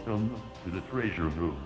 Welcome to the treasure room.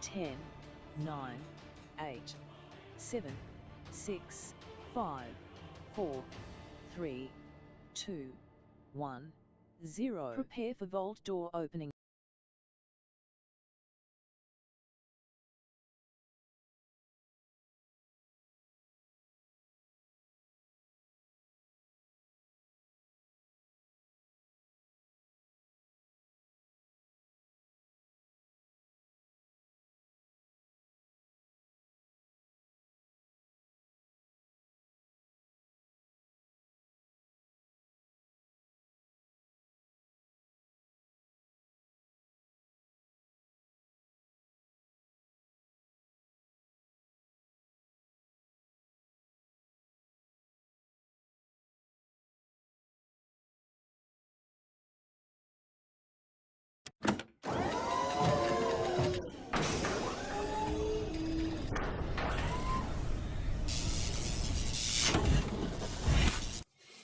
Ten, 9, 8, 7, 6, 5, 4, 3, 2, 1, 0. Prepare for vault door opening.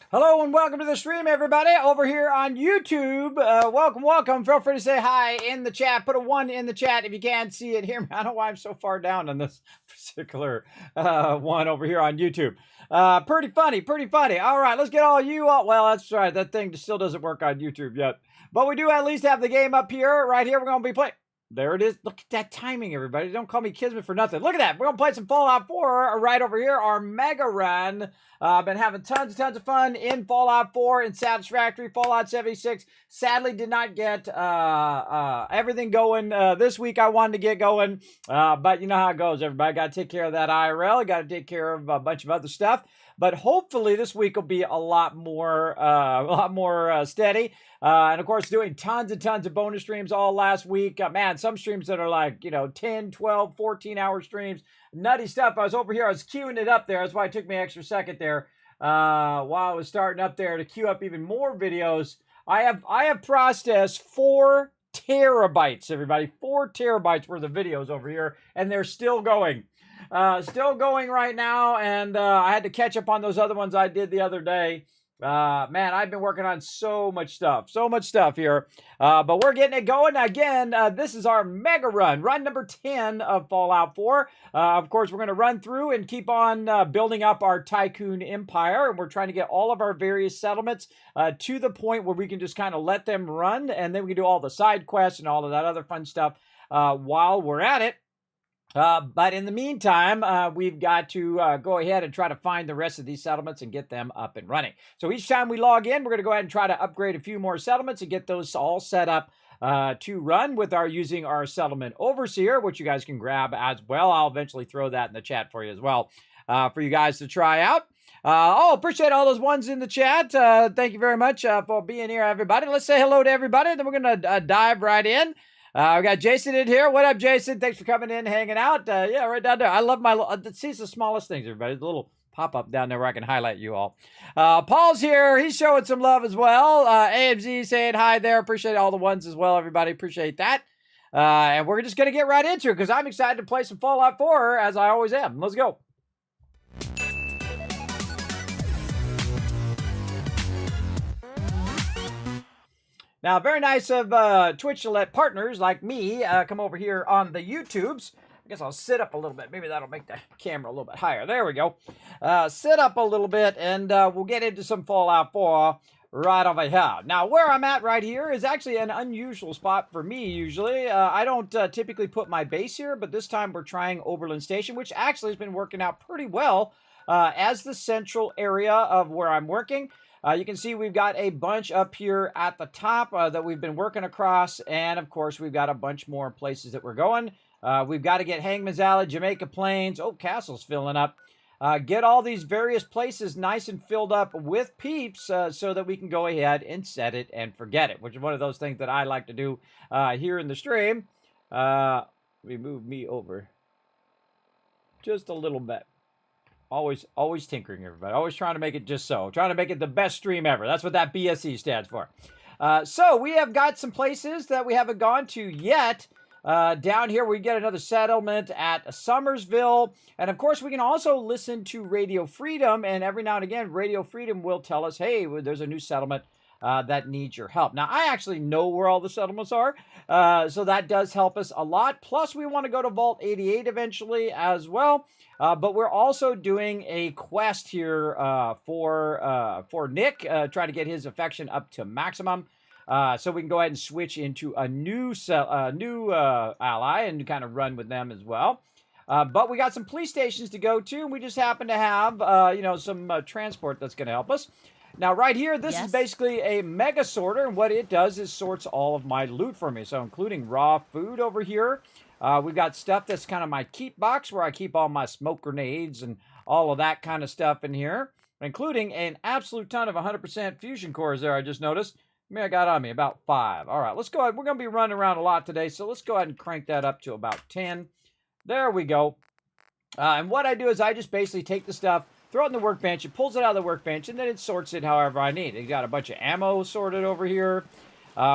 Hello and welcome to the stream, everybody, over here on YouTube. Welcome. Feel free to say hi in the chat. Put a 1 in the chat if you can't see it here. I don't know why I'm so far down on this particular one over here on YouTube. Pretty funny. All right, let's get all you all. Well, that's right. That thing still doesn't work on YouTube yet. But we do at least have the game up here. Right here, we're going to be playing. There it is. Look at that timing, everybody. Don't call me Kismet for nothing. Look at that. We're going to play some Fallout 4 right over here. Our mega run. Been having tons of fun in Fallout 4 and Satisfactory. Fallout 76 sadly did not get everything going this week. I wanted to get going. But you know how it goes, everybody. Got to take care of that IRL. Got to take care of a bunch of other stuff. But hopefully this week will be a lot more steady. And of course, doing tons and tons of bonus streams all last week. Man, some streams that are like, 10, 12, 14-hour streams. Nutty stuff. I was over here. I was queuing it up there. That's why it took me an extra second there while I was starting up there to queue up even more videos. I have processed 4 terabytes, everybody. 4 terabytes worth of videos over here. And they're still going. Still going right now, and I had to catch up on those other ones I did the other day. Man, I've been working on so much stuff here. But we're getting it going. Again, this is our mega run number 10 of Fallout 4. Of course, we're going to run through and keep on building up our Tycoon empire, and we're trying to get all of our various settlements to the point where we can just kind of let them run, and then we can do all the side quests and all of that other fun stuff while we're at it. But in the meantime, we've got to go ahead and try to find the rest of these settlements and get them up and running. So each time we log in, we're going to go ahead and try to upgrade a few more settlements and get those all set up to run with using our settlement overseer, which you guys can grab as well. I'll eventually throw that in the chat for you as well for you guys to try out. Appreciate all those ones in the chat. Thank you very much for being here, everybody. Let's say hello to everybody, then we're going to dive right in. We got Jason in here. What up, Jason? Thanks for coming in, hanging out. Yeah, right down there. I love my... see, the smallest things, everybody. The little pop-up down there where I can highlight you all. Paul's here. He's showing some love as well. AMZ saying hi there. Appreciate all the ones as well, everybody. Appreciate that. And we're just going to get right into it because I'm excited to play some Fallout 4, as I always am. Let's go. Now, very nice of Twitch to let partners like me come over here on the YouTubes. I guess I'll sit up a little bit. Maybe that'll make the camera a little bit higher. There we go. Sit up a little bit, and we'll get into some Fallout 4 right over here. Now, where I'm at right here is actually an unusual spot for me, usually. I don't typically put my base here, but this time we're trying Oberlin Station, which actually has been working out pretty well as the central area of where I'm working. You can see we've got a bunch up here at the top that we've been working across. And, of course, we've got a bunch more places that we're going. We've got to get Hangman's Alley, Jamaica Plains. Oh, Castle's filling up. Get all these various places nice and filled up with peeps so that we can go ahead and set it and forget it, which is one of those things that I like to do here in the stream. Let me move me over just a little bit. Always tinkering, everybody. Always trying to make it just so. Trying to make it the best stream ever. That's what that BSE stands for. So we have got some places that we haven't gone to yet. Down here, we get another settlement at Summersville. And, of course, we can also listen to Radio Freedom. And every now and again, Radio Freedom will tell us, hey, there's a new settlement that needs your help. Now, I actually know where all the settlements are. So that does help us a lot. Plus, we want to go to Vault 88 eventually as well. But we're also doing a quest here for Nick, trying to get his affection up to maximum. So we can go ahead and switch into a new ally and kind of run with them as well. But we got some police stations to go to. And we just happen to have, some transport that's going to help us. Now, right here, this is basically a mega sorter. And what it does is sorts all of my loot for me. So including raw food over here. We've got stuff that's kind of my keep box where I keep all my smoke grenades and all of that kind of stuff in here, including an absolute ton of 100% fusion cores there, I just noticed. I got on me about 5. All right, let's go ahead. We're going to be running around a lot today, so let's go ahead and crank that up to about 10. There we go. And what I do is I just basically take the stuff, throw it in the workbench, it pulls it out of the workbench, and then it sorts it however I need. It's got a bunch of ammo sorted over here.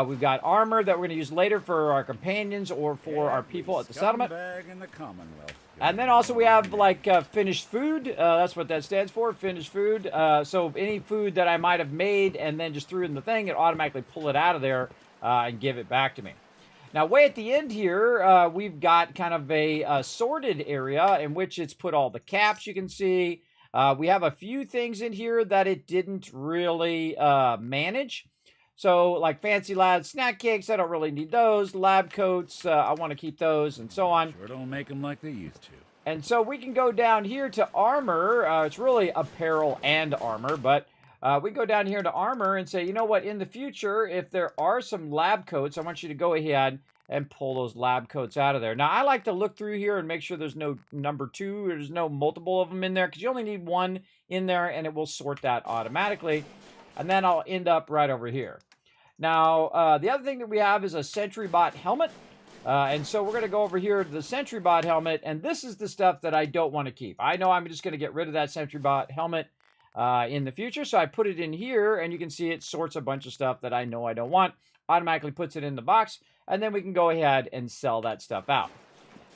We've got armor that we're going to use later for our companions or for our people at the settlement. In the Commonwealth. And then also we have like finished food. That's what that stands for, finished food. So any food that I might have made and then just threw in the thing, it automatically pull it out of there and give it back to me. Now, way at the end here, we've got kind of a sorted area in which it's put all the caps you can see. We have a few things in here that it didn't really manage. So, like Fancy Lad snack cakes, I don't really need those. Lab coats, I want to keep those, and so on. Sure don't make them like they used to. And so we can go down here to armor. It's really apparel and armor, but we go down here to armor and say, you know what, in the future, if there are some lab coats, I want you to go ahead and pull those lab coats out of there. Now, I like to look through here and make sure there's no number 2, there's no multiple of them in there, because you only need one in there, and it will sort that automatically. And then I'll end up right over here. Now, the other thing that we have is a SentryBot helmet. And so we're going to go over here to the SentryBot helmet, and this is the stuff that I don't want to keep. I know I'm just going to get rid of that SentryBot helmet in the future, so I put it in here, and you can see it sorts a bunch of stuff that I know I don't want, automatically puts it in the box, and then we can go ahead and sell that stuff out.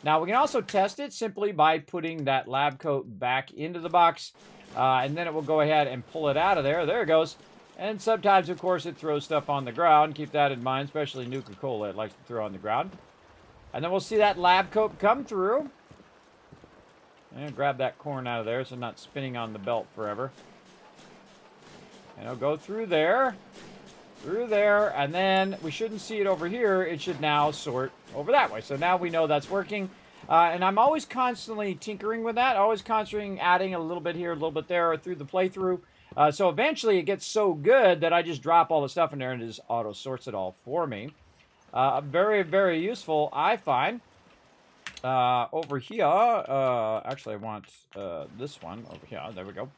Now, we can also test it simply by putting that lab coat back into the box, and then it will go ahead and pull it out of there. There it goes. And sometimes, of course, it throws stuff on the ground. Keep that in mind, especially Nuka-Cola. It likes to throw on the ground. And then we'll see that lab coat come through. And grab that corn out of there so I'm not spinning on the belt forever. And it'll go through there, and then we shouldn't see it over here. It should now sort over that way. So now we know that's working. And I'm always constantly tinkering with that, always constantly adding a little bit here, a little bit there through the playthrough. So eventually it gets so good that I just drop all the stuff in there and it just auto sorts it all for me. Very, very useful, I find. Over here, actually I want this one over here. There we go.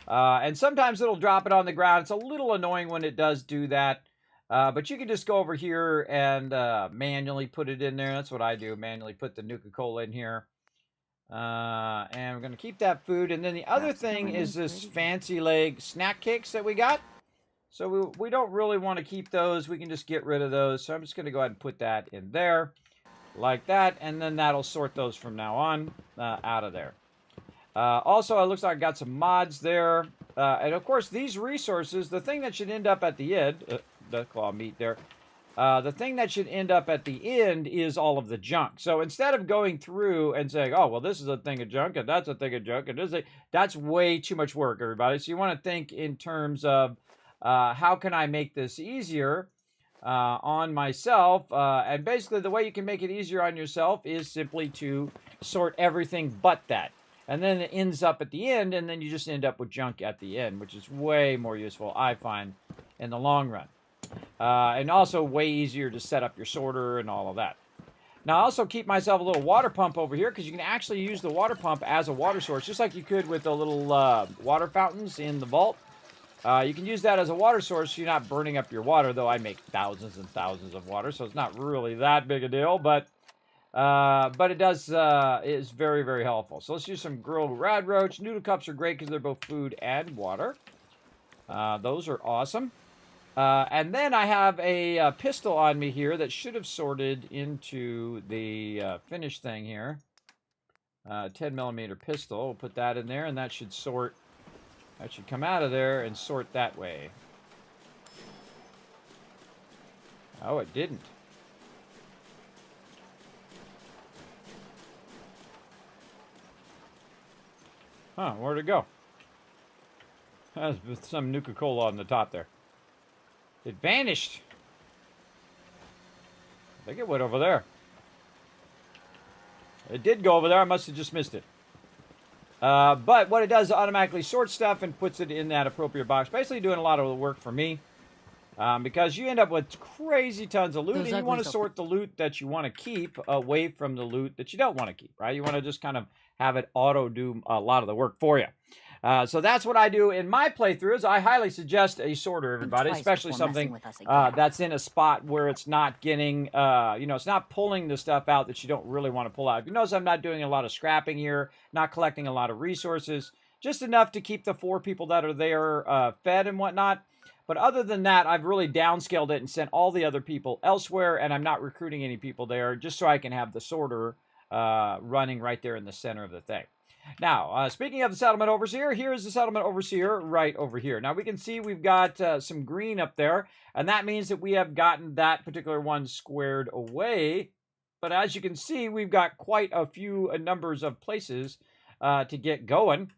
And sometimes it'll drop it on the ground. It's a little annoying when it does do that. But you can just go over here and manually put it in there. That's what I do, manually put the Nuka-Cola in here. And we're going to keep that food. And then the other thing is this fancy leg snack cakes that we got. So we don't really want to keep those. We can just get rid of those. So I'm just going to go ahead and put that in there like that. And then that'll sort those from now on out of there. Also, it looks like I got some mods there. And of course, these resources, the thing that should end up at the end, the claw meat there, the thing that should end up at the end is all of the junk. So instead of going through and saying, oh, well, this is a thing of junk, and that's a thing of junk, and that's way too much work, everybody. So you want to think in terms of how can I make this easier on myself? And basically, the way you can make it easier on yourself is simply to sort everything but that. And then it ends up at the end, and then you just end up with junk at the end, which is way more useful, I find, in the long run. And also way easier to set up your sorter and all of that. Now, I also keep myself a little water pump over here because you can actually use the water pump as a water source, just like you could with the little water fountains in the vault. You can use that as a water source so you're not burning up your water, though I make thousands and thousands of water, so it's not really that big a deal, but it does is very, very helpful. So let's use some grilled rad roach. Noodle cups are great because they're both food and water. Those are awesome. And then I have a pistol on me here that should have sorted into the finished thing here. 10mm pistol. We'll put that in there, and that should sort. That should come out of there and sort that way. Oh, it didn't. Huh, where'd it go? There's some Nuka-Cola on the top there. It vanished. I think it went over there. It did go over there. I must have just missed it. But what it does is automatically sorts stuff and puts it in that appropriate box. Basically doing a lot of the work for me. Because you end up with crazy tons of loot, and you want to sort the loot that you want to keep away from the loot that you don't want to keep, right? You want to just kind of have it auto do a lot of the work for you. So that's what I do in my playthroughs. I highly suggest a sorter, everybody, especially something that's in a spot where it's not getting, it's not pulling the stuff out that you don't really want to pull out. You notice I'm not doing a lot of scrapping here, not collecting a lot of resources, just enough to keep the 4 people that are there fed and whatnot. But other than that, I've really downscaled it and sent all the other people elsewhere, and I'm not recruiting any people there just so I can have the sorter running right there in the center of the thing. Now, speaking of the settlement overseer, here's the settlement overseer right over here. Now, we can see we've got some green up there, and that means that we have gotten that particular one squared away. But as you can see, we've got quite a few numbers of places to get going.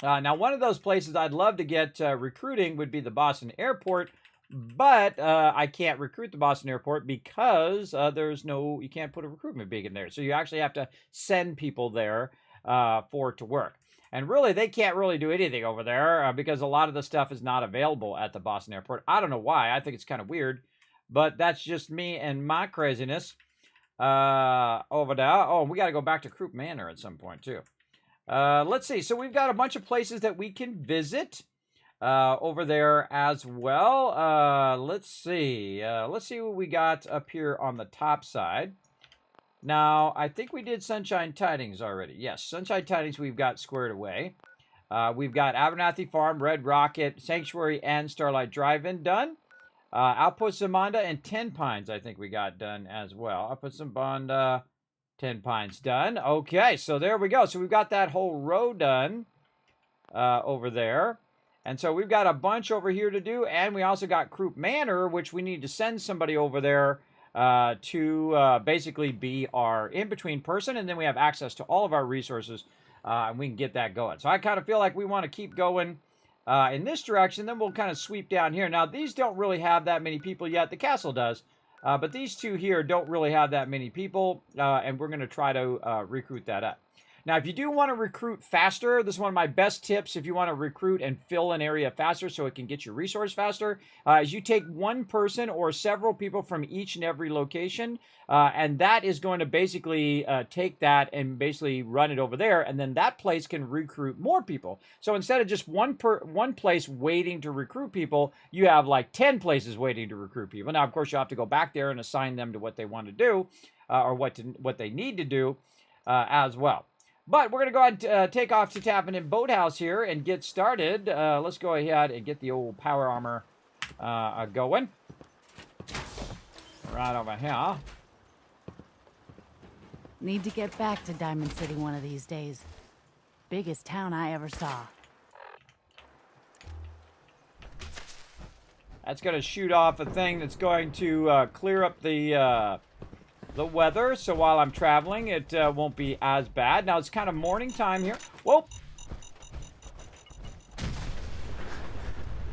Now, one of those places I'd love to get recruiting would be the Boston Airport, but I can't recruit the Boston Airport because you can't put a recruitment beacon there. So you actually have to send people there for it to work. And really, they can't really do anything over there because a lot of the stuff is not available at the Boston Airport. I don't know why. I think it's kind of weird, but that's just me and my craziness over there. Oh, we got to go back to Croup Manor at some point, too. Let's see. So we've got a bunch of places that we can visit over there as well. Let's see. Let's see what we got up here on the top side. Now, I think we did Sunshine Tidings already. Yes, Sunshine Tidings we've got squared away. We've got Abernathy Farm, Red Rocket, Sanctuary, and Starlight Drive-In done. Outpost Zamanda and 10 Pines I think we got done as well. Outpost Zamanda, 10 Pines done. Okay, so there we go. So we've got that whole row done over there. And so we've got a bunch over here to do. And we also got Croup Manor, which we need to send somebody over there to basically be our in-between person. And then we have access to all of our resources. And we can get that going. So I kind of feel like we want to keep going in this direction. Then we'll kind of sweep down here. Now, these don't really have that many people yet. The castle does. But these two here don't really have that many people, and we're going to try to recruit that up. Now, if you do want to recruit faster, this is one of my best tips if you want to recruit and fill an area faster so it can get your resource faster, is you take one person or several people from each and every location, and that is going to basically take that and basically run it over there, and then that place can recruit more people. So instead of just one place waiting to recruit people, you have like 10 places waiting to recruit people. Now, of course, you have to go back there and assign them to what they want to do, or what they need to do as well. But we're going to go ahead and take off to Tapping in Boathouse here and get started. Let's go ahead and get the old power armor going. Right over here. Need to get back to Diamond City one of these days. Biggest town I ever saw. That's going to shoot off a thing that's going to clear up the weather, so while I'm traveling, it won't be as bad. Now, it's kind of morning time here. Whoa!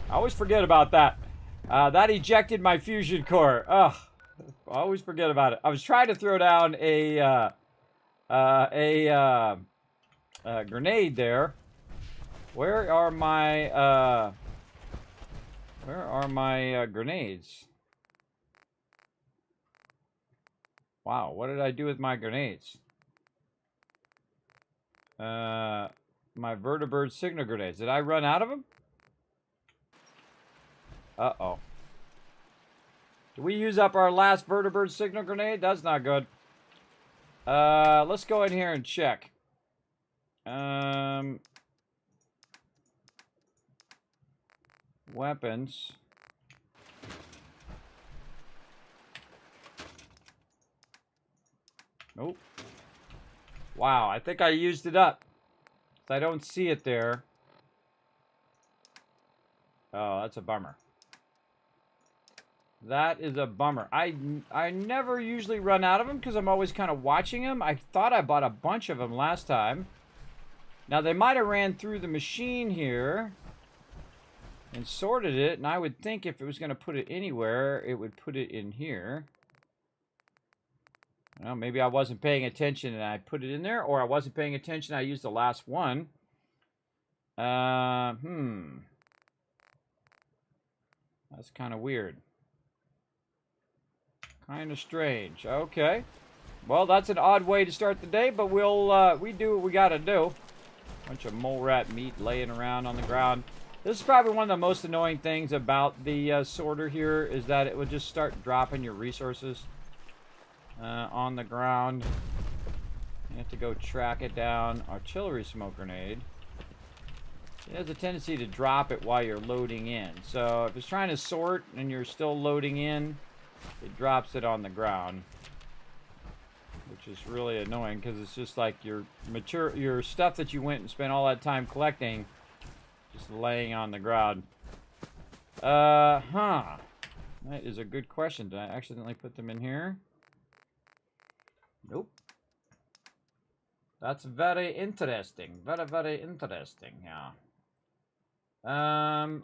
I always forget about that. That ejected my fusion core. Ugh. I always forget about it. I was trying to throw down a grenade there. Where are my grenades? Wow, what did I do with my grenades? My vertibird signal grenades. Did I run out of them? Uh-oh. Did we use up our last vertibird signal grenade? That's not good. Let's go in here and check. Weapons. Nope. Wow, I think I used it up. I don't see it there. Oh, that's a bummer. That is a bummer. I never usually run out of them because I'm always kind of watching them. I thought I bought a bunch of them last time. Now, they might have ran through the machine here and sorted it, and I would think if it was going to put it anywhere, it would put it in here. Well, maybe I wasn't paying attention and I put it in there, or I wasn't paying attention, I used the last one. That's kind of weird. Kind of strange. Okay. Well, that's an odd way to start the day, but we do what we gotta do. Bunch of mole rat meat laying around on the ground. This is probably one of the most annoying things about the sorter here, is that it would just start dropping your resources on the ground. You have to go track it down. Artillery smoke grenade. It has a tendency to drop it while you're loading in. So if it's trying to sort and you're still loading in, it drops it on the ground, which is really annoying because it's just like your stuff that you went and spent all that time collecting, just laying on the ground. That is a good question. Did I accidentally put them in here? Nope. That's very interesting. Very, very interesting. Yeah.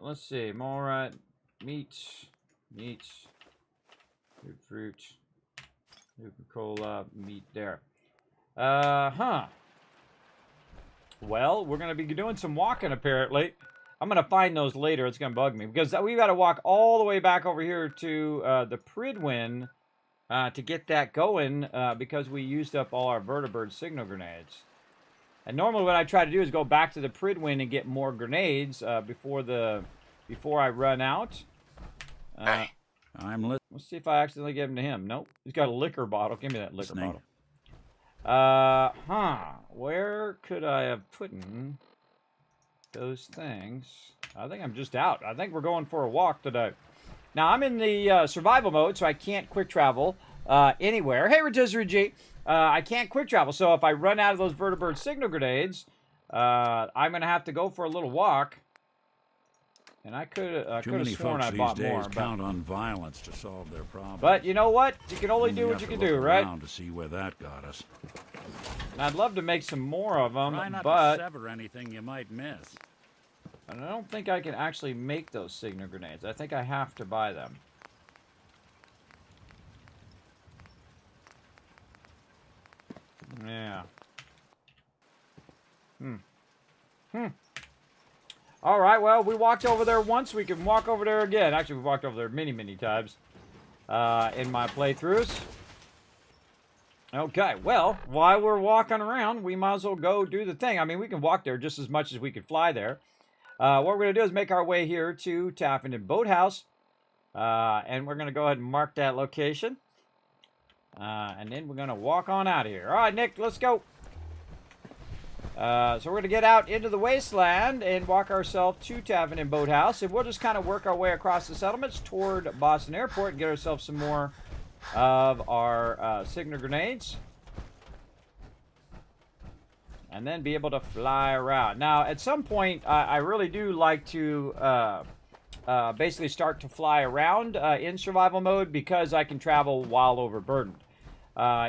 Let's see. More meat, fruit, Nuka-Cola, meat there. Well, we're gonna be doing some walking apparently. I'm gonna find those later. It's gonna bug me because we've got to walk all the way back over here to the Pridwin to get that going because we used up all our vertibird signal grenades. And normally what I try to do is go back to the Pridwin and get more grenades before I run out. I'm listening. Let's see if I accidentally gave them to him. Nope. He's got a liquor bottle. Give me that liquor Listening. bottle. Where could I have put those things? I think I'm just out. I think we're going for a walk today. Now, I'm in the survival mode, so I can't quick travel anywhere. Hey, Rotisserie G. I can't quick travel, so if I run out of those vertibird signal grenades, I'm going to have to go for a little walk. And I could have sworn I bought more. But count on violence to solve their problems. But you know what? You can only do what you can do, right? To see where that got us. And I'd love to make some more of them, Try not but to sever anything you might miss. and I don't think I can actually make those signal grenades. I think I have to buy them. Yeah. All right, well, we walked over there once. We can walk over there again. Actually, we walked over there many, many times in my playthroughs. Okay, well, while we're walking around, we might as well go do the thing. I mean, we can walk there just as much as we could fly there. What we're going to do is make our way here to Taffington Boathouse. And we're going to go ahead and mark that location. And then we're going to walk on out of here. All right, Nick, let's go. So we're going to get out into the wasteland and walk ourselves to Taffington Boathouse. And we'll just kind of work our way across the settlements toward Boston Airport and get ourselves some more of our Signer grenades. And then be able to fly around. Now, at some point, I really do like to basically start to fly around in survival mode because I can travel while overburdened.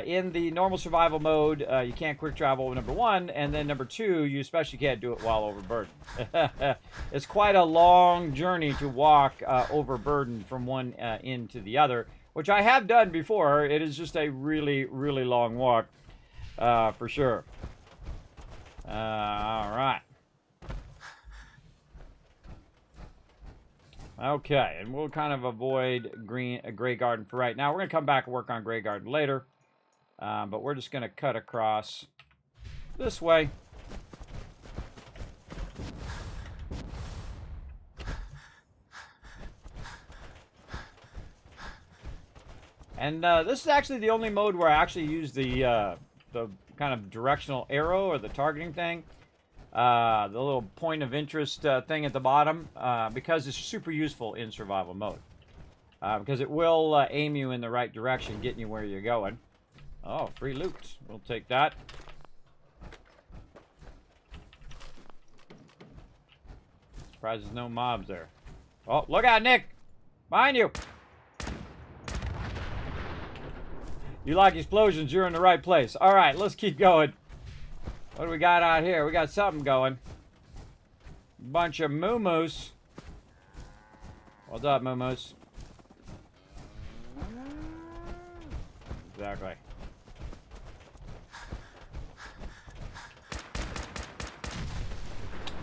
In the normal survival mode, you can't quick travel, number one, and then number two, you especially can't do it while overburdened. It's quite a long journey to walk overburdened from one end to the other, which I have done before. It is just a really, really long walk, for sure. All right. Okay, and we'll kind of avoid Grey Garden for right now. We're going to come back and work on Grey Garden later. But we're just going to cut across this way. And this is actually the only mode where I actually use the kind of directional arrow or the targeting thing. The little point of interest thing at the bottom, because it's super useful in survival mode. Because it will aim you in the right direction, getting you where you're going. Oh, free loot. We'll take that. Surprised there's no mobs there. Oh, look out, Nick! Behind you! You like explosions, you're in the right place. Alright, let's keep going. What do we got out here? We got something going. Bunch of moo-moos. What's up, moo-moos? Exactly.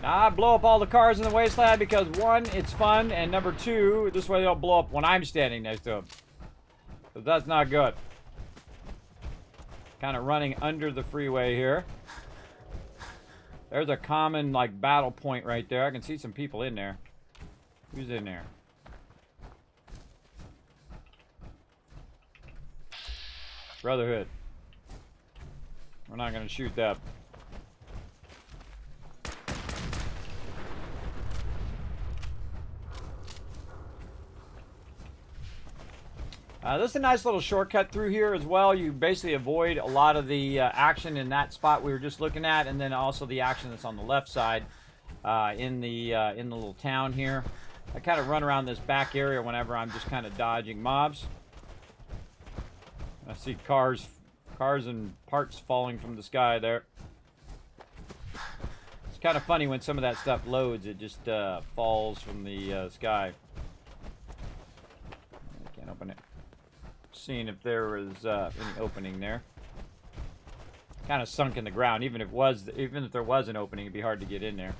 Now, I blow up all the cars in the wasteland because, one, it's fun, and number two, this way they don't blow up when I'm standing next to them. So that's not good. Kind of running under the freeway here. There's a common, like, battle point right there. I can see some people in there. Who's in there? Brotherhood. We're not going to shoot that. This is a nice little shortcut through here as well. You basically avoid a lot of the action in that spot we were just looking at, and then also the action that's on the left side in the little town here. I kind of run around this back area whenever I'm just kind of dodging mobs. I see cars and parts falling from the sky there. It's kind of funny when some of that stuff loads. It just falls from the sky. I can't open it. Seeing if there was any opening there. Kind of sunk in the ground. Even if there was an opening, it'd be hard to get in there.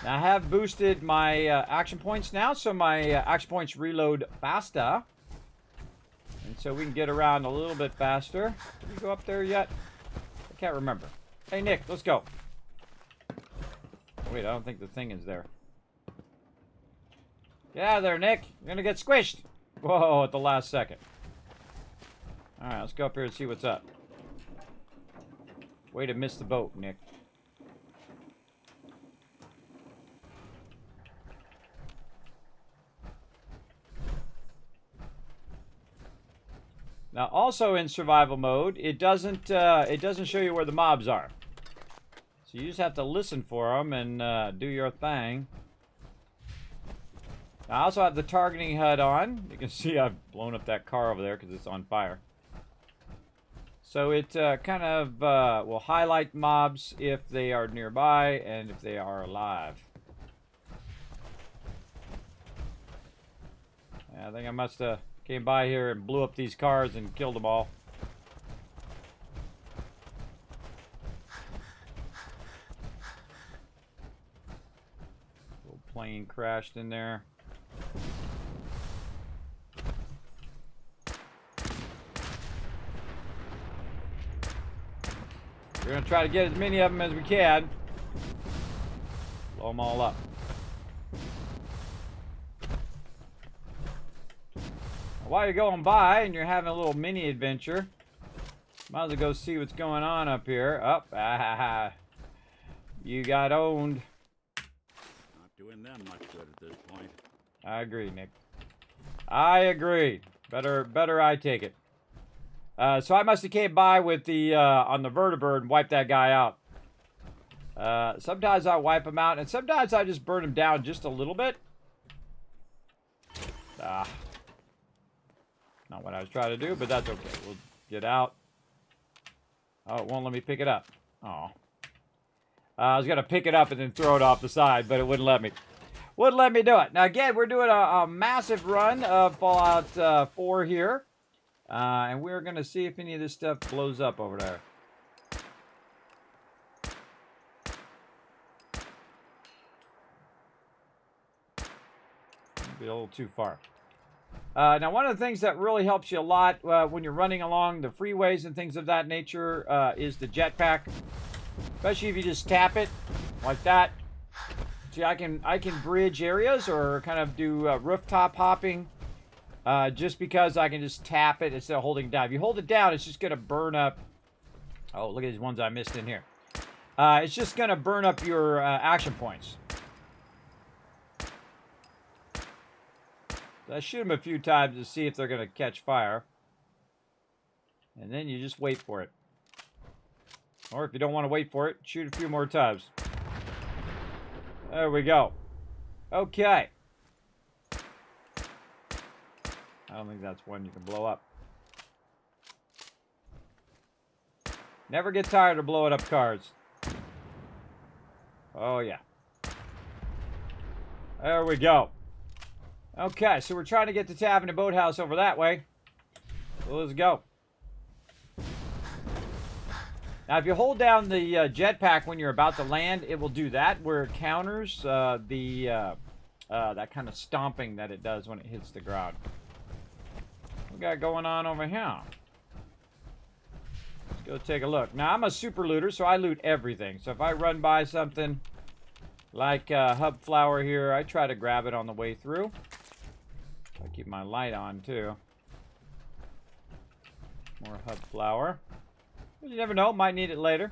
Now, I have boosted my action points now, so my action points reload faster. And so we can get around a little bit faster. Did we go up there yet? I can't remember. Hey, Nick, let's go. Wait, I don't think the thing is there. Get out of there, Nick. You're going to get squished. Whoa, at the last second. Alright, let's go up here and see what's up. Way to miss the boat, Nick. Now, also in survival mode, it doesn't show you where the mobs are. So you just have to listen for them and do your thing. Now, I also have the targeting HUD on. You can see I've blown up that car over there because it's on fire. So it kind of will highlight mobs if they are nearby and if they are alive. Yeah, I think I must have came by here and blew up these cars and killed them all. Little plane crashed in there. We're going to try to get as many of them as we can. Blow them all up. While you're going by and you're having a little mini adventure, might as well go see what's going on up here. You got owned. Not doing them much good at this point. I agree, Nick. I agree. Better I take it. So I must have came by with the on the vertibird and wiped that guy out. Sometimes I wipe him out, and sometimes I just burn him down just a little bit. Not what I was trying to do, but that's okay. We'll get out. Oh, it won't let me pick it up. Oh. I was going to pick it up and then throw it off the side, but it wouldn't let me. Wouldn't let me do it. Now, again, we're doing a massive run of Fallout 4 here. And we're going to see if any of this stuff blows up over there. Be a little too far. Now, one of the things that really helps you a lot when you're running along the freeways and things of that nature is the jetpack. Especially if you just tap it like that. See, I can bridge areas or kind of do rooftop hopping just because I can just tap it instead of holding it down. If you hold it down, it's just going to burn up. Oh, look at these ones I missed in here. It's just going to burn up your action points. I shoot them a few times to see if they're going to catch fire. And then you just wait for it. Or if you don't want to wait for it, shoot a few more times. There we go. Okay. I don't think that's one you can blow up. Never get tired of blowing up cars. Oh, yeah. There we go. Okay, so we're trying to get to Tavern and Boathouse over that way. So let's go. Now, if you hold down the jetpack when you're about to land, it will do that, where it counters that kind of stomping that it does when it hits the ground. What we got going on over here? Let's go take a look. Now, I'm a super looter, so I loot everything. So if I run by something like hub flower here, I try to grab it on the way through. I keep my light on, too. More hub flower. You never know, might need it later.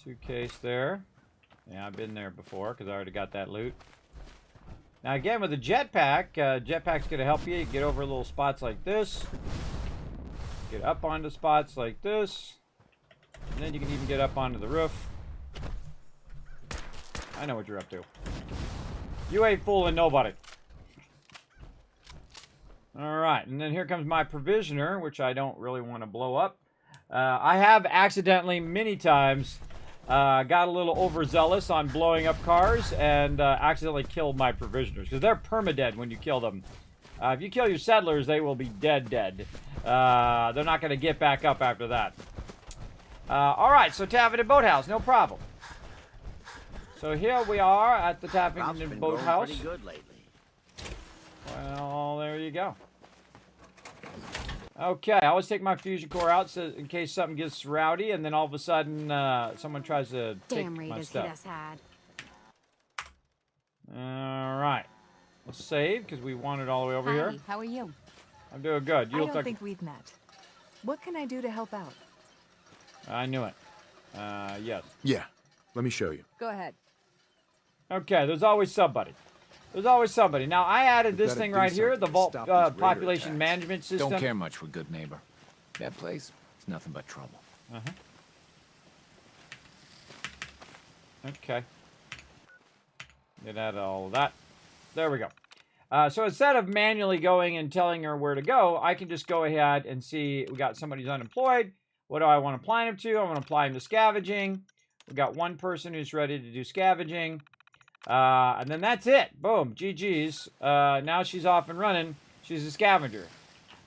Suitcase there. Yeah, I've been there before because I already got that loot. Now again, with the jetpack, jetpack's going to help you get over little spots like this. Get up onto spots like this. And then you can even get up onto the roof. I know what you're up to. You ain't fooling nobody. Alright, and then here comes my provisioner, which I don't really want to blow up. I have accidentally, many times, got a little overzealous on blowing up cars and accidentally killed my provisioners. Because they're permadead when you kill them. If you kill your settlers, they will be dead. They're not going to get back up after that. Alright, so Tavern and Boathouse, no problem. So here we are at the Tavern and Boathouse. Pretty good lately. Well, there you go. Okay, I always take my fusion core out so in case something gets rowdy, and then all of a sudden someone tries to take my stuff. All right, let's save because we wandered all the way over here. How are you? I'm doing good. You I don't think we've met. What can I do to help out? I knew it. Yes. Yeah, let me show you. Go ahead. Okay, there's always somebody. There's always somebody. Now, I added this thing right here, the Vault Population Management System. Don't care much for good neighbor. That place is nothing but trouble. Okay. Get out of all of that. There we go. So instead of manually going and telling her where to go, I can just go ahead and see we got somebody who's unemployed. What do I want to apply him to? I want to apply him to scavenging. We got one person who's ready to do scavenging. And then that's it. Boom. GG's. Now she's off and running. She's a scavenger.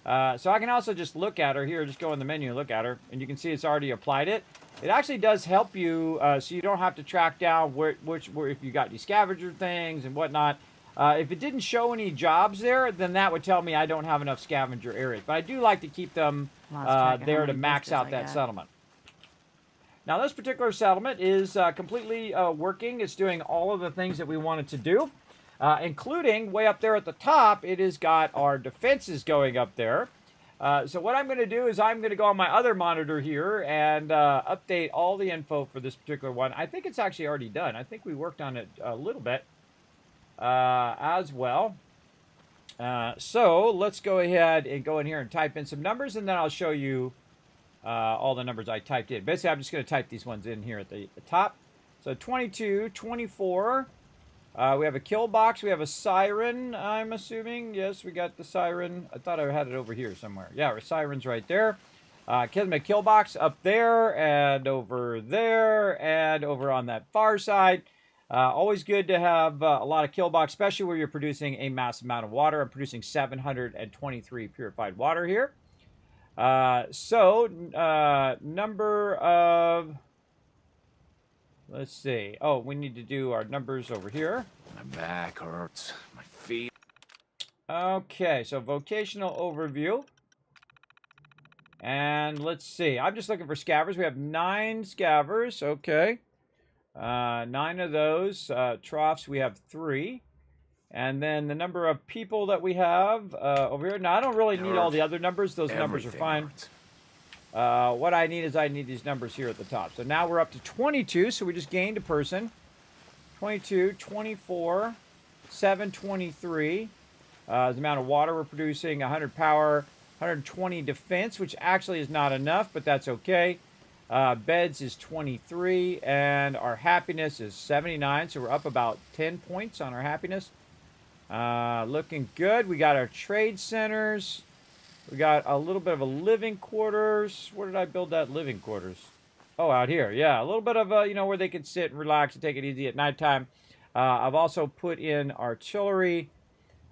So I can also just look at her here. Just go in the menu and look at her. And you can see it's already applied it. It actually does help you so you don't have to track down where if you got these scavenger things and whatnot. If it didn't show any jobs there, then that would tell me I don't have enough scavenger areas. But I do like to keep them there to max out that settlement. Now, this particular settlement is completely working. It's doing all of the things that we want it to do, including way up there at the top, it has got our defenses going up there. So what I'm going to do is I'm going to go on my other monitor here and update all the info for this particular one. I think it's actually already done. I think we worked on it a little bit as well. So let's go ahead and go in here and type in some numbers, and then I'll show you all the numbers I typed in. Basically, I'm just going to type these ones in here at the top. So 22, 24. We have a kill box. We have a siren, I'm assuming. Yes, we got the siren. I thought I had it over here somewhere. Yeah, our siren's right there. Kismet kill box up there and over there and over on that far side. Always good to have a lot of kill box, especially where you're producing a massive amount of water. I'm producing 723 purified water here. Number of, let's see. Oh, we need to do our numbers over here. My back hurts. My feet. Okay, so vocational overview. And let's see. I'm just looking for scavers. We have 9 scavers. Okay. 9 of those. Troughs, we have 3. And then the number of people that we have over here. Now, I don't really need all the other numbers. Those numbers are fine. What I need is I need these numbers here at the top. So now we're up to 22. So we just gained a person. 22, 24, 723. The amount of water we're producing. 100 power, 120 defense, which actually is not enough, but that's okay. Beds is 23, and our happiness is 79. So we're up about 10 points on our happiness. Looking good. We got our trade centers. We got a little bit of a living quarters. Where did I build that living quarters? Oh, out here. Yeah, a little bit of a, where they can sit and relax and take it easy at nighttime. I've also put in artillery.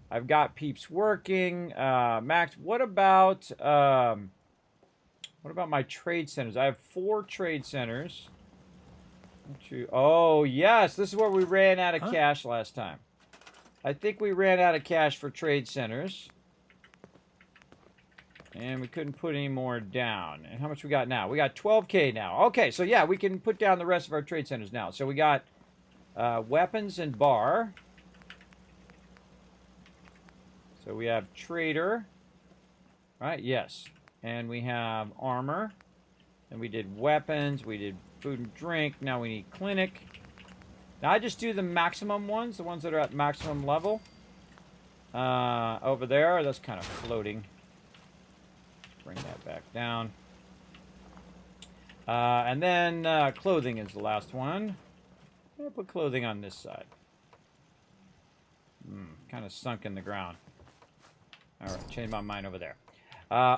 I've got peeps working. Max, what about my trade centers? I have 4 trade centers. Oh, yes. This is where we ran out of cash last time. I think we ran out of cash for trade centers. And we couldn't put any more down. And how much we got now? We got 12K now. Okay, so yeah, we can put down the rest of our trade centers now. So we got weapons and bar. So we have trader. Right, yes. And we have armor. And we did weapons. We did food and drink. Now we need clinic. Now I just do the maximum ones, the ones that are at maximum level. Over there, that's kind of floating. Bring that back down. And then clothing is the last one. I'm going to put clothing on this side. Kind of sunk in the ground. All right, change my mind over there.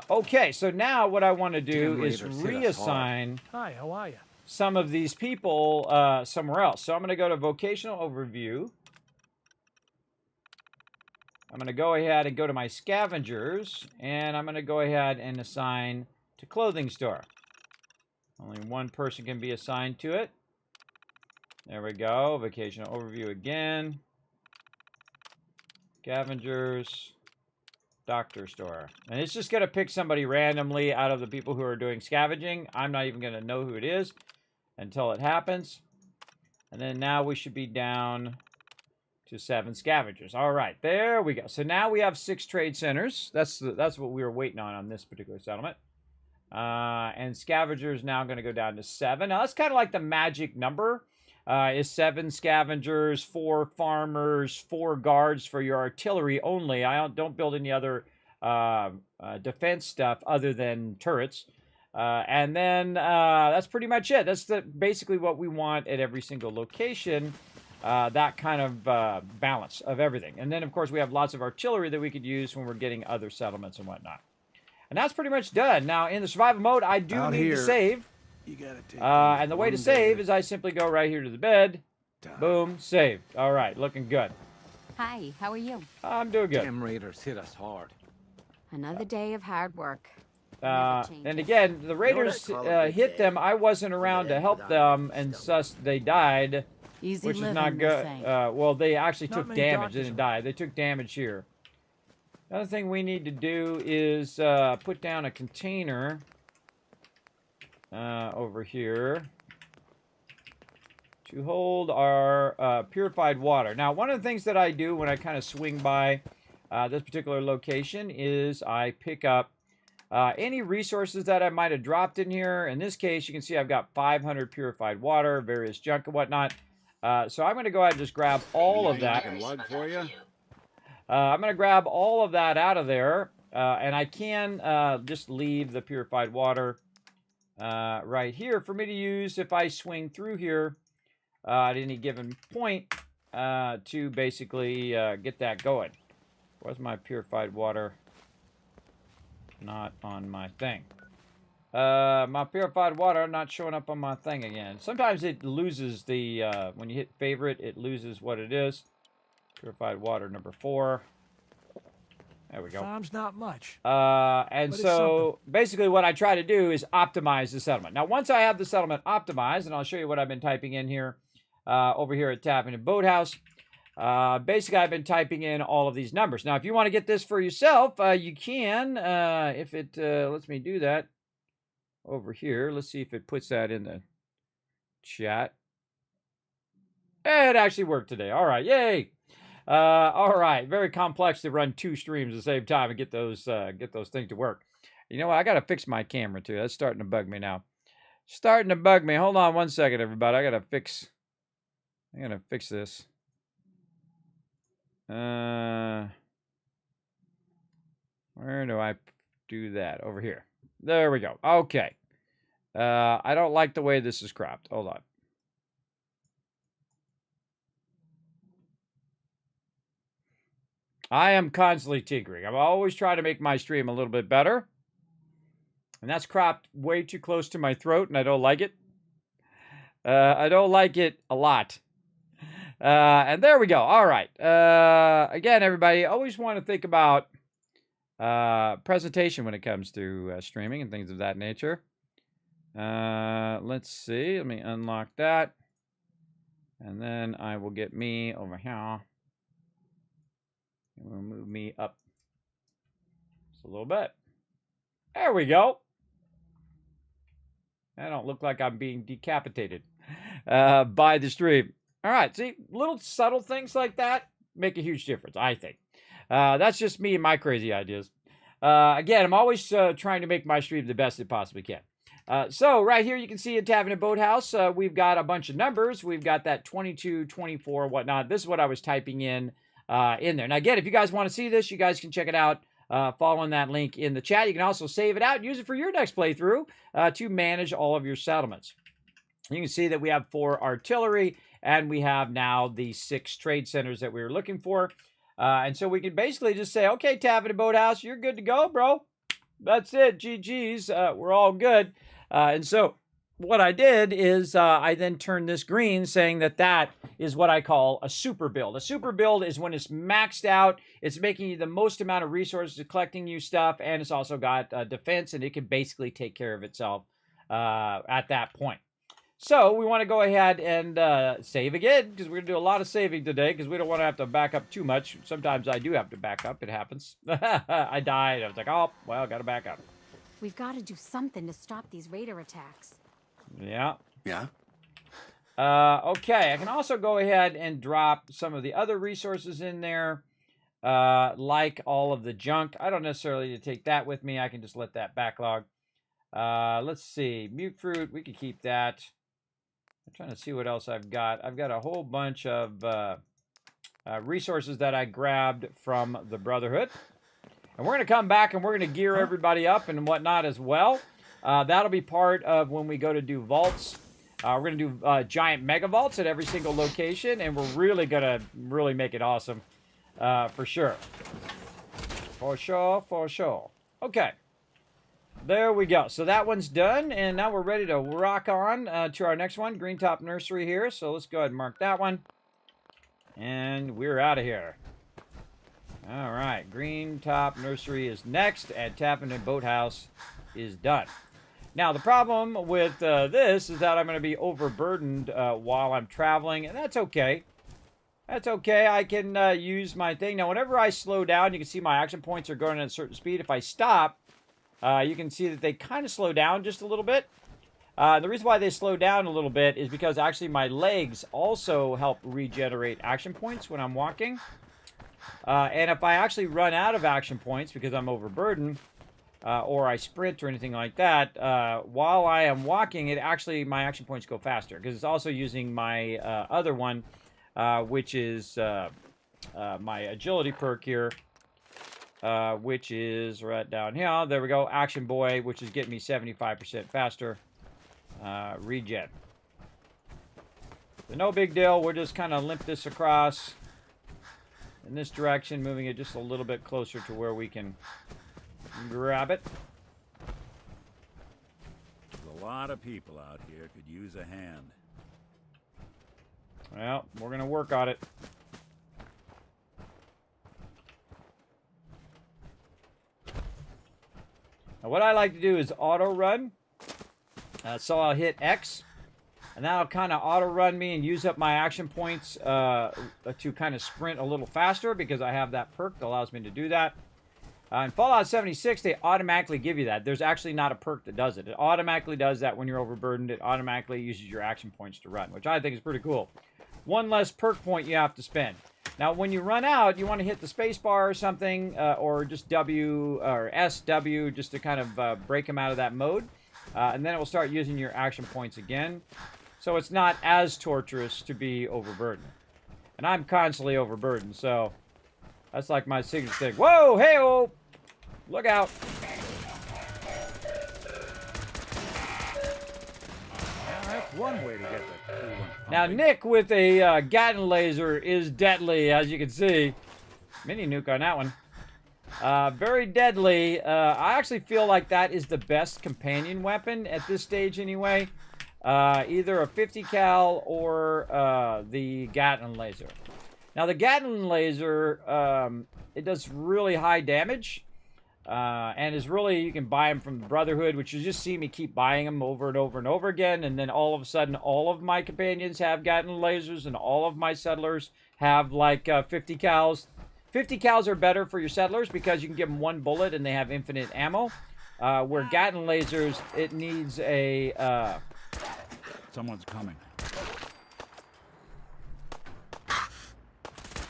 Okay, so now what I want to do is reassign Hi, how are you? some of these people somewhere else. So I'm going to go to vocational overview. I'm going to go ahead and go to my scavengers, and I'm going to go ahead and assign to clothing store. Only one person can be assigned to it. There we go. Vocational overview again. Scavengers. Doctor store. And it's just going to pick somebody randomly out of the people who are doing scavenging. I'm not even going to know who it is until it happens. And then now we should be down to 7 scavengers. All right, there we go. So now we have 6 trade centers. That's what we were waiting on this particular settlement. And scavengers now going to go down to 7. Now that's kind of like the magic number. Is 7 scavengers, 4 farmers, 4 guards for your artillery only. I don't build any other defense stuff other than turrets. And then that's pretty much it. That's basically what we want at every single location. that kind of balance of everything. And then, of course, we have lots of artillery that we could use when we're getting other settlements and whatnot. And that's pretty much done. Now, in the survival mode, I do need to save. You gotta take And the way to save is I simply go right here to the bed. Boom, saved. All right, looking good. Hi, how are you? I'm doing good. Damn raiders hit us hard. Another day of hard work. And again, the raiders hit them. I wasn't around to help them, and thus they died, Easy which is living, not they good. say. Well, they actually Not took many damage. doctors They didn't die. They took damage here. Another thing we need to do is put down a container over here to hold our purified water. Now, one of the things that I do when I kind of swing by this particular location is I pick up any resources that I might have dropped in here. In this case, you can see I've got 500 purified water, various junk and whatnot. So I'm going to go ahead and just grab all of that. I can lug for you. I'm going to grab all of that out of there. And I can just leave the purified water right here for me to use if I swing through here at any given point to basically get that going. Where's my purified water? Not on my thing. My purified water not showing up on my thing again. Sometimes it loses the, when you hit favorite, it loses what it is. Purified water number 4. There we go. Farm's not much. And But it's so basically what I try to do is optimize the settlement. Now, once I have the settlement optimized, and I'll show you what I've been typing in here over here at Tapping and Boathouse. Basically, I've been typing in all of these numbers. Now, if you want to get this for yourself, you can, if it lets me do that over here. Let's see if it puts that in the chat. It actually worked today. All right, yay. All right, very complex to run 2 streams at the same time and get those things to work. You know what? I got to fix my camera too. That's starting to bug me now. Starting to bug me. Hold on one second, everybody. I got to fix this. Where do I do that? Over here. There we go. Okay. I don't like the way this is cropped. Hold on. I am constantly tinkering. I'm always trying to make my stream a little bit better. And that's cropped way too close to my throat, and I don't like it. I don't like it a lot. And there we go. All right. Again, everybody, always want to think about presentation when it comes to streaming and things of that nature. Let's see. Let me unlock that. And then I will get me over here. And we'll move me up just a little bit. There we go. I don't look like I'm being decapitated by the stream. All right, see, little subtle things like that make a huge difference, I think. That's just me and my crazy ideas. Again, I'm always trying to make my stream the best it possibly can. So right here you can see in Tavern and Boathouse, we've got a bunch of numbers. We've got that 22, 24, whatnot. This is what I was typing in there. Now, again, if you guys want to see this, you guys can check it out following that link in the chat. You can also save it out and use it for your next playthrough to manage all of your settlements. You can see that we have 4 artillery, and we have now the 6 trade centers that we were looking for. And so we can basically just say, okay, Tavern and Boathouse, you're good to go, bro. That's it. GG's. We're all good. And so what I did is I then turned this green, saying that that is what I call a super build. A super build is when it's maxed out. It's making you the most amount of resources, collecting you stuff, and it's also got defense, and it can basically take care of itself at that point. So we want to go ahead and save again, because we're going to do a lot of saving today, because we don't want to have to back up too much. Sometimes I do have to back up. It happens. I died. I was like, oh, well, got to back up. We've got to do something to stop these raider attacks. Yeah. Yeah? Okay, I can also go ahead and drop some of the other resources in there, like all of the junk. I don't necessarily need to take that with me. I can just let that backlog. Let's see. Mute fruit, we can keep that. I'm trying to see what else I've got. I've got a whole bunch of resources that I grabbed from the Brotherhood. And we're going to come back and we're going to gear everybody up and whatnot as well. That'll be part of when we go to do vaults. We're going to do giant mega vaults at every single location, and we're really going to make it awesome for sure. For sure, for sure. Okay. There we go. So that one's done, and now we're ready to rock on to our next one, Green Top Nursery here. So let's go ahead and mark that one. And we're out of here. All right, Green Top Nursery is next, and Tapping and Boathouse is done. Now, the problem with this is that I'm going to be overburdened while I'm traveling, and that's okay. That's okay. I can use my thing. Now, whenever I slow down, you can see my action points are going at a certain speed. If I stop, you can see that they kind of slow down just a little bit. The reason why they slow down a little bit is because actually my legs also help regenerate action points when I'm walking. And if I actually run out of action points because I'm overburdened, or I sprint or anything like that, while I am walking, my action points go faster. Because it's also using my other one, which is my agility perk here. Which is right down here. There we go. Action Boy, which is getting me 75% faster. Regen. So no big deal. We're just kind of limp this across in this direction, moving it just a little bit closer to where we can grab it. There's a lot of people out here could use a hand. Well, we're going to work on it. Now, what I like to do is auto run. So I'll hit X, and that'll kind of auto run me and use up my action points to kind of sprint a little faster because I have that perk that allows me to do that. In Fallout 76, they automatically give you that. There's actually not a perk that does it. It automatically does that when you're overburdened. It automatically uses your action points to run, which I think is pretty cool. One less perk point you have to spend. Now, when you run out, you want to hit the space bar or something, or just W or SW just to kind of break them out of that mode. And then it will start using your action points again. So it's not as torturous to be overburdened. And I'm constantly overburdened, so that's like my signature thing. Whoa, hey-oh! Look out. That's one way to get the cool one. Now, Nick with a Gatling laser is deadly, as you can see. Mini nuke on that one. Very deadly. I actually feel like that is the best companion weapon at this stage anyway. Either a 50 cal or the Gatling laser. Now, the Gatling laser, it does really high damage. And is really, you can buy them from the Brotherhood, which you just see me keep buying them over and over and over again. And then all of a sudden, all of my companions have Gatling lasers, and all of my settlers have like 50 cals. 50 cals are better for your settlers because you can give them one bullet and they have infinite ammo. Where Gatling lasers, it needs a... Someone's coming.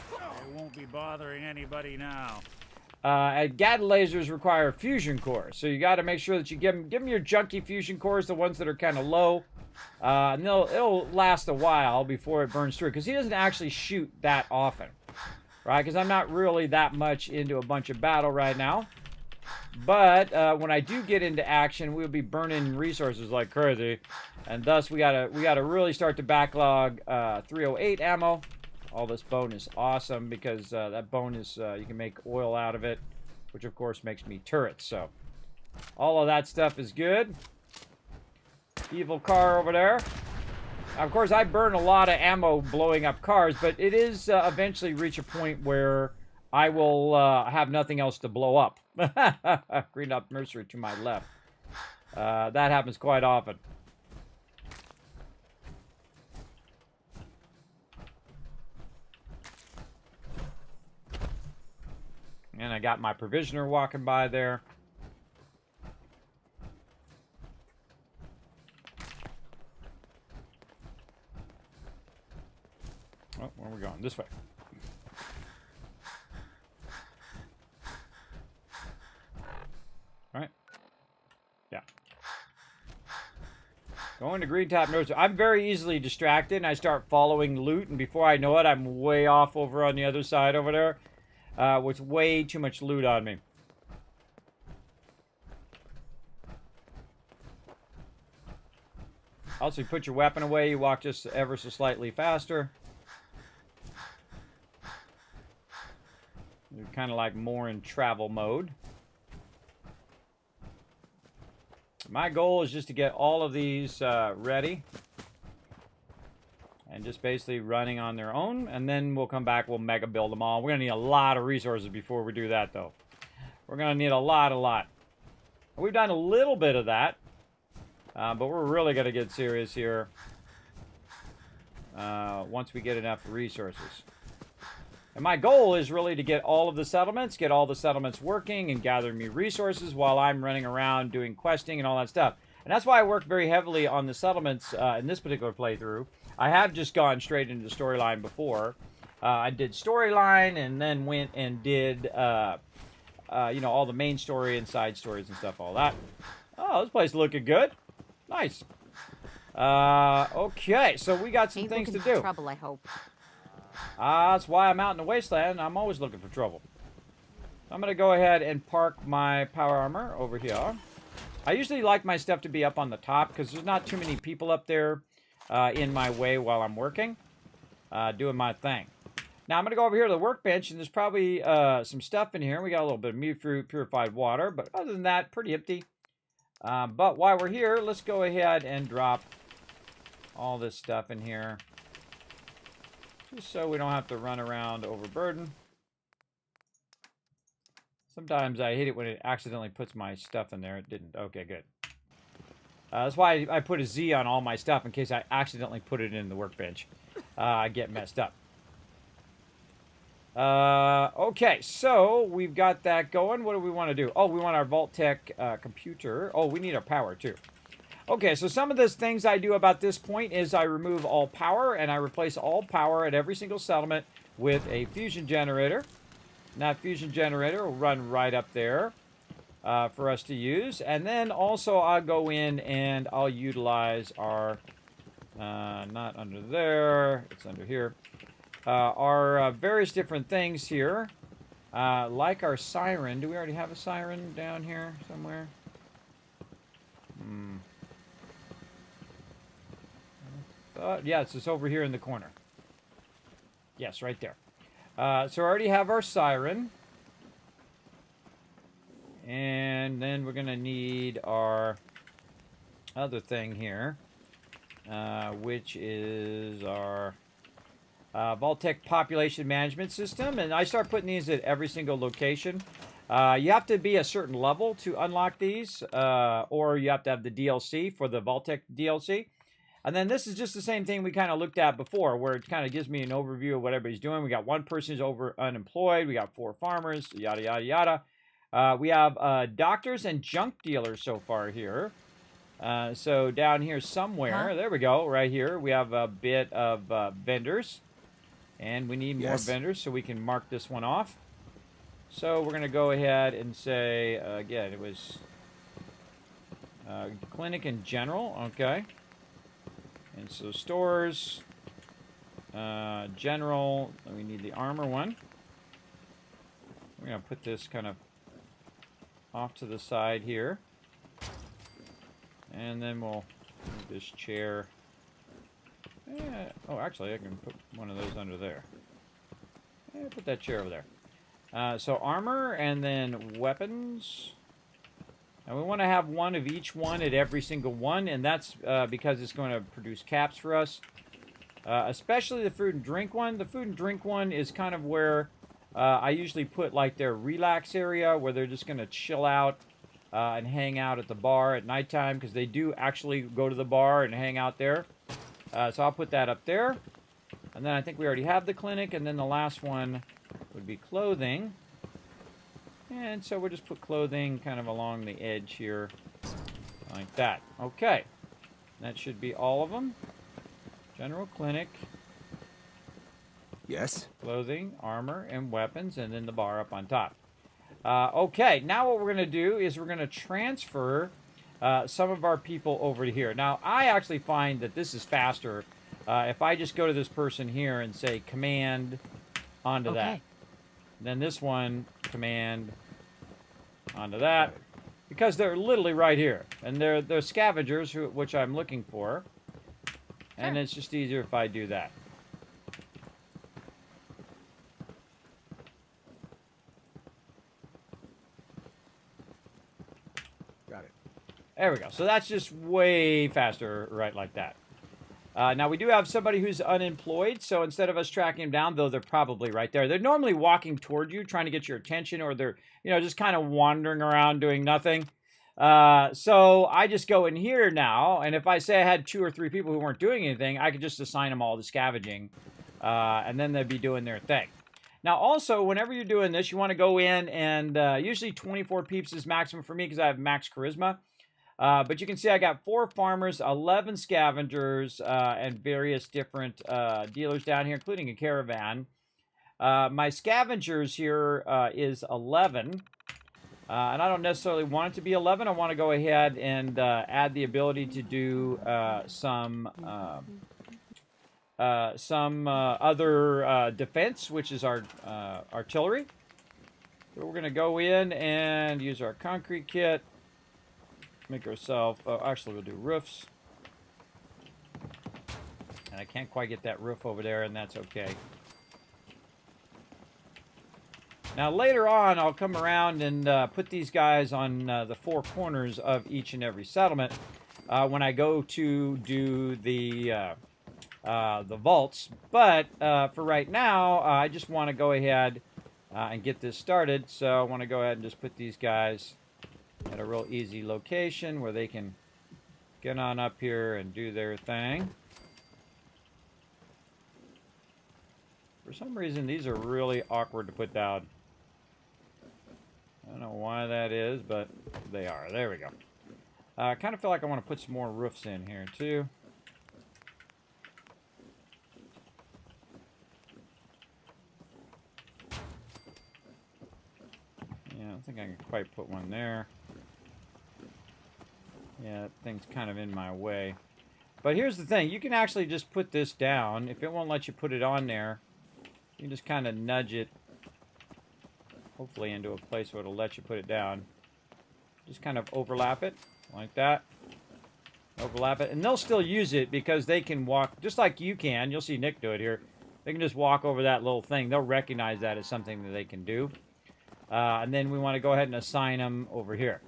They won't be bothering anybody now. Gatling lasers require fusion cores, so you got to make sure that you give them your junky fusion cores, the ones that are kind of low, and it'll last a while before it burns through, because he doesn't actually shoot that often, right? Because I'm not really that much into a bunch of battle right now, but when I do get into action, we'll be burning resources like crazy, and thus we gotta really start to backlog 308 ammo. All this bone is awesome because that bone is, you can make oil out of it, which of course makes me turrets. So all of that stuff is good. Evil car over there. Now, of course, I burn a lot of ammo blowing up cars, but it is eventually reach a point where I will have nothing else to blow up. Green Up Nursery to my left. That happens quite often. And I got my provisioner walking by there. Oh, where are we going? This way. All right. Yeah. Going to Green Top Nursery. I'm very easily distracted, and I start following loot, and before I know it, I'm way off over on the other side over there. With way too much loot on me. Also, you put your weapon away, you walk just ever so slightly faster. You're kind of like more in travel mode. My goal is just to get all of these ready. And just basically running on their own. And then we'll come back, we'll mega build them all. We're going to need a lot of resources before we do that, though. We're going to need a lot. We've done a little bit of that. But we're really going to get serious here once we get enough resources. And my goal is really to get all of the settlements, get all the settlements working and gathering me resources while I'm running around doing questing and all that stuff. And that's why I work very heavily on the settlements in this particular playthrough. I have just gone straight into the storyline before. I did storyline and then went and did, you know, all the main story and side stories and stuff, all that. Oh, this place is looking good. Nice. Okay, so we got some things to do. Trouble, I hope. That's why I'm out in the wasteland. I'm always looking for trouble. I'm going to go ahead and park my power armor over here. I usually like my stuff to be up on the top because there's not too many people up there in my way while I'm working, doing my thing. Now, I'm going to go over here to the workbench, and there's probably some stuff in here. We got a little bit of meat fruit, purified water, but other than that, pretty empty. But while we're here, let's go ahead and drop all this stuff in here. Just so we don't have to run around overburdened. Sometimes I hate it when it accidentally puts my stuff in there. It didn't. Okay, good. That's why I put a Z on all my stuff in case I accidentally put it in the workbench. I get messed up. Okay, so we've got that going. What do we want to do? Oh, we want our vault-tec computer. Oh, we need our power too. Okay, so some of the things I do about this point is I remove all power and I replace all power at every single settlement with a fusion generator. And that fusion generator will run right up there for us to use. And then also I'll go in and I'll utilize our, not under there, it's under here, our various different things here. Like our siren. Do we already have a siren down here somewhere? Yes, it's over here in the corner. Yes, right there. So I already have our siren. And then we're going to need our other thing here, which is our vault-tec population management system. And I start putting these at every single location. You have to be a certain level to unlock these, or you have to have the DLC for the vault-tec DLC. And then this is just the same thing we kind of looked at before, where it kind of gives me an overview of what everybody's doing. We got one person who's unemployed. We got 4 farmers, yada, yada, yada. We have doctors and junk dealers so far here. So down here somewhere, there we go, right here, we have a bit of vendors. And we need more vendors, so we can mark this one off. So we're going to go ahead and say, again, it was clinic in general, okay. And so stores, general, we need the armor one. We're going to put this kind of off to the side here. And then we'll move this chair. Oh, actually, I can put one of those under there. Put that chair over there. So armor and then weapons. And we want to have one of each one at every single one, and that's because it's going to produce caps for us. Especially the food and drink one. The food and drink one is kind of where I usually put like their relax area, where they're just going to chill out and hang out at the bar at nighttime, because they do actually go to the bar and hang out there. So I'll put that up there. And then I think we already have the clinic, and then the last one would be clothing. And so we'll just put clothing kind of along the edge here, like that. Okay. That should be all of them. General clinic. Yes. Clothing, armor, and weapons, and then the bar up on top. Okay, now what we're going to do is we're going to transfer some of our people over to here. Now, I actually find that this is faster if I just go to this person here and say command onto that. Then this one, command onto that, because they're literally right here, and they're scavengers, which I'm looking for. And it's just easier if I do that. Got it. There we go. So that's just way faster right like that. Now, we do have somebody who's unemployed, so instead of us tracking them down, though they're probably right there, they're normally walking toward you, trying to get your attention, or they're, just kind of wandering around doing nothing. So I just go in here now, and if I say I had 2 or 3 people who weren't doing anything, I could just assign them all to scavenging, and then they'd be doing their thing. Now, also, whenever you're doing this, you want to go in, and usually 24 peeps is maximum for me because I have max charisma. But you can see I got 4 farmers, 11 scavengers, and various different dealers down here, including a caravan. My scavengers here is 11. And I don't necessarily want it to be 11. I want to go ahead and add the ability to do some other defense, which is our artillery. So we're going to go in and use our concrete kit. Make ourselves, actually we'll do roofs. And I can't quite get that roof over there, and that's okay. Now later on, I'll come around and put these guys on the 4 corners of each and every settlement when I go to do the vaults. But for right now, I just want to go ahead and get this started. So I want to go ahead and just put these guys at a real easy location where they can get on up here and do their thing. For some reason, these are really awkward to put down. I don't know why that is, but they are. There we go. I kind of feel like I want to put some more roofs in here, too. Yeah, I don't think I can quite put one there. Yeah, that thing's kind of in my way. But here's the thing. You can actually just put this down. If it won't let you put it on there, you can just kind of nudge it, hopefully into a place where it'll let you put it down. Just kind of overlap it, like that. Overlap it. And they'll still use it because they can walk, just like you can. You'll see Nick do it here. They can just walk over that little thing. They'll recognize that as something that they can do. And then we want to go ahead and assign them over here.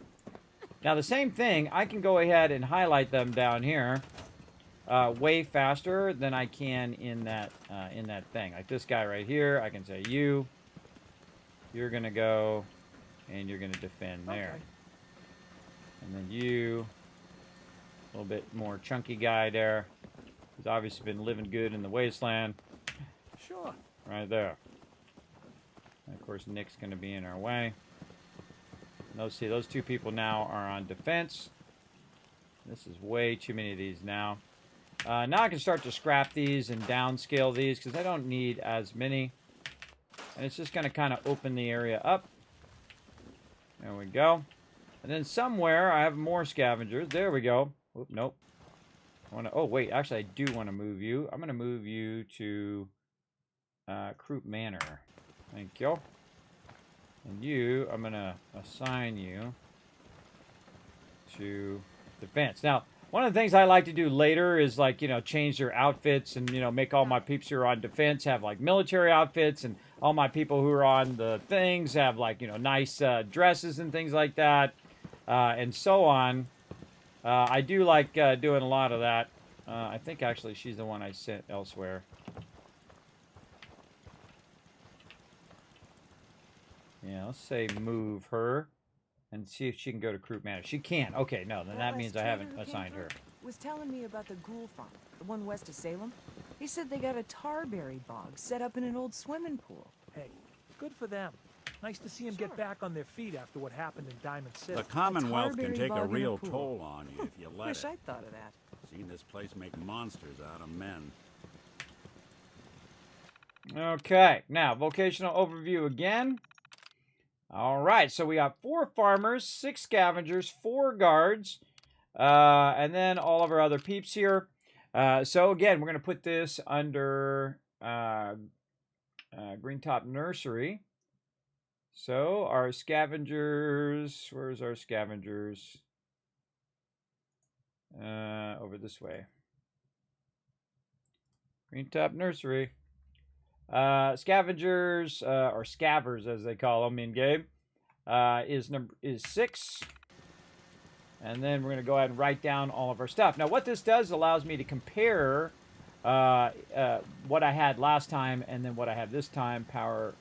Now the same thing, I can go ahead and highlight them down here way faster than I can in that thing. Like this guy right here, I can say you're gonna go and you're gonna defend there. Okay. And then you, a little bit more chunky guy there. He's obviously been living good in the wasteland. Sure. Right there. And of course Nick's gonna be in our way. See, those 2 people now are on defense. This is way too many of these now. Now I can start to scrap these and downscale these because I don't need as many. And it's just going to kind of open the area up. There we go. And then somewhere I have more scavengers. There we go. Oop, nope. Oh, wait. Actually, I do want to move you. I'm going to move you to Croup Manor. Thank you. And you, I'm going to assign you to defense. Now, one of the things I like to do later is, like, change their outfits and, make all my peeps who are on defense have, like, military outfits, and all my people who are on the things have, like, nice dresses and things like that, and so on. I do like doing a lot of that. I think, actually, she's the one I sent elsewhere. Yeah, let's say move her and see if she can go to Croup Manor. She can. Okay, no, then that means I haven't assigned her. Was telling me about the ghoul farm, the one west of Salem. He said they got a tarberry bog set up in an old swimming pool. Hey, good for them. Nice to see them get back on their feet after what happened in Diamond City. The Commonwealth can Tarberry take a bog in a real pool. toll on you if you let Wish it. I'd thought of that. Seen this place make monsters out of men. Okay, now vocational overview again. All right, so we got 4 farmers, 6 scavengers, 4 guards, and then all of our other peeps here. So again, we're going to put this under Green Top Nursery. So our scavengers, where's our scavengers? Over this way. Green Top Nursery. Scavengers, or scavers as they call them in game, is 6. And then we're going to go ahead and write down all of our stuff. Now, what this does allows me to compare what I had last time and then what I have this time. Power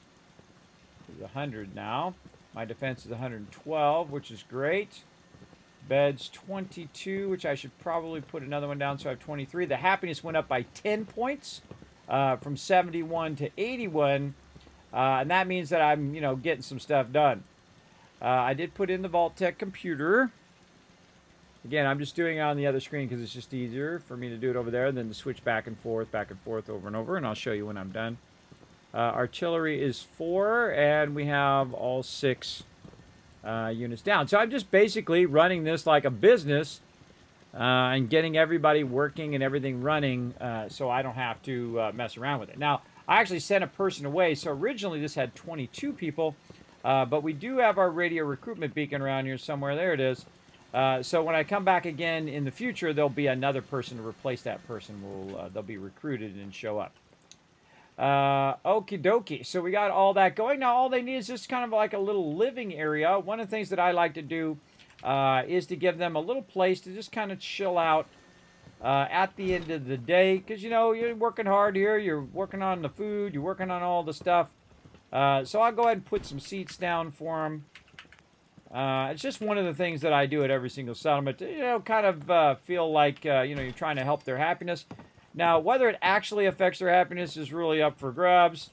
is 100 now. My defense is 112, which is great. Beds 22, which I should probably put another one down, so I have 23. The happiness went up by 10 points from 71 to 81. And that means that I'm, getting some stuff done. I did put in the vault-tec computer. Again, I'm just doing it on the other screen because it's just easier for me to do it over there than to switch back and forth over and over, and I'll show you when I'm done. Artillery is 4, and we have all 6 units down. So I'm just basically running this like a business and getting everybody working and everything running so I don't have to mess around with it. Now, I actually sent a person away, so originally this had 22 people, but we do have our radio recruitment beacon around here somewhere. There it is. So when I come back again in the future, there'll be another person to replace that person. They'll be recruited and show up. Okie dokie. So we got all that going. Now all they need is just kind of like a little living area. One of the things that I like to do is to give them a little place to just kind of chill out at the end of the day. Because, you're working hard here. You're working on the food. You're working on all the stuff. So I'll go ahead and put some seats down for them. It's just one of the things that I do at every single settlement to, kind of feel like, you're trying to help their happiness. Now, whether it actually affects their happiness is really up for grabs.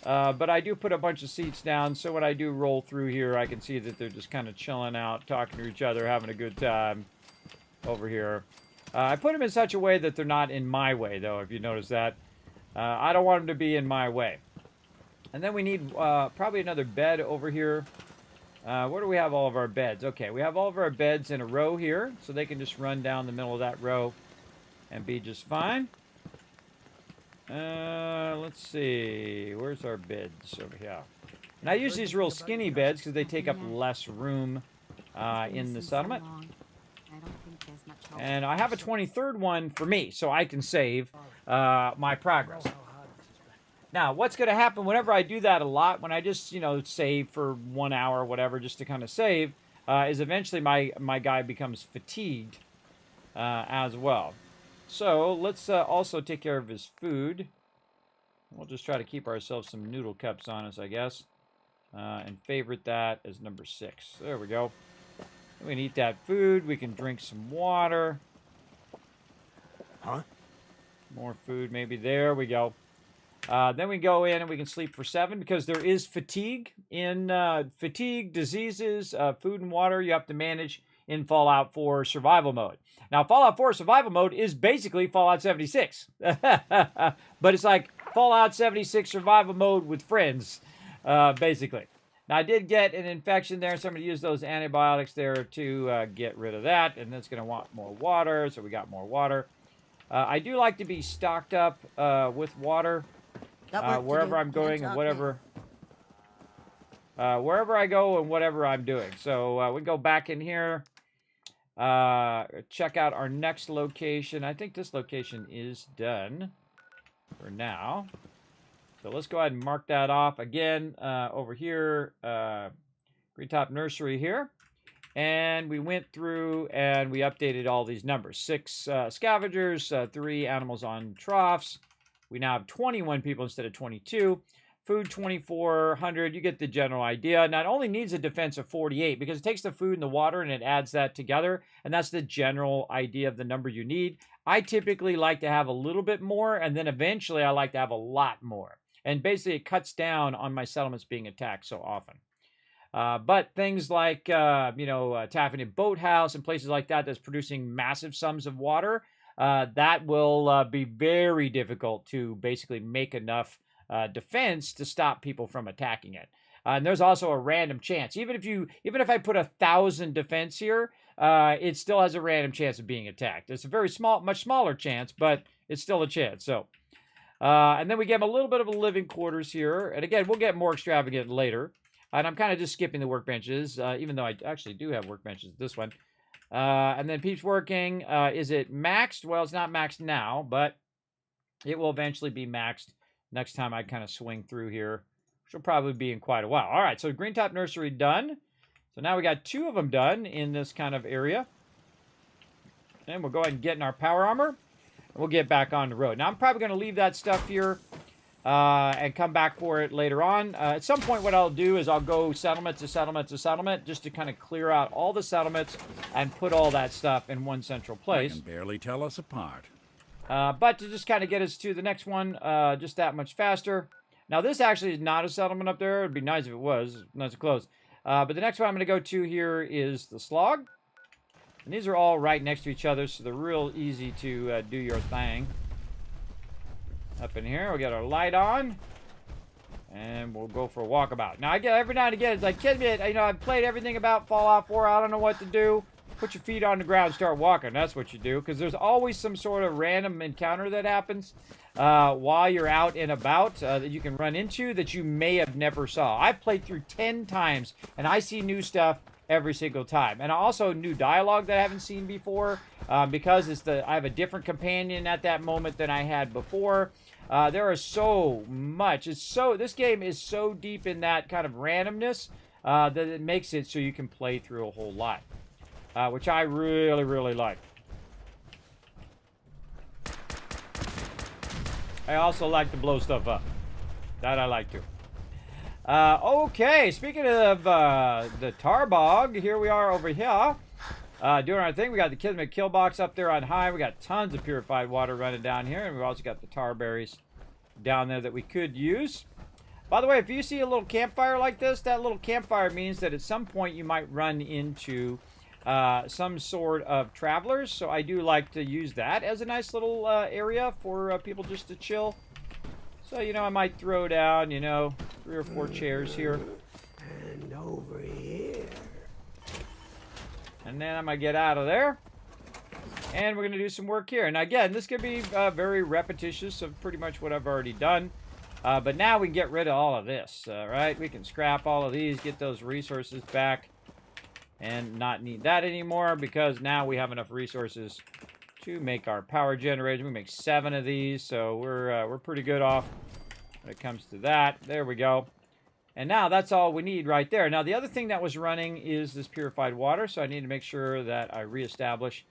But I do put a bunch of seats down, so when I do roll through here, I can see that they're just kind of chilling out, talking to each other, having a good time over here. I put them in such a way that they're not in my way, though, if you notice that. I don't want them to be in my way. And then we need probably another bed over here. Where do we have all of our beds? Okay, we have all of our beds in a row here, so they can just run down the middle of that row and be just fine. Let's see. Where's our beds over here? And I use these real skinny beds because they take up less room in the settlement. And I have a 23rd one for me, so I can save my progress. Now, what's going to happen whenever I do that a lot, when I just, save for 1 hour or whatever, just to kind of save, is eventually my guy becomes fatigued as well. So, let's also take care of his food. We'll just try to keep ourselves some noodle cups on us, I guess. And favorite that as number 6. There we go. We can eat that food. We can drink some water. Huh? More food maybe. There we go. Then we go in and we can sleep for 7 because there is fatigue. Fatigue, diseases, food and water you have to manage in Fallout 4 survival mode. Now, Fallout 4 survival mode is basically Fallout 76. But it's like Fallout 76 survival mode with friends, basically. Now, I did get an infection there, so I'm going to use those antibiotics there to get rid of that. And that's going to want more water, so we got more water. I do like to be stocked up with water. Wherever I'm going and whatever wherever I go and whatever I'm doing. So we go back in here, check out our next location. I think this location is done for now. So let's go ahead and mark that off again over here, Green Top Nursery here. And we went through and we updated all these numbers. 6 scavengers, 3 animals on troughs. We now have 21 people instead of 22. Food 2,400. You get the general idea. Now, it only needs a defense of 48 because it takes the food and the water and it adds that together. And that's the general idea of the number you need. I typically like to have a little bit more, and then eventually I like to have a lot more. And basically it cuts down on my settlements being attacked so often. But things like, Taffin Boathouse and places like that that's producing massive sums of water, that will be very difficult to basically make enough defense to stop people from attacking it. And there's also a random chance. Even if I put 1,000 defense here, it still has a random chance of being attacked. It's a very much smaller chance, but it's still a chance. So, and then we give them a little bit of a living quarters here. And again, we'll get more extravagant later. And I'm kind of just skipping the workbenches, even though I actually do have workbenches. This one. And then Peeps working. Is it maxed? Well, it's not maxed now, but it will eventually be maxed next time I kind of swing through here, which will probably be in quite a while. All right, so green top nursery done. So now we got 2 of them done in this kind of area. And we'll go ahead and get in our power armor. And we'll get back on the road. Now, I'm probably going to leave that stuff here and come back for it later on. At some point, what I'll do is I'll go settlement to settlement to settlement just to kind of clear out all the settlements and put all that stuff in one central place. They can barely tell us apart. But to just kind of get us to the next one just that much faster. Now, this actually is not a settlement up there. It'd be nice if it was. Nice and close. But the next one I'm going to go to here is the slog. And these are all right next to each other, so they're real easy to do your thing. Up in here, we'll get our light on. And we'll go for a walkabout. Now, I get every now and again, it's like, Kismet, you know, I've played everything about Fallout 4. I don't know what to do. Put your feet on the ground and start walking. That's what you do. Because there's always some sort of random encounter that happens while you're out and about that you can run into that you may have never saw. I've played through 10 times, and I see new stuff every single time. And also new dialogue that I haven't seen before because I have a different companion at that moment than I had before. There is so much. This game is so deep in that kind of randomness that it makes it so you can play through a whole lot. Which I really, really like. I also like to blow stuff up. That I like to. Okay, speaking of the tar bog, here we are over here. Doing our thing. We got the Kismet kill box up there on high. We got tons of purified water running down here. And we've also got the tar berries down there that we could use. By the way, if you see a little campfire like this, that little campfire means that at some point you might run into some sort of travelers. So I do like to use that as a nice little area for people just to chill. So, you know, I might throw down, you know, 3 or 4 chairs here. And over here. And then I'm going to get out of there. And we're going to do some work here. And again, this could be very repetitious of pretty much what I've already done. But now we can get rid of all of this, right? We can scrap all of these, get those resources back, and not need that anymore because now we have enough resources to make our power generators. We make 7 of these, so we're pretty good off when it comes to that. There we go. And now that's all we need right there. Now the other thing that was running is this purified water, so I need to make sure that I reestablish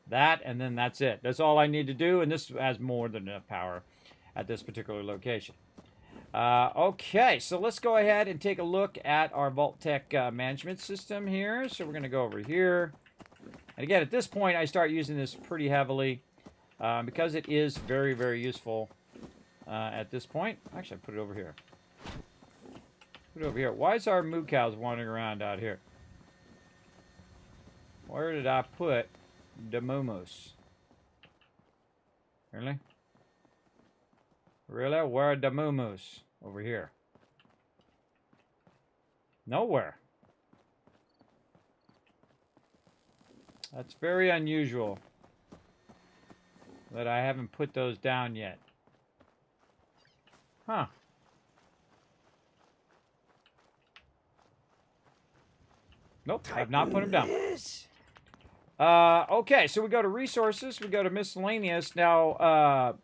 that, and then that's it. That's all I need to do, and this has more than enough power at this particular location. Okay, so let's go ahead and take a look at our vault-tec management system here. So we're going to go over here. And again, at this point, I start using this pretty heavily because it is very, very useful at this point. Actually, I put it over here. Put it over here. Why is our moo cows wandering around out here? Where did I put the moo-moos? Really? Really? Where are the moo-moos? Over here. Nowhere. That's very unusual that I haven't put those down yet. Huh. Nope, I've not put them down. Okay, so we go to resources, we go to miscellaneous. Now,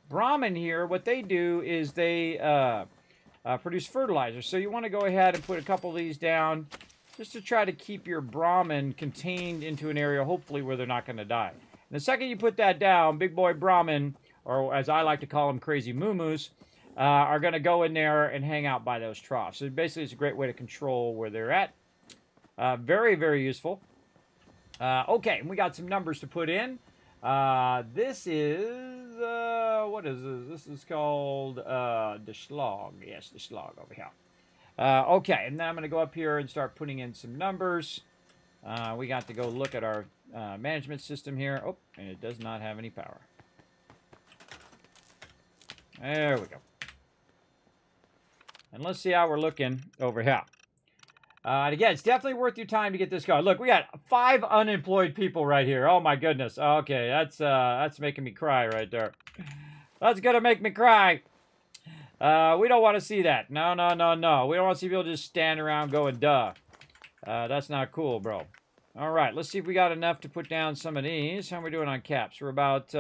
Brahmin here, what they do is they produce fertilizer. So you want to go ahead and put a couple of these down just to try to keep your Brahmin contained into an area, hopefully, where they're not going to die. And the second you put that down, big boy Brahmin, or as I like to call them, crazy moo-moos, are going to go in there and hang out by those troughs. So basically, it's a great way to control where they're at. Very, very useful. Okay, and we got some numbers to put in. This is, what is this? This is called, the slog. Yes, the slog over here. Okay, and then I'm going to go up here and start putting in some numbers. We got to go look at our management system here. Oh, and it does not have any power. There we go. And let's see how we're looking over here. And again, it's definitely worth your time to get this going. Look, we got 5 unemployed people right here. Oh my goodness. Okay, that's making me cry right there. That's gonna make me cry. We don't want to see that. No, no, no, no. We don't want to see people just stand around going, duh. That's not cool, bro. All right, let's see if we got enough to put down some of these. How are we doing on caps? We're about,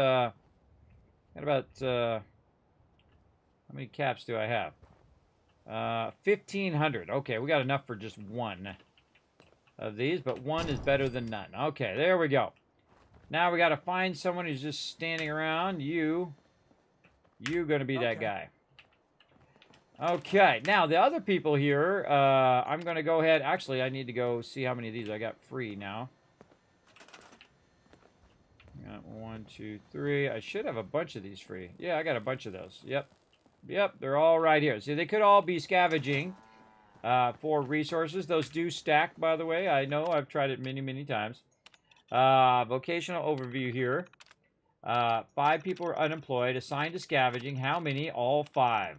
How many caps do I have? 1,500. Okay, we got enough for just one of these, but one is better than none. Okay, there we go. Now we got to find someone who's just standing around. You going to be that guy. Okay, now the other people here, I'm going to go ahead. Actually, I need to go see how many of these I got free now. Got 1, 2, 3. I should have a bunch of these free. Yeah, I got a bunch of those. Yep. Yep, they're all right here. See, they could all be scavenging for resources. Those do stack, by the way. I know I've tried it many, many times. Vocational overview here. 5 people are unemployed, assigned to scavenging. How many? All 5.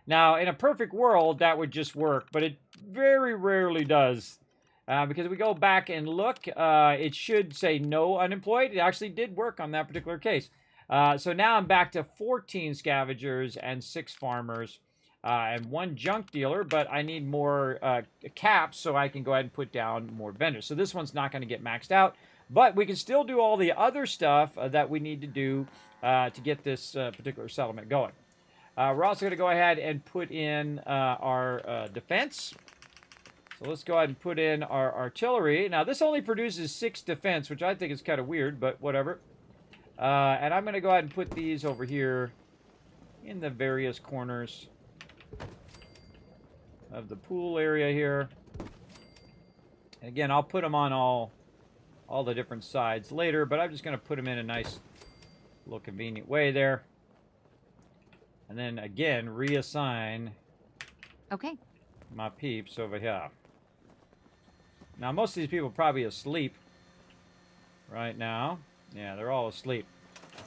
Now, in a perfect world, that would just work, but it very rarely does. Because if we go back and look, it should say no unemployed. It actually did work on that particular case. So now I'm back to 14 scavengers and 6 farmers and 1 junk dealer, but I need more caps so I can go ahead and put down more vendors. So this one's not going to get maxed out, but we can still do all the other stuff that we need to do to get this particular settlement going. We're also going to go ahead and put in our defense. So let's go ahead and put in our artillery. Now, this only produces 6 defense, which I think is kind of weird, but whatever. And I'm going to go ahead and put these over here in the various corners of the pool area here. And again, I'll put them on all the different sides later, but I'm just going to put them in a nice little convenient way there. And then, again, reassign my peeps over here. Now, most of these people are probably asleep right now. Yeah, they're all asleep.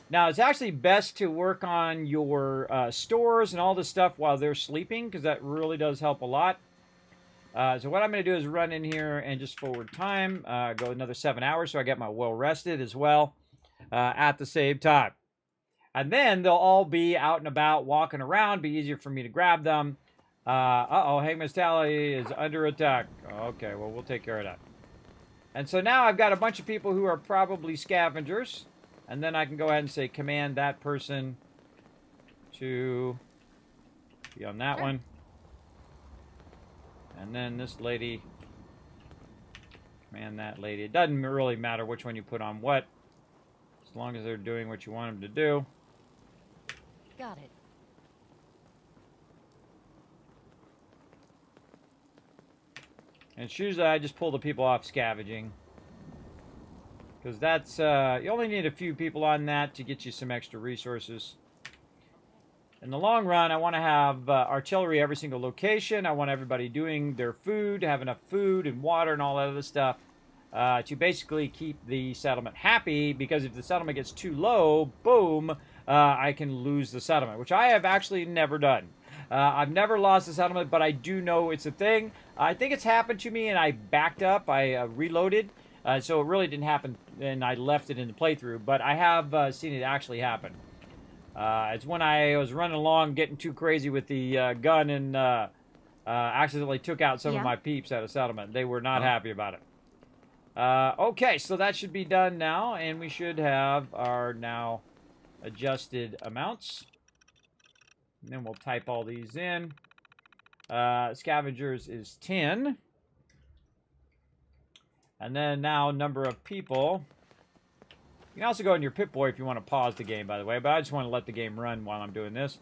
Now, it's actually best to work on your stores and all this stuff while they're sleeping, because that really does help a lot. So what I'm going to do is run in here and just forward time, go another 7 hours so I get my well rested as well at the same time. And then they'll all be out and about, walking around, be easier for me to grab them. Uh-oh, Hangman's Tally is under attack. Okay, well, we'll take care of that. And so now I've got a bunch of people who are probably scavengers. And then I can go ahead and say, command that person to be on that one. And then this lady, command that lady. It doesn't really matter which one you put on what, as long as they're doing what you want them to do. Got it. And it's usually I just pull the people off scavenging. Because that's, you only need a few people on that to get you some extra resources. In the long run, I want to have artillery every single location. I want everybody doing their food, have enough food and water and all that other stuff to basically keep the settlement happy. Because if the settlement gets too low, boom, I can lose the settlement, which I have actually never done. I've never lost the settlement, but I do know it's a thing. I think it's happened to me, and I backed up. I reloaded, so it really didn't happen, and I left it in the playthrough. But I have seen it actually happen. It's when I was running along, getting too crazy with the gun, and accidentally took out some of my peeps at a settlement. They were not happy about it. Okay, so that should be done now, and we should have our now adjusted amounts. And then we'll type all these in. Scavengers is 10. And then now number of people. You can also go in your Pip-Boy if you want to pause the game, by the way. But I just want to let the game run while I'm doing this.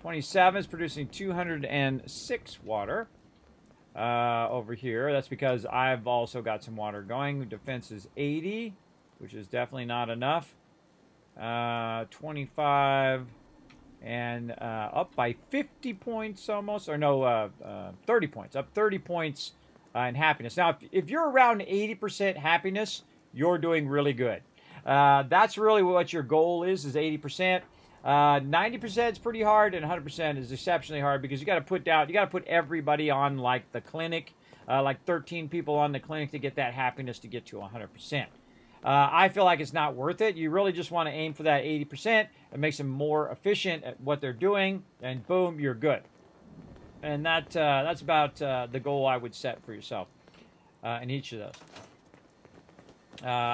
27 is producing 206 water over here. That's because I've also got some water going. Defense is 80, which is definitely not enough. 25 and up by 50 points almost, or no, 30 points, up 30 points in happiness. Now, if you're around 80% happiness, you're doing really good. That's really what your goal is 80%. 90% is pretty hard, and 100% is exceptionally hard because you got to put everybody on like the clinic, like 13 people on the clinic to get that happiness to get to 100%. I feel like it's not worth it. You really just want to aim for that 80%. It makes them more efficient at what they're doing, and boom, you're good. And that's about the goal I would set for yourself in each of those.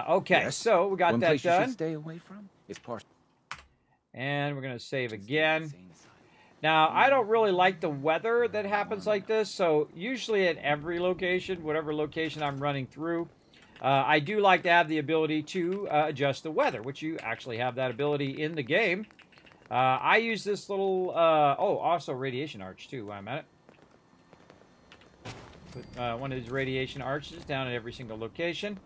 Okay, Yes. so we got One that place you done. should stay away from is partial. And we're going to save again. Now, I don't really like the weather that happens like this, so usually at every location, whatever location I'm running through, I do like to have the ability to adjust the weather, which you actually have that ability in the game. I use this little, oh, also radiation arch too, while I'm at it. Put one of these radiation arches down at every single location.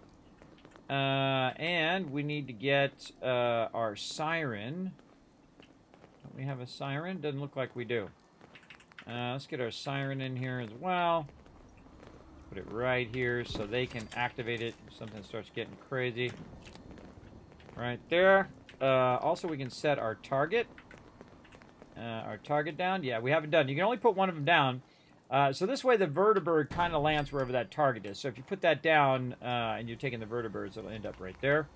And we need to get our siren. Don't we have a siren? Doesn't look like we do. Let's get our siren in here as well. Put it right here so they can activate it if something starts getting crazy. Right there. Also, we can set our target. Our target down. Yeah, we haven't done. You can only put one of them down. So this way the vertibird kind of lands wherever that target is. So if you put that down and you're taking the vertibirds, it'll end up right there.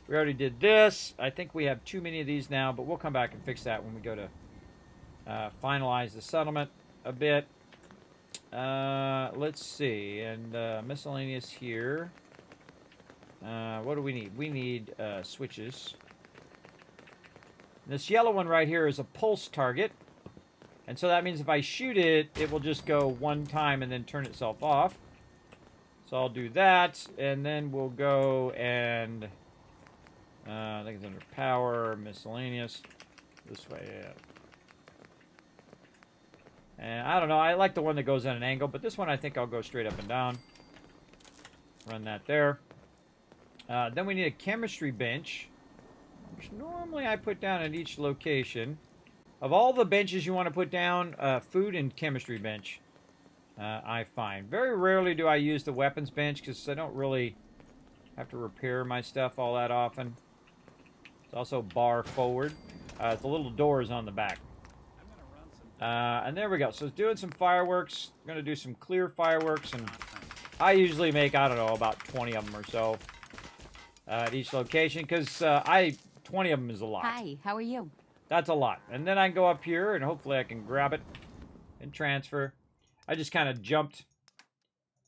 We already did this. I think we have too many of these now, but we'll come back and fix that when we go to finalize the settlement a bit. Let's see. And miscellaneous here. What do we need? We need switches. This yellow one right here is a pulse target. And so that means if I shoot it, it will just go one time and then turn itself off. So I'll do that, and then we'll go and... I think it's under power, miscellaneous. This way, yeah. And I don't know, I like the one that goes at an angle, but this one I think I'll go straight up and down. Run that there. Then we need a chemistry bench, which normally I put down at each location. Of all the benches you want to put down, food and chemistry bench, I find. Very rarely do I use the weapons bench because I don't really have to repair my stuff all that often. It's also bar forward. The little doors on the back. And there we go. So it's doing some fireworks. I'm going to do some clear fireworks, and I usually make, I don't know, about 20 of them or so at each location because 20 of them is a lot. Hi, how are you? That's a lot. And then I can go up here, and hopefully I can grab it and transfer. I just kind of jumped.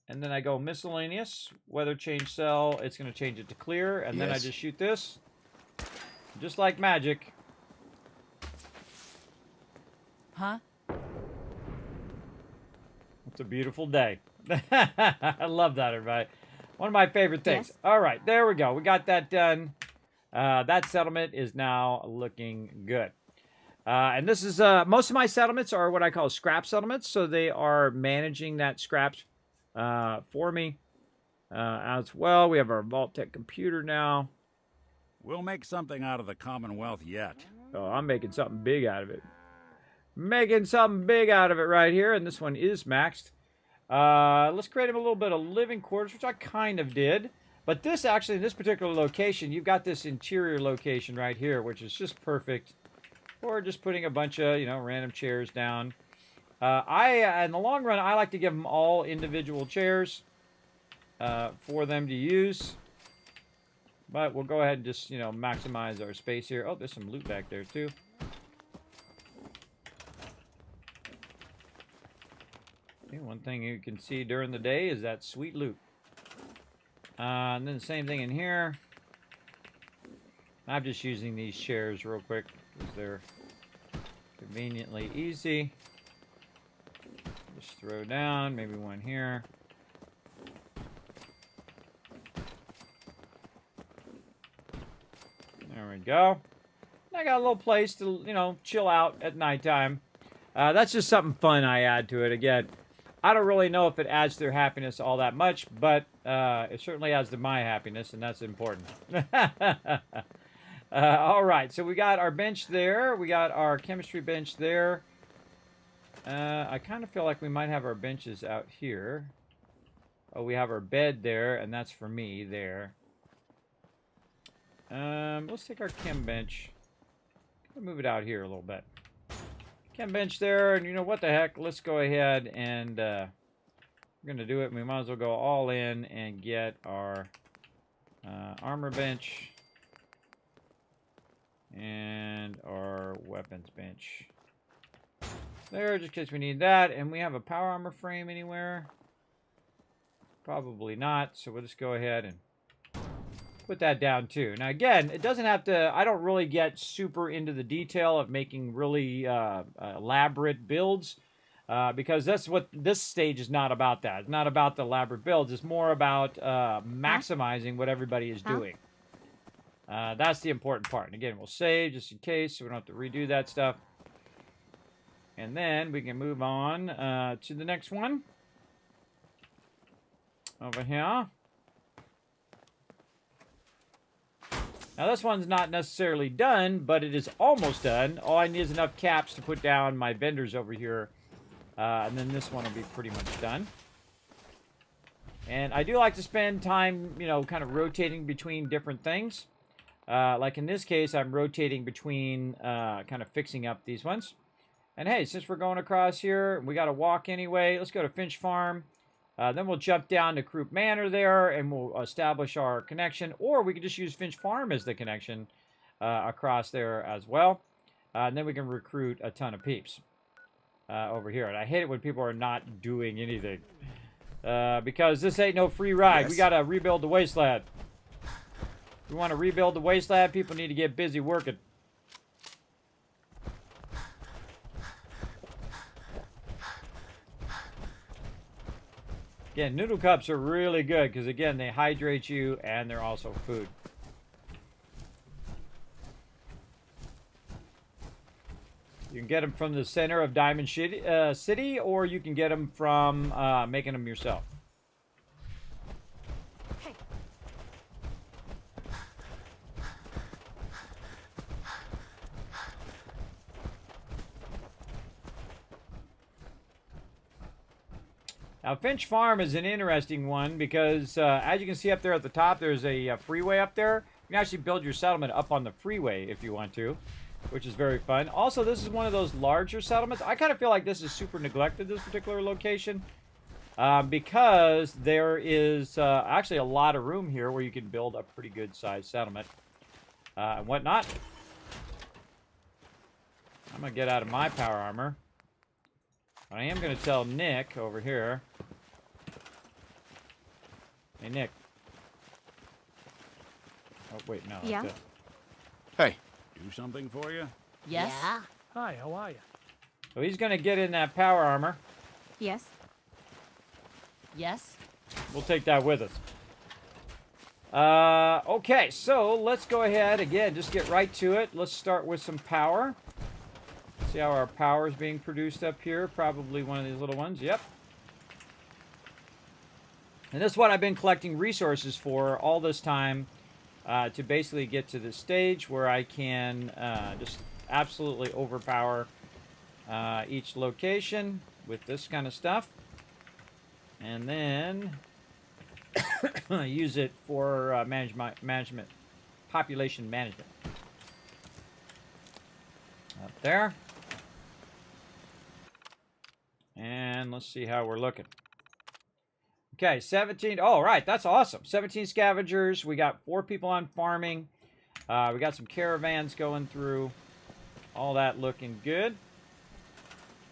And then I go miscellaneous, weather change cell. It's going to change it to clear. And then I just shoot this. Just like magic. Huh? It's a beautiful day. I love that, everybody. One of my favorite things. Yes. All right, there we go. We got that done. That settlement is now looking good. And this is, most of my settlements are what I call scrap settlements. So they are managing that scraps for me as well. We have our vault-tec computer now. We'll make something out of the Commonwealth yet. Oh, I'm making something big out of it. Making something big out of it right here. And this one is maxed. Let's create him a little bit of living quarters, which I kind of did. But this actually, in this particular location, you've got this interior location right here, which is just perfect. Or just putting a bunch of, random chairs down. In the long run, I like to give them all individual chairs for them to use. But we'll go ahead and just, maximize our space here. Oh, there's some loot back there, too. Okay, one thing you can see during the day is that sweet loot. And then the same thing in here. I'm just using these chairs real quick because they're conveniently easy. Just throw down, maybe one here. There we go. I got a little place to, chill out at nighttime. That's just something fun I add to it. Again, I don't really know if it adds to their happiness all that much, but it certainly adds to my happiness, and that's important. All right, so we got our bench there. We got our chemistry bench there. I kind of feel like we might have our benches out here. Oh, we have our bed there, and that's for me there. Let's take our chem bench. Move it out here a little bit. Chem bench there, and what the heck? Let's go ahead and we're going to do it. We might as well go all in and get our armor bench and our weapons bench. There, just in case we need that. And we have a power armor frame anywhere? Probably not, so we'll just go ahead and put that down too. Now again, it doesn't have to, I don't really get super into the detail of making really elaborate builds because that's what this stage is not about. That it's not about the elaborate builds. It's more about maximizing what everybody is doing. That's the important part. And again, we'll save just in case so we don't have to redo that stuff. And then we can move on to the next one. Over here. Now this one's not necessarily done, but it is almost done. All I need is enough caps to put down my vendors over here. And then this one will be pretty much done. And I do like to spend time, you know, kind of rotating between different things. Like in this case, I'm rotating between kind of fixing up these ones. And hey, since we're going across here, we got to walk anyway. Let's go to Finch Farm. Then we'll jump down to Croup Manor there, and we'll establish our connection. Or we can just use Finch Farm as the connection across there as well. And then we can recruit a ton of peeps over here. And I hate it when people are not doing anything. Because this ain't no free ride. Yes. We got to rebuild the wasteland. If we want to rebuild the wasteland, people need to get busy working. Again, noodle cups are really good because, again, they hydrate you and they're also food. You can get them from the center of Diamond City, or you can get them from making them yourself. Hey. Now, Finch Farm is an interesting one because, as you can see up there at the top, there's a freeway up there. You can actually build your settlement up on the freeway if you want to, which is very fun. Also, this is one of those larger settlements. I kind of feel like this is super neglected, this particular location, because there is actually a lot of room here where you can build a pretty good-sized settlement and whatnot. I'm going to get out of my power armor. I am going to tell Nick over here. Hey, Nick. Oh, wait, no. Yeah? That's it. Hey. Do something for you? Yes? Yeah? Hi, how are you? So he's going to get in that power armor. Yes? Yes? We'll take that with us. Okay, so let's go ahead again. Just get right to it. Let's start with some power. See how our power is being produced up here. Probably one of these little ones. Yep. And this is what I've been collecting resources for all this time to basically get to this stage where I can just absolutely overpower each location with this kind of stuff. And then use it for management, population management. Up there. And let's see how we're looking. Okay, 17. Oh, right. That's awesome. 17 scavengers. We got 4 people on farming. We got some caravans going through. All that looking good.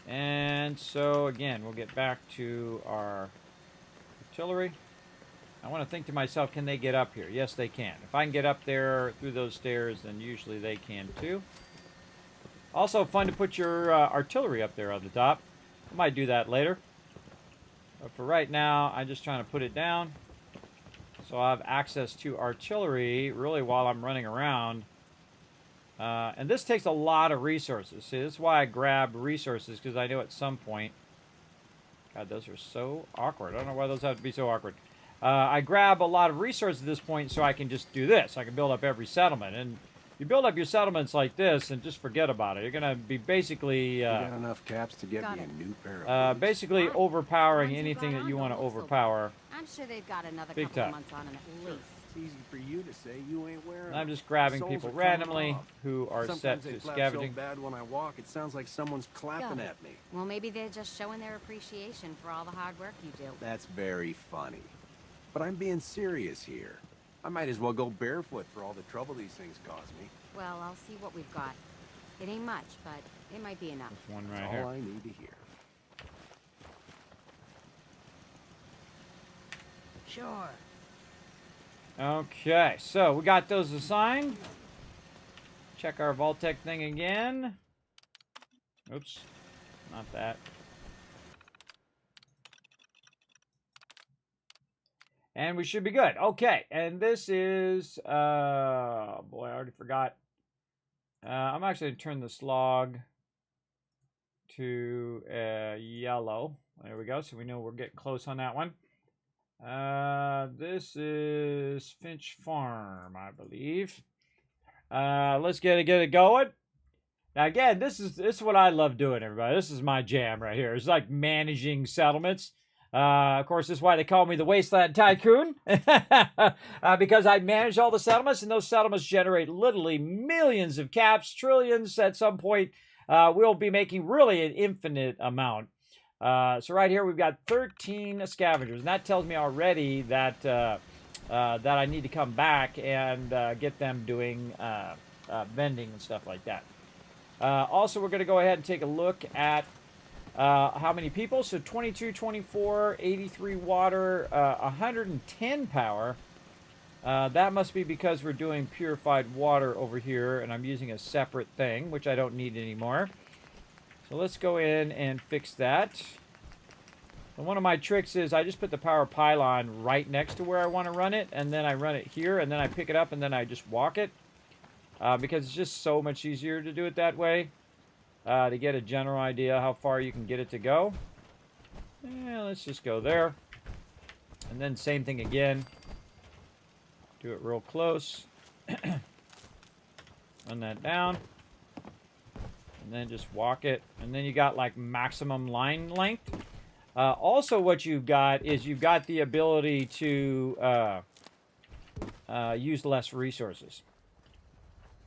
And so, again, we'll get back to our artillery. I want to think to myself, can they get up here? Yes, they can. If I can get up there through those stairs, then usually they can too. Also fun to put your artillery up there on the top. I might do that later. But for right now, I'm just trying to put it down. So I have access to artillery really while I'm running around. And this takes a lot of resources. See, this is why I grab resources, because I know at some point... God, those are so awkward. I don't know why those have to be so awkward. I grab a lot of resources at this point so I can just do this. I can build up every settlement. And you build up your settlements like this and just forget about it. You're going to be basically... you got enough caps to get me a new pair of basically overpowering anything that you want to overpower. I'm sure they've got another Big couple time. of months on them at least. It's easy for you to say. You ain't wearing I'm them. just grabbing Soles people are coming randomly off. who are Sometimes set they to flap scavenging. so bad when I walk, it sounds like someone's clapping at me. Well, maybe they're just showing their appreciation for all the hard work you do. That's very funny. But I'm being serious here. I might as well go barefoot for all the trouble these things cause me. Well, I'll see what we've got. It ain't much, but it might be enough. This one right That's here. all I need to hear. Sure. Okay, so we got those assigned. Check our vault-tec thing again. Oops, not that. And we should be good. Okay, and this is, boy, I already forgot. I'm actually going to turn this log to yellow. There we go, so we know we're getting close on that one. This is Finch Farm, I believe. Let's get it going. Now, again, this is what I love doing, everybody. This is my jam right here. It's like managing settlements. Of course, this is why they call me the Wasteland Tycoon, because I manage all the settlements, and those settlements generate literally millions of caps, trillions at some point. We'll be making really an infinite amount. So right here, we've got 13 scavengers, and that tells me already that that I need to come back and get them doing vending and stuff like that. Also, we're going to go ahead and take a look at how many people. So 22, 24, 83 water, 110 power. That must be because we're doing purified water over here, and I'm using a separate thing, which I don't need anymore. So let's go in and fix that. And one of my tricks is I just put the power pylon right next to where I want to run it, and then I run it here, and then I pick it up, and then I just walk it. Because it's just so much easier to do it that way. To get a general idea how far you can get it to go. Yeah, let's just go there. And then same thing again. Do it real close. Run that down. And then just walk it. And then you got like maximum line length. Also what you've got is you've got the ability to use less resources.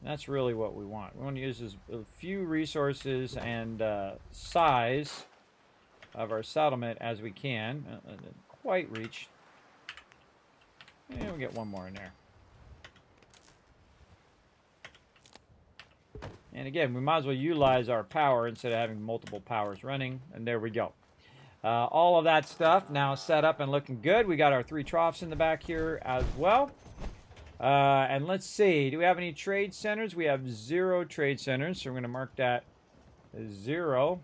That's really what we want. We want to use as few resources and size of our settlement as we can. Didn't quite reach. And we'll get one more in there. And again, we might as well utilize our power instead of having multiple powers running. And there we go. All of that stuff now set up and looking good. We got our 3 troughs in the back here as well. And let's see, do we have any trade centers? We have 0 trade centers, so we're going to mark that as 0.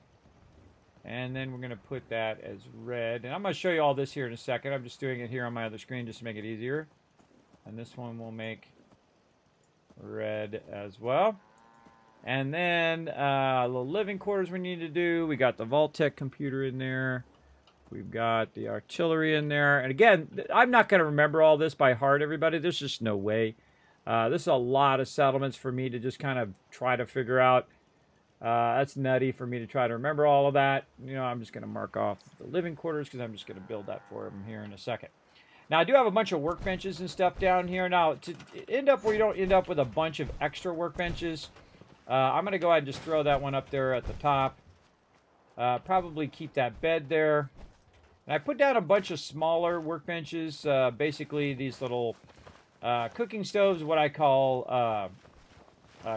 And then we're going to put that as red. And I'm going to show you all this here in a second. I'm just doing it here on my other screen just to make it easier. And this one will make red as well. And then little living quarters we need to do. We got the vault-tec computer in there. We've got the artillery in there. And again, I'm not going to remember all this by heart, everybody. There's just no way. This is a lot of settlements for me to just kind of try to figure out. That's nutty for me to try to remember all of that. You know, I'm just going to mark off the living quarters because I'm just going to build that for them here in a second. Now, I do have a bunch of workbenches and stuff down here. Now, to end up where you don't end up with a bunch of extra workbenches, I'm going to go ahead and just throw that one up there at the top. Probably keep that bed there. And I put down a bunch of smaller workbenches, basically these little cooking stoves, what I call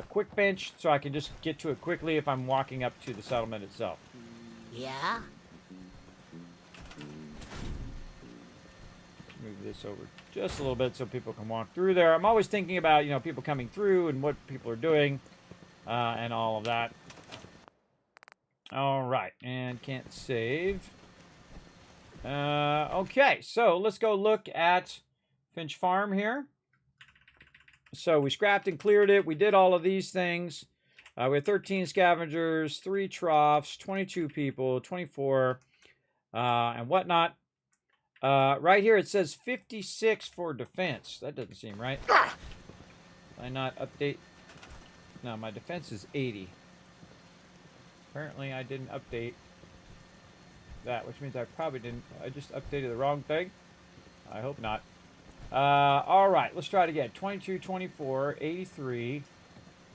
quick bench, so I can just get to it quickly if I'm walking up to the settlement itself. Yeah? Move this over just a little bit so people can walk through there. I'm always thinking about, you know, people coming through and what people are doing and all of that. All right, and can't save. Okay, so let's go look at Finch Farm here. So we scrapped and cleared it. We did all of these things. We had 13 scavengers, 3 troughs, 22 people, 24, and whatnot. Right here it says 56 for defense. That doesn't seem right. Did I not update? No, my defense is 80. Apparently I didn't update that, which means I probably didn't. I just updated the wrong thing. I hope not. All right, let's try it again. 22, 24, 83.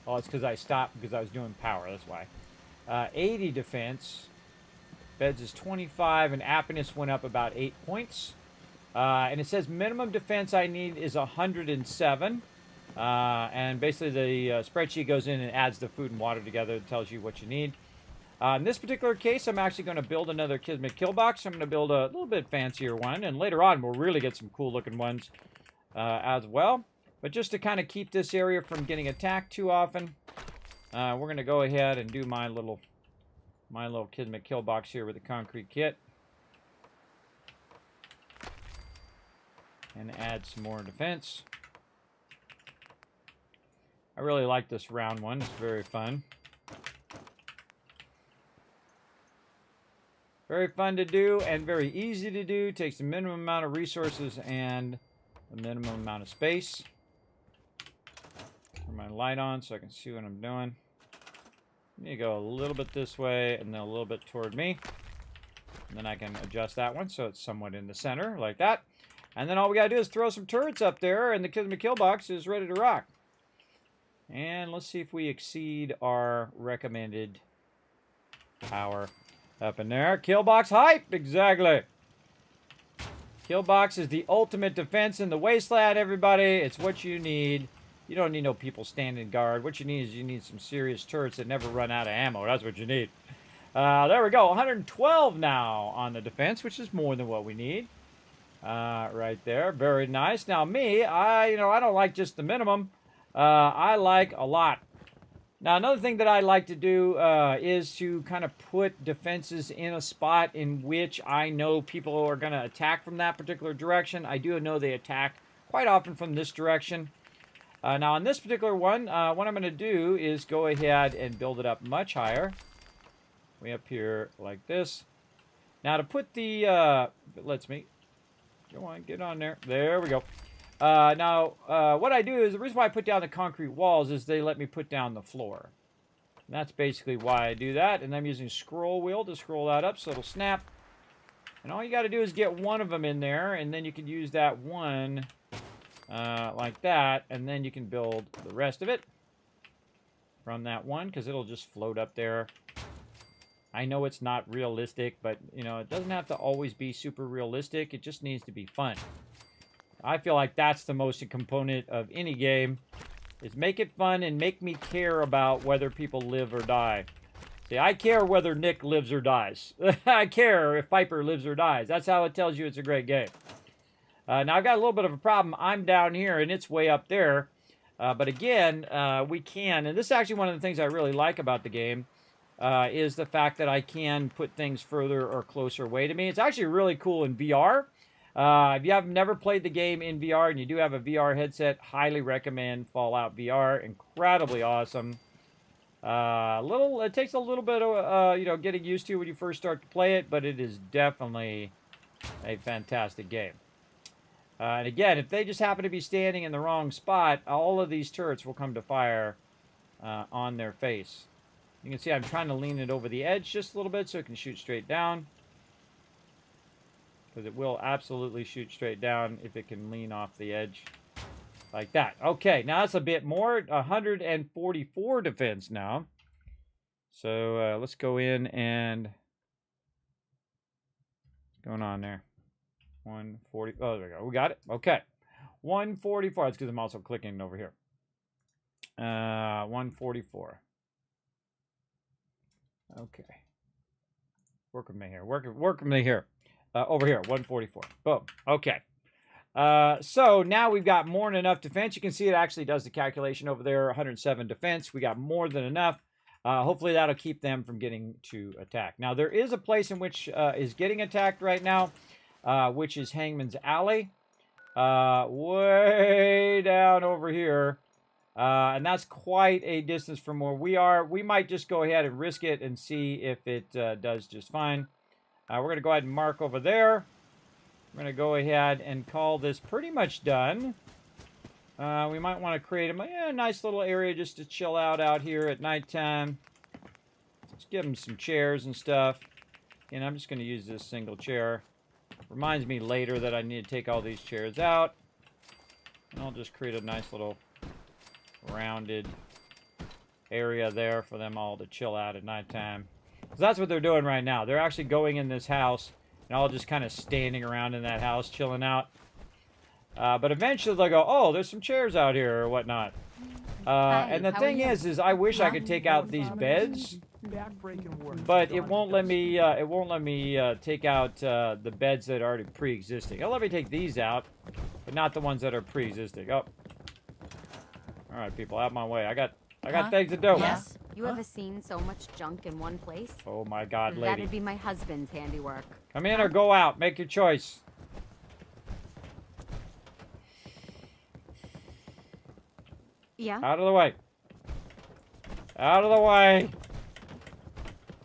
Oh, it's because I stopped because I was doing power. That's why. 80 defense. Beds is 25, and happiness went up about 8 points. And it says minimum defense I need is 107. And basically the spreadsheet goes in and adds the food and water together. It tells you what you need. In this particular case, I'm actually going to build another Kismet kill box. I'm going to build a little bit fancier one, and later on we'll really get some cool looking ones. as well. But just to kind of keep this area from getting attacked too often, we're going to go ahead and do my little Kismet kill box here with the concrete kit. And add some more defense. I really like this round one. It's very fun. Very fun to do and very easy to do. Takes the minimum amount of resources and the minimum amount of space. Turn my light on so I can see what I'm doing. Let me go a little bit this way and then a little bit toward me. And then I can adjust that one so it's somewhat in the center like that. And then all we gotta do is throw some turrets up there and the Kismet kill box is ready to rock. And let's see if we exceed our recommended power up in there. Kill box hype, exactly. Kill box is the ultimate defense in the wasteland, everybody. It's what you need. You don't need no people standing guard. What you need is you need some serious turrets that never run out of ammo. That's what you need. There we go. 112 now on the defense, which is more than what we need. Right there. Very nice. Now me, I don't like just the minimum. I like a lot. Now another thing that I like to do is to kind of put defenses in a spot in which I know people are going to attack from that particular direction. I do know they attack quite often from this direction. Now on this particular one, what I'm going to do is go ahead and build it up much higher. Way up here like this. Now to put the, it lets me, go on, get on there. There we go. Now, what I do is, the reason why I put down the concrete walls is they let me put down the floor. And that's basically why I do that. And I'm using scroll wheel to scroll that up so it'll snap. And all you got to do is get one of them in there, and then you can use that one like that, and then you can build the rest of it from that one, because it'll just float up there. I know it's not realistic, but, you know, it doesn't have to always be super realistic. It just needs to be fun. I feel like that's the most component of any game, is make it fun and make me care about whether people live or die. See, I care whether Nick lives or dies. I care if Piper lives or dies. That's how it tells you it's a great game. Now, I've got a little bit of a problem. I'm down here, and it's way up there. But again, we can, and this is actually one of the things I really like about the game, is the fact that I can put things further or closer away to me. It's actually really cool in VR. If you have never played the game in VR and you do have a VR headset, highly recommend Fallout VR. Incredibly awesome. It takes a little bit of getting used to when you first start to play it, but it is definitely a fantastic game. And again, if they just happen to be standing in the wrong spot, all of these turrets will come to fire on their face. You can see I'm trying to lean it over the edge just a little bit so it can shoot straight down. Because it will absolutely shoot straight down if it can lean off the edge like that. Okay, now that's a bit more. 144 defense now. So let's go in and... what's going on there? 140. Oh, there we go. We got it. Okay. 144. That's because I'm also clicking over here. 144. Okay. Work with me here. Work with me here. Over here, 144. Boom. Okay. So now we've got more than enough defense. You can see it actually does the calculation over there. 107 defense. We got more than enough. Hopefully that'll keep them from getting to attack. Now there is a place in which is getting attacked right now, which is Hangman's Alley. Way down over here. And that's quite a distance from where we are. We might just go ahead and risk it and see if it does just fine. We're going to go ahead and mark over there. We're going to go ahead and call this pretty much done. We might want to create a nice little area just to chill out here at nighttime. Let's give them some chairs and stuff. And I'm just going to use this single chair. Reminds me later that I need to take all these chairs out. And I'll just create a nice little rounded area there for them all to chill out at nighttime. So that's what they're doing right now. They're actually going in this house and all just kind of standing around in that house, chilling out. But eventually they'll go, oh, there's some chairs out here or whatnot. And the thing is I wish I could take out these beds, but it won't let me. Take out the beds that are already pre-existing. It'll let me take these out, but not the ones that are pre-existing. Oh. All right, people, out my way. I got Huh? things to do. Yes? You ever seen so much junk in one place? Oh my God, lady. That'd be my husband's handiwork. Come in or go out. Make your choice. Yeah? Out of the way. Out of the way.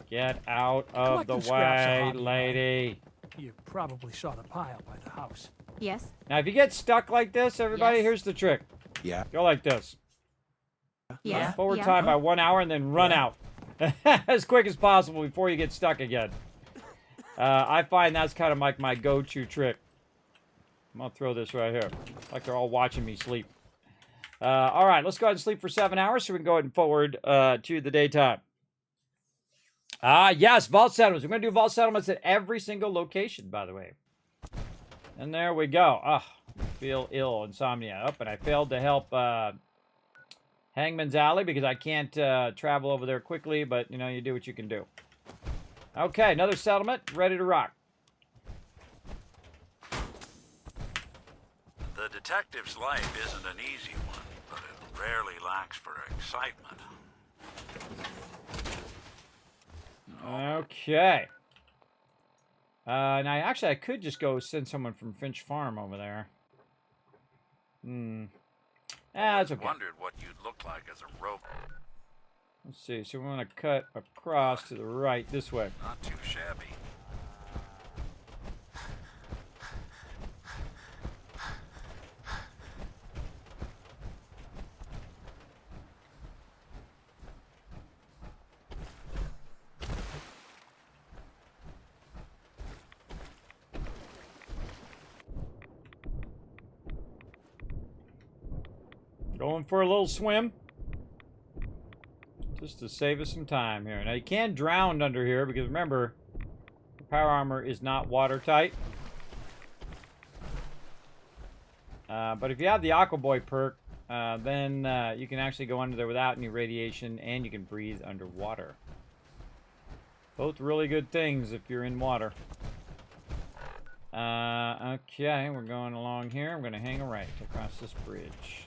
Get out of the Collecting scraps a way, hobby, lady. You probably saw the pile by the house. Yes? Now, if you get stuck like this, everybody, Yes. here's the trick. Yeah. Go like this. Yeah. Forward yeah. time by 1 hour and then run out. As quick as possible before you get stuck again. I find that's kind of like my go-to trick. I'm going to throw this right here. Like they're all watching me sleep. All right, let's go ahead and sleep for 7 hours so we can go ahead and forward to the daytime. Yes, vault settlements. We're going to do vault settlements at every single location, by the way. And there we go. I feel ill, insomnia. Oh, and I failed to help Hangman's Alley because I can't travel over there quickly, but, you know, you do what you can do. Okay, another settlement, ready to rock. The detective's life isn't an easy one, but it rarely lacks for excitement. Okay. Now, actually, I could just go send someone from Finch Farm over there. That's okay. Wondered what you'd look like as a robot. Let's see. So we want to cut across to the right this way. Not too shabby. Going for a little swim. Just to save us some time here. Now, you can drown under here because, remember, the power armor is not watertight. But if you have the Aqua Boy perk, then you can actually go under there without any radiation, and you can breathe underwater. Both really good things if you're in water. Okay, we're going along here. I'm going to hang a right across this bridge.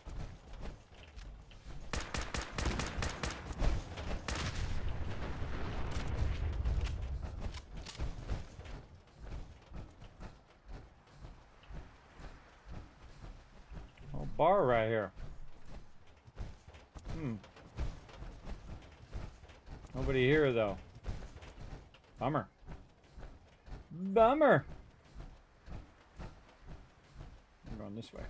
Bar right here. Nobody here though. Bummer. Bummer. I'm going this way.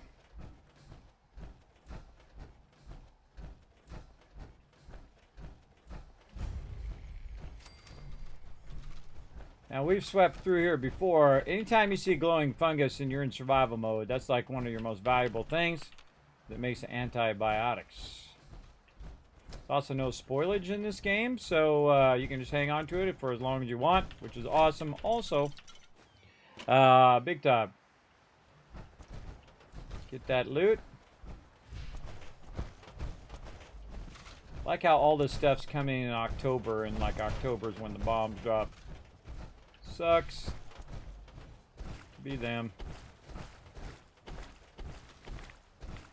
Now, we've swept through here before. Anytime you see glowing fungus and you're in survival mode, that's like one of your most valuable things that makes antibiotics. There's also no spoilage in this game, so you can just hang on to it for as long as you want, which is awesome. Also, big time. Let's get that loot. Like how all this stuff's coming in October, and like October is when the bombs drop. Sucks. Be them. I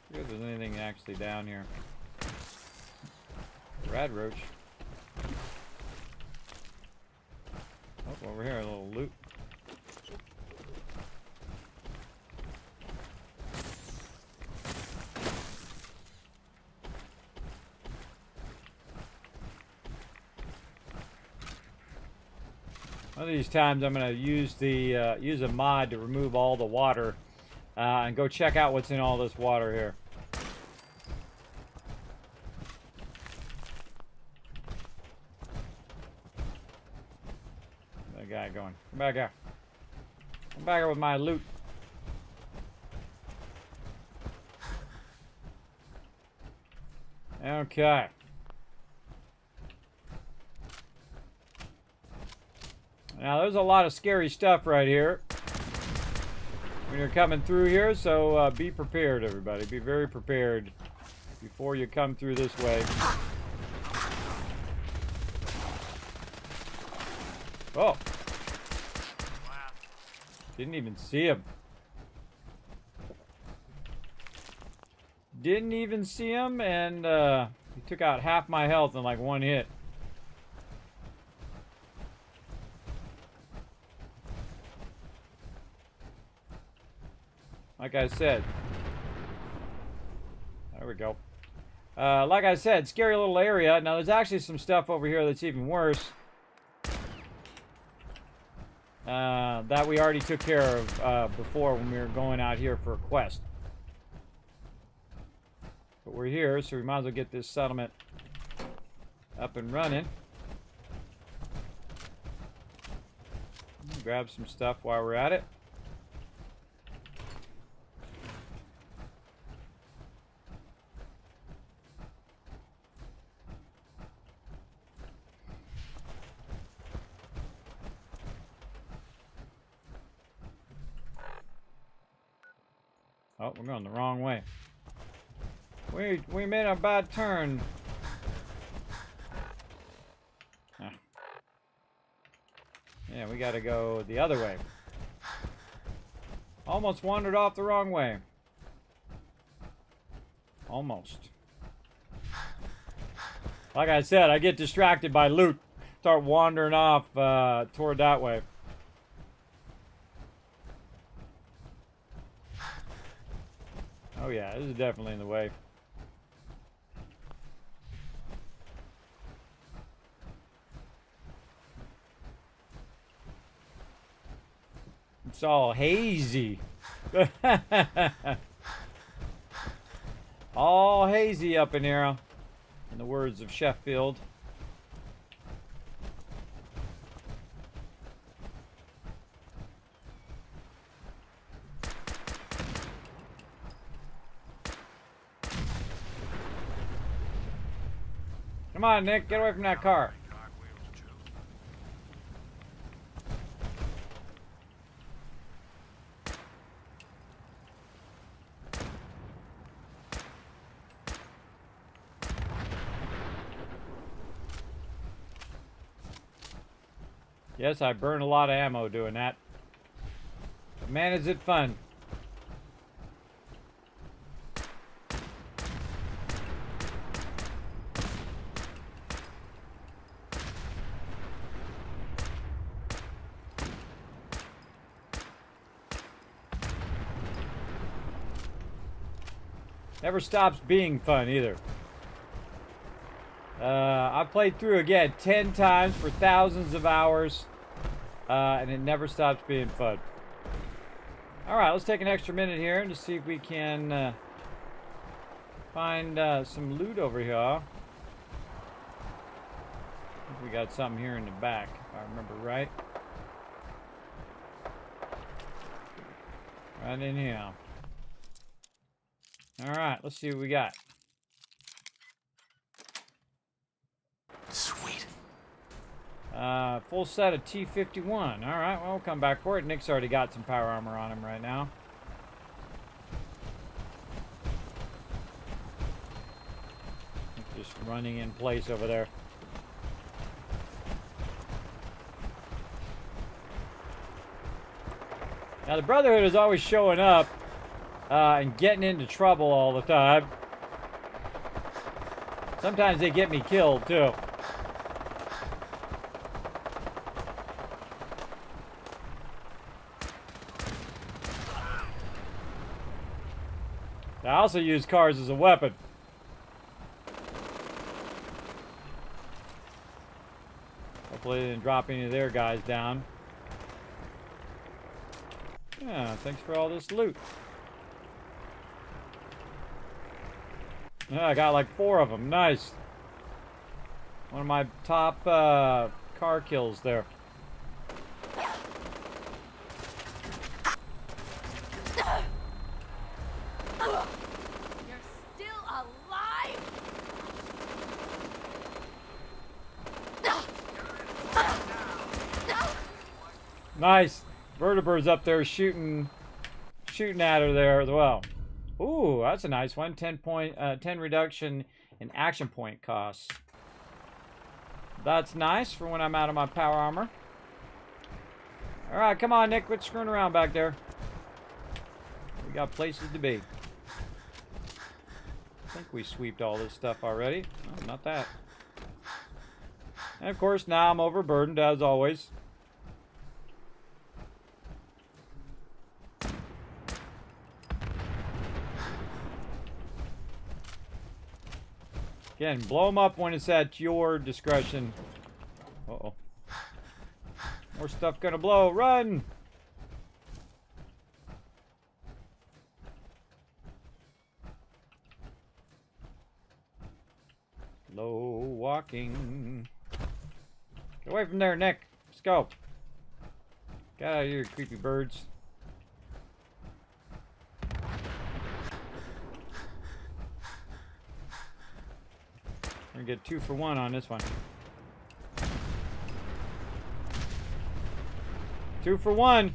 forget if there's anything actually down here. Rad roach. Oh, over here, a little loot. One of these times I'm going to use the use a mod to remove all the water and go check out what's in all this water here. That guy going. Come back here. Come back here with my loot. Okay. Now, there's a lot of scary stuff right here when you're coming through here, so be prepared, everybody. Be very prepared before you come through this way. Oh. Didn't even see him. Didn't even see him, and he took out half my health in like one hit. Like I said. There we go. Like I said, scary little area. Now, there's actually some stuff over here that's even worse. That we already took care of before when we were going out here for a quest. But we're here, so we might as well get this settlement up and running. Grab some stuff while we're at it. Oh, we're going the wrong way. We made a bad turn. Ah. Yeah, we gotta go the other way. Almost wandered off the wrong way. Almost. Like I said, I get distracted by loot. Start wandering off toward that way. Oh yeah, this is definitely in the way. It's all hazy. All hazy up in here, in the words of Sheffield. Come on, Nick, get away from that car. Yes, I burn a lot of ammo doing that. But man, is it fun. Never stops being fun either. I played through again 10 times for thousands of hours, and it never stops being fun. Alright, let's take an extra minute here to see if we can find some loot over here. I think we got something here in the back, if I remember right. Right in here. Alright, let's see what we got. Sweet. Full set of T-51. Alright, well, we'll come back for it. Nick's already got some power armor on him right now. Just running in place over there. Now, the Brotherhood is always showing up and getting into trouble all the time. Sometimes they get me killed, too. I also use cars as a weapon. Hopefully they didn't drop any of their guys down. Yeah, thanks for all this loot. Yeah, I got like 4 of them. Nice. One of my top car kills there. You're still alive? Nice. Vertebrae's up there shooting at her there as well. Ooh, that's a nice one. 10 reduction in action point costs. That's nice for when I'm out of my power armor. All right, come on, Nick. Quit screwing around back there. We got places to be. think we sweeped all this stuff already. Oh, not that. And of course, now I'm overburdened, as always. Again, blow them up when it's at your discretion. Uh-oh. More stuff gonna blow. Run! Slow walking. Get away from there, Nick. Let's go. Get out of here, creepy birds. We're gonna get 2 for 1 on this one. 2 for 1.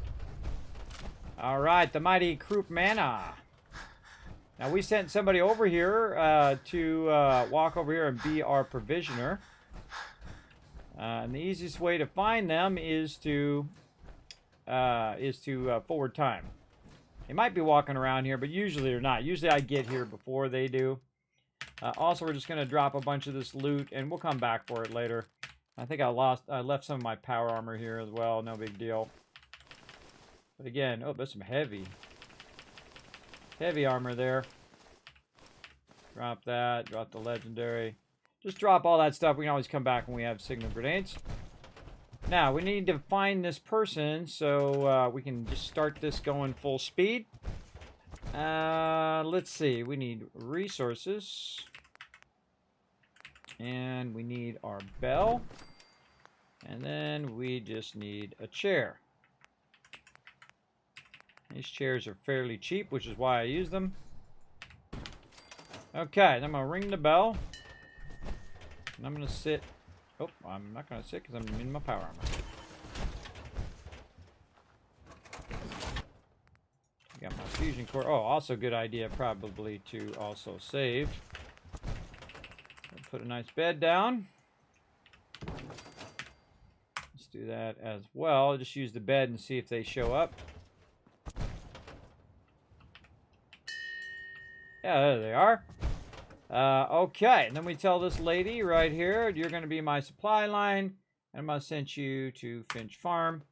All right, the mighty Croup Mana. Now we sent somebody over here to walk over here and be our provisioner. And the easiest way to find them is to forward time. They might be walking around here, but usually they're not. Usually I get here before they do. Also, we're just going to drop a bunch of this loot, and we'll come back for it later. I think I left some of my power armor here as well. No big deal. But again, oh, there's some heavy armor there. Drop that. Drop the legendary. Just drop all that stuff. We can always come back when we have signal grenades. Now, we need to find this person, so we can just start this going full speed. Let's see. We need resources. And we need our bell. And then we just need a chair. These chairs are fairly cheap, which is why I use them. Okay, then I'm going to ring the bell. And I'm going to sit. Oh, I'm not going to sit because I'm in my power armor. Got my fusion core. Oh, also good idea probably to also save. Put a nice bed down. Let's do that as well. Just use the bed and see if they show up. Yeah, there they are. Okay, and then we tell this lady right here, you're going to be my supply line. I'm going to send you to Finch Farm.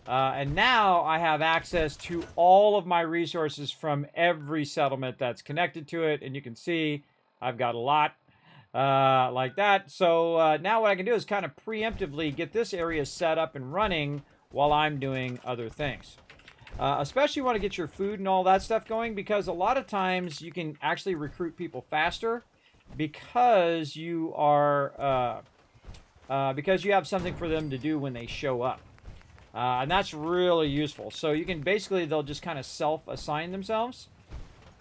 And now I have access to all of my resources from every settlement that's connected to it. And you can see I've got a lot like that. So now what I can do is kind of preemptively get this area set up and running while I'm doing other things. Especially want to get your food and all that stuff going, because a lot of times you can actually recruit people faster because you are because you have something for them to do when they show up. And that's really useful. So you can basically, they'll just kind of self-assign themselves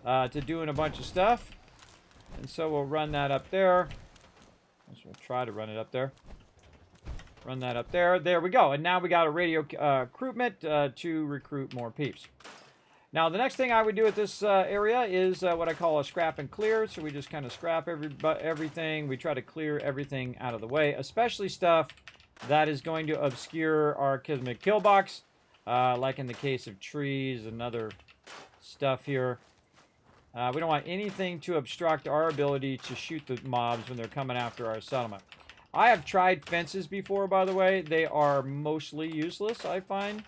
to doing a bunch of stuff. And so we'll run that up there. We'll try to run it up there. Run that up there. There we go. And now we got a radio recruitment to recruit more peeps. Now, the next thing I would do at this area is what I call a scrap and clear. So we just kind of scrap everything. We try to clear everything out of the way, especially stuff that is going to obscure our Kismet kill box, like in the case of trees and other stuff here. We don't want anything to obstruct our ability to shoot the mobs when they're coming after our settlement. I have tried fences before, by the way. They are mostly useless, I find.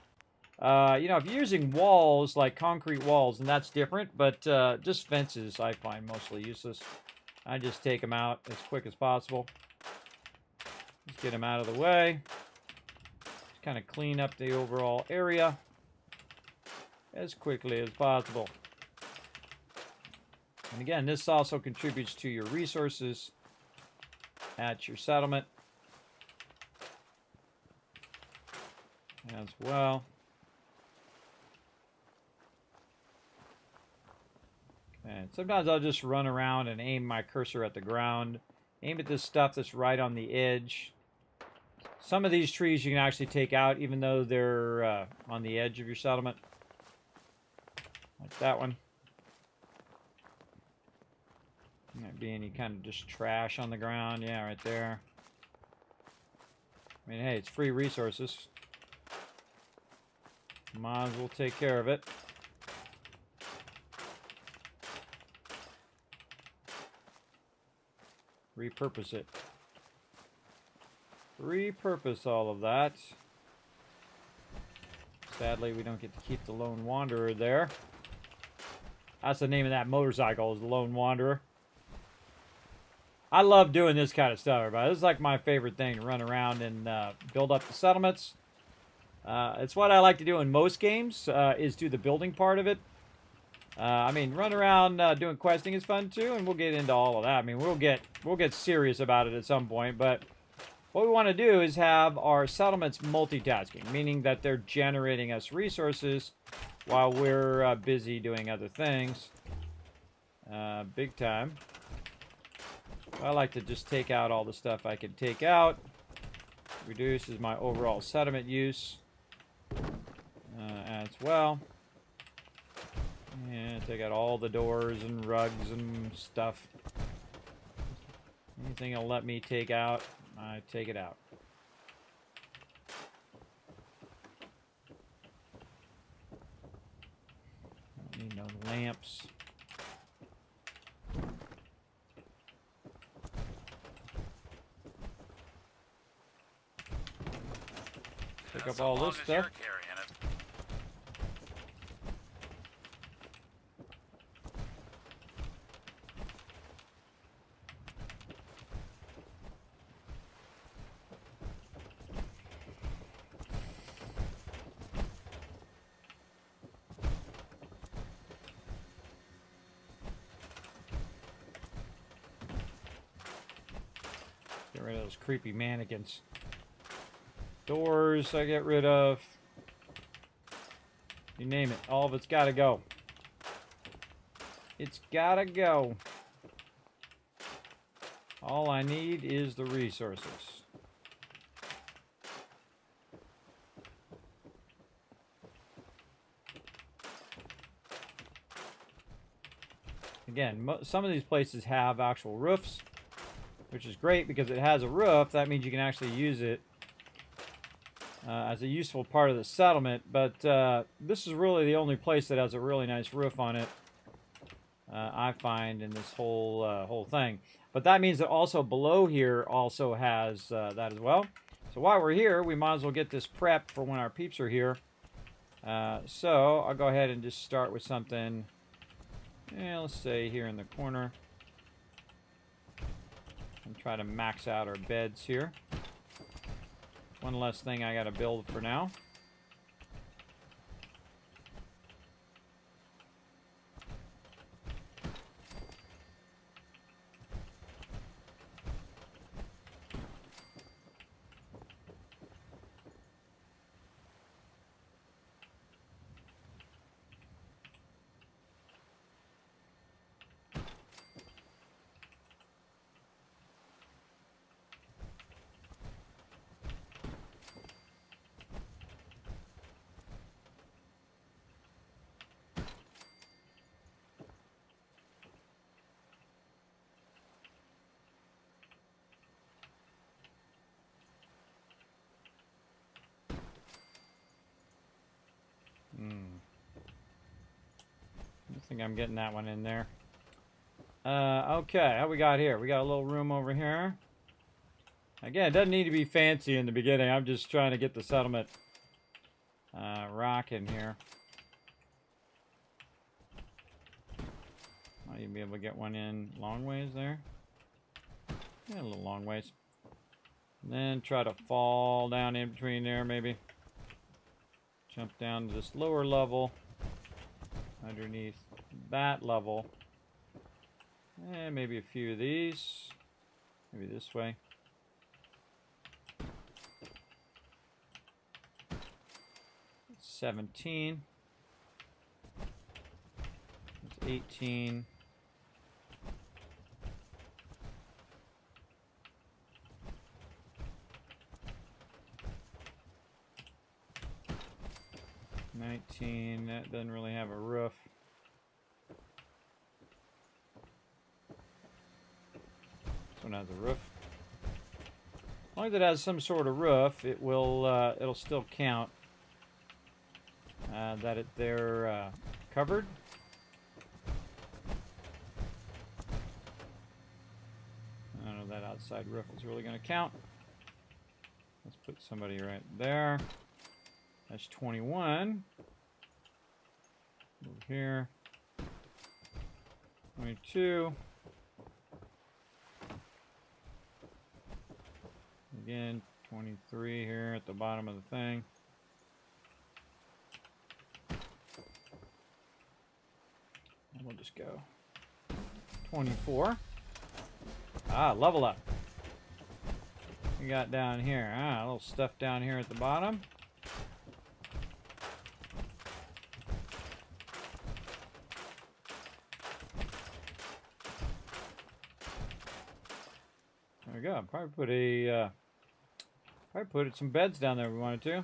You know, if you're using walls, like concrete walls, then that's different. But just fences, I find mostly useless. I just take them out as quick as possible. Just get them out of the way. Just kind of clean up the overall area as quickly as possible. And again, this also contributes to your resources at your settlement as well. And sometimes I'll just run around and aim my cursor at the ground. Aim at this stuff that's right on the edge. Some of these trees you can actually take out even though they're on the edge of your settlement. Like that one. Might be any kind of just trash on the ground. Yeah, right there. I mean, hey, it's free resources. Might as well take care of it. repurpose it. Repurpose all of that. Sadly, we don't get to keep the Lone Wanderer there. That's the name of that motorcycle, is the Lone Wanderer. I love doing this kind of stuff, everybody. This is like my favorite thing, to run around and build up the settlements. It's what I like to do in most games, is do the building part of it. I mean, run around doing questing is fun too, and we'll get into all of that. I mean, we'll get serious about it at some point, but what we want to do is have our settlements multitasking, meaning that they're generating us resources while we're busy doing other things. Big time. I like to just take out all the stuff I can take out. Reduces my overall settlement use as well. And take out all the doors and rugs and stuff. Anything it'll let me take out, I take it out. I don't need no lamps. Pick up all this stuff. Get rid of those creepy mannequins. Doors I get rid of. You name it. All of it's got to go. It's got to go. All I need is the resources. Again, some of these places have actual roofs, which is great because it has a roof. That means you can actually use it as a useful part of the settlement. But this is really the only place that has a really nice roof on it, I find, in this whole thing. But that means that also below here also has that as well. So while we're here, we might as well get this prepped for when our peeps are here. So I'll go ahead and just start with something. Yeah, let's say here in the corner. And try to max out our beds here. One less thing I gotta build for now. I think I'm getting that one in there. Okay, how we got here? We got a little room over here. Again, it doesn't need to be fancy in the beginning. I'm just trying to get the settlement rocking here. Might even be able to get one in long ways there. Yeah, a little long ways. And then try to fall down in between there, maybe. Jump down to this lower level. Underneath that level. And maybe a few of these. Maybe this way. It's 17. It's 18. That doesn't really have a roof. This one has a roof. As long as it has some sort of roof, it will it'll still count that they're covered. I don't know if outside roof is really going to count. Let's put somebody right there. That's 21. Over here. 22. Again, 23 here at the bottom of the thing. And we'll just go 24. Ah, level up. We got down here. Ah, a little stuff down here at the bottom. There we go. Probably put some beds down there if we wanted to.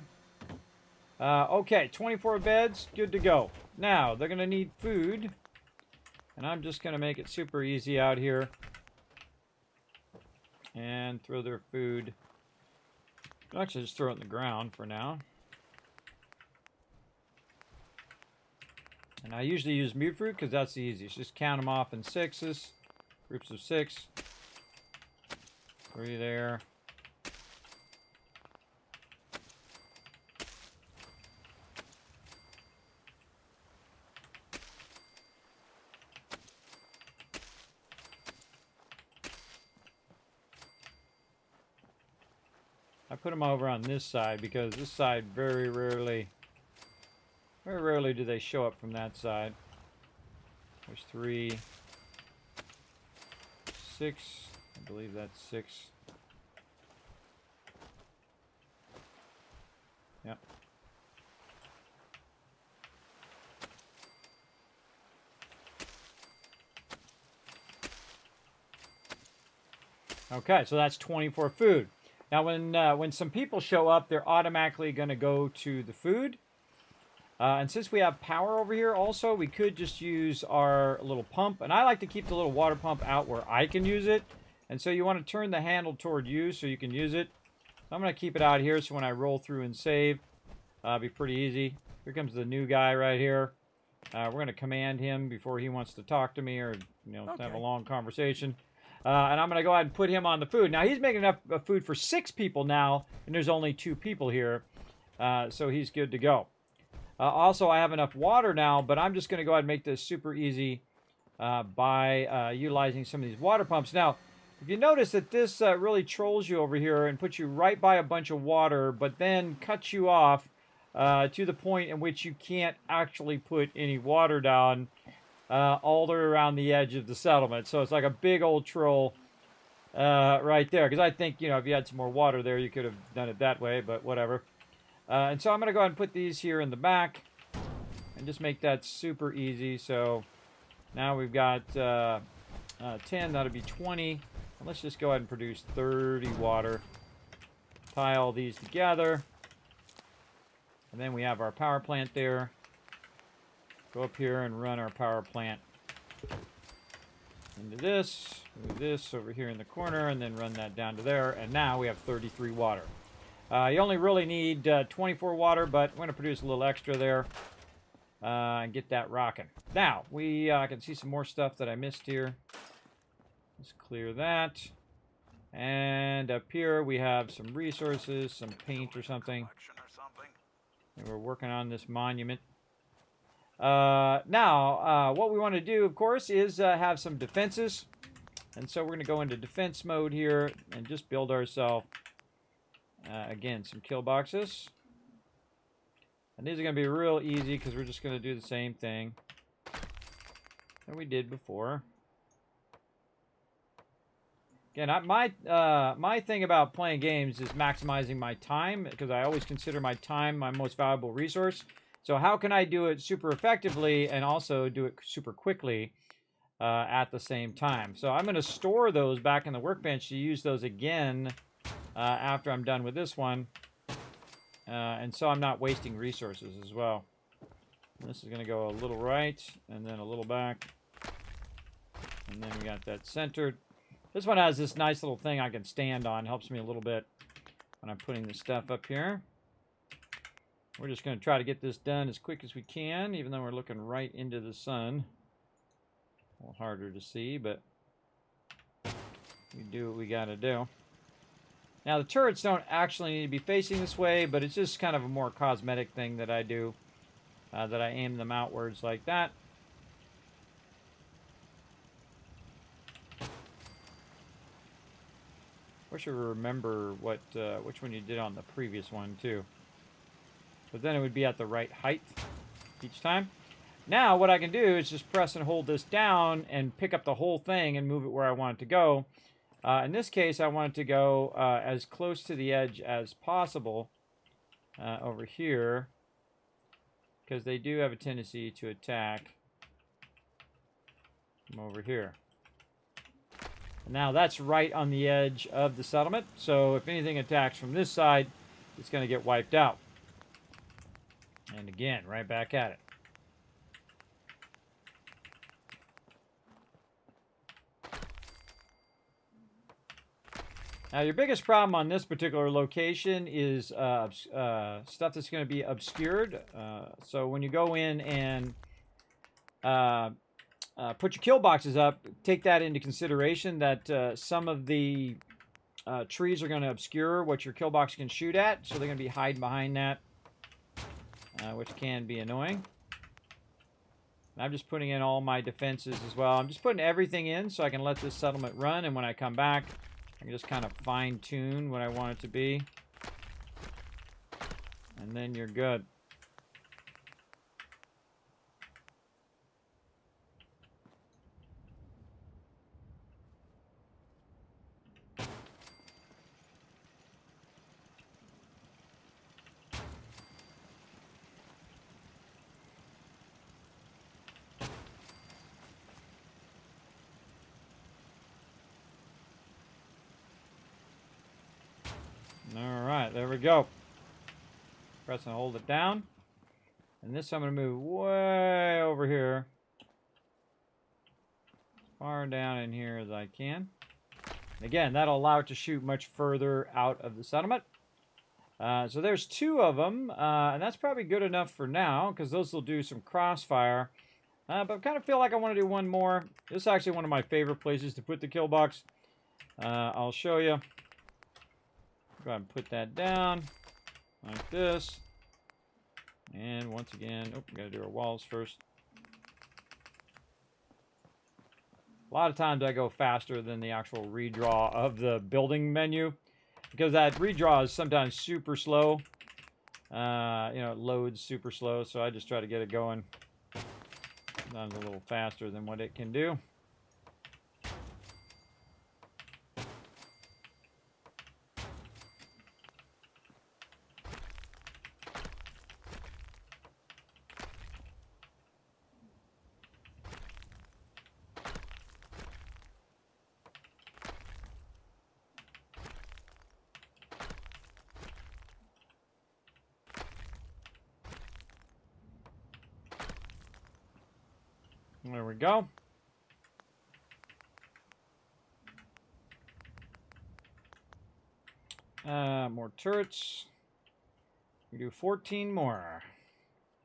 Okay, 24 beds, good to go. Now, they're going to need food. And I'm just going to make it super easy out here. And throw their food. I'll actually just throw it in the ground for now. And I usually use mute fruit because that's the easiest. Just count them off in sixes. Groups of 6. 3 there. I put them over on this side because this side very rarely do they show up from that side. There's 3, 6. I believe that's 6. Yep. Okay, so that's 24 food. Now, when some people show up, they're automatically going to go to the food. And since we have power over here also, we could just use our little pump. And I like to keep the little water pump out where I can use it. And so you want to turn the handle toward you so you can use it. I'm going to keep it out here so when I roll through and save, it'll be pretty easy. Here comes the new guy right here. We're going to command him before he wants to talk to me or have a long conversation. And I'm going to go ahead and put him on the food. Now, he's making enough food for 6 people now, and there's only 2 people here. So he's good to go. Also, I have enough water now, but I'm just going to go ahead and make this super easy by utilizing some of these water pumps. Now, if you notice that this really trolls you over here and puts you right by a bunch of water, but then cuts you off to the point in which you can't actually put any water down all the way around the edge of the settlement. So it's like a big old troll right there. Because I think, if you had some more water there, you could have done it that way, but whatever. And so I'm going to go ahead and put these here in the back and just make that super easy. So now we've got 10, that'll be 20. And let's just go ahead and produce 30 water. Tie all these together. And then we have our power plant there. Go up here and run our power plant into this. Move this over here in the corner and then run that down to there. And now we have 33 water. You only really need 24 water, but we're going to produce a little extra there and get that rocking. Now, I can see some more stuff that I missed here. Let's clear that. And up here we have some resources, some paint or something. And we're working on this monument. Now, what we want to do, of course, is have some defenses. And so we're going to go into defense mode here and just build ourselves, again, some kill boxes. And these are going to be real easy because we're just going to do the same thing that we did before. Again, my thing about playing games is maximizing my time because I always consider my time my most valuable resource. So how can I do it super effectively and also do it super quickly at the same time? So I'm going to store those back in the workbench to use those again after I'm done with this one. And so I'm not wasting resources as well. This is going to go a little right and then a little back. And then we got that centered. This one has this nice little thing I can stand on. Helps me a little bit when I'm putting this stuff up here. We're just going to try to get this done as quick as we can, even though we're looking right into the sun. A little harder to see, but we do what we gotta do. Now, the turrets don't actually need to be facing this way, but it's just kind of a more cosmetic thing that I do, that I aim them outwards like that. Wish I remember what which one you did on the previous one, too. But then it would be at the right height each time. Now, what I can do is just press and hold this down and pick up the whole thing and move it where I want it to go. In this case, I want it to go as close to the edge as possible over here, because they do have a tendency to attack from over here. Now that's right on the edge of the settlement, so if anything attacks from this side, it's going to get wiped out. And again, right back at it. Now, your biggest problem on this particular location is stuff that's going to be obscured. So when you go in and put your kill boxes up, take that into consideration that some of the trees are going to obscure what your kill box can shoot at. So they're going to be hiding behind that, which can be annoying. I'm just putting in all my defenses as well. I'm just putting everything in so I can let this settlement run, and when I come back, I can just kind of fine-tune what I want it to be. And then you're good. Alright, there we go. Press and hold it down. And this I'm going to move way over here. As far down in here as I can. And again, that'll allow it to shoot much further out of the settlement. So there's 2 of them. And that's probably good enough for now, because those will do some crossfire. But I kind of feel like I want to do one more. This is actually one of my favorite places to put the kill box. I'll show you. Go ahead and put that down like this. And once again, we gotta do our walls first. A lot of times I go faster than the actual redraw of the building menu, because that redraw is sometimes super slow. You know, it loads super slow, so I just try to get it going sometimes a little faster than what it can do. There we go. More turrets. We do 14 more.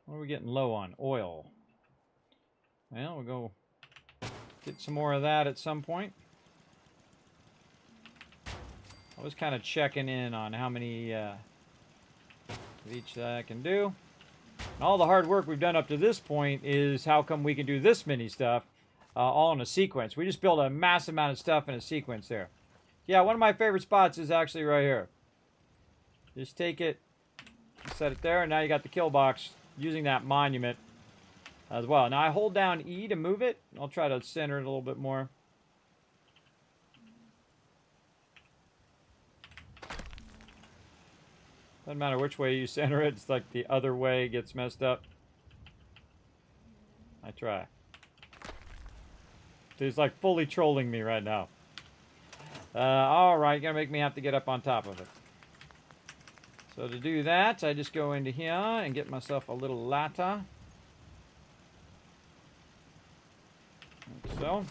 What are we getting low on? Oil. Well, we'll go get some more of that at some point. I was kind of checking in on how many of each that I can do. And all the hard work we've done up to this point is how come we can do this many stuff all in a sequence. We just built a massive amount of stuff in a sequence there. Yeah, one of my favorite spots is actually right here. Just take it, set it there, and now you got the kill box using that monument as well. Now I hold down E to move it. I'll try to center it a little bit more. Doesn't matter which way you center it, it's like the other way gets messed up. I try. He's like fully trolling me right now. Alright, gonna make me have to get up on top of it. So to do that, I just go into here and get myself a little ladder. Like so.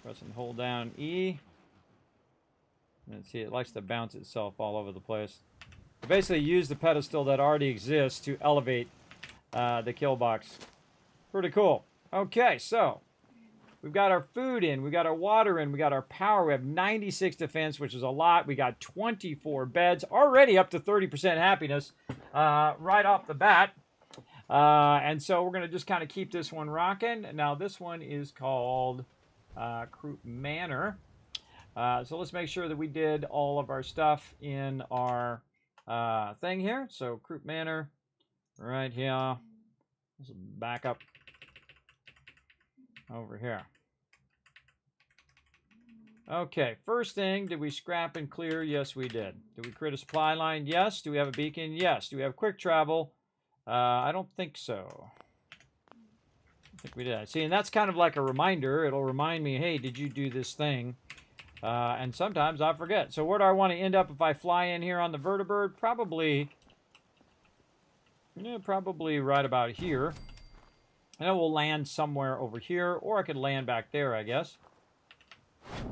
Press and hold down E. And see, it likes to bounce itself all over the place. I basically use the pedestal that already exists to elevate the kill box. Pretty cool. Okay, so We've got our food in. We got our water in. We got our power. We have 96 defense, which is a lot. We got 24 beds. Already up to 30% happiness right off the bat. And so we're going to just kind of keep this one rocking. Now, this one is called Croup Manor. So let's make sure that we did all of our stuff in our thing here. So Croup Manor right here. Let's back up over here. Okay, first thing, did we scrap and clear? Yes, we did. Did we create a supply line? Yes. Do we have a beacon? Yes. Do we have quick travel? I don't think so. I think we did. See, and that's kind of like a reminder. It'll remind me, hey, did you do this thing? And sometimes I forget. So where do I want to end up if I fly in here on the vertibird? Probably right about here. And then we'll land somewhere over here, or I could land back there, I guess.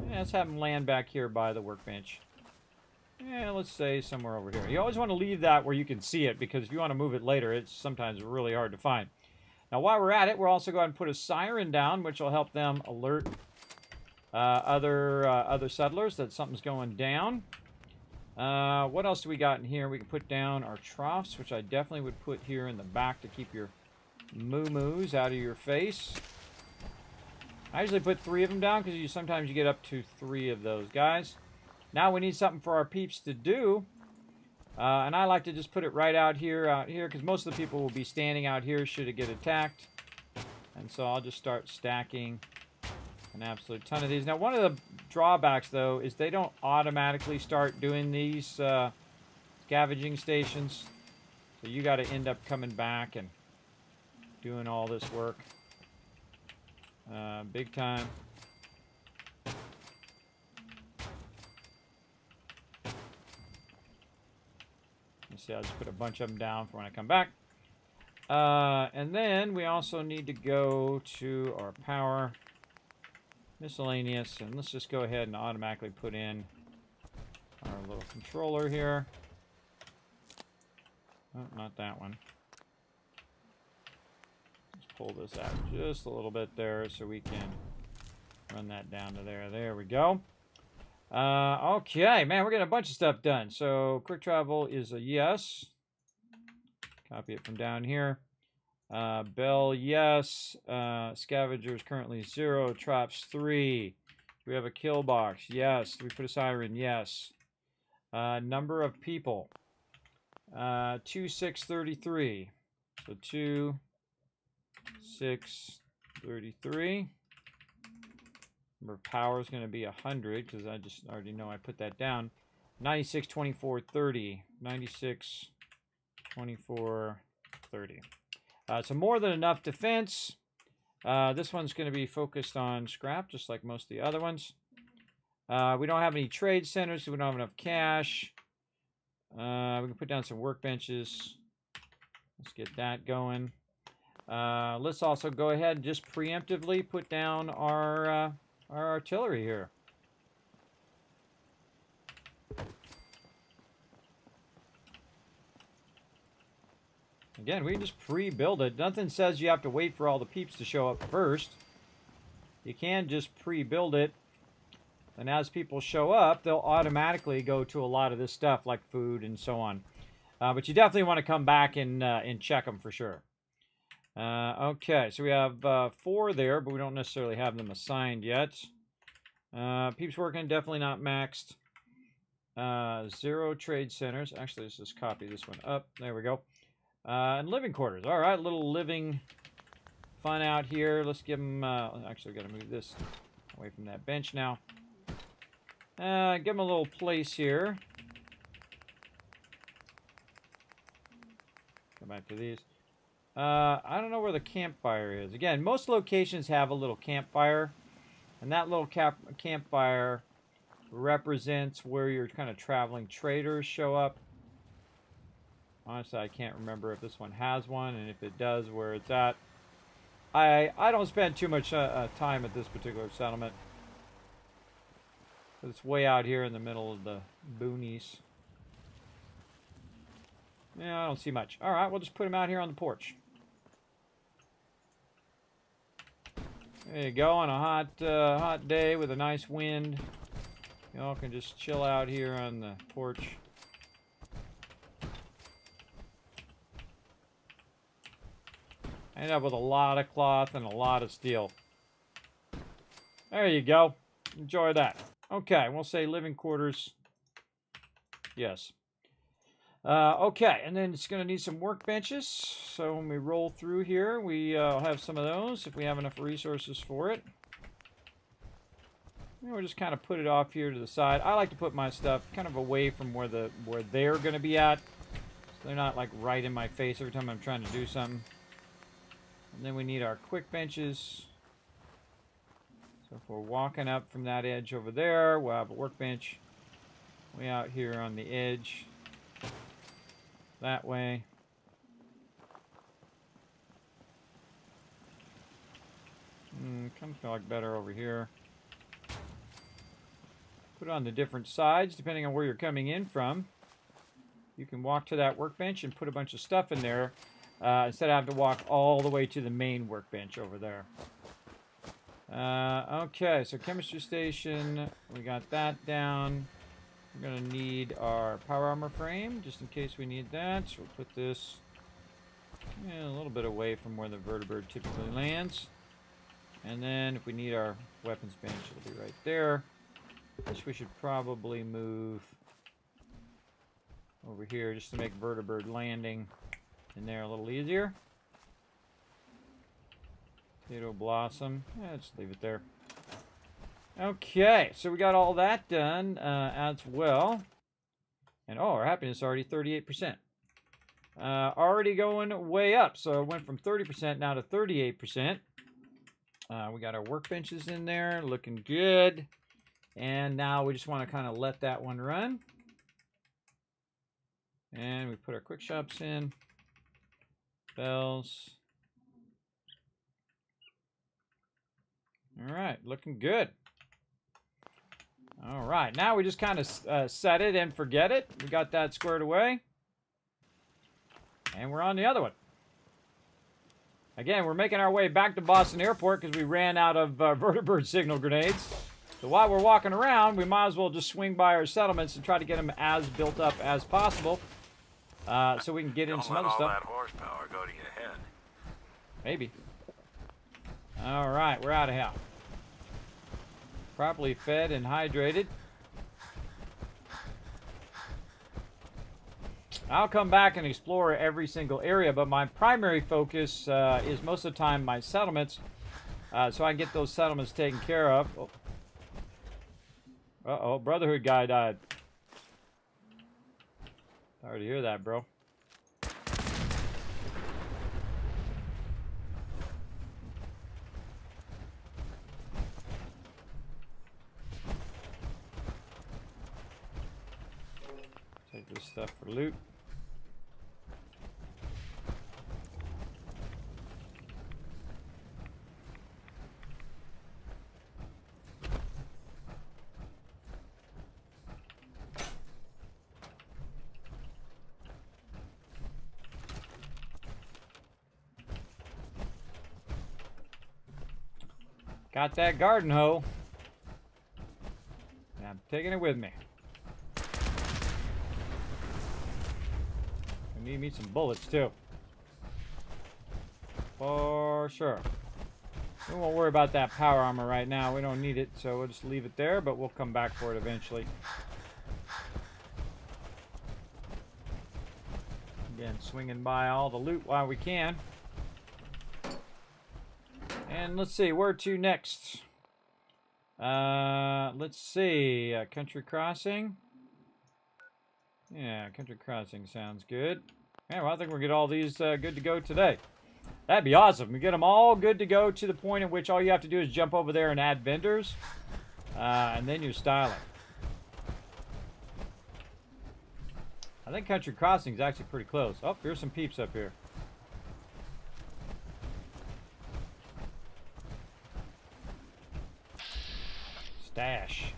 Yeah, let's have them land back here by the workbench. Yeah, let's say somewhere over here. You always want to leave that where you can see it, because if you want to move it later, it's sometimes really hard to find. Now, while we're at it, we're also going to put a siren down, which will help them alert other settlers that something's going down. What else do we got in here? We can put down our troughs, which I definitely would put here in the back to keep your moo-moos out of your face. I usually put 3 of them down because sometimes you get up to 3 of those guys. Now we need something for our peeps to do. And I like to just put it right out here, because most of the people will be standing out here should it get attacked. And so I'll just start stacking an absolute ton of these. Now, one of the drawbacks, though, is they don't automatically start doing these scavenging stations. So you got to end up coming back and doing all this work. Big time. Let's see, I'll just put a bunch of them down for when I come back. And then we also need to go to our power miscellaneous, and let's just go ahead and automatically put in our little controller here. Oh, not that one. Pull this out just a little bit there so we can run that down to there. There we go. Okay, man, we're getting a bunch of stuff done. So quick travel is a yes. Copy it from down here. Bell, yes. Scavengers currently 0. Traps 3. Do we have a kill box? Yes. Do we put a siren? Yes. Number of people. 2633. So 2633. Number of power is going to be 100 because I just already know I put that down. 96, 24, 30. 96, 24, 30. So more than enough defense. This one's going to be focused on scrap, just like most of the other ones. We don't have any trade centers, so we don't have enough cash. We can put down some workbenches. Let's get that going. Let's also go ahead and just preemptively put down our artillery here. Again, we can just pre-build it. Nothing says you have to wait for all the peeps to show up first. You can just pre-build it. And as people show up, they'll automatically go to a lot of this stuff, like food and so on. But you definitely want to come back and check them for sure. Okay, so we have 4 there, but we don't necessarily have them assigned yet. Peeps working, definitely not maxed. 0 trade centers. Actually, let's just copy this one up. There we go. And living quarters. All right, little living fun out here. Let's give them... actually, we've got to move this away from that bench now. Give them a little place here. Go back to these. I don't know where the campfire is. Again, most locations have a little campfire. And that little campfire represents where your kind of traveling traders show up. Honestly, I can't remember if this one has one, and if it does, where it's at. I don't spend too much time at this particular settlement. It's way out here in the middle of the boonies. Yeah, I don't see much. Alright, we'll just put them out here on the porch. There you go, on a hot day with a nice wind. Y'all can just chill out here on the porch. I end up with a lot of cloth and a lot of steel. There you go. Enjoy that. Okay, we'll say living quarters. Yes. Okay, and then it's going to need some workbenches. So when we roll through here, we'll have some of those if we have enough resources for it. And we'll just kind of put it off here to the side. I like to put my stuff kind of away from where they're going to be at. So they're not like right in my face every time I'm trying to do something. And then we need our quick benches. So if we're walking up from that edge over there, we'll have a workbench way out here on the edge. That way. Kind of feel like better over here. Put it on the different sides depending on where you're coming in from. You can walk to that workbench and put a bunch of stuff in there instead of having to walk all the way to the main workbench over there. Okay, so chemistry station, we got that down. We're going to need our power armor frame just in case we need that. So we'll put this a little bit away from where the vertibird typically lands. And then if we need our weapons bench, it'll be right there. Which we should probably move over here just to make vertibird landing in there a little easier. Potato blossom. Let's leave it there. Okay, so we got all that done as well. And oh, our happiness is already 38%. Already going way up. So it went from 30% now to 38%. We got our workbenches in there, looking good. And now we just want to kind of let that one run. And we put our quick shops in. Bells. All right, looking good. All right, now we just kind of set it and forget it. We got that squared away. And we're on the other one. Again, we're making our way back to Boston Airport because we ran out of vertibird signal grenades. So while we're walking around, we might as well just swing by our settlements and try to get them as built up as possible. So we can get in some other stuff. Don't let all that horsepower go to your head. Maybe. All right, we're out of here. Properly fed and hydrated. I'll come back and explore every single area, but my primary focus is most of the time my settlements, so I can get those settlements taken care of. Oh. Uh-oh, Brotherhood guy died. Sorry to hear that, bro. Take this stuff for loot. Got that garden hoe. And I'm taking it with me. I need me some bullets too. For sure. We won't worry about that power armor right now. We don't need it, so we'll just leave it there, but we'll come back for it eventually. Again, swinging by all the loot while we can. And let's see, where to next? Let's see, Country Crossing. Yeah, Country Crossing sounds good. Yeah, well, I think we'll get all these good to go today. That'd be awesome. We get them all good to go to the point at which all you have to do is jump over there and add vendors. And then you're styling. I think Country Crossing is actually pretty close. Oh, here's some peeps up here. Stash.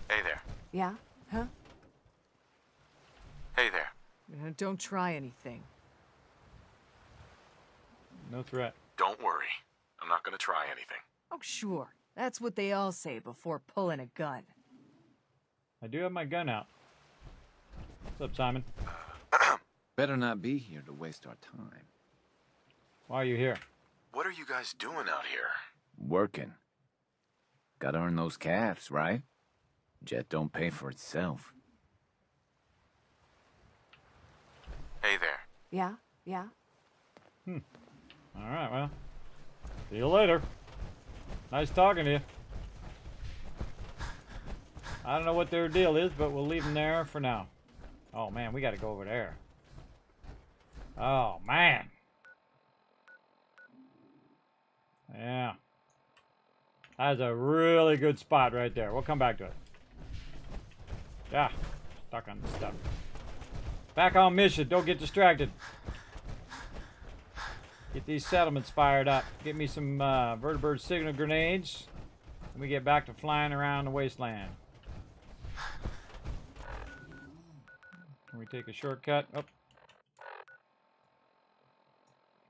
Hey there. Yeah? Huh? Hey there. Don't try anything. No threat. Don't worry. I'm not gonna try anything. Oh, sure. That's what they all say before pulling a gun. I do have my gun out. What's up, Simon? Better not be here to waste our time. Why are you here? What are you guys doing out here? Working. Gotta earn those caps, right? Jet don't pay for itself. Hey there. Yeah? All right, well, see you later. Nice talking to you. I don't know what their deal is, but we'll leave them there for now. Oh, man, we got to go over there. Oh, man. Yeah. That's a really good spot right there. We'll come back to it. Yeah, stuck on this stuff. Back on mission. Don't get distracted. Get these settlements fired up. Get me some vertibird signal grenades. And we get back to flying around the wasteland. Can we take a shortcut? Oh.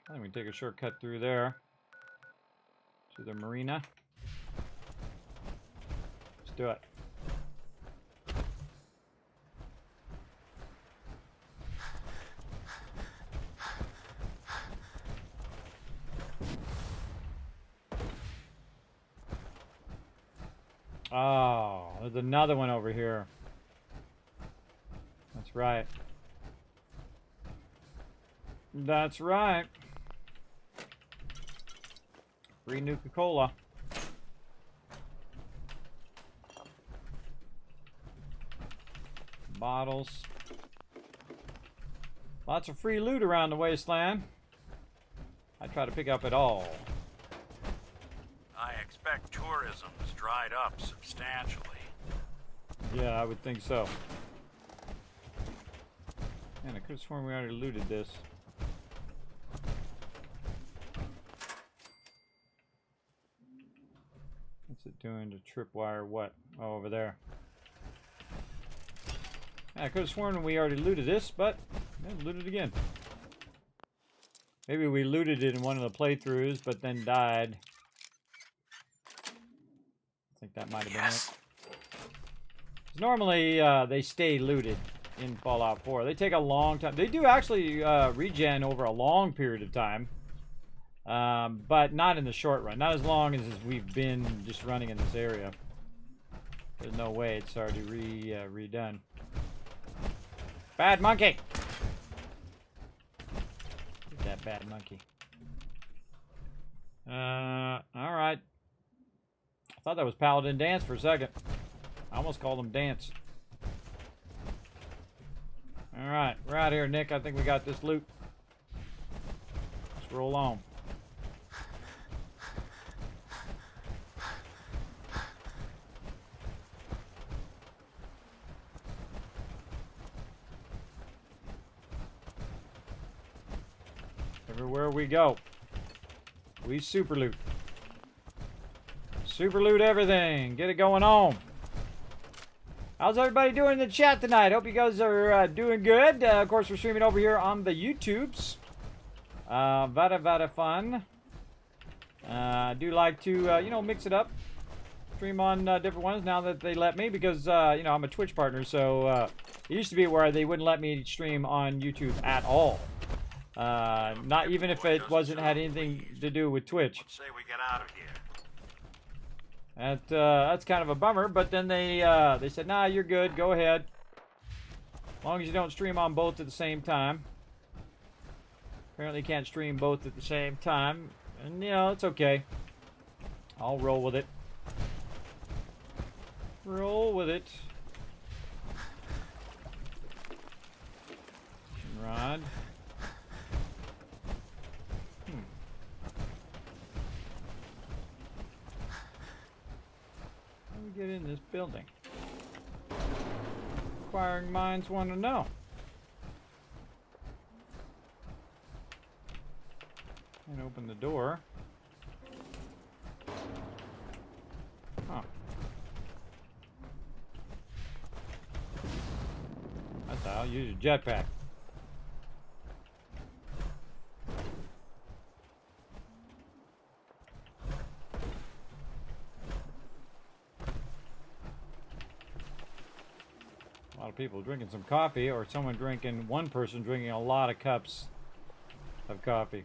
I think we take a shortcut through there. To the marina. Let's do it. Oh, there's another one over here. That's right. That's right. Free Nuka-Cola. Bottles. Lots of free loot around the wasteland. I try to pick up it all. I expect tourism has dried up substantially. Yeah, I would think so. Man, I could have sworn we already looted this. What's it doing to tripwire what? Oh, over there. Yeah, I could have sworn we already looted this, but yeah, looted again. Maybe we looted it in one of the playthroughs, but then died. I think that might have been it. Normally, they stay looted in Fallout 4. They take a long time. They do actually regen over a long period of time. But not in the short run. Not as long as we've been just running in this area. There's no way it's already redone. Bad monkey! Get that bad monkey. Alright. I thought that was Paladin Dance for a second. I almost called him Dance. Alright, we're out here, Nick. I think we got this loot. Let's roll on. Everywhere we go, we super loot. Super loot everything. Get it going on. How's everybody doing in the chat tonight? Hope you guys are doing good. Of course, we're streaming over here on the YouTubes. Vada fun. I do like to, you know, mix it up. Stream on different ones now that they let me because, you know, I'm a Twitch partner. So it used to be where they wouldn't let me stream on YouTube at all. Not even if it had anything to do with Twitch. Let's say we get out of here. That's kind of a bummer, but then they said, nah, you're good, go ahead. As long as you don't stream on both at the same time. Apparently you can't stream both at the same time. And, you know, it's okay. I'll roll with it. Roll with it. Rod. How do we get in this building? Inquiring minds want to know. And open the door. Huh. That's how I'll use a jetpack. lot of people drinking some coffee, or one person drinking a lot of cups of coffee.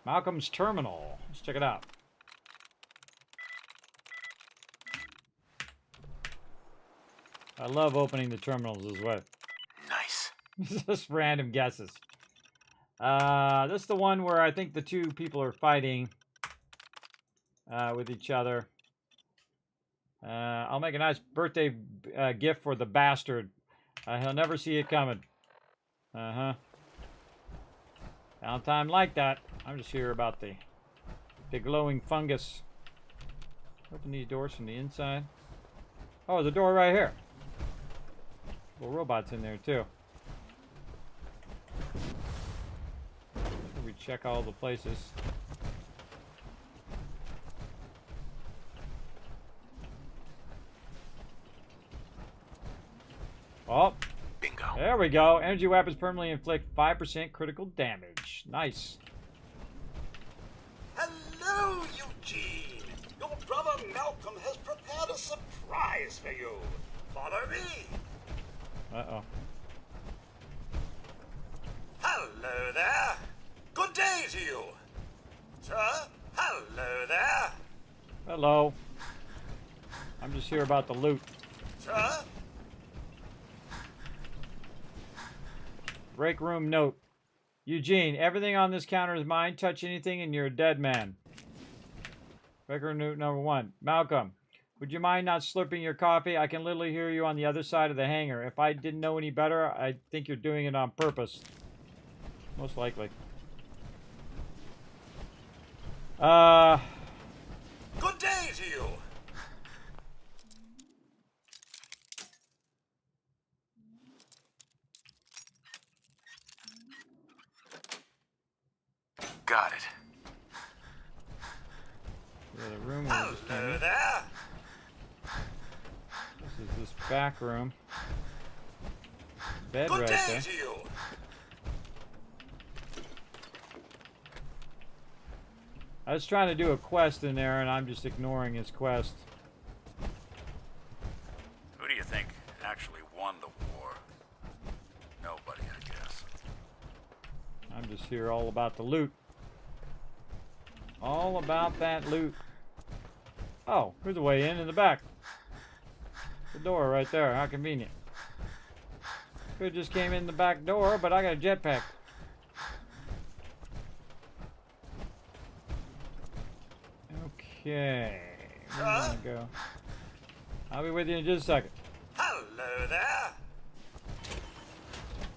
Malcolm's Terminal. Let's check it out. I love opening the terminals this way. Nice. Just random guesses. This is the one where I think the two people are fighting with each other. I'll make a nice birthday gift for the bastard. He'll never see it coming. Uh-huh. Downtime like that. I'm just here about the glowing fungus. Open these doors from the inside. Oh, there's a door right here. Little robots in there too. We check all the places. Oh, bingo. There we go. Energy weapons permanently inflict 5% critical damage. Nice. Hello, Eugene. Your brother Malcolm has prepared a surprise for you. Follow me. Uh-oh. Hello there. Good day to you. Sir, hello there. Hello. I'm just here about the loot. Sir? Break room note. Eugene, everything on this counter is mine. Touch anything and you're a dead man. Break room note number 1. Malcolm, would you mind not slurping your coffee? I can literally hear you on the other side of the hangar. If I didn't know any better, I think you're doing it on purpose. Most likely. Good day to you. Got it. The room hello there. This is this back room. Bed Good right day there. To you. I was trying to do a quest in there, and I'm just ignoring his quest. Who do you think actually won the war? Nobody, I guess. I'm just here all about the loot. All about that loot. Oh, here's a way in the back. The door right there. How convenient. Could just came in the back door, but I got a jetpack. Okay. Where do you want to go? I'll be with you in just a second. Hello there.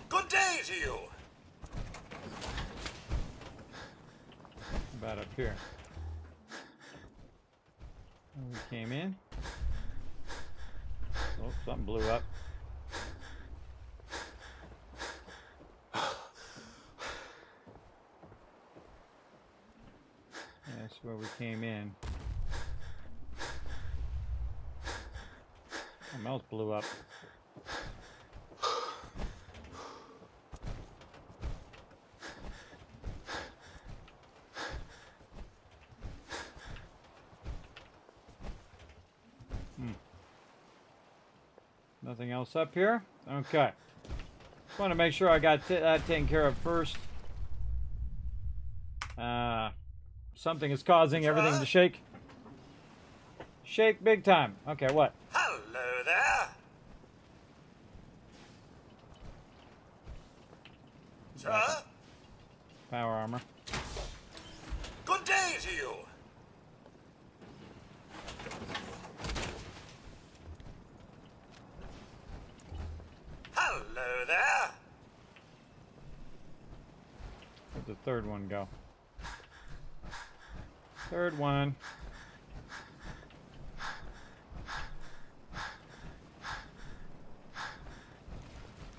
Good day to you. How about up here? We came in. Oh, something blew up. That's where we came in. Something else blew up. Nothing else up here? Okay. Just want to make sure I got that taken care of first. Something is causing everything to shake. Shake big time. Okay, what? Hello there. Sir? Power armor. Good day to you. Hello there. Where'd the third one go? Third one.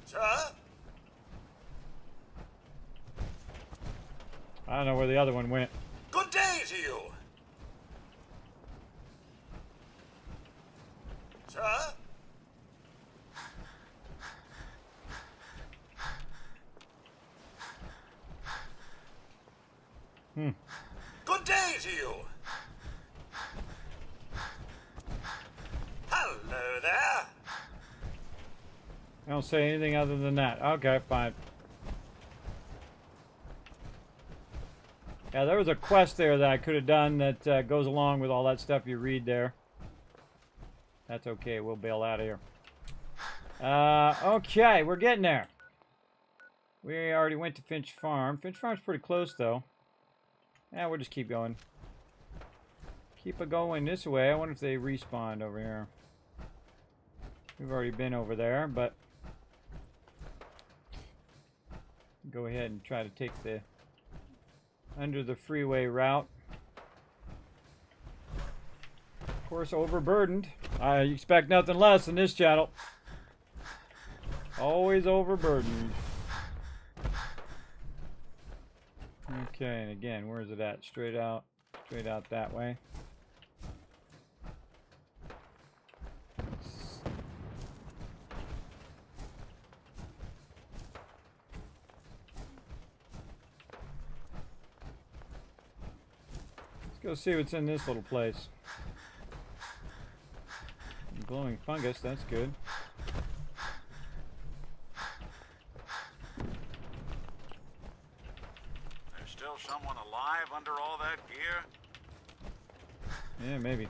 Sir? I don't know where the other one went. Good day to you. Sir? Good day to you. Hello there. I don't say anything other than that. Okay, fine. Yeah, there was a quest there that I could have done that goes along with all that stuff you read there. That's okay. We'll bail out of here. Okay, we're getting there. We already went to Finch Farm. Finch Farm's pretty close, though. Yeah, we'll just keep going. Keep it going this way. I wonder if they respawned over here. We've already been over there, but... go ahead and try to take the... under the freeway route. Of course, overburdened. I expect nothing less in this channel. Always overburdened. Okay, and again, where is it at? Straight out that way. Let's go see what's in this little place. Glowing fungus, that's good. There's still someone alive under all that gear? Yeah, maybe.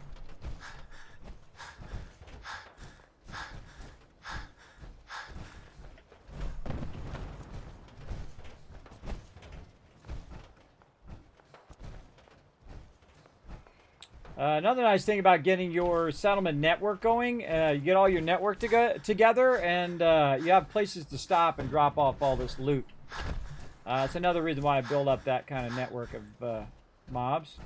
Another nice thing about getting your settlement network going, you get all your network together, and you have places to stop and drop off all this loot. It's another reason why I build up that kind of network of mobs.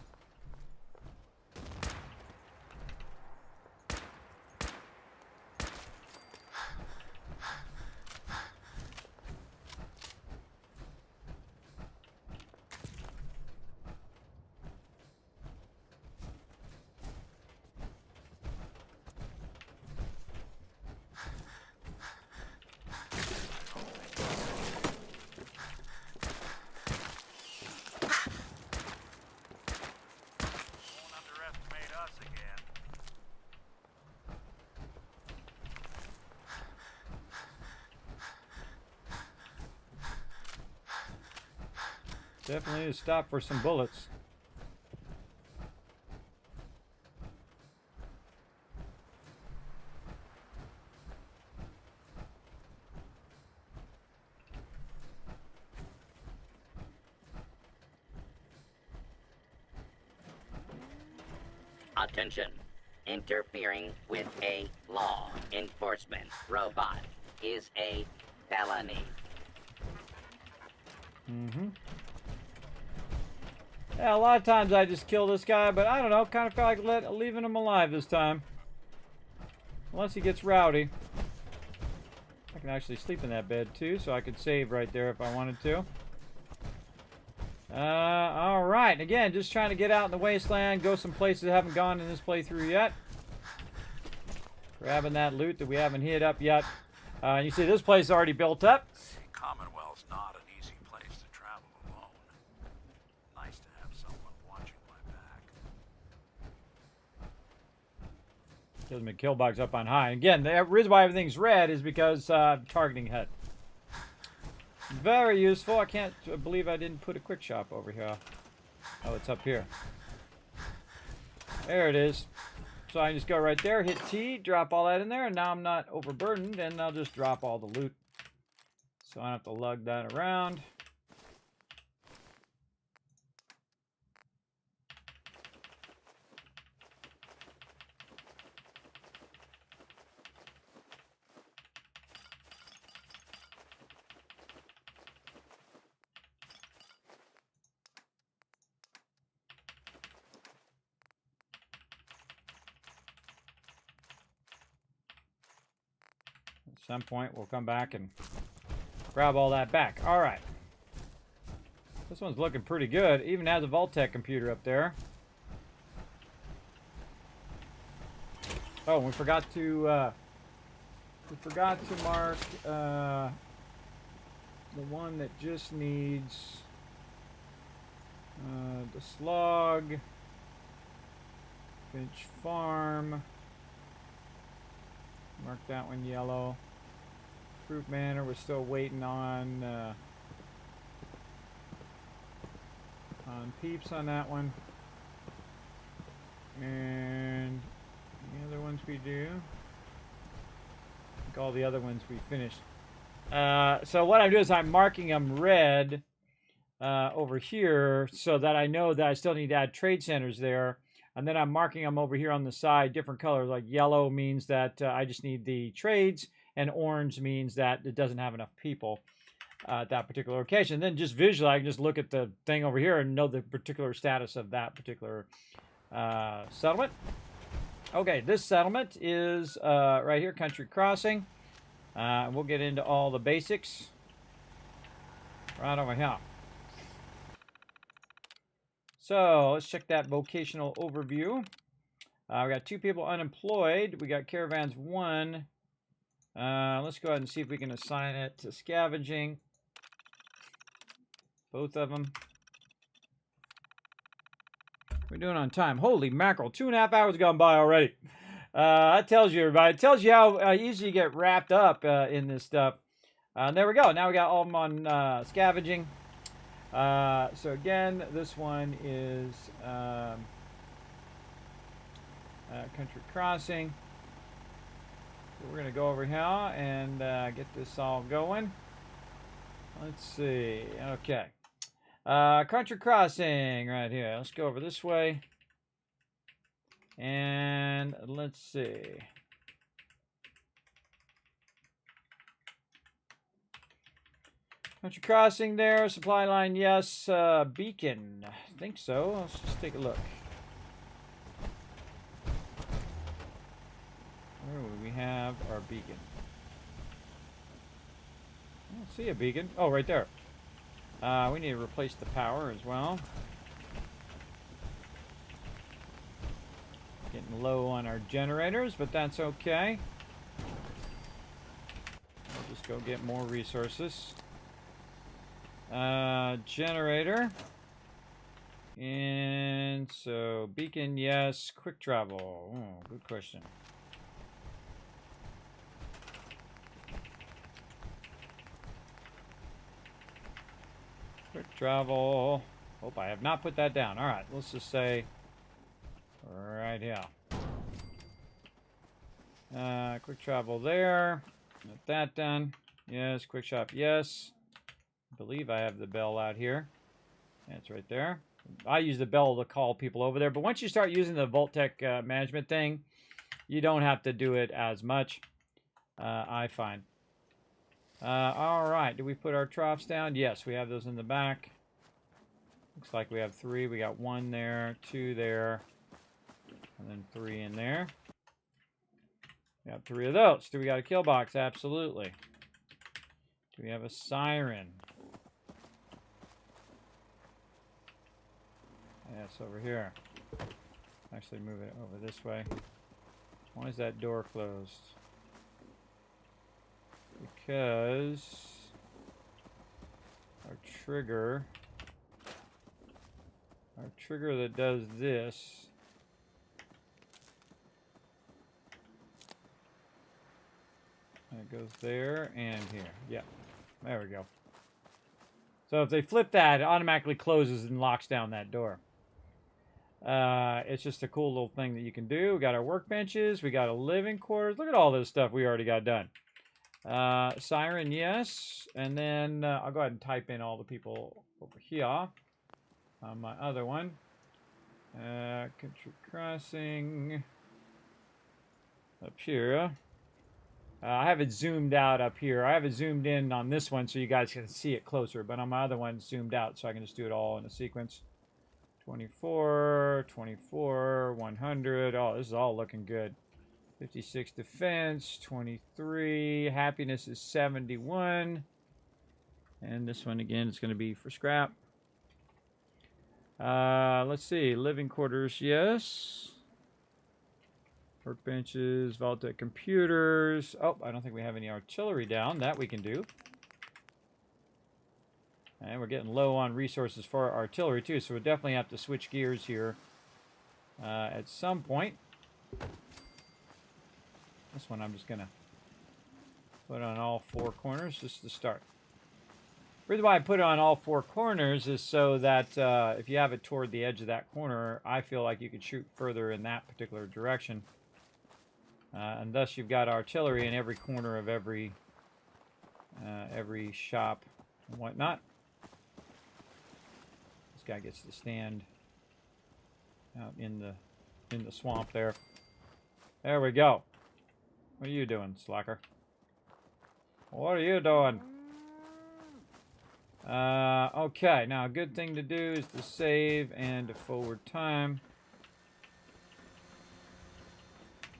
Definitely need to stop for some bullets. Attention. Interfering with a law enforcement robot is a felony. Mm-hmm. Yeah, a lot of times I just kill this guy, but I don't know, kind of felt like leaving him alive this time. Unless he gets rowdy. I can actually sleep in that bed too, so I could save right there if I wanted to. Alright, again, just trying to get out in the wasteland, go some places I haven't gone in this playthrough yet. Grabbing that loot that we haven't hit up yet. You see this place is already built up. Commonwealth's not an easy place to travel alone. Nice to have someone watching my back. Gives me a kill box up on high. Again, the reason why everything's red is because targeting HUD. Very useful. I can't believe I didn't put a quick shop over here. Oh, it's up here. There it is. So I can just go right there, hit T, drop all that in there, and now I'm not overburdened, and I'll just drop all the loot. So I don't have to lug that around. At some point, we'll come back and grab all that back. All right. This one's looking pretty good. Even has a vault-tec computer up there. Oh, we forgot to mark the one that just needs the slog, Finch Farm. Mark that one yellow. Fruit Manor, we're still waiting on peeps on that one. And the other ones we do. I think all the other ones we finished. So what I'm doing is I'm marking them red over here so that I know that I still need to add trade centers there. And then I'm marking them over here on the side, different colors. Like yellow means that I just need the trades, and orange means that it doesn't have enough people at that particular location. Then just visually, I can just look at the thing over here and know the particular status of that particular settlement. Okay, this settlement is right here, Country Crossing. We'll get into all the basics right over here. So let's check that vocational overview. We got 2 people unemployed. We got caravans 1. Let's go ahead and see if we can assign it to scavenging. Both of them. We're doing on time. Holy mackerel, 2.5 hours gone by already. That tells you, everybody. It tells you how easy you get wrapped up in this stuff. There we go. Now we got all of them on scavenging. So again, this one is Country Crossing. So we're going to go over here and get this all going. Let's see. Okay. Country Crossing right here. Let's go over this way. And let's see. Country Crossing there. Supply line, yes. Beacon. I think so. Let's just take a look. Where would we have our beacon? I don't see a beacon. Oh, right there. We need to replace the power as well. Getting low on our generators, but that's okay. We'll just go get more resources. Generator. And so beacon, yes. Quick travel. Oh, good question. Quick travel. Hope I have not put that down. All right, let's just say right here. Quick travel there. Get that done. Yes, quick shop, yes. I believe I have the bell out here. That's right there. I use the bell to call people over there, but once you start using the vault-tec management thing, you don't have to do it as much, I find. All right, do we put our troughs down? Yes, we have those in the back. Looks like we have 3. We got 1 there, 2 there, and then 3 in there. We got 3 of those. Do we got a kill box? Absolutely. Do we have a siren? Yes, over here. Actually move it over this way. Why is that door closed? Because our trigger that does this it goes there and here. Yeah, there we go. So if they flip that, it automatically closes and locks down that door. It's just a cool little thing that you can do. We got our workbenches, we got a living quarters. Look at all this stuff we already got done. Siren, yes. And then I'll go ahead and type in all the people over here on my other one. Country Crossing up here. I have it zoomed out up here. I have it zoomed in on this one so you guys can see it closer, but on my other one it's zoomed out so I can just do it all in a sequence. 24, 24, 100. Oh, this is all looking good. 56 defense, 23. Happiness is 71. And this one again is going to be for scrap. Let's see. Living quarters, yes. Workbenches, vault-tec computers. Oh, I don't think we have any artillery down. That we can do. And we're getting low on resources for our artillery too, so we'll definitely have to switch gears here at some point. This one I'm just going to Put it on all 4 corners just to start. The reason why I put it on all 4 corners is so that if you have it toward the edge of that corner, I feel like you could shoot further in that particular direction. And thus you've got artillery in every corner of every shop and whatnot. This guy gets to stand out in the swamp there. There we go. What are you doing, slacker? What are you doing? Okay, now a good thing to do is to save and to forward time.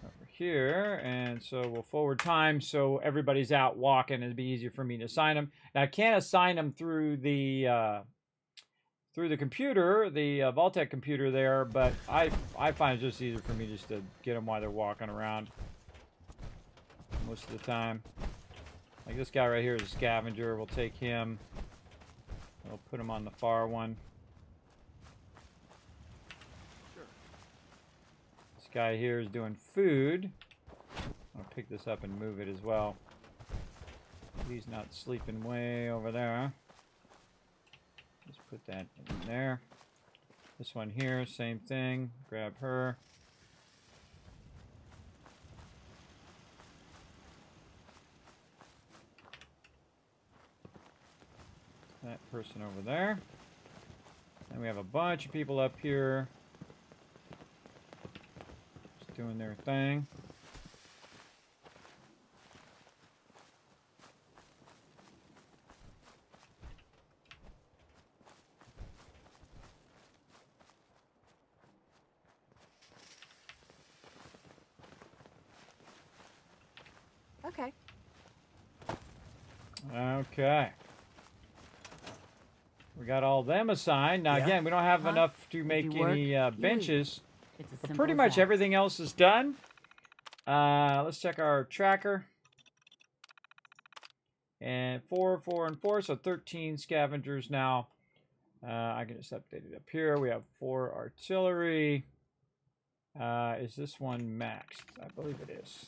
Over here, and so we'll forward time so everybody's out walking. It'd be easier for me to assign them. Now I can't assign them through the computer, the vault-tec computer there, but I find it just easier for me just to get them while they're walking around most of the time. Like this guy right here is a scavenger. We'll take him. We'll put him on the far one. Sure. This guy here is doing food. I'll pick this up and move it as well. He's not sleeping way over there. Let's put that in there. This one here, same thing. Grab her. That person over there. And we have a bunch of people up here just doing their thing. Okay. Okay. We got all them assigned. Now, again, we don't have enough to make any benches. But pretty much everything else is done. Let's check our tracker. And 4, 4, and 4, so 13 scavengers now. I can just update it up here. We have 4 artillery. Is this one maxed? I believe it is.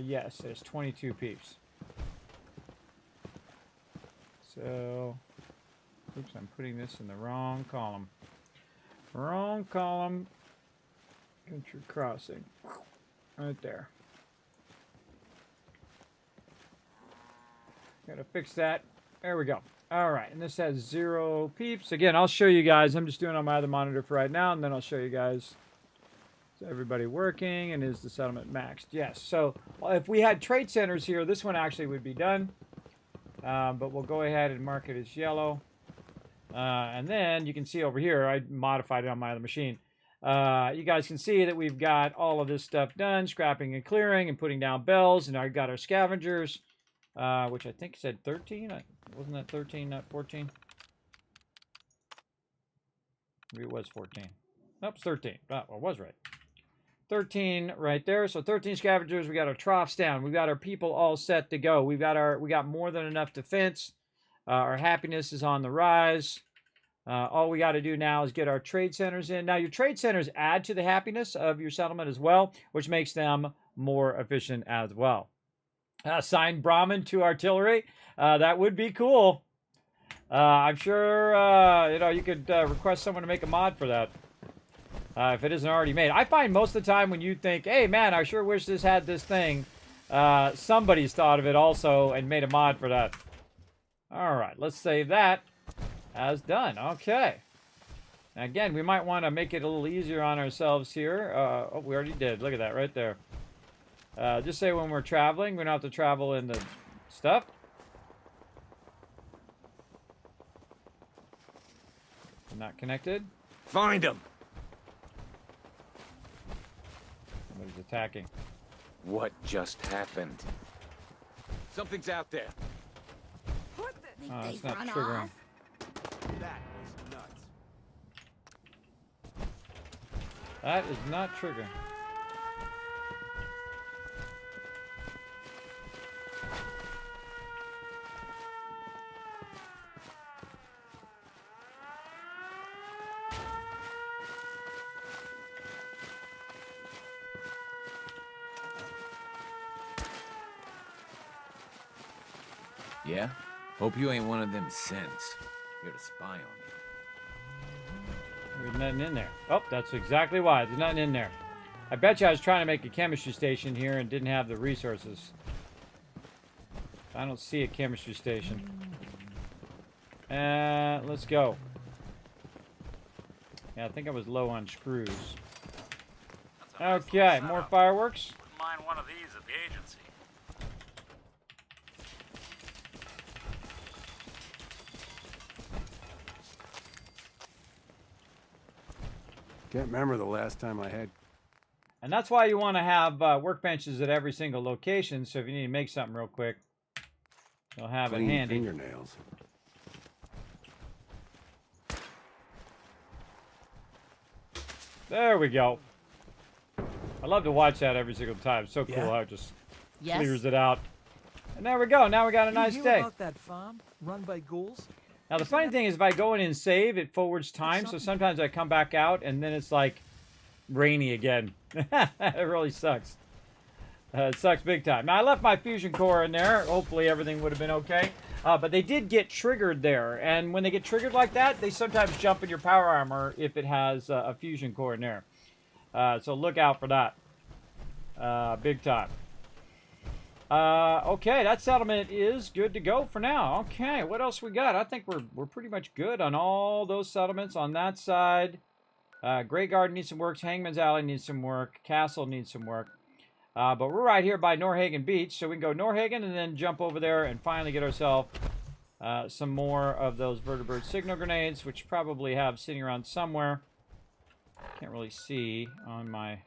Yes, there's 22 peeps. So, oops, I'm putting this in the wrong column. Wrong column. Country crossing. Right there. Gotta fix that. There we go. Alright, and this has 0 peeps. Again, I'll show you guys. I'm just doing it on my other monitor for right now, and then I'll show you guys. Is everybody working, and is the settlement maxed? Yes. So, if we had trade centers here, this one actually would be done. But we'll go ahead and mark it as yellow. And then you can see over here, I modified it on my other machine. You guys can see that we've got all of this stuff done, scrapping and clearing and putting down bells. And I've got our scavengers, which I think said 13. Wasn't that 13, not 14? Maybe it was 14. Nope, it's 13. Oh, I was right. 13 right there. So 13 scavengers. We got our troughs down. We've got our people all set to go. We got more than enough defense. Our happiness is on the rise. All we got to do now is get our trade centers in. Now, your trade centers add to the happiness of your settlement as well, which makes them more efficient as well. Assign Brahmin to artillery. That would be cool. I'm sure you could request someone to make a mod for that. If it isn't already made. I find most of the time when you think, hey man, I sure wish this had this thing, somebody's thought of it also and made a mod for that. Alright, let's save that as done. Okay. Now again, we might want to make it a little easier on ourselves here. Oh, we already did. Look at that right there. Just say when we're traveling, we don't have to travel in the stuff. Not connected. Find them. Somebody's attacking. What just happened? Something's out there. What the? Oh, it's not triggering. That was nuts. That is not triggering. Yeah? Hope you ain't one of them synths. Here to spy on me. There's nothing in there. Oh, that's exactly why. There's nothing in there. I bet you I was trying to make a chemistry station here and didn't have the resources. I don't see a chemistry station. Let's go. Yeah, I think I was low on screws. Okay, more fireworks. Wouldn't mind one of these at the agency. Can't remember the last time I had... And that's why you want to have workbenches at every single location, so if you need to make something real quick, you'll have it handy. Fingernails. There we go. I love to watch that every single time. It's so cool how it just clears it out. And there we go. Now we got a nice you day. hear about that farm run by ghouls? Now the funny thing is, if I go in and save, it forwards time. So sometimes I come back out and then it's like rainy again. It really sucks. It sucks big time. Now I left my fusion core in there. Hopefully everything would have been okay. But they did get triggered there. And when they get triggered like that, they sometimes jump in your power armor if it has a fusion core in there. So look out for that. Big time. Okay, that settlement is good to go for now. Okay, what else we got? I think we're pretty much good on all those settlements on that side. Grey Garden needs some work. Hangman's Alley needs some work. Castle needs some work. But we're right here by Norhagen Beach, so we can go Norhagen and then jump over there and finally get ourselves some more of those vertebrate signal grenades, which probably have sitting around somewhere. Can't really see on my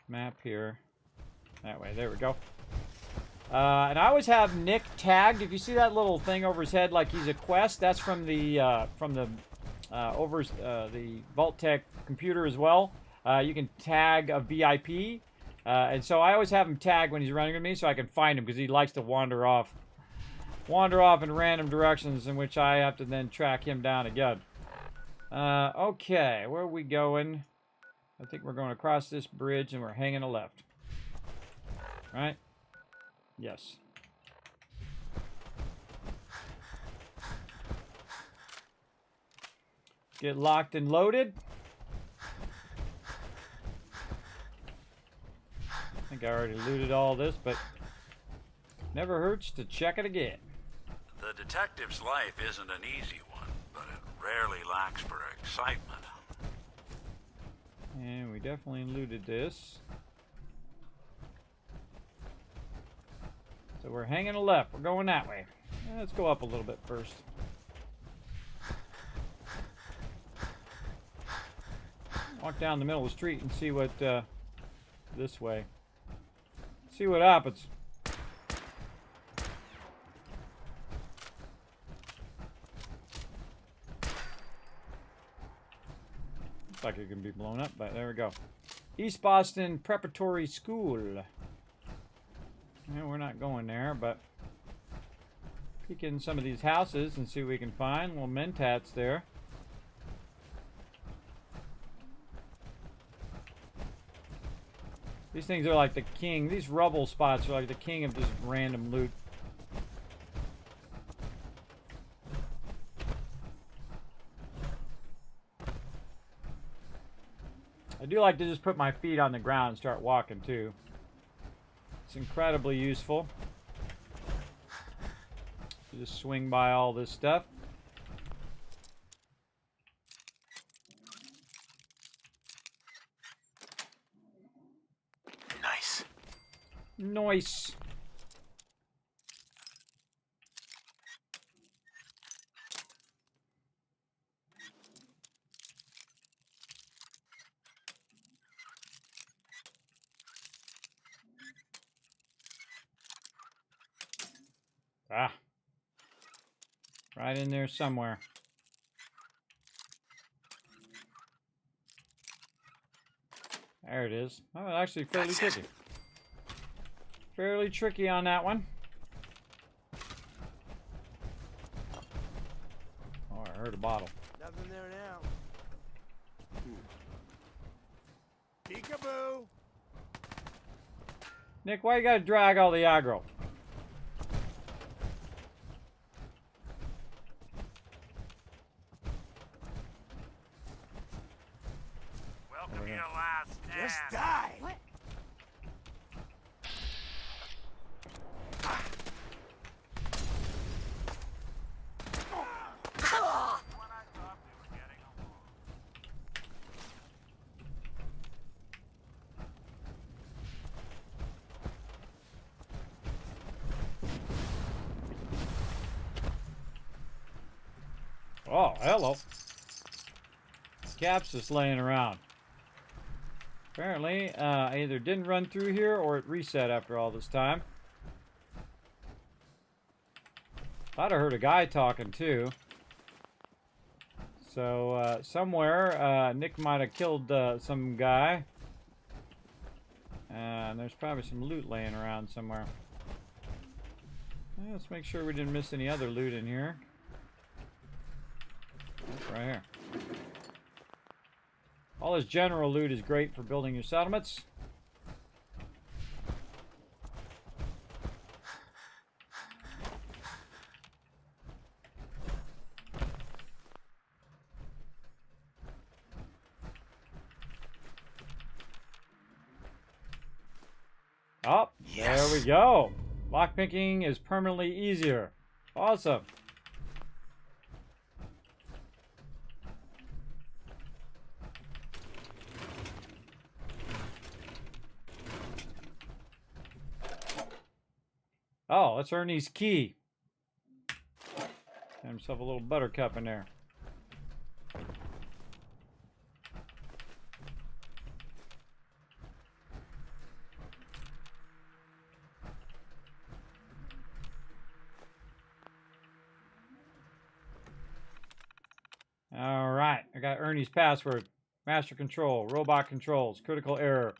map here. That way, there we go. And I always have Nick tagged. If you see that little thing over his head like he's a quest, that's from the vault-tec computer as well. You can tag a VIP. And so I always have him tagged when he's running with me so I can find him because he likes to wander off in random directions in which I have to then track him down again. Okay, where are we going? I think we're going across this bridge and we're hanging a left. Right? Yes. Get locked and loaded. I think I already looted all this, but never hurts to check it again. The detective's life isn't an easy one, but it rarely lacks for excitement. And we definitely looted this. So we're hanging a left. We're going that way. Let's go up a little bit first. Walk down the middle of the street and see what, this way. See what happens. Looks like it can be blown up, but there we go. East Boston Preparatory School. Yeah, we're not going there, but peek in some of these houses and see what we can find. Little mentats there. These things are like the king. These rubble spots are like the king of just random loot. I do like to just put my feet on the ground and start walking too. It's incredibly useful. You just swing by all this stuff. Nice. Nice. Ah. Right in there somewhere. There it is. Oh, actually fairly tricky. Fairly tricky on that one. Oh, I heard a bottle. Nothing there now. Peekaboo. Nick, why you gotta drag all the aggro? Welcome to your last stand. Just die! What? Oh, hello. Cap's just laying around. Apparently, I either didn't run through here or it reset after all this time. Thought I heard a guy talking too. So, somewhere, Nick might have killed some guy. And there's probably some loot laying around somewhere. Let's make sure we didn't miss any other loot in here. That's right here. All this general loot is great for building your settlements. Oh, yes. There we go. Lockpicking is permanently easier. Awesome. Oh, that's Ernie's key. Got himself a little buttercup in there. All right, I got Ernie's password. Master control, robot controls, critical error.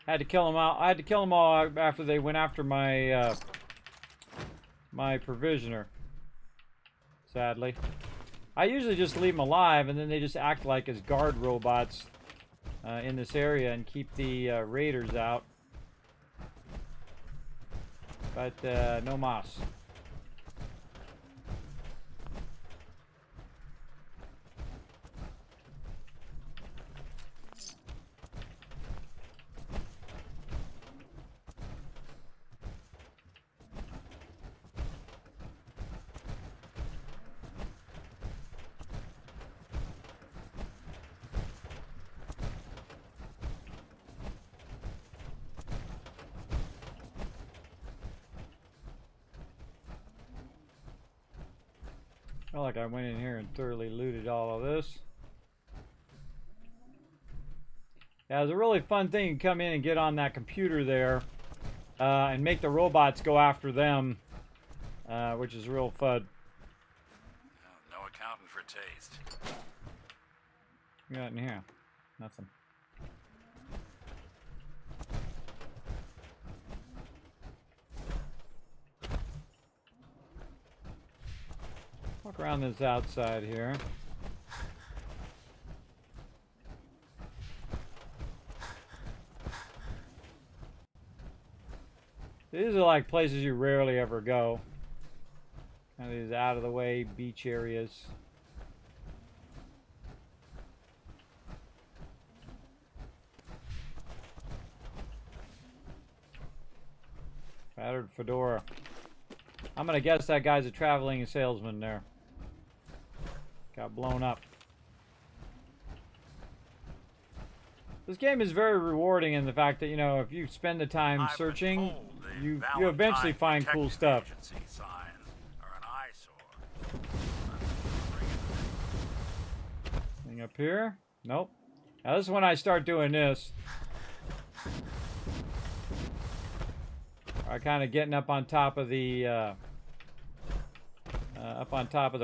Had to kill them out. I had to kill them all after they went after my my provisioner. Sadly, I usually just leave them alive, and then they just act like as guard robots in this area and keep the raiders out. But no mas. I feel like I went in here and thoroughly looted all of this. Yeah, it was a really fun thing to come in and get on that computer there and make the robots go after them, which is real fun. No accounting for taste. What you got in here? Nothing. Walk around this outside here. These are like places you rarely ever go. Kind of these out of the way beach areas. Battered fedora. I'm gonna guess that guy's a traveling salesman there. Got blown up. This game is very rewarding in the fact that, you know, if you spend the time searching, you eventually find cool stuff. Anything up here? Nope. Now this is when I start doing this. I kind of getting up on top of the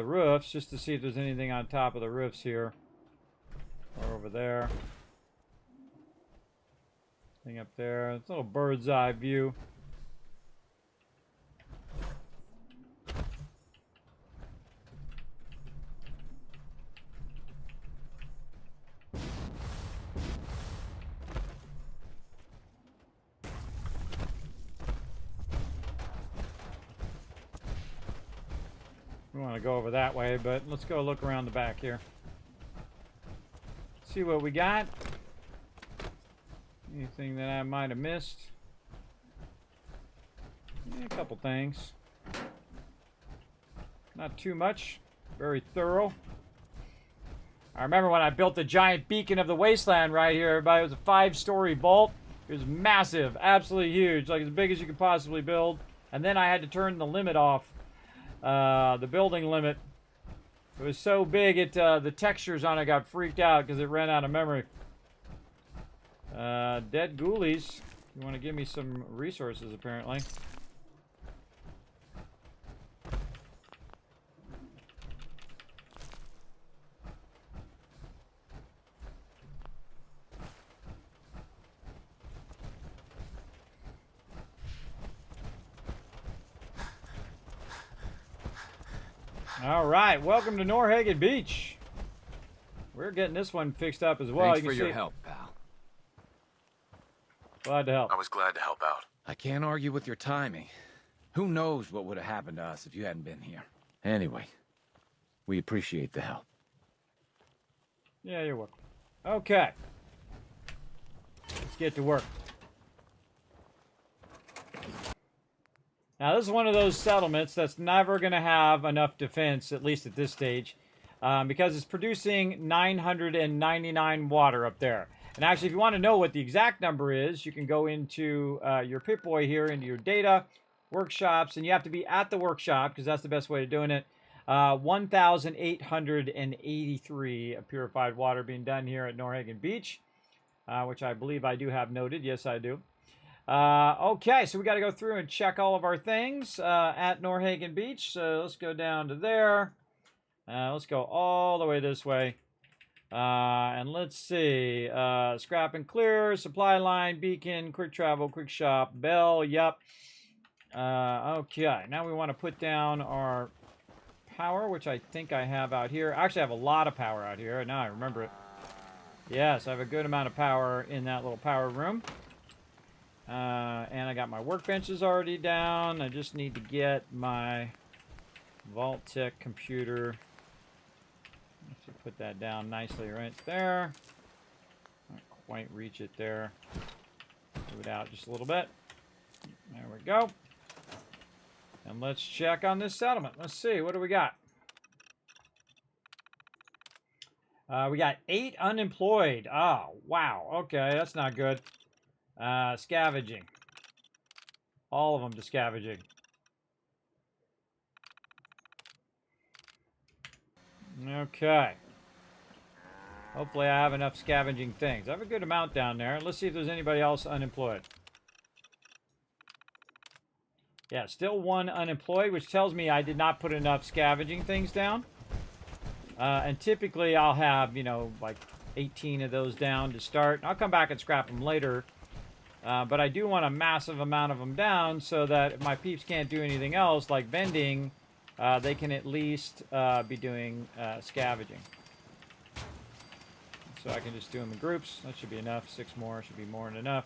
roofs just to see if there's anything on top of the roofs here or over there. Thing up there. It's a little bird's eye view. We want to go over that way, but let's go look around the back here. See what we got. Anything that I might have missed? Yeah, a couple things. Not too much. Very thorough. I remember when I built the giant beacon of the wasteland right here, everybody. It was a 5-story vault. It was massive, absolutely huge, like as big as you could possibly build. And then I had to turn the limit off, the building limit. It was so big, the textures on it got freaked out because it ran out of memory. Dead ghoulies. You want to give me some resources, apparently. All right, welcome to Norhagen Beach. We're getting this one fixed up as well. Thanks for your help, pal. Glad to help. I was glad to help out. I can't argue with your timing. Who knows what would have happened to us if you hadn't been here. Anyway, we appreciate the help. Yeah, you're welcome. Okay. Let's get to work. Now, this is one of those settlements that's never going to have enough defense, at least at this stage, because it's producing 999 water up there. And actually, if you want to know what the exact number is, you can go into your Pip-Boy here, into your data, workshops, and you have to be at the workshop, because that's the best way of doing it. 1,883 purified water being done here at Norhagen Beach, which I believe I do have noted. Yes, I do. Okay, so we got to go through and check all of our things at Norhagen Beach. So let's go down to there. Let's go all the way this way. And let's see. Scrap and clear, supply line, beacon, quick travel, quick shop, bell, yep. Okay, now we want to put down our power, which I think I have out here. Actually, I have a lot of power out here. Now I remember it. Yes, I have a good amount of power in that little power room. And I got my workbenches already down. I just need to get my vault-tec computer. Let's put that down nicely right there. Not quite reach it there. Move it out just a little bit. There we go. And let's check on this settlement. Let's see, what do we got? We got 8 unemployed. Oh, wow. Okay, that's not good. Scavenging. All of them to scavenging. Okay. Hopefully I have enough scavenging things. I have a good amount down there. Let's see if there's anybody else unemployed. Yeah, still 1 unemployed, which tells me I did not put enough scavenging things down. And typically I'll have, you know, like 18 of those down to start. I'll come back and scrap them later. But I do want a massive amount of them down so that if my peeps can't do anything else, like vending, they can at least be doing scavenging. So I can just do them in groups. That should be enough. 6 more should be more than enough.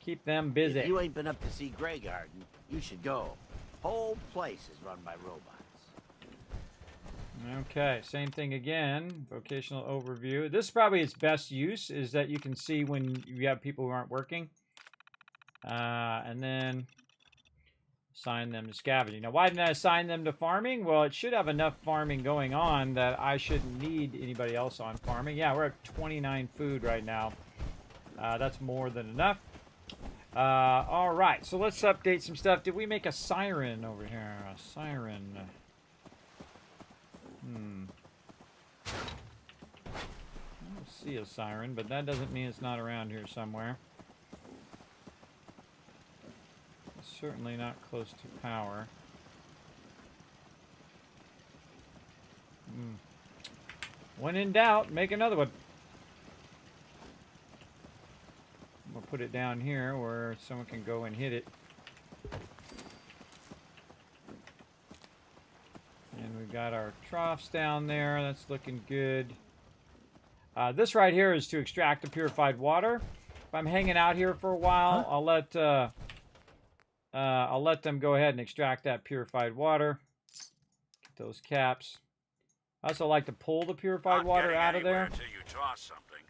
Keep them busy. If you ain't been up to see Grey Garden, you should go. Whole place is run by robots. Okay, same thing again. Vocational overview. This is probably its best use, is that you can see when you have people who aren't working. And then assign them to scavenging. Now, why didn't I assign them to farming? Well, it should have enough farming going on that I shouldn't need anybody else on farming. Yeah, we're at 29 food right now. That's more than enough. All right, so let's update some stuff. Did we make a siren over here? A siren. I don't see a siren, but that doesn't mean it's not around here somewhere. It's certainly not close to power. When in doubt, make another one. We'll put it down here where someone can go and hit it. And we've got our troughs down there. That's looking good. This right here is to extract the purified water. If I'm hanging out here for a while, I'll let them go ahead and extract that purified water. Get those caps. I also like to pull the purified water out of there. Until you toss something.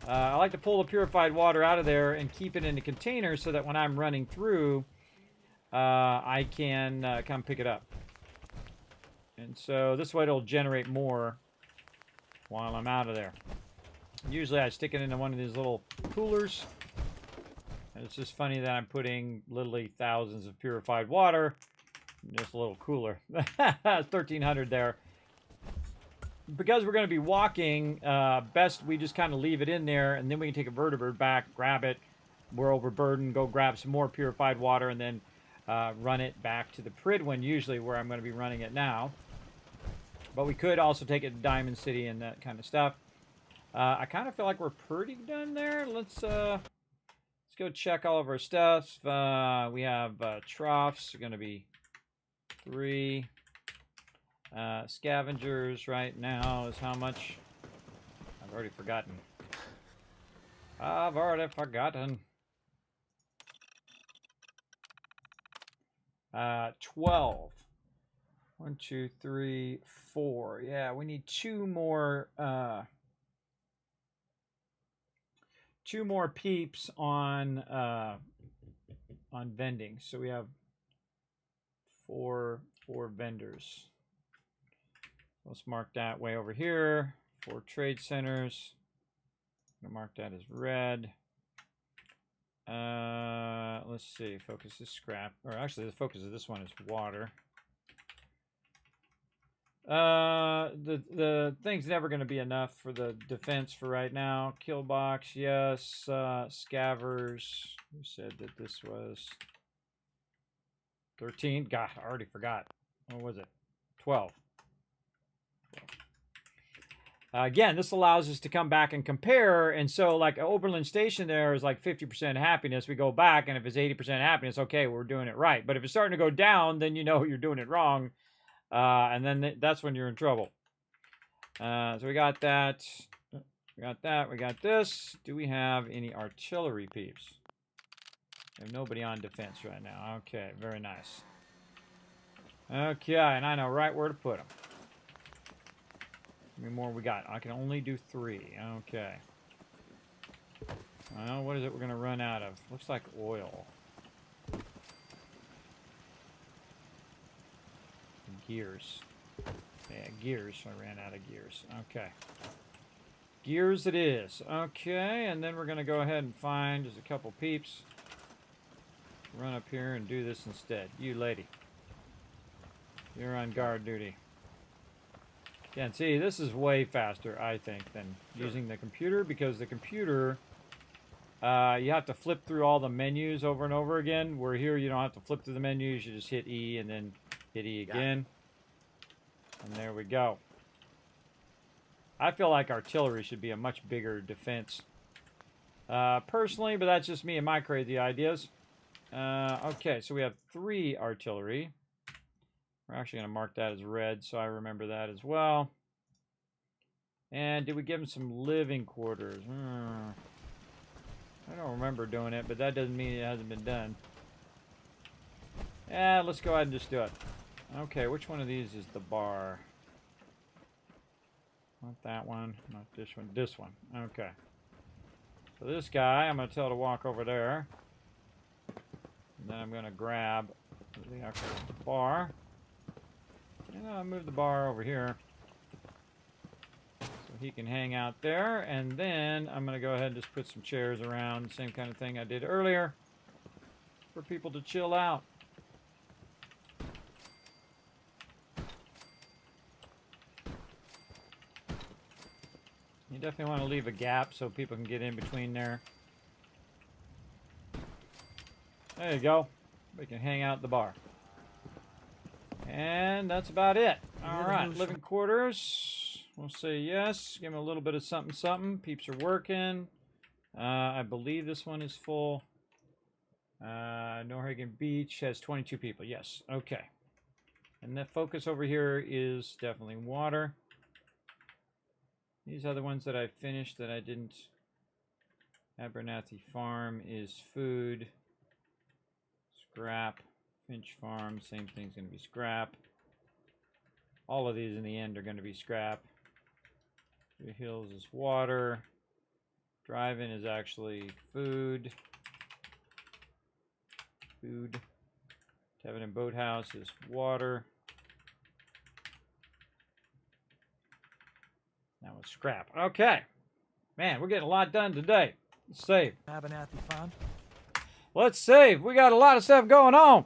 I like to pull the purified water out of there and keep it in a container so that when I'm running through, I can come pick it up. And so this way it'll generate more while I'm out of there. Usually I stick it into one of these little coolers. And it's just funny that I'm putting literally thousands of purified water in just a little cooler. 1,300 there. Because we're going to be walking, best we just kind of leave it in there, and then we can take a vertibird back, grab it. We're overburdened, go grab some more purified water, and then run it back to the Pridwin, usually where I'm going to be running it now. But we could also take it to Diamond City and that kind of stuff. I kind of feel like we're pretty done there. Let's go check all of our stuff. We have troughs, are going to be 3. Scavengers right now is how much? I've already forgotten. 12. 1, 2, 3, 4. Yeah, we need 2 more peeps on vending. So we have 4 vendors. Let's mark that way over here. 4 trade centers. I'm gonna mark that as red. Let's see. Focus is scrap. Or actually, the focus of this one is water. The thing's never going to be enough for the defense for right now. Kill box, yes. Scavers. We said that this was 13. God, I already forgot. What was it? 12. Again, this allows us to come back and compare. And so, like, Oberlin Station there is like 50% happiness. We go back, and if it's 80% happiness, okay, we're doing it right. But if it's starting to go down, then you know you're doing it wrong. And then that's when you're in trouble. So we got that. We got that. We got this. Do we have any artillery peeps? We have nobody on defense right now. Okay, very nice. Okay, and I know right where to put them. How many more we got? I can only do 3. Okay. Well, what is it we're going to run out of? Looks like oil. Gears. Yeah, gears. I ran out of gears. Okay. Gears it is. Okay, and then we're going to go ahead and find just a couple peeps. Run up here and do this instead. You lady. You're on guard duty. Yeah, and see, this is way faster, I think, than using the computer, because the computer, you have to flip through all the menus over and over again, where here you don't have to flip through the menus, you just hit E and then hit E again. And there we go. I feel like artillery should be a much bigger defense. Personally, but that's just me and my crazy ideas. Okay, so we have 3 artillery. We're actually going to mark that as red, so I remember that as well. And did we give him some living quarters? I don't remember doing it, but that doesn't mean it hasn't been done. Yeah, let's go ahead and just do it. Okay, which one of these is the bar? Not that one, not this one, this one. Okay. So this guy, I'm going to tell to walk over there. And then I'm going to grab the actual bar. And I'll move the bar over here so he can hang out there. And then I'm going to go ahead and just put some chairs around, same kind of thing I did earlier, for people to chill out. You definitely want to leave a gap so people can get in between there. There you go. We can hang out at the bar. And that's about it. All right, living quarters. We'll say yes. Give them a little bit of something, something. Peeps are working. I believe this one is full. Norhagen Beach has 22 people. Yes, okay. And the focus over here is definitely water. These are the ones that I finished that I didn't. Abernathy Farm is food. Scrap. Finch Farm, same thing's going to be scrap. All of these in the end are going to be scrap. The Hills is water. Drive-in is actually food. Food. Tavern and boathouse is water. Now it's scrap. Okay. Man, we're getting a lot done today. Let's save. Abernathy Farm. Let's save. We got a lot of stuff going on.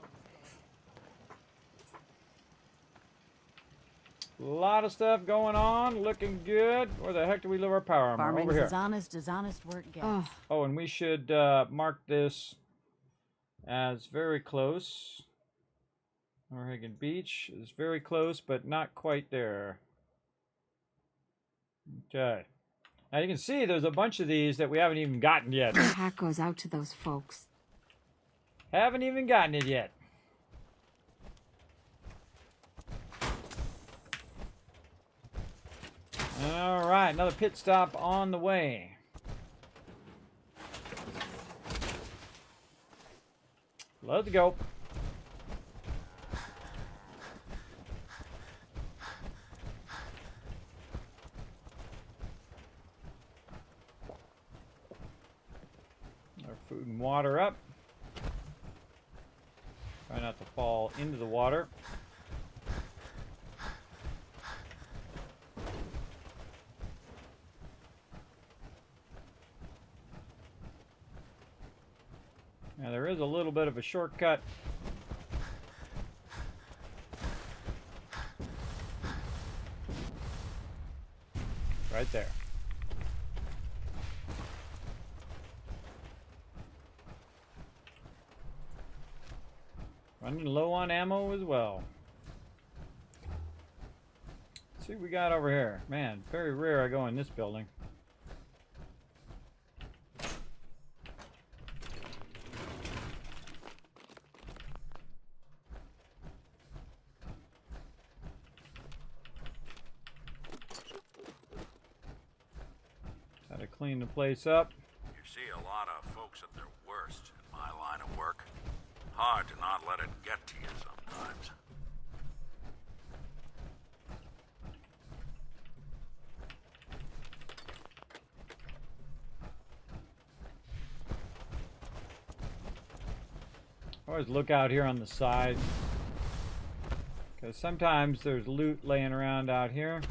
A lot of stuff going on. Looking good. Where the heck do we leave our power armor? Farming's Over here. as honest work gets. Oh, and we should mark this as very close. Oregon Beach is very close, but not quite there. Okay. Now you can see there's a bunch of these that we haven't even gotten yet. My hat goes out to those folks. Haven't even gotten it yet. All right, another pit stop on the way. Let's go. Our food and water up. Try not to fall into the water. Now there is a little bit of a shortcut. Right there. Running low on ammo as well. Let's see what we got over here. Man, very rare I go in this building. Gotta clean the place up. You see a lot of folks at their worst in my line of work. Hard to not let it get to you sometimes. Always look out here on the side, because sometimes there's loot laying around out here.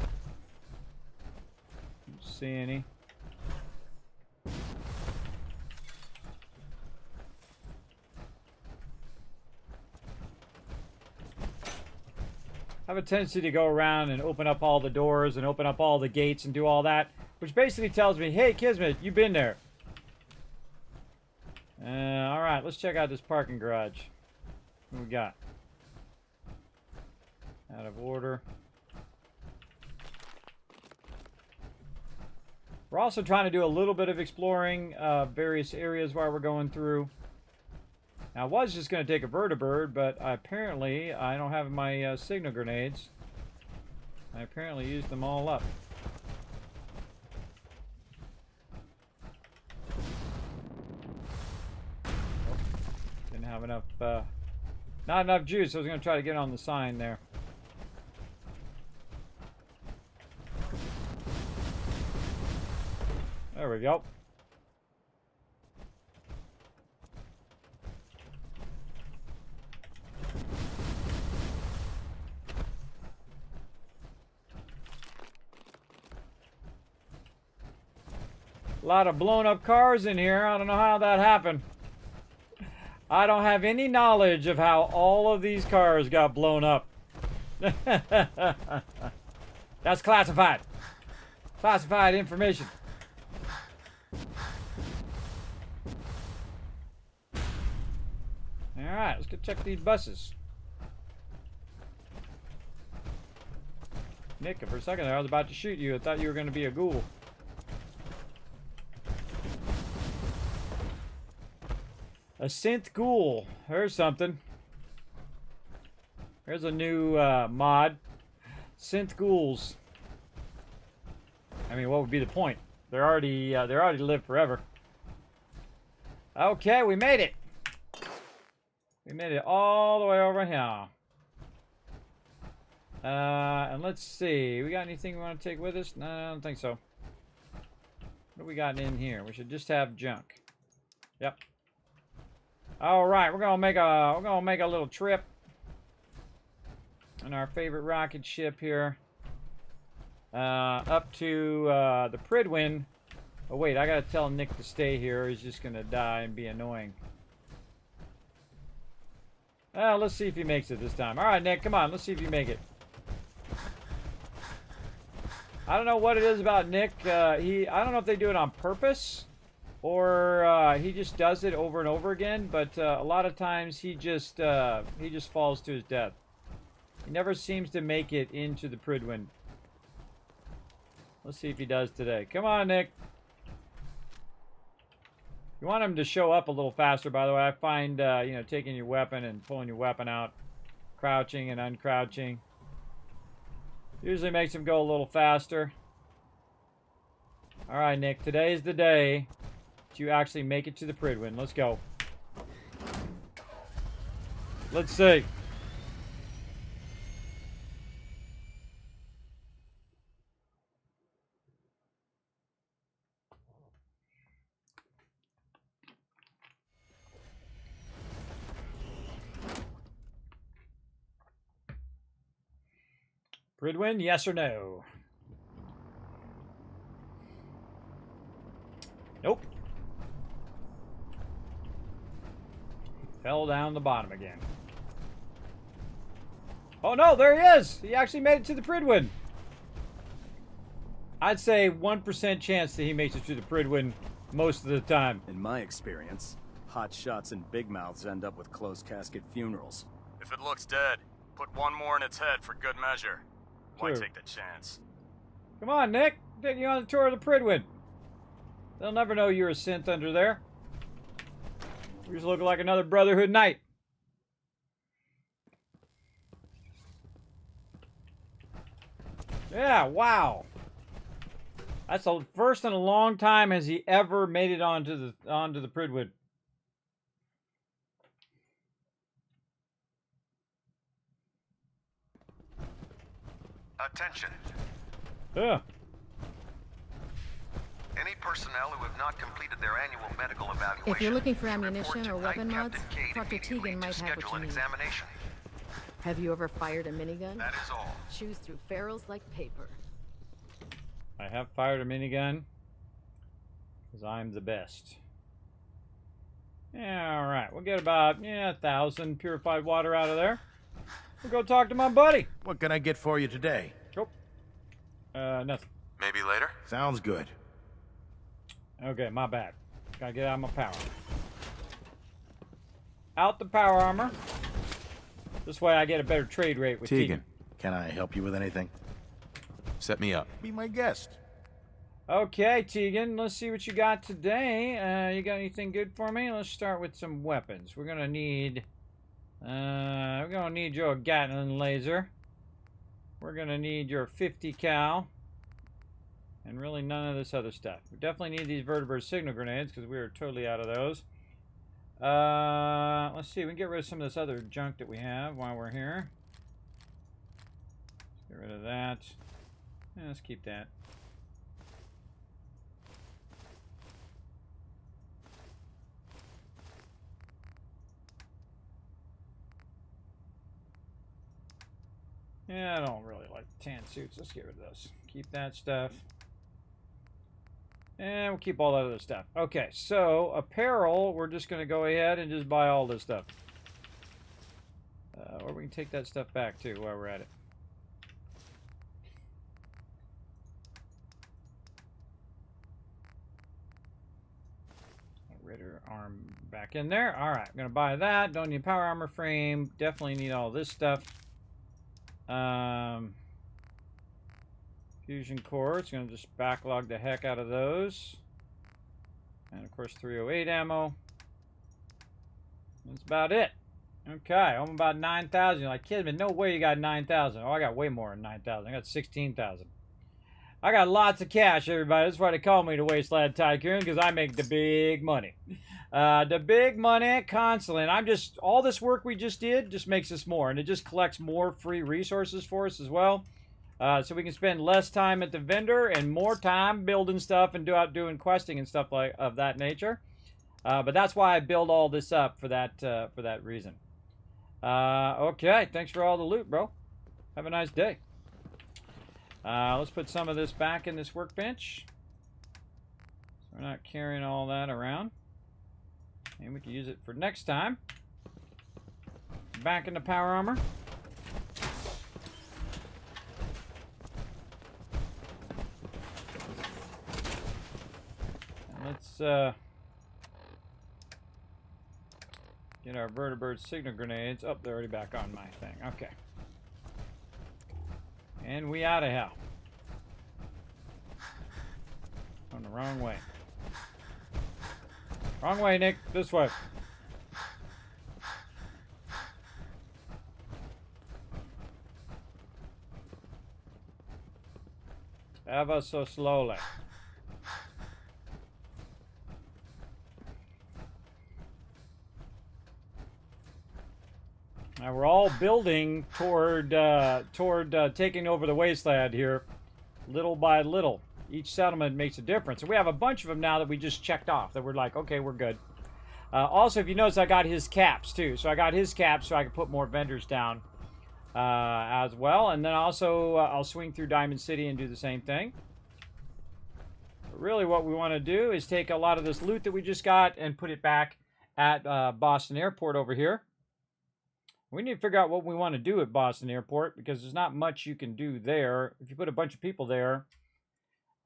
Don't see any. I have a tendency to go around and open up all the doors and open up all the gates and do all that, which basically tells me, hey, Kismet, you've been there. All right, let's check out this parking garage. What we got? Out of order. We're also trying to do a little bit of exploring various areas while we're going through. Now, I was just going to take a vertibird, but apparently I don't have my signal grenades. I apparently used them all up. Didn't have enough, not enough juice. I was going to try to get on the sign there. There we go. A lot of blown up cars in here. I don't know how that happened. I don't have any knowledge of how all of these cars got blown up. That's classified. Classified information. Alright, let's go check these buses. Nick, for a second there, I was about to shoot you. I thought you were going to be a ghoul. A synth ghoul. There's something. There's a new mod. Synth ghouls. I mean, what would be the point? They already live forever. Okay, we made it. We made it all the way over here. And let's see. We got anything we want to take with us? No, I don't think so. What do we got in here? We should just have junk. Yep. All right, we're gonna make a little trip on our favorite rocket ship here, up to the Pridwin. Oh wait, I gotta tell Nick to stay here. He's just gonna die and be annoying. Let's see if he makes it this time. All right, Nick, come on. Let's see if you make it. I don't know what it is about Nick. I don't know if they do it on purpose or he just does it over and over again. But a lot of times he just falls to his death. He never seems to make it into the Pridwin. Let's see if he does today. Come on, Nick. You want him to show up a little faster, by the way. I find, you know, taking your weapon and pulling your weapon out, crouching and uncrouching, usually makes him go a little faster. All right, Nick, today's the day that you actually make it to the Pridwin. Let's go. Let's see. Pridwin, yes or no? Nope. Fell down the bottom again. Oh no, there he is! He actually made it to the Pridwin. I'd say 1% chance that he makes it to the Pridwin most of the time. In my experience, hot shots and big mouths end up with closed casket funerals. If it looks dead, put one more in its head for good measure. Why True. take the chance? Come on, Nick. Taking you on the tour of the Pridwin. They'll never know you're a synth under there. You just look like another Brotherhood Knight. Yeah, wow. That's the first in a long time has he ever made it onto the Pridwin. Attention. Yeah. Any personnel who have not completed their annual medical evaluation. If you're looking for should ammunition or report weapon tonight, mods, Captain Cade Dr. immediately Tegan to might have schedule what an you need. examination. Have you ever fired a minigun? That is all. Chews through ferrules like paper. I have fired a minigun because I'm the best. Yeah, all right. We'll get about 1,000 purified water out of there. We'll go talk to my buddy. What can I get for you today? Nothing. Maybe later? Sounds good. Okay, my bad. Gotta get out my power. Out the power armor. This way I get a better trade rate with Tegan. Can I help you with anything? Set me up. Be my guest. Okay, Tegan, let's see what you got today. You got anything good for me? Let's start with some weapons. We're gonna need your Gatling laser. We're gonna need your 50 cal. And really none of this other stuff. We definitely need these vertebrate signal grenades because we are totally out of those. Let's see, we can get rid of some of this other junk that we have while we're here. Let's get rid of that. Yeah, let's keep that. Yeah, I don't really like tan suits. Let's get rid of those. Keep that stuff. And we'll keep all that other stuff. Okay, so apparel, we're just going to go ahead and just buy all this stuff. Or we can take that stuff back too while we're at it. Ritter arm back in there. All right, I'm going to buy that. Don't need power armor frame. Definitely need all this stuff. Fusion core, it's going to just backlog the heck out of those. And of course 308 ammo. That's about it. Okay, I'm about 9,000. You're like, Kismet, no way you got 9,000. Oh, I got way more than 9,000. I got 16,000. I got lots of cash, everybody. That's why they call me the Wasteland Tycoon, because I make the big money. The big money constantly. And I'm just, all this work we just did just makes us more. And it just collects more free resources for us as well. So we can spend less time at the vendor and more time building stuff and doing questing and stuff like of that nature. But that's why I build all this up for that reason. Okay, thanks for all the loot, bro. Have a nice day. Let's put some of this back in this workbench. So we're not carrying all that around. And we can use it for next time. Back in the power armor. And let's get our vertibird signal grenades. Oh, they're already back on my thing. Okay. And we out of hell. Going the wrong way. Wrong way, Nick. This way. Ever so slowly. Now we're all building toward taking over the wasteland here, little by little. Each settlement makes a difference. And we have a bunch of them now that we just checked off, that we're like, okay, we're good. Also, if you notice, I got his caps, too. So I got his caps so I can put more vendors down as well. And then also, I'll swing through Diamond City and do the same thing. But really, what we want to do is take a lot of this loot that we just got and put it back at Boston Airport over here. We need to figure out what we want to do at Boston Airport, because there's not much you can do there. If you put a bunch of people there,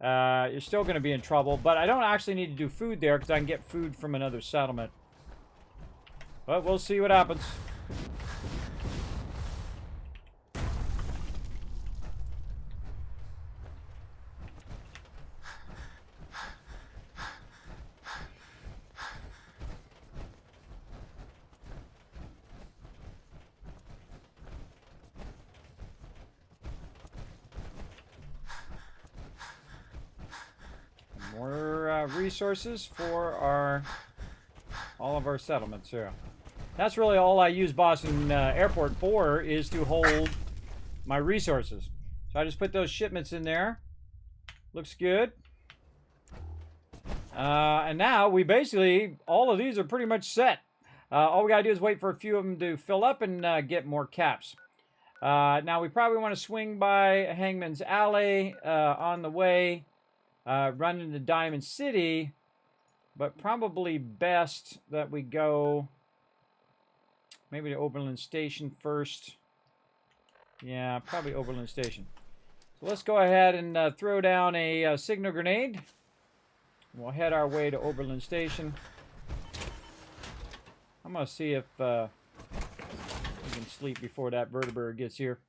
you're still going to be in trouble. But I don't actually need to do food there, because I can get food from another settlement. But we'll see what happens. More resources for all of our settlements here. That's really all I use Boston Airport for, is to hold my resources. So I just put those shipments in there. Looks good. And now we basically, all of these are pretty much set. All we gotta do is wait for a few of them to fill up and get more caps. Now we probably want to swing by Hangman's Alley on the way. Run into Diamond City, but probably best that we go maybe to Oberlin Station first. Yeah, probably Oberlin Station. So let's go ahead and throw down a signal grenade. We'll head our way to Oberlin Station. I'm going to see if we can sleep before that vertibird gets here.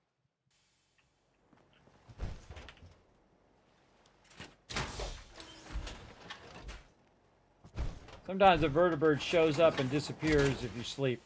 Sometimes the vertibird shows up and disappears if you sleep.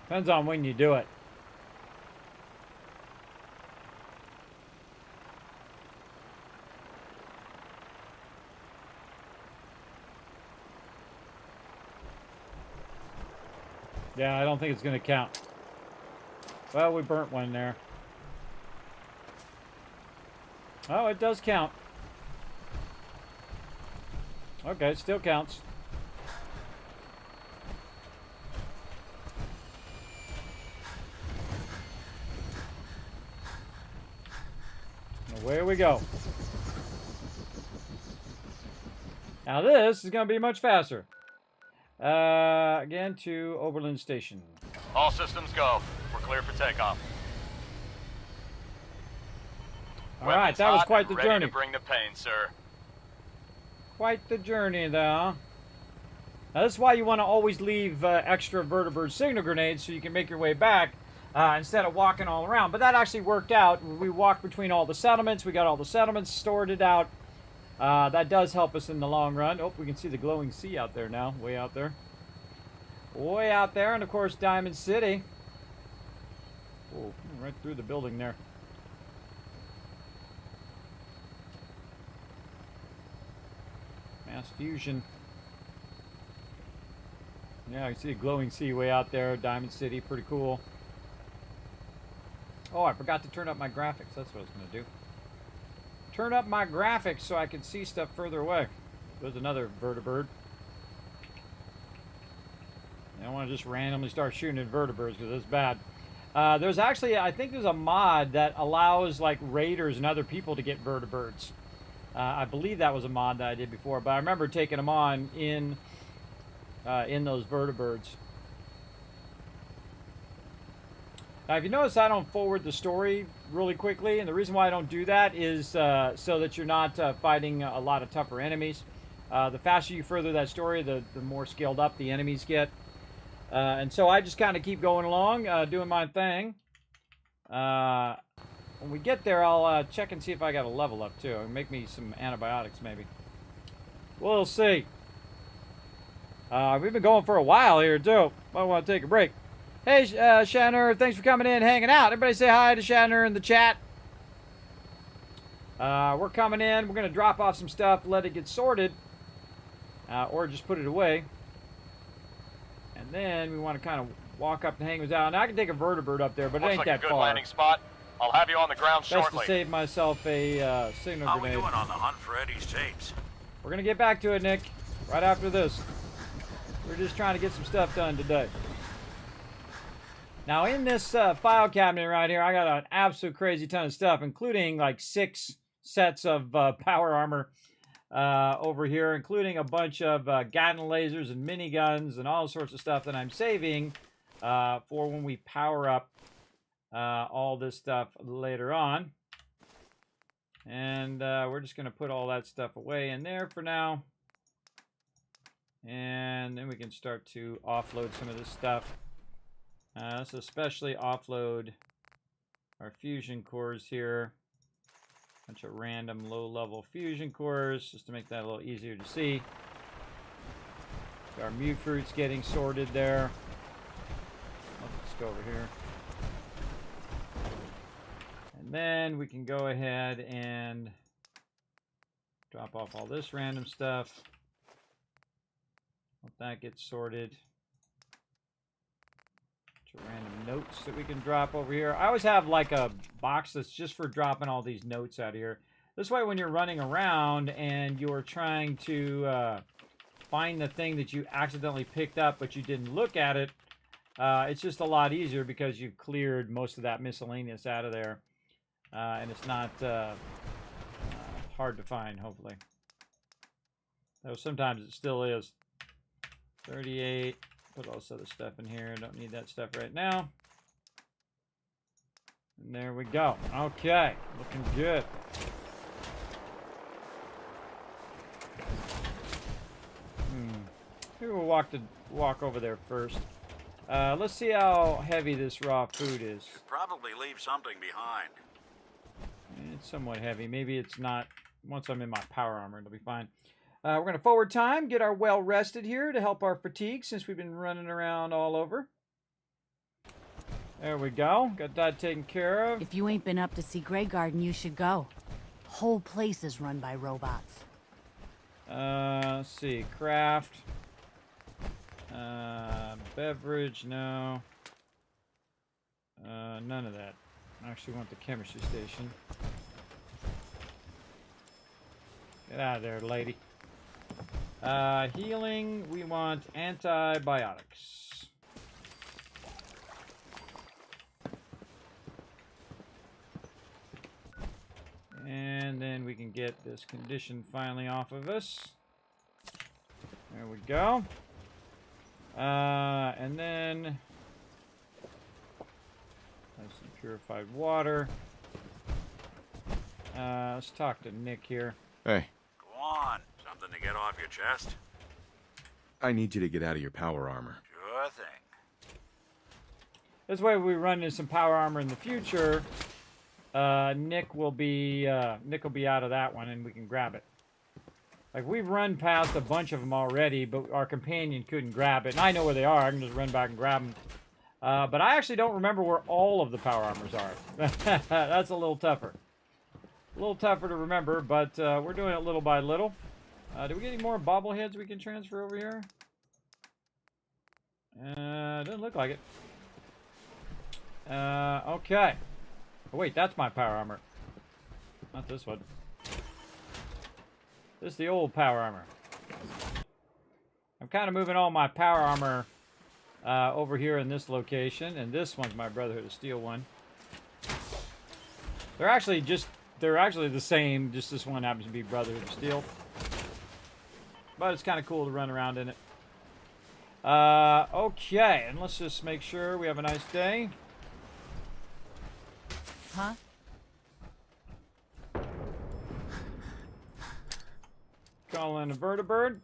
Depends on when you do it. Yeah, I don't think it's going to count. Well, we burnt one there. Oh, it does count. Okay, it still counts. Away we go. Now this is going to be much faster. Again to Oberlin Station. All systems go. We're clear for takeoff. All right, that was quite the ready journey. To bring the pain, sir. Quite the journey, though. Now, this is why you want to always leave extra vertibird signal grenades so you can make your way back. instead of walking all around. But that actually worked out. We walked between all the settlements. We got all the settlements sorted out. That does help us in the long run. Oh, we can see the glowing sea out there now. Way out there. Way out there. And, of course, Diamond City. Oh, right through the building there. Mass fusion. Yeah, I can see a glowing sea way out there. Diamond City, pretty cool. Oh, I forgot to turn up my graphics. That's what I was going to do. Turn up my graphics so I can see stuff further away. There's another vertibird. I don't want to just randomly start shooting at vertibirds because it's bad. There's actually, I think there's a mod that allows like raiders and other people to get vertibirds. I believe that was a mod that I did before, but I remember taking them on in those vertibirds. Now, if you notice, I don't forward the story really quickly, and the reason why I don't do that is so that you're not fighting a lot of tougher enemies. The faster you further that story, the more scaled up the enemies get. And so I just kind of keep going along, doing my thing. When we get there, I'll check and see if I got a level up, too. Make me some antibiotics, maybe. We'll see. We've been going for a while here, too. Might want to take a break. Hey, Shatner, thanks for coming in, hanging out. Everybody say hi to Shatner in the chat. We're coming in. We're going to drop off some stuff, let it get sorted, or just put it away. And then we want to kind of walk up the hangers out. Now, I can take a vertibird up there, but it ain't like that a good far. landing spot. I'll have you on the ground Best shortly. to save myself a signal How grenade. we doing on the hunt for Eddie's tapes? We're going to get back to it, Nick, right after this. We're just trying to get some stuff done today. Now, in this file cabinet right here, I got an absolute crazy ton of stuff, including like 6 sets of power armor over here, including a bunch of Gatling lasers and miniguns and all sorts of stuff that I'm saving for when we power up all this stuff later on. And we're just going to put all that stuff away in there for now. And then we can start to offload some of this stuff. Let's especially offload our fusion cores here. Bunch of random low-level fusion cores, just to make that a little easier to see. Our mute fruit's getting sorted there. Let's go over here. And then we can go ahead and drop off all this random stuff. Let that get sorted. Random notes that we can drop over here. I always have like a box that's just for dropping all these notes out of here. This way when you're running around and you're trying to find the thing that you accidentally picked up but you didn't look at it, it's just a lot easier because you've cleared most of that miscellaneous out of there. And it's not hard to find, hopefully. Though sometimes it still is. 38. Put all this other stuff in here. Don't need that stuff right now. And there we go. Okay. Looking good. Maybe we'll walk over there first. Let's see how heavy this raw food is. Probably leave something behind. It's somewhat heavy. Maybe it's not. Once I'm in my power armor, it'll be fine. We're going to forward time, get our well rested here to help our fatigue since we've been running around all over. There we go. Got that taken care of. If you ain't been up to see Grey Garden, you should go. Whole place is run by robots. Let's see. Craft. Beverage, no. None of that. I actually want the chemistry station. Get out of there, lady. Healing, we want antibiotics. And then we can get this condition finally off of us. There we go. And then have some purified water. Let's talk to Nick here. Hey. Go on. Something to get off your chest? I need you to get out of your power armor. Sure thing. This way, we run into some power armor in the future. Nick will be out of that one, and we can grab it. Like, we've run past a bunch of them already, but our companion couldn't grab it. And I know where they are. I can just run back and grab them. But I actually don't remember where all of the power armors are. That's a little tougher. A little tougher to remember, but we're doing it little by little. Do we get any more bobbleheads we can transfer over here? Doesn't look like it. Okay. Oh, wait, that's my power armor. Not this one. This is the old power armor. I'm kind of moving all my power armor over here in this location, and this one's my Brotherhood of Steel one. They're actually the same, just this one happens to be Brotherhood of Steel. But it's kind of cool to run around in it. Okay, and let's just make sure we have a nice day. Huh? Call in a vertibird.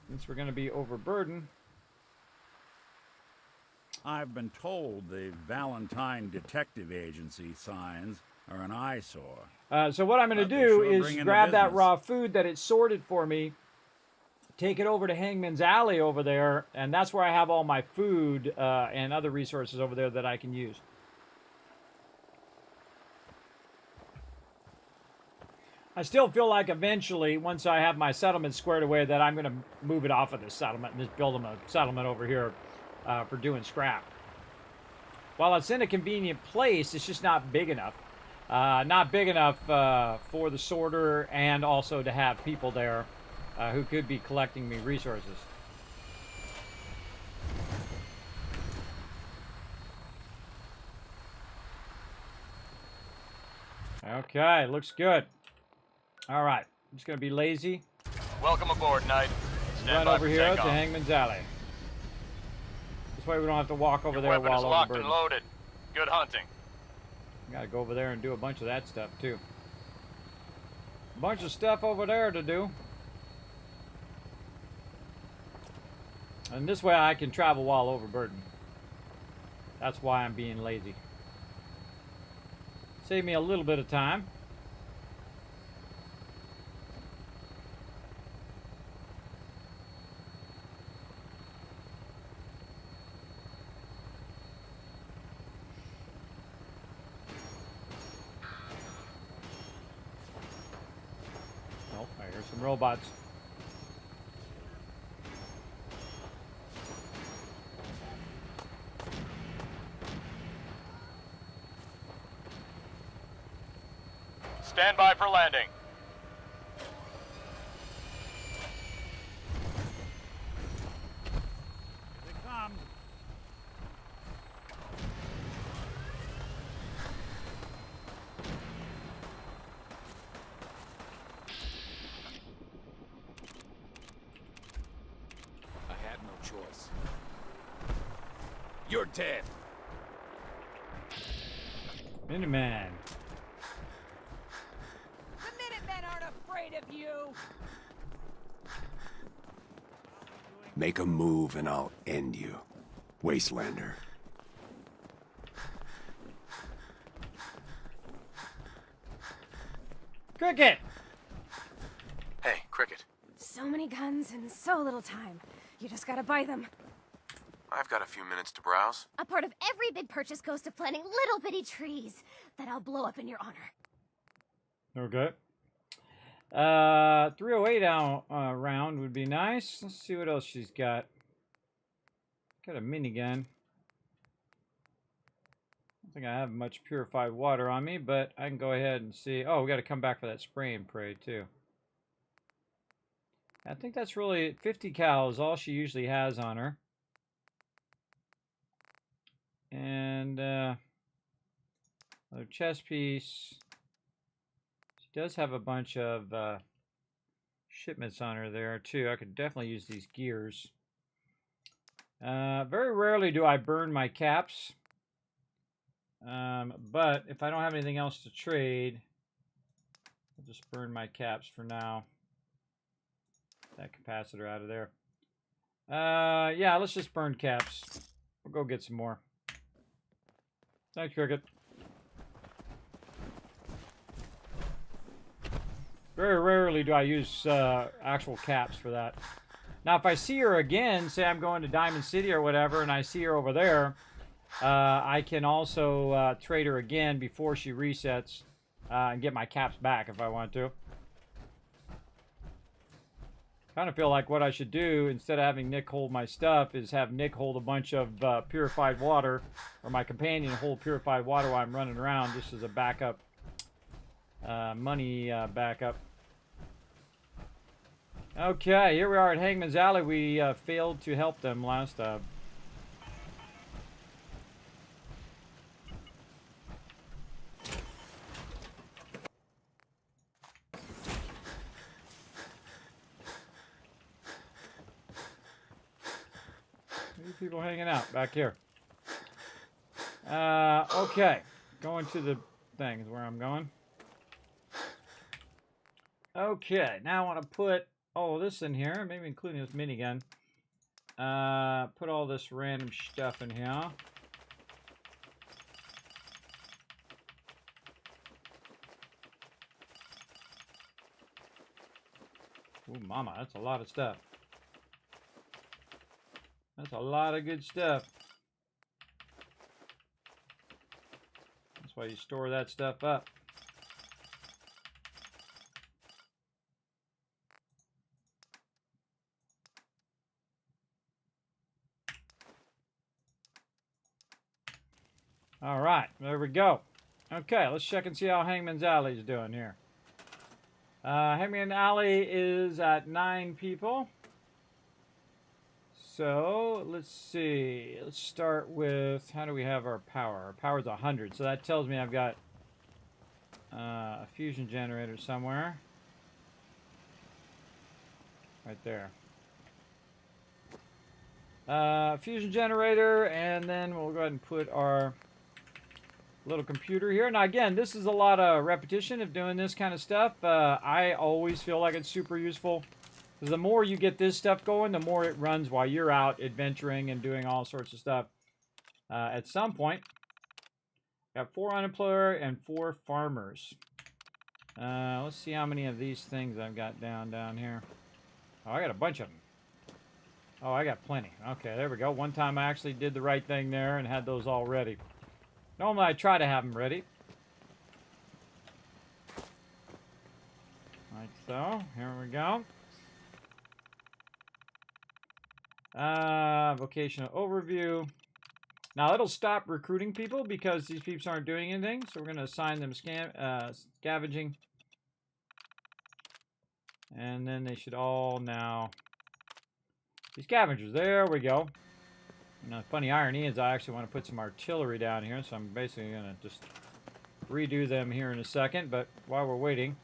Since we're going to be overburdened. I've been told the Valentine Detective Agency signs are an eyesore. So what I'm going to do is grab that raw food that it sorted for me, take it over to Hangman's Alley over there, and that's where I have all my food and other resources over there that I can use. I still feel like eventually, once I have my settlement squared away, that I'm going to move it off of this settlement and just build them a settlement over here for doing scrap. While it's in a convenient place, it's just not big enough. Not big enough for the sorter and also to have people there who could be collecting me resources. Okay, looks good. All right, I'm just going to be lazy. Welcome aboard, Knight. Run over here to Hangman's Alley. This way we don't have to walk over there while locked overburdened. and loaded. Good hunting. Got to go over there and do a bunch of that stuff, too. A bunch of stuff over there to do. And this way I can travel while overburdened. That's why I'm being lazy. Save me a little bit of time. Oh, I hear some robots. Stand by for landing. Here they come. I had no choice. You're dead. Miniman. The Minutemen aren't afraid of you! Make a move and I'll end you, Wastelander. Cricket! Hey, Cricket. So many guns and so little time. You just gotta buy them. I've got a few minutes to browse. A part of every big purchase goes to planting little bitty trees that I'll blow up in your honor. Okay. 308 round would be nice. Let's see what else she's got. Got a minigun. I don't think I have much purified water on me, but I can go ahead and see. Oh, we got to come back for that spray and pray too. I think that's really 50 cal is all she usually has on her. And another chest piece. She does have a bunch of shipments on her there too. I could definitely use these gears. Very rarely do I burn my caps. But if I don't have anything else to trade, I'll just burn my caps for now. That capacitor out of there. Yeah, let's just burn caps. We'll go get some more. Thanks, Cricket. Very rarely do I use actual caps for that. Now, if I see her again, say I'm going to Diamond City or whatever, and I see her over there, I can also trade her again before she resets and get my caps back if I want to. Kind of feel like what I should do, instead of having Nick hold my stuff, is have Nick hold a bunch of purified water, or my companion hold purified water while I'm running around, just as a backup, money backup. Okay, here we are at Hangman's Alley. We failed to help them last time. People hanging out back here. Okay, going to the thing is where I'm going. Okay, now I want to put all of this in here, maybe including this minigun. Put all this random stuff in here. Ooh, mama, that's a lot of stuff. That's a lot of good stuff. That's why you store that stuff up. All right, there we go. Okay, let's check and see how Hangman's Alley is doing here. Hangman's Alley is at 9 people. So, let's see. Let's start with, how do we have our power? Our power's 100, so that tells me I've got a fusion generator somewhere. Right there. Fusion generator, and then we'll go ahead and put our little computer here. Now, again, this is a lot of repetition of doing this kind of stuff. I always feel like it's super useful. Because the more you get this stuff going, the more it runs while you're out adventuring and doing all sorts of stuff. At some point, got 4 unemployed and 4 farmers. Let's see how many of these things I've got down here. Oh, I got a bunch of them. Oh, I got plenty. Okay, there we go. One time I actually did the right thing there and had those all ready. Normally I try to have them ready. Like so. Here we go. Vocational overview. Now it'll stop recruiting people because these peeps aren't doing anything, so we're going to assign them scavenging, and then they should all now be scavengers. There we go. Now, the funny irony is I actually want to put some artillery down here, so I'm basically going to just redo them here in a second, but while we're waiting,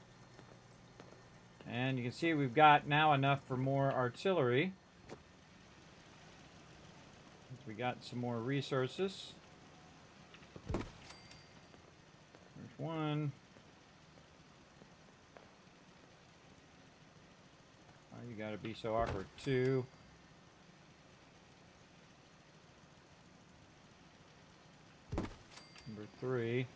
and you can see we've got now enough for more artillery. We got some more resources. There's one. Oh, you gotta be so awkward. 2. Number 3.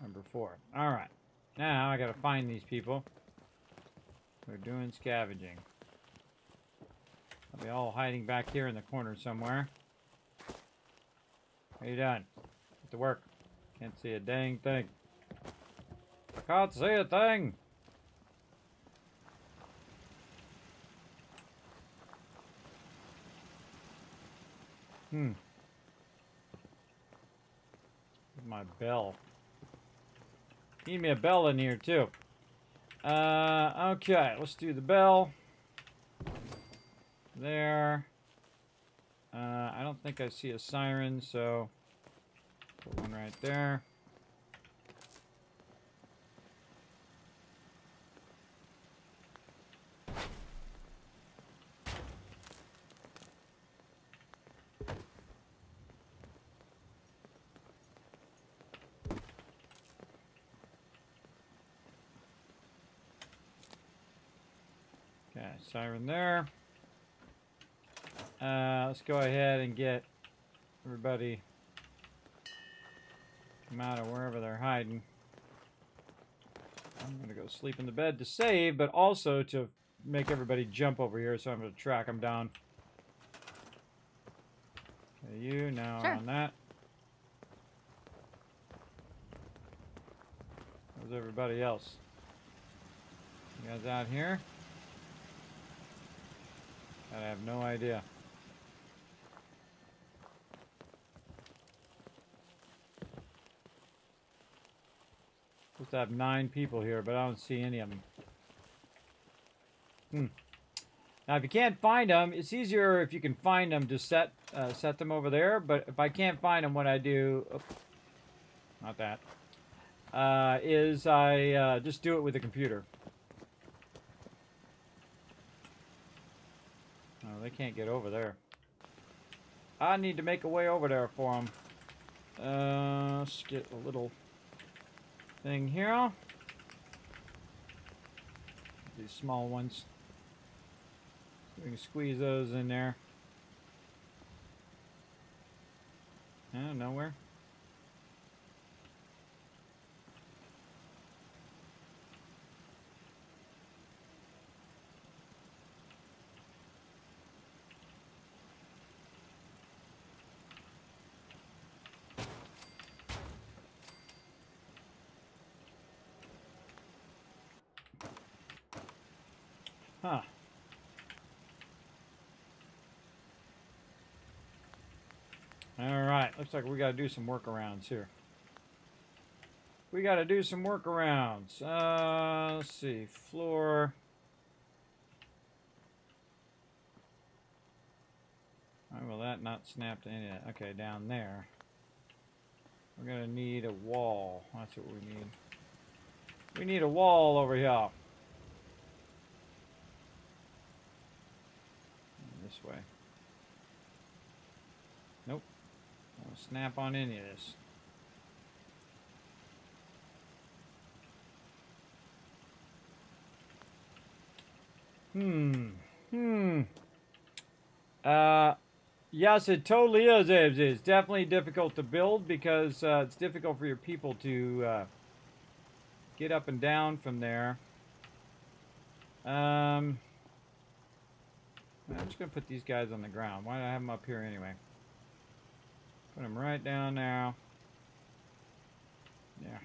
Number 4. All right. Now I gotta find these people. They're doing scavenging. They'll be all hiding back here in the corner somewhere. How you done? Get to work. Can't see a dang thing. I can't see a thing. My bell. Need me a bell in here too. Okay, let's do the bell. There. I don't think I see a siren, so put one right there. Okay, siren there. Let's go ahead and get everybody come out of wherever they're hiding. I'm going to go sleep in the bed to save, but also to make everybody jump over here, so I'm going to track them down. Okay, you now on that. Where's everybody else? You guys out here? I have no idea. Supposed to have 9 people here, but I don't see any of them. Now, if you can't find them, it's easier if you can find them to set them over there. But if I can't find them, what I do, not that, is I just do it with the computer. Oh, they can't get over there. I need to make a way over there for them. Let's get a little thing here. These small ones. We can squeeze those in there. Nowhere. Huh. Alright, looks like we gotta do some workarounds here. We gotta do some workarounds. Let's see, floor. Why will that not snap to any of that? Okay, down there. We're gonna need a wall. That's what we need. We need a wall over here. This way. Nope. Won't snap on any of this. Yes, it totally is. It's definitely difficult to build because it's difficult for your people to get up and down from there. I'm just going to put these guys on the ground. Why do I have them up here anyway? Put them right down now. Yeah.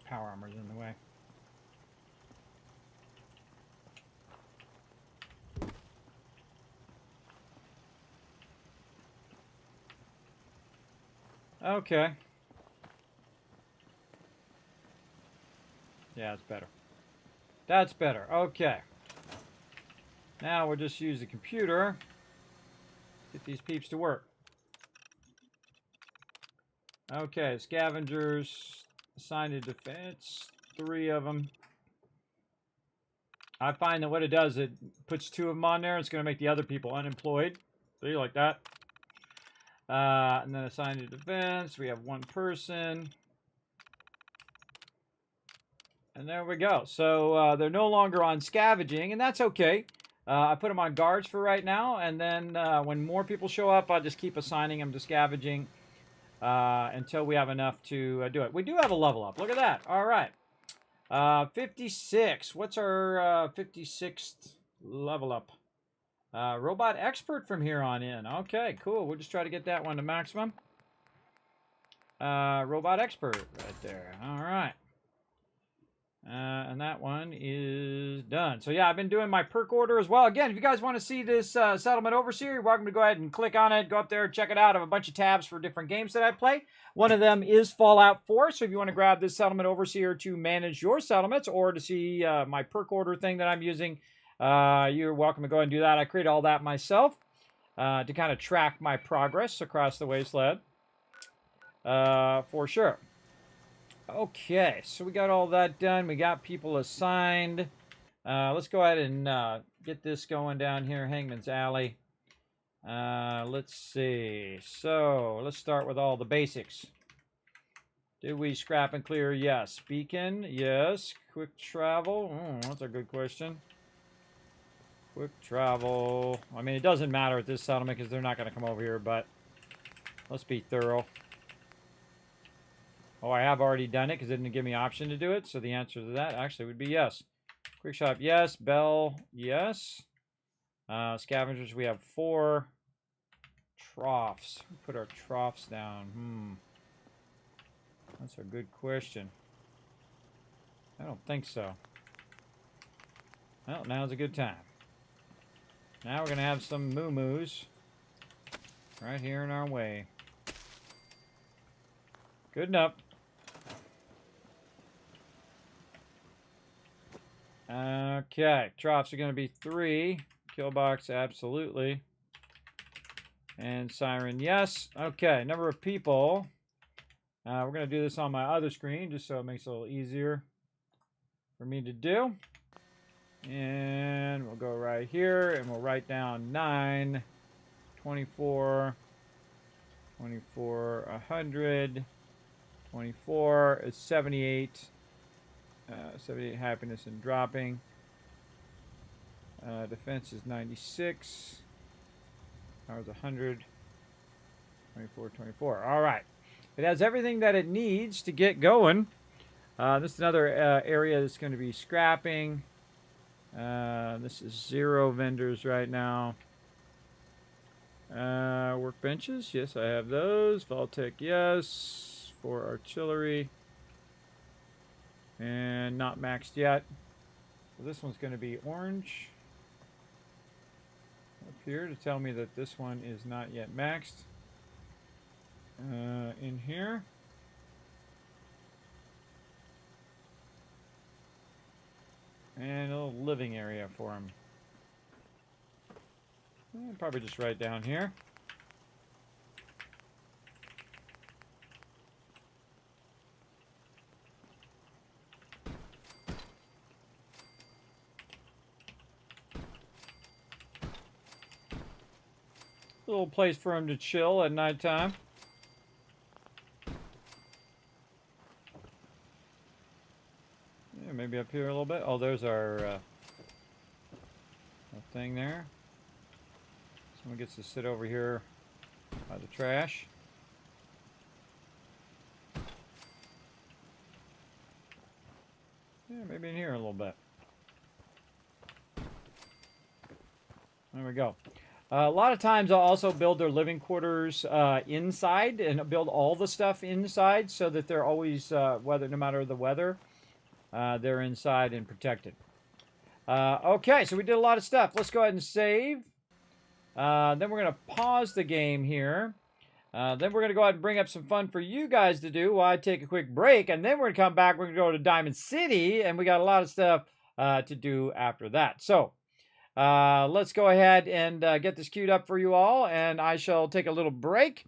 Power armor's in the way. Okay. Yeah, that's better. That's better. Okay. Now we'll just use the computer. Get these peeps to work. Okay, scavengers assigned to defense. 3 of them. I find that what it does, it puts 2 of them on there. It's going to make the other people unemployed. See, like that. And then assigned to defense. We have 1 person. And there we go. So they're no longer on scavenging, and that's okay. I put them on guards for right now, and then when more people show up, I'll just keep assigning them to scavenging until we have enough to do it. We do have a level up. Look at that. All right. 56. What's our 56th level up? Robot expert from here on in. Okay, cool. We'll just try to get that one to maximum. Robot expert right there. All right. And that one is done. So yeah, I've been doing my perk order as well. Again, if you guys want to see this Settlement Overseer, you're welcome to go ahead and click on it. Go up there, check it out. I have a bunch of tabs for different games that I play. One of them is Fallout 4. So if you want to grab this Settlement Overseer to manage your settlements or to see my perk order thing that I'm using, you're welcome to go ahead and do that. I created all that myself to kind of track my progress across the wasteland for sure. Okay, so we got all that done. We got people assigned. Let's go ahead and get this going down here, Hangman's Alley. Let's see. So let's start with all the basics. Did we scrap and clear? Yes. Beacon? Yes. Quick travel? Oh, that's a good question. Quick travel. I mean, it doesn't matter at this settlement because they're not going to come over here, but let's be thorough. Oh, I have already done it because it didn't give me option to do it. So the answer to that actually would be yes. Quick shop, yes. Bell, yes. Scavengers, we have 4. Troughs. Put our troughs down. That's a good question. I don't think so. Well, now's a good time. Now we're going to have some moo-moos right here in our way. Good enough. Okay. Troughs are going to be 3. Kill box, absolutely. And siren, yes. Okay. Number of people. We're going to do this on my other screen just so it makes it a little easier for me to do. And we'll go right here and we'll write down 9, 24, 24, 100, 24 is 78, 78 happiness and dropping. Defense is 96, powers 100, 24, 24. All right. It has everything that it needs to get going. This is another area that's going to be scrapping. This is 0 vendors right now. Workbenches, yes, I have those. Vault-tec, yes. 4 artillery. And not maxed yet. So this one's going to be orange. Up here to tell me that this one is not yet maxed. In here. And a little living area for him. Probably just right down here. A little place for him to chill at nighttime. Yeah, maybe up here a little bit. Oh, there's our thing there. Someone gets to sit over here by the trash. Yeah, maybe in here a little bit. There we go. A lot of times I'll also build their living quarters inside and build all the stuff inside so that they're always, no matter the weather, they're inside and protected. Okay, so we did a lot of stuff. Let's go ahead and save. Then we're going to pause the game here. Then we're going to go ahead and bring up some fun for you guys to do while I take a quick break. And then we're going to come back. We're going to go to Diamond City. And we got a lot of stuff to do after that. So let's go ahead and get this queued up for you all. And I shall take a little break.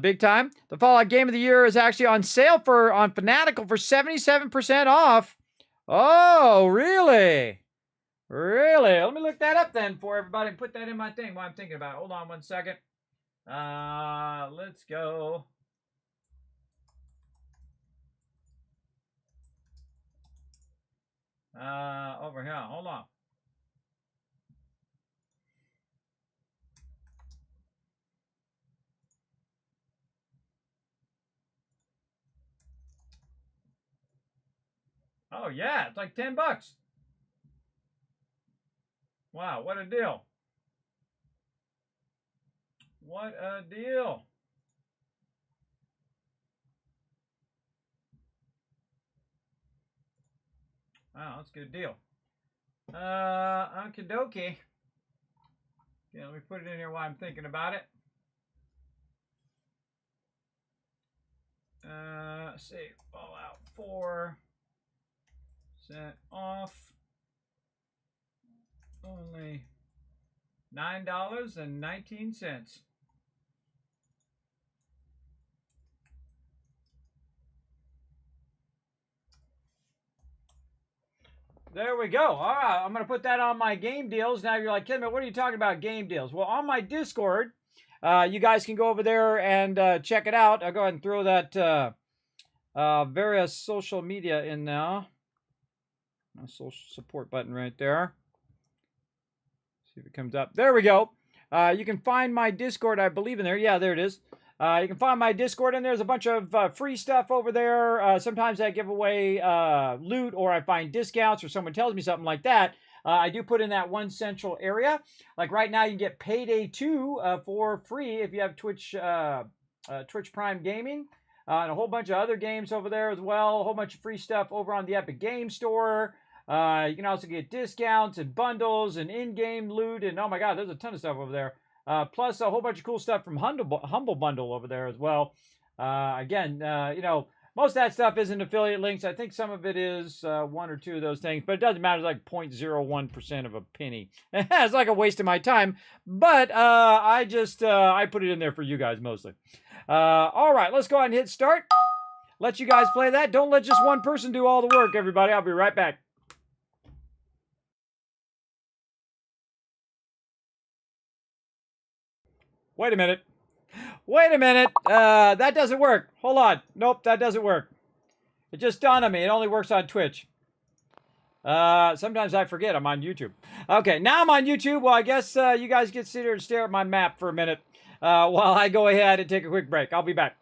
Big time. The Fallout Game of the Year is actually on sale on Fanatical for 77% off. Oh, really? Really? Let me look that up then for everybody and put that in my thing while I'm thinking about it. Hold on one second. Let's go. Over here. Hold on. Oh, yeah. It's like $10. Wow, what a deal. What a deal. Wow, that's a good deal. Okie dokie. Yeah, let me put it in here while I'm thinking about it. Let's see. Fallout 4. Set off. Only $9.19. There we go. All right, I'm going to put that on my game deals. Now you're like, Kismet, what are you talking about game deals? Well, on my Discord, you guys can go over there and check it out. I'll go ahead and throw that various social media in now. A social support button right there. See if it comes up. There we go. You can find my Discord, I believe, in there. Yeah, there it is. You can find my Discord, and there's a bunch of free stuff over there. Sometimes I give away loot, or I find discounts, or someone tells me something like that. I do put in that one central area. Like right now, you can get Payday 2 for free if you have Twitch Prime Gaming. And a whole bunch of other games over there as well. A whole bunch of free stuff over on the Epic Game Store. You can also get discounts and bundles and in-game loot. And oh my god, there's a ton of stuff over there. Plus a whole bunch of cool stuff from Humble Bundle over there as well. Again, you know, most of that stuff isn't affiliate links. I think some of it is one or two of those things, but it doesn't matter. It's like 0.01% of a penny. It's like a waste of my time, but I put it in there for you guys mostly. All right, let's go ahead and hit start. Let you guys play that. Don't let just one person do all the work, everybody. I'll be right back. Wait a minute. Wait a minute. That doesn't work. Hold on. Nope, that doesn't work. It just dawned on me. It only works on Twitch. Sometimes I forget I'm on YouTube. Okay, now I'm on YouTube. Well, I guess you guys get to sit here and stare at my map for a minute while I go ahead and take a quick break. I'll be back.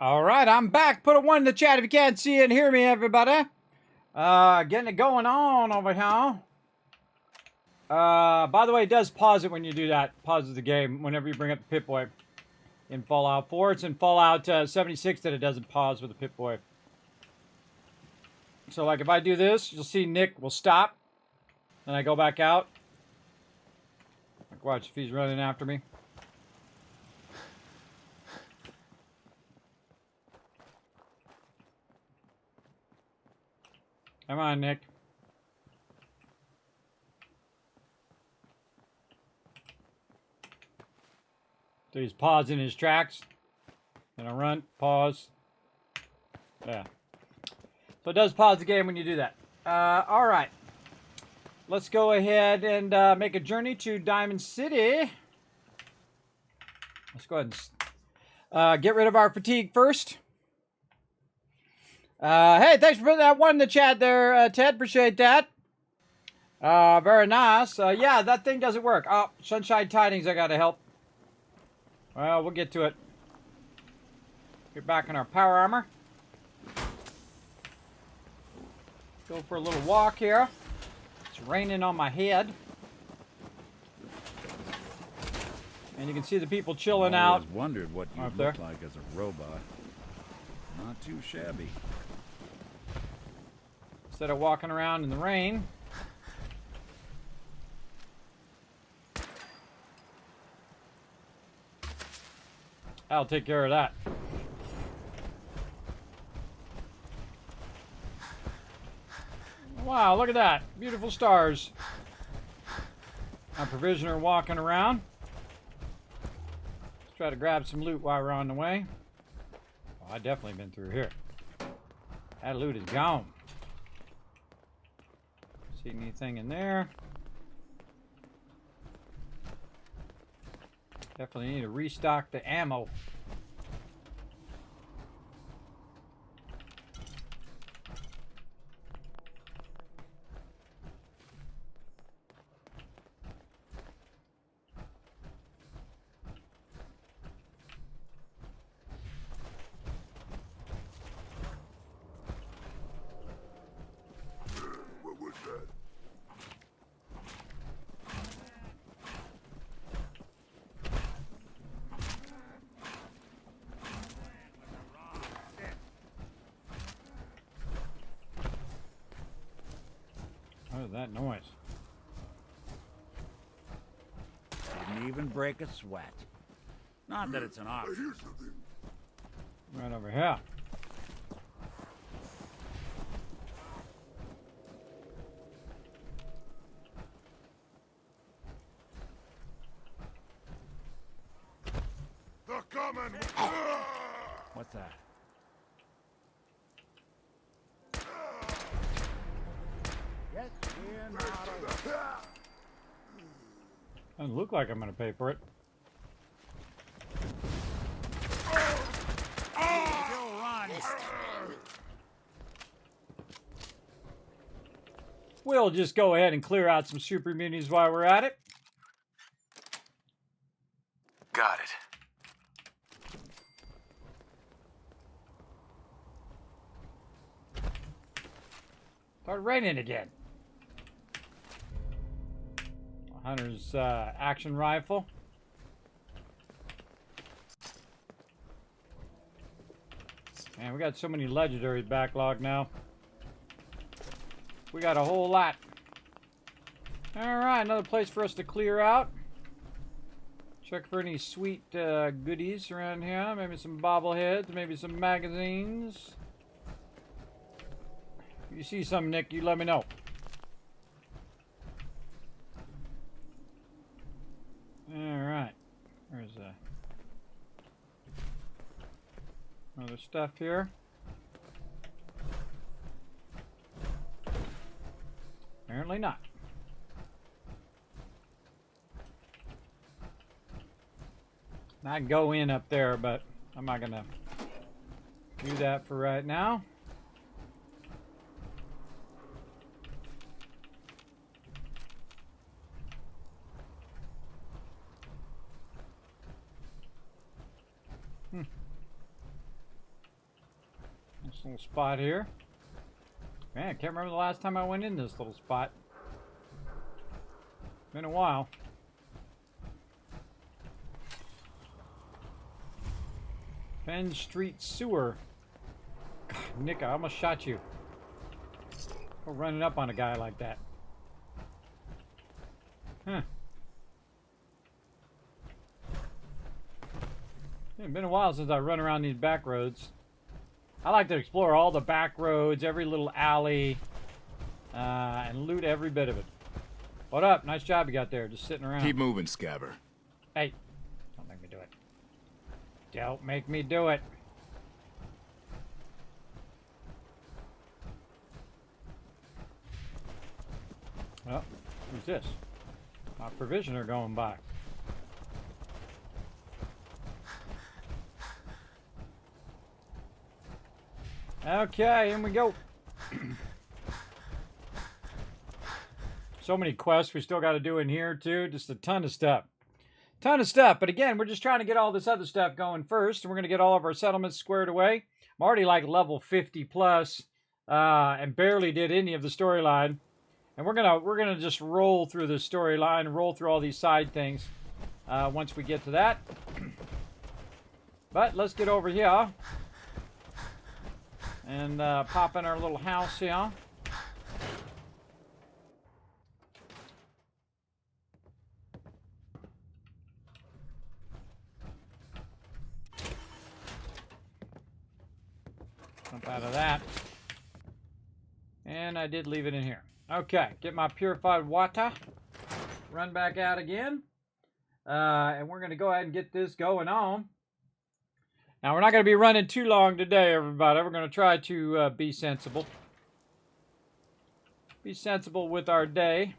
All right, I'm back. Put a 1 in the chat if you can't see and hear me, everybody. Getting it going on over here. By the way, it does pause it when you do that. Pauses the game whenever you bring up the Pip-Boy. In Fallout 4, it's in Fallout 76 that it doesn't pause with the Pip-Boy. So, like, if I do this, you'll see Nick will stop. Then I go back out. Like, watch if he's running after me. Come on, Nick. So he's pausing his tracks. Gonna run, pause. Yeah. So it does pause the game when you do that. All right. Let's go ahead and make a journey to Diamond City. Let's go ahead and get rid of our fatigue first. Hey, thanks for putting that 1 in the chat there, Ted. Appreciate that. Very nice. Yeah, that thing doesn't work. Oh, Sunshine Tidings, I gotta help. Well, we'll get to it. Get back in our power armor. Go for a little walk here. It's raining on my head. And you can see the people chilling out. I always wondered what you look like as a robot. Not too shabby. Instead of walking around in the rain. I'll take care of that. Wow, look at that. Beautiful stars. Our provisioner walking around. Let's try to grab some loot while we're on the way. Oh, I've definitely been through here. That loot is gone. See anything in there? Definitely need to restock the ammo. What was that? What is that noise? Didn't even break a sweat. Not that it's an option. Right over here. They're coming! What's that? Doesn't look like I'm going to pay for it. We'll just go ahead and clear out some super minis while we're at it. Got it. Started raining again. Hunter's action rifle. Man, we got so many legendaries backlog now. We got a whole lot. Alright, another place for us to clear out. Check for any sweet goodies around here. Maybe some bobbleheads, maybe some magazines. If you see something, Nick, you let me know. Alright. There's other stuff here. Apparently not. I can go in up there, but I'm not gonna do that for right now. little spot here. Man, I can't remember the last time I went in this little spot. Been a while. Penn Street Sewer. God, Nick, I almost shot you. Go running up on a guy like that. Huh. It's been a while since I run around these back roads. I like to explore all the back roads, every little alley, and loot every bit of it. What up? Nice job you got there, just sitting around. Keep moving, Scabber. Hey, don't make me do it. Don't make me do it. Oh, who's this? My provisioner going by. Okay, in we go. So many quests we still got to do in here too. Just a ton of stuff. Ton of stuff. But again, we're just trying to get all this other stuff going first. And we're going to get all of our settlements squared away. I'm already like level 50 plus. And barely did any of the storyline. And we're gonna just roll through the storyline, roll through all these side things once we get to that. But let's get over here and pop in our little house here. Jump out of that. And I did leave it in here. Okay, get my purified water. Run back out again. And we're going to go ahead and get this going on. Now, we're not going to be running too long today, everybody. We're going to try to be sensible. Be sensible with our day.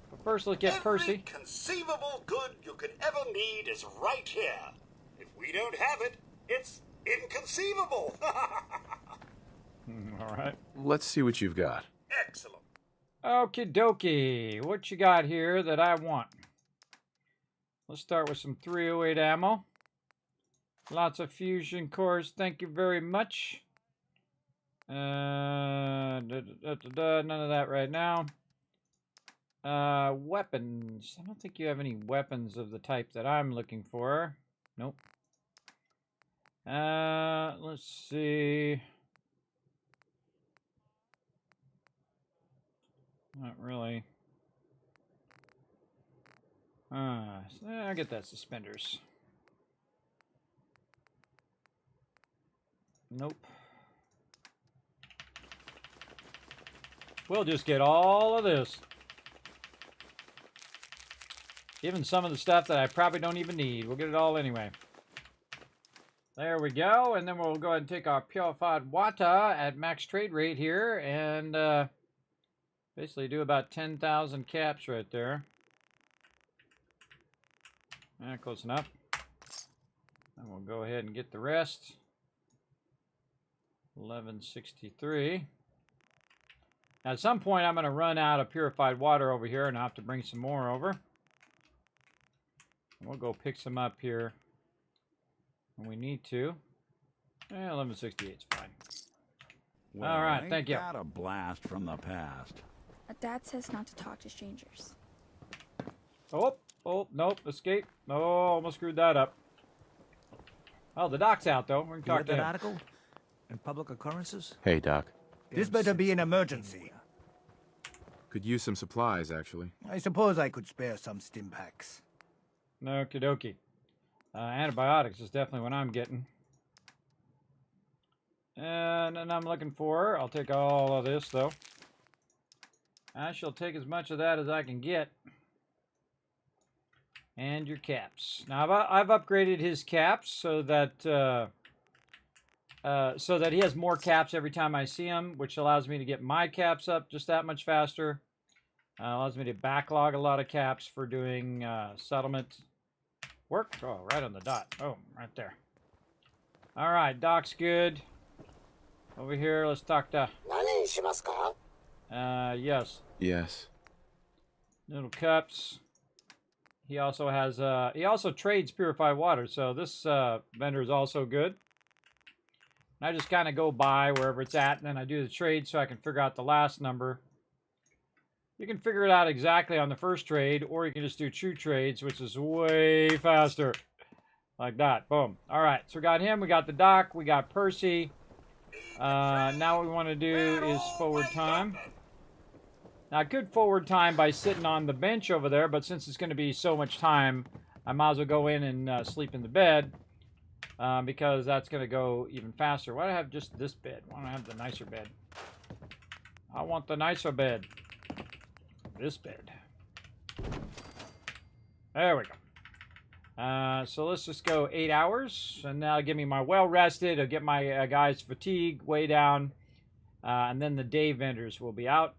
But first, let's get Percy. Every conceivable good you could ever need is right here. If we don't have it, it's inconceivable. All right. Let's see what you've got. Excellent. Okie dokie. What you got here that I want? Let's start with some 308 ammo. Lots of fusion cores. Thank you very much. None of that right now. Weapons. I don't think you have any weapons of the type that I'm looking for. Nope. Let's see. Not really. I'll get that suspenders. Nope. We'll just get all of this. Even some of the stuff that I probably don't even need. We'll get it all anyway. There we go. And then we'll go ahead and take our purified water at max trade rate here. And basically do about 10,000 caps right there. Close enough. And we'll go ahead and get the rest. 1163. Now, at some point, I'm going to run out of purified water over here, and I'll have to bring some more over. We'll go pick some up here when we need to. 1168 is fine. Well, all right, thank you. Got a blast from the past. Dad says not to talk to strangers. Oh, nope, escape. No, almost screwed that up. Oh, the doc's out, though. We can talk to him. An article in Public Occurrences? Hey, Doc. This better be an emergency. Could use some supplies, actually. I suppose I could spare some stim packs. Okie dokie. Antibiotics is definitely what I'm getting. And then I'm looking for, I'll take all of this, though. I shall take as much of that as I can get. And your caps. Now, I've upgraded his caps so that he has more caps every time I see him, which allows me to get my caps up just that much faster. Allows me to backlog a lot of caps for doing settlement work. Oh, right on the dot. Oh, right there. All right, Doc's good. Over here, let's talk to... yes. Yes. Little cups. He also has, he also trades purified water, so this vendor is also good. And I just kind of go by wherever it's at, and then I do the trade so I can figure out the last number. You can figure it out exactly on the first trade, or you can just do true trades, which is way faster. Like that. Boom. All right. So we got him. We got the Doc. We got Percy. Now what we want to do is forward time. Now I could forward time by sitting on the bench over there, but since it's going to be so much time, I might as well go in and sleep in the bed. Because that's going to go even faster. Why do I have just this bed? Why don't I have the nicer bed? I want the nicer bed. This bed. There we go. So let's just go 8 hours. And that'll give me my well-rested. It'll get my guys' fatigue way down. And then the day vendors will be out.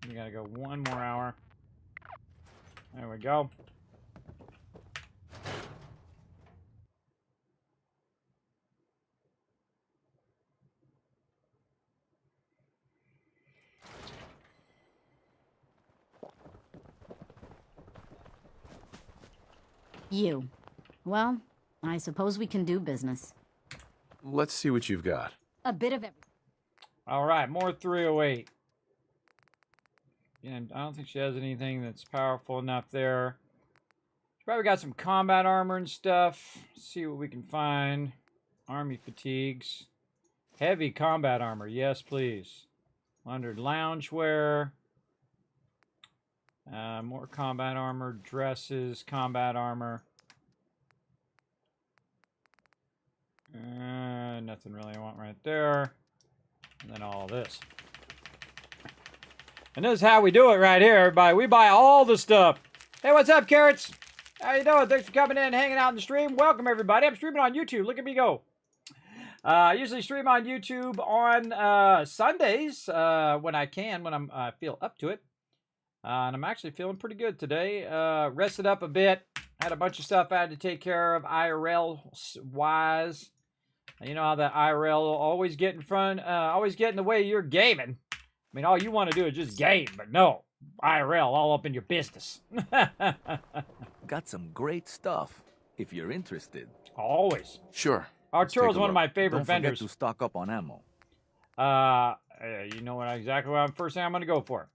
We got to go 1 more hour. There we go. You. Well, I suppose we can do business. Let's see what you've got. A bit of everything. All right, more 308. And I don't think she has anything that's powerful enough there. She's probably got some combat armor and stuff. Let's see what we can find. Army fatigues. Heavy combat armor. Yes, please. 100 loungewear. More combat armor, dresses, combat armor. Nothing really I want right there. And then all this. And this is how we do it right here, everybody. We buy all the stuff. Hey, what's up, Carrots? How you doing? Thanks for coming in and hanging out in the stream. Welcome, everybody. I'm streaming on YouTube. Look at me go. I usually stream on YouTube on Sundays when I can, when I feel up to it. And I'm actually feeling pretty good today. Rested up a bit. Had a bunch of stuff I had to take care of IRL-wise. You know how the IRL will always get in front, always get in the way of your gaming. I mean, all you want to do is just game, but no. IRL all up in your business. Got some great stuff, if you're interested. Always. Sure. Arturo's one of my favorite vendors. Don't forget to stock up on ammo. You know exactly what first thing I'm going to go for.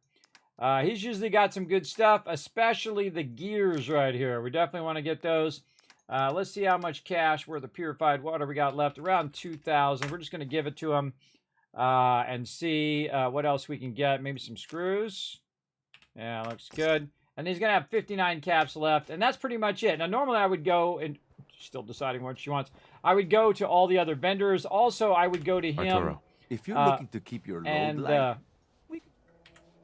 He's usually got some good stuff, especially the gears right here. We definitely want to get those. Let's see how much cash worth of purified water we got left. Around 2,000. We're just going to give it to him and see what else we can get. Maybe some screws. Yeah, looks good. And he's going to have 59 caps left, and that's pretty much it. Now, normally I would go, and still deciding what she wants, I would go to all the other vendors. Also, I would go to him. Arturo, if you're looking to keep your load light,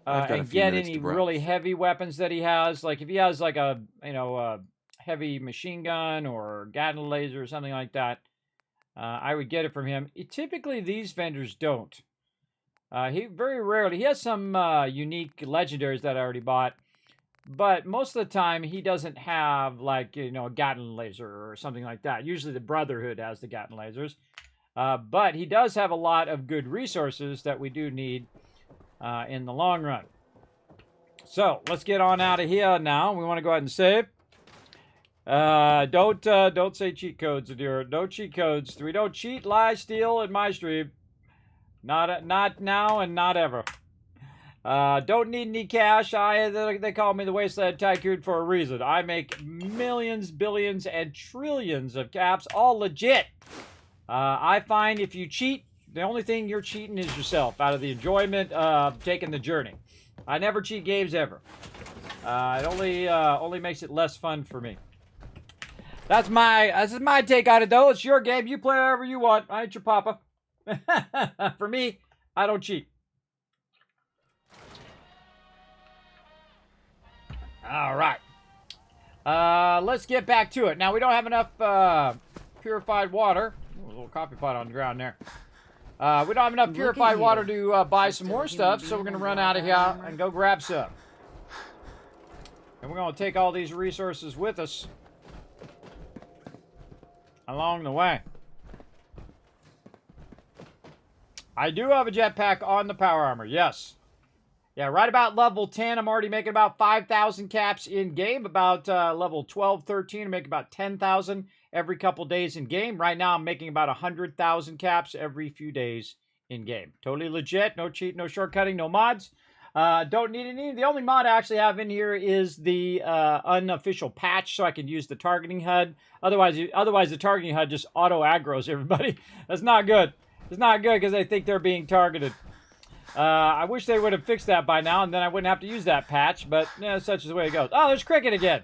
and get any really heavy weapons that he has. Like if he has like a, a heavy machine gun or Gatling laser or something like that, I would get it from him. Typically, these vendors don't. He very rarely. He has some unique legendaries that I already bought, but most of the time he doesn't have like a Gatling laser or something like that. Usually the Brotherhood has the Gatling lasers, but he does have a lot of good resources that we do need in the long run. So let's get on out of here now. We want to go ahead and save. Don't say cheat codes, dear. No cheat codes. We don't cheat, lie, steal in my stream. Not now and not ever. Don't need any cash. They call me the Wasteland Tycoon for a reason. I make millions, billions, and trillions of caps, all legit. I find if you cheat, the only thing you're cheating is yourself out of the enjoyment of taking the journey. I never cheat games ever. It only makes it less fun for me. This is my take on it, though. It's your game. You play whatever you want. I ain't your papa. For me, I don't cheat. All right. Let's get back to it. Now, we don't have enough purified water. Ooh, a little coffee pot on the ground there. We don't have enough purified water to buy some more stuff, so we're going to run out of here and go grab some. And we're going to take all these resources with us along the way. I do have a jetpack on the power armor, yes. Yeah, right about level 10, I'm already making about 5,000 caps in game. About level 12, 13, I make about 10,000. every couple days in game. Right now, I'm making about 100,000 caps every few days in game. Totally legit. No cheat, no shortcutting, no mods. Don't need any. The only mod I actually have in here is the unofficial patch, so I can use the targeting HUD. Otherwise the targeting HUD just auto aggroes everybody. That's not good. It's not good because they think they're being targeted. I wish they would have fixed that by now, and then I wouldn't have to use that patch. But yeah, such is the way it goes. Oh, there's Cricket again.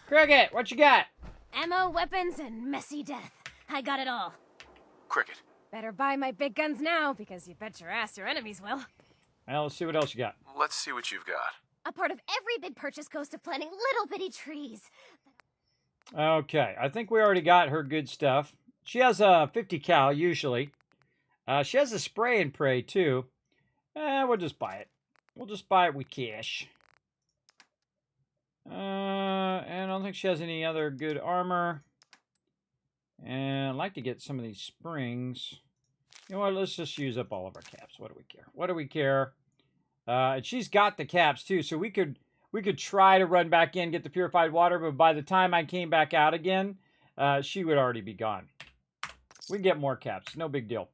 Cricket, what you got? Ammo, weapons, and messy death. I got it all. Cricket. Better buy my big guns now, because you bet your ass your enemies will. Well, let's see what else you got. Let's see what you've got. A part of every big purchase goes to planting little bitty trees. Okay, I think we already got her good stuff. She has a 50 cal usually. She has a spray and pray too. We'll just buy it. We'll just buy it with cash. And I don't think she has any other good armor. And I'd like to get some of these springs. You know what? Let's just use up all of our caps. What do we care? What do we care? And she's got the caps too, so we could try to run back in, get the purified water, but by the time I came back out again, she would already be gone. We can get more caps. No big deal.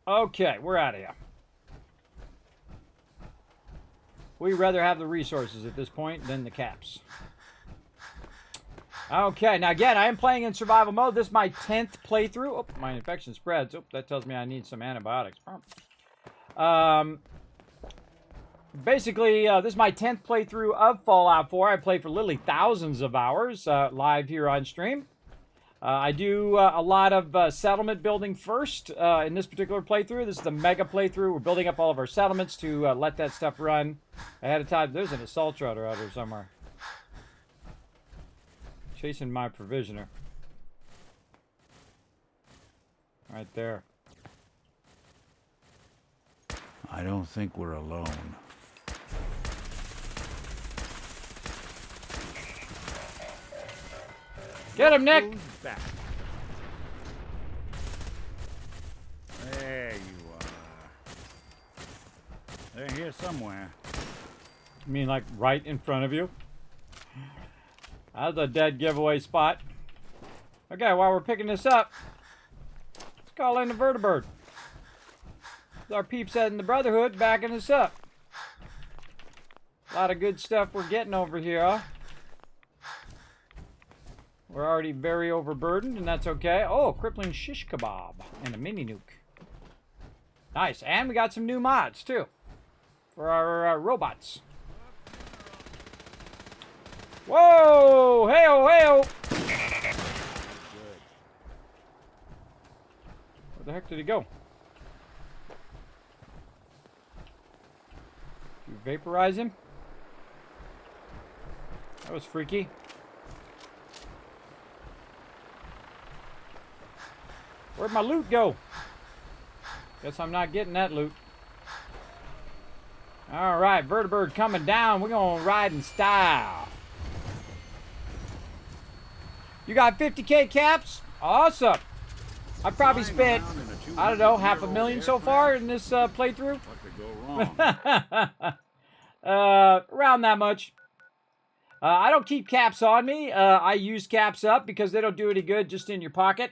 Okay, we're out of here. We'd rather have the resources at this point than the caps. Okay, now again, I am playing in survival mode. This is my 10th playthrough. Oh, my infection spreads. Oh, that tells me I need some antibiotics. Basically, this is my 10th playthrough of Fallout 4. I play for literally thousands of hours live here on stream. I do a lot of settlement building first in this particular playthrough. This is the mega playthrough. We're building up all of our settlements to let that stuff run ahead of time. There's an assault router out here somewhere. Chasing my provisioner. Right there. I don't think we're alone. Get him, Nick! Back. There you are. They're here somewhere. You mean like right in front of you? That's a dead giveaway spot. Okay, while we're picking this up, let's call in the vertibird. Our peeps heading the Brotherhood backing us up. A lot of good stuff we're getting over here, huh? We're already very overburdened, and that's okay. Oh, crippling shish kebab and a mini nuke. Nice, and we got some new mods too for our robots. Whoa! Hey-oh, hey-oh! Where the heck did he go? Did you vaporize him? That was freaky. Where'd my loot go? Guess I'm not getting that loot. Alright, vertibird coming down. We're gonna ride in style. You got 50k caps? Awesome. I probably spent, I don't know, $500,000 so far in this playthrough. What could go wrong? Around that much. I don't keep caps on me. I use caps up because they don't do any good just in your pocket.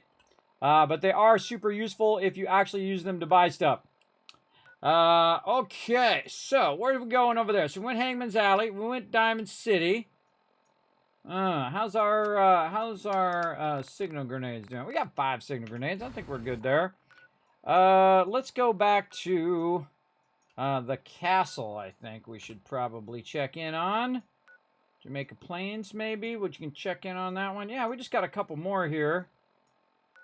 But they are super useful if you actually use them to buy stuff. Okay, so where are we going over there? So we went Hangman's Alley. We went Diamond City. How's our signal grenades doing? We got 5 signal grenades. I think we're good there. Let's go back to the castle. I think we should probably check in on Jamaica Plains, maybe. Which you can check in on that one. Yeah, we just got a couple more here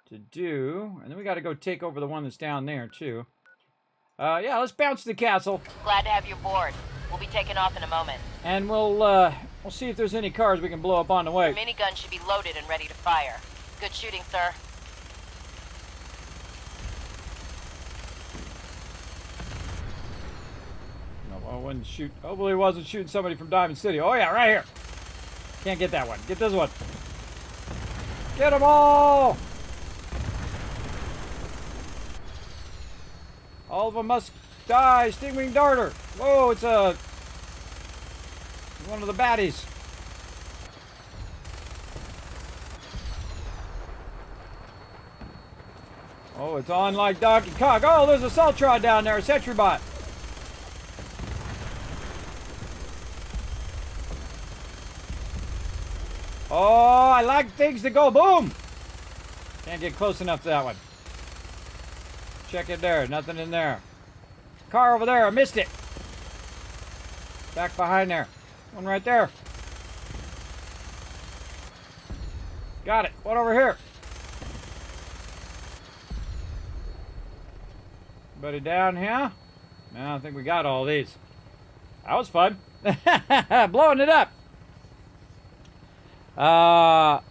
to do, and then we got to go take over the one that's down there too. Yeah, let's bounce to the castle. Glad to have you aboard. We'll be taking off in a moment. And we'll see if there's any cars we can blow up on the way. Your minigun should be loaded and ready to fire. Good shooting, sir. No, I wasn't shoot. Hopefully, he wasn't shooting somebody from Diamond City. Oh yeah, right here. Can't get that one. Get this one. Get them all! All of them must die. Stingwing Darter. Whoa, it's one of the baddies. Oh, it's on like Donkey Kong. Oh, there's a Saltron down there, a sentry bot. Oh, I like things to go boom. Can't get close enough to that one. Check it there. Nothing in there. Car over there. I missed it. Back behind there. One right there. Got it. One over here. Anybody down here? No, I think we got all these. That was fun. Blowing it up. Yeah,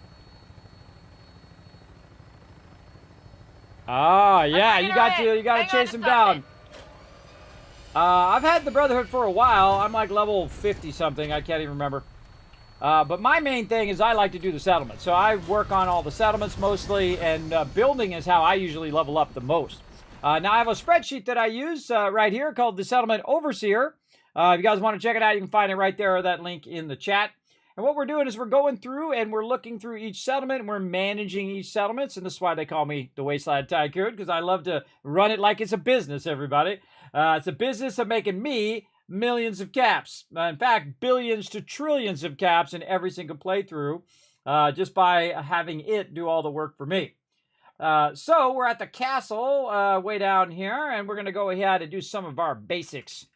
you got to chase him down. I've had the Brotherhood for a while. I'm like level 50 something. I can't even remember. But my main thing is I like to do the settlements. So I work on all the settlements mostly, and building is how I usually level up the most. Now I have a spreadsheet that I use right here called the Settlement Overseer. If you guys want to check it out, you can find it right there, or that link in the chat. And what we're doing is we're going through and we're looking through each settlement and we're managing each settlements. And this is why they call me the Wasteland Tycoon, because I love to run it like it's a business, everybody. It's a business of making me millions of caps. In fact, billions to trillions of caps in every single playthrough, just by having it do all the work for me. So we're at the castle way down here, and we're going to go ahead and do some of our basics.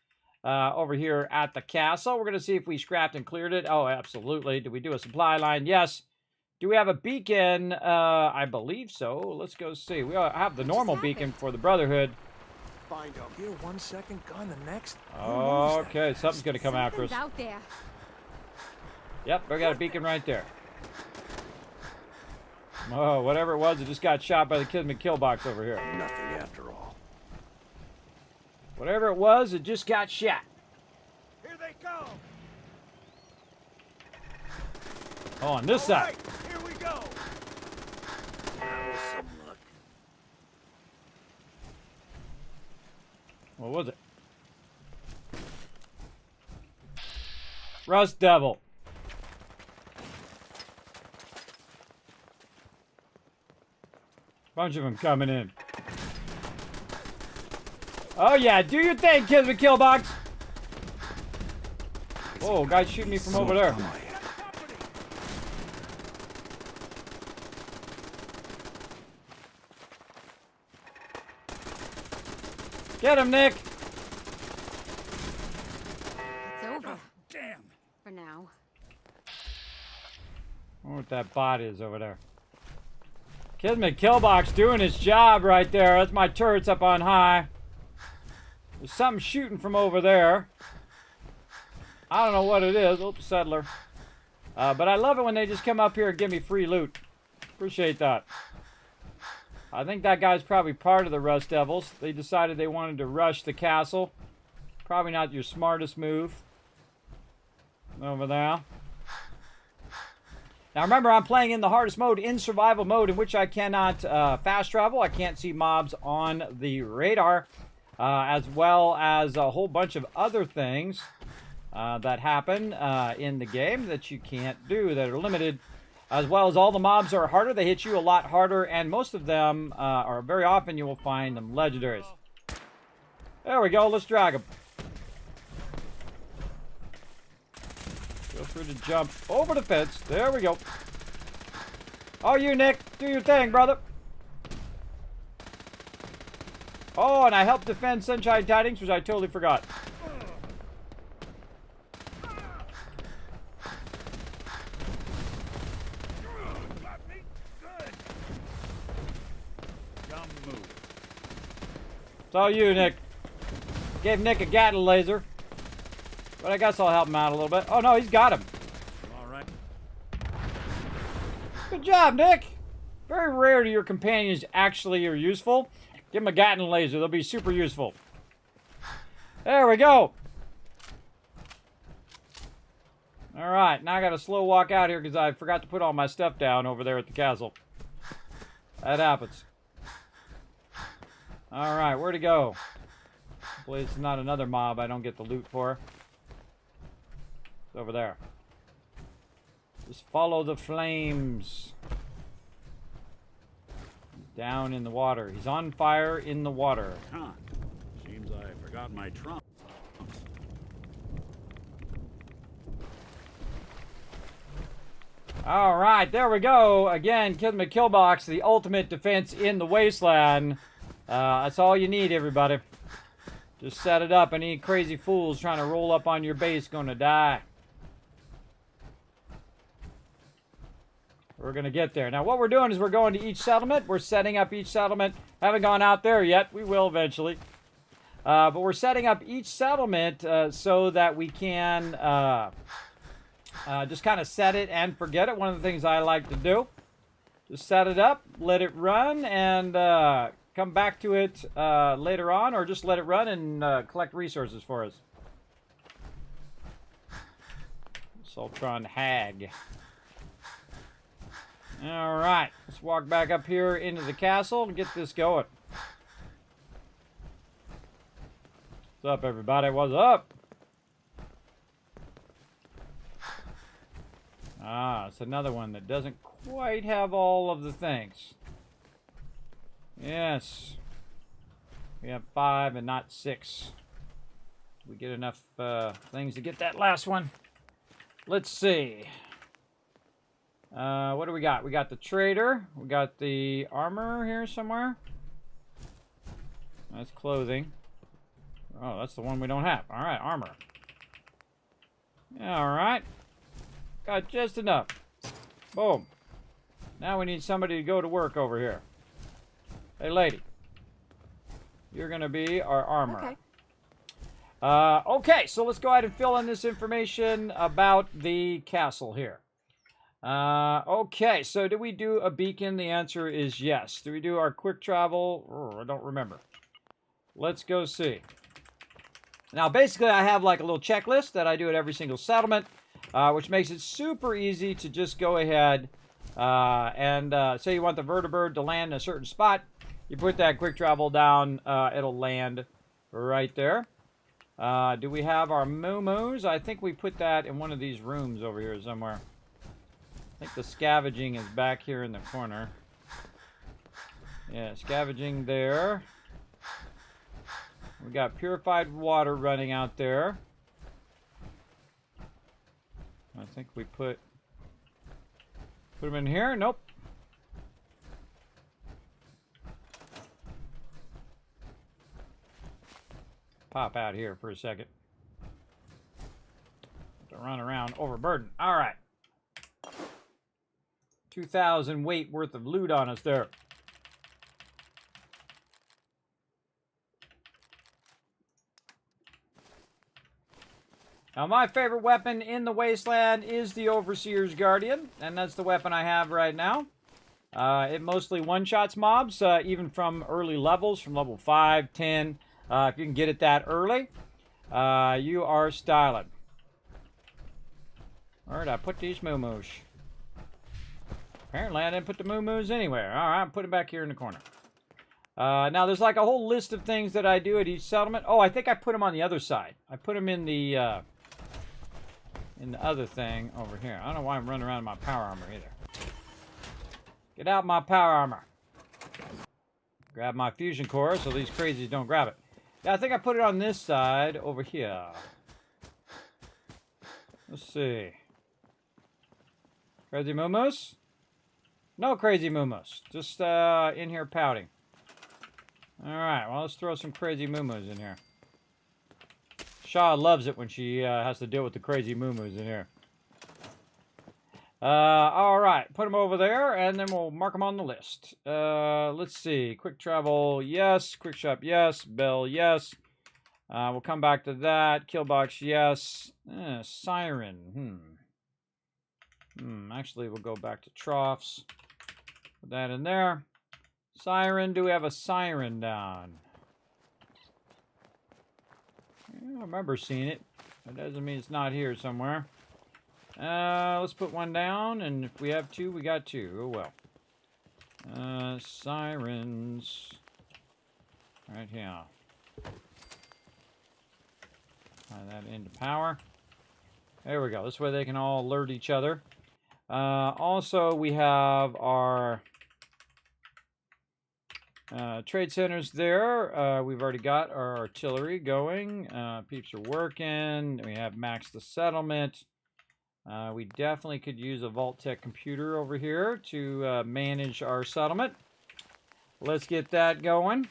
Over here at the castle. We're going to see if we scrapped and cleared it. Oh, absolutely. Did we do a supply line? Yes. Do we have a beacon? I believe so. Let's go see. We have the normal beacon for the Brotherhood. Find them. Here 1 second, gone the next. Okay, something's going to come after us. Out there. Yep, we got a beacon right there. Oh, whatever it was, it just got shot by the Kismet kill box over here. Nothing after all. Whatever it was, it just got shot. Here they go. Oh, on this side. Right, here we go. That was some luck. What was it? Rust Devil. Bunch of them coming in. Oh yeah, do your thing, Kismet Killbox. Oh, guy's shooting me from over there. Get him, Nick. It's over. Damn. For now. I wonder what that bot is over there. Kismet Killbox doing his job right there. That's my turrets up on high. There's something shooting from over there. I don't know what it is. Oops, settler. But I love it when they just come up here and give me free loot. Appreciate that. I think that guy's probably part of the Rust Devils. They decided they wanted to rush the castle. Probably not your smartest move. Over there. Now remember, I'm playing in the hardest mode, in survival mode, in which I cannot fast travel. I can't see mobs on the radar. As well as a whole bunch of other things that happen in the game that you can't do, that are limited. As well as all the mobs are harder. They hit you a lot harder, and most of them are very often you will find them legendaries. There we go. Let's drag them. Feel free to jump over the fence. There we go. Oh, you, Nick. Do your thing, brother. Oh, and I helped defend Sunshine Tidings, which I totally forgot. It's all you, Nick. Gave Nick a Gatling laser. But I guess I'll help him out a little bit. Oh, no, he's got him. All right. Good job, Nick. Very rare do your companions actually are useful. Give them a Gatling laser. They'll be super useful. There we go. All right. Now I got to slow walk out here because I forgot to put all my stuff down over there at the castle. That happens. All right. Where'd he go? Hopefully it's not another mob I don't get the loot for. It's over there. Just follow the flames. Down in the water. He's on fire in the water. Huh. Seems I forgot my trunk. All right, there we go. Again, Kismet Killbox, the ultimate defense in the wasteland. That's all you need, everybody. Just set it up. Any crazy fools trying to roll up on your base gonna die. We're gonna get there. Now, what we're doing is we're going to each settlement. We're setting up each settlement. Haven't gone out there yet. We will eventually. But we're setting up each settlement so that we can just kind of set it and forget it. One of the things I like to do. Just set it up, let it run, and come back to it later on, or just let it run and collect resources for us. Sultron Hag. All right, let's walk back up here into the castle and get this going. What's up, everybody? What's up? Ah, it's another one that doesn't quite have all of the things. Yes. We have 5 and not 6. We get enough things to get that last one. Let's see. What do we got? We got the trader. We got the armor here somewhere. That's clothing. Oh, that's the one we don't have. All right, armor. All right. Got just enough. Boom. Now we need somebody to go to work over here. Hey, lady. You're going to be our armor. Okay. Okay, so let's go ahead and fill in this information about the castle here. Okay, so did we do a beacon? The answer is yes. Do we do our quick travel? Oh, I don't remember. Let's go see. Now, basically, I have like a little checklist that I do at every single settlement, which makes it super easy to just go ahead and say you want the vertibird to land in a certain spot. You put that quick travel down, it'll land right there. Do we have our moo-moos? I think we put that in one of these rooms over here somewhere. I think the scavenging is back here in the corner. Yeah, scavenging there. We got purified water running out there. I think we put them in here. Nope. Pop out here for a second. To run around overburdened. All right. 2,000 weight worth of loot on us there. Now, my favorite weapon in the Wasteland is the Overseer's Guardian, and that's the weapon I have right now. It mostly one-shots mobs, even from early levels, from level 5, 10. If you can get it that early, you are styling. Where did I put these moo-moos? Apparently, I didn't put the moo-moos anywhere. All right, put it back here in the corner. Now, there's like a whole list of things that I do at each settlement. Oh, I think I put them on the other side. I put them in the other thing over here. I don't know why I'm running around in my power armor either. Get out my power armor. Grab my fusion core so these crazies don't grab it. Yeah, I think I put it on this side over here. Let's see. Crazy moo-moos? No crazy moo-moos. Just in here pouting. Alright, well, let's throw some crazy moo-moos in here. Shaw loves it when she has to deal with the crazy moo-moos in here. Alright, put them over there, and then we'll mark them on the list. Let's see. Quick travel, yes. Quick shop, yes. Bell, yes. We'll come back to that. Killbox, yes. Siren, actually, we'll go back to troughs. Put that in there. Siren, do we have a siren down? I remember seeing it. That doesn't mean it's not here somewhere. Let's put one down, and if we have 2, we got 2. Oh, well. Sirens. Right here. Tie that into power. There we go. This way they can all alert each other. Also, we have our Trade centers there. We've already got our artillery going. Peeps are working. We have maxed the settlement. We definitely could use a vault-tec computer over here to manage our settlement. Let's get that going.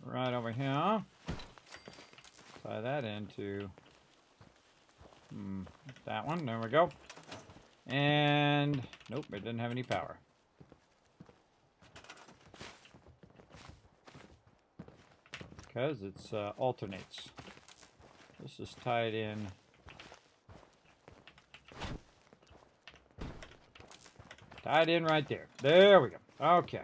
Right over here. Tie that into that one. There we go. And nope, it didn't have any power. Because it's alternates. Let's just tie it in. Tie it in right there. There we go. Okay.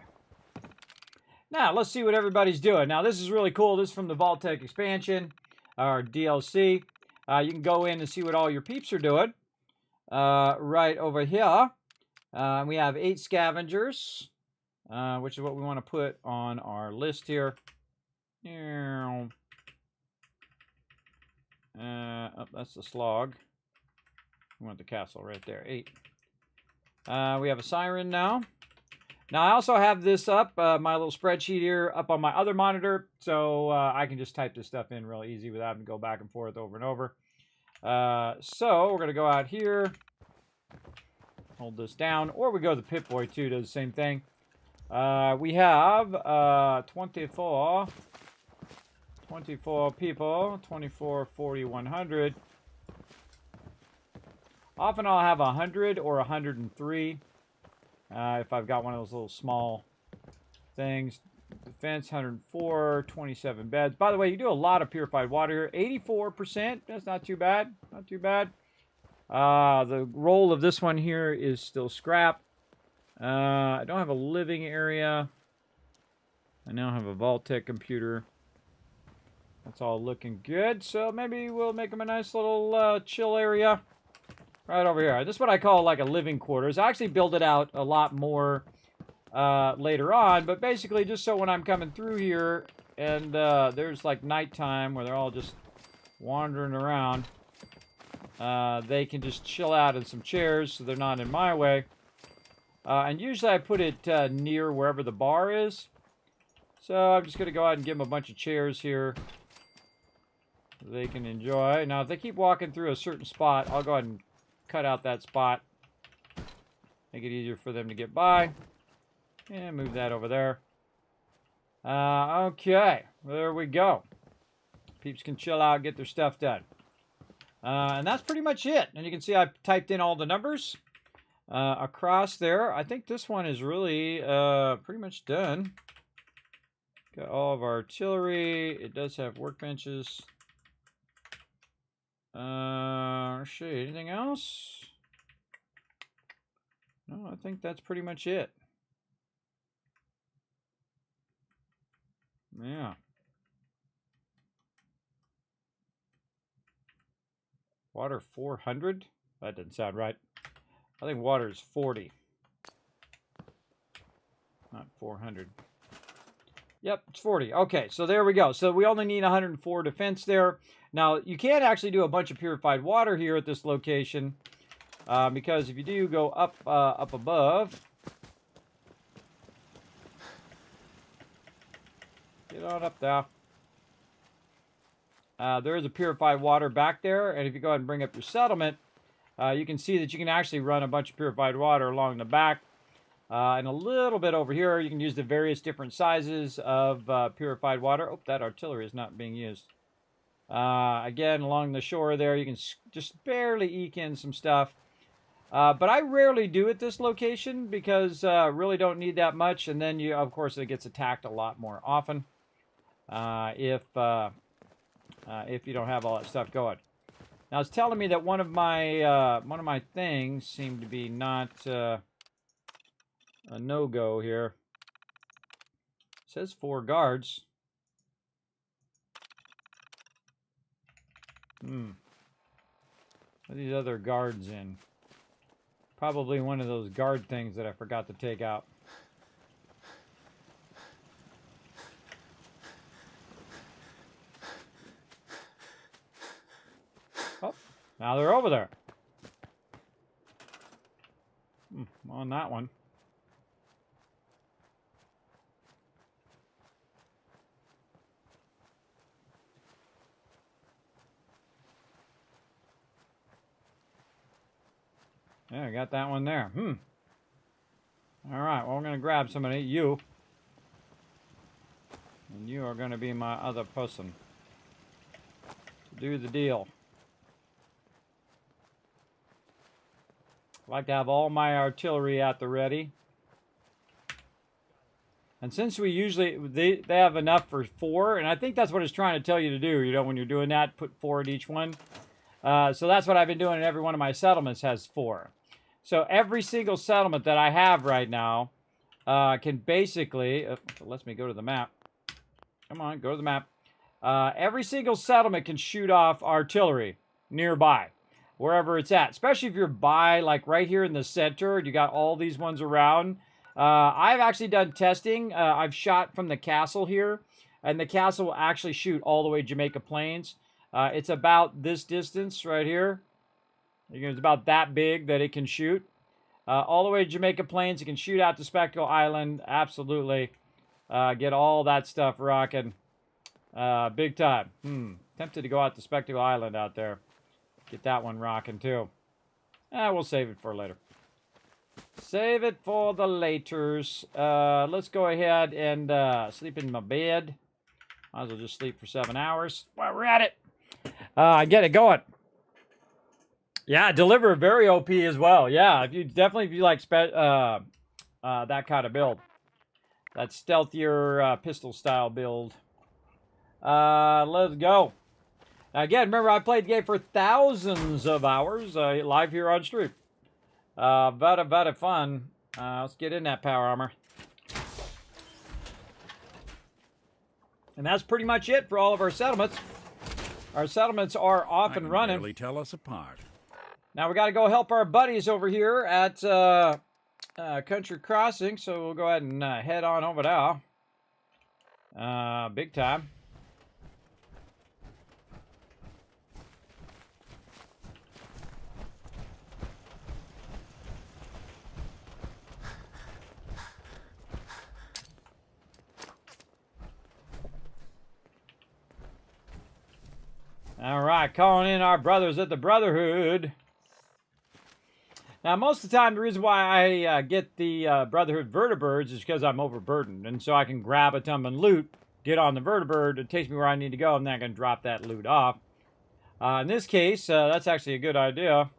Now, let's see what everybody's doing. Now, this is really cool. This is from the vault-tec expansion, or DLC. You can go in and see what all your peeps are doing. Right over here, we have 8 scavengers, which is what we want to put on our list here. Oh, that's the slog. We want the castle right there. 8. We have a siren now. Now, I also have this up, my little spreadsheet here, up on my other monitor, so I can just type this stuff in real easy without having to go back and forth over and over. So, we're going to go out here, hold this down, or we go to the Pip-Boy, too, does the same thing. We have 24 people, 24, 40, 100. Often I'll have 100 or 103. If I've got one of those little small things. Defense, 104, 27 beds. By the way, you do a lot of purified water here. 84%, that's not too bad. Not too bad. The role of this one here is still scrap. I don't have a living area. I now have a vault-tec computer. That's all looking good. So maybe we'll make them a nice little chill area. Right over here. This is what I call like a living quarters. I actually build it out a lot more later on, but basically just so when I'm coming through here and there's like nighttime where they're all just wandering around, they can just chill out in some chairs so they're not in my way. And usually I put it near wherever the bar is. So I'm just going to go out and give them a bunch of chairs here so they can enjoy. Now if they keep walking through a certain spot, I'll go ahead and cut out that spot. Make it easier for them to get by. And move that over there. Okay, there we go. Peeps can chill out, get their stuff done. And that's pretty much it. And you can see I've typed in all the numbers across there. I think this one is really pretty much done. Got all of our artillery. It does have workbenches. Let's see, anything else? No, I think that's pretty much it. Yeah. Water 400? That didn't sound right. I think water is 40. Not 400. Yep, it's 40. Okay, so there we go. So we only need 104 defense there. Now, you can't actually do a bunch of purified water here at this location. Because if you do go up above... Get on up there. There is a purified water back there. And if you go ahead and bring up your settlement, you can see that you can actually run a bunch of purified water along the back. And a little bit over here, you can use the various different sizes of purified water. Oh, that artillery is not being used. Again, along the shore there, you can just barely eke in some stuff. But I rarely do at this location because really don't need that much. And then, of course, it gets attacked a lot more often if you don't have all that stuff going. Now, it's telling me that one of my things seemed to be not... a no-go here. It says 4 guards. What are these other guards in? Probably one of those guard things that I forgot to take out. Oh, now they're over there. On that one. Yeah, I got that one there. All right, well, we're going to grab somebody. You. And you are going to be my other person. Do the deal. I like to have all my artillery at the ready. And since we usually, they have enough for 4, and I think that's what it's trying to tell you to do, you know, when you're doing that, put 4 at each one. So that's what I've been doing, and every one of my settlements has 4. So every single settlement that I have right now can basically, if it lets me go to the map. Come on, go to the map. Every single settlement can shoot off artillery nearby, wherever it's at. Especially if you're by, like right here in the center, you got all these ones around. I've actually done testing. I've shot from the castle here, and the castle will actually shoot all the way to Jamaica Plains. It's about this distance right here. It's about that big that it can shoot. All the way to Jamaica Plains, it can shoot out to Spectacle Island. Absolutely. Get all that stuff rocking. Big time. Tempted to go out to Spectacle Island out there. Get that one rocking too. We'll save it for later. Save it for the laters. Let's go ahead and sleep in my bed. Might as well just sleep for 7 hours while we're at it. Get it going. Yeah, deliver very OP as well. Yeah, if you like that kind of build, that stealthier pistol style build. Let's go. Now again, remember I played the game for thousands of hours live here on stream. Very fun. Let's get in that power armor. And that's pretty much it for all of our settlements. Our settlements are off and running. Really tell us apart. Now we got to go help our buddies over here at Country Crossing, so we'll go ahead and head on over there. Big time. All right, calling in our brothers at the Brotherhood. Now, most of the time, the reason why I get the Brotherhood vertibirds is because I'm overburdened. And so I can grab a ton of loot, get on the vertibird, it takes me where I need to go, and then I can drop that loot off. In this case, that's actually a good idea.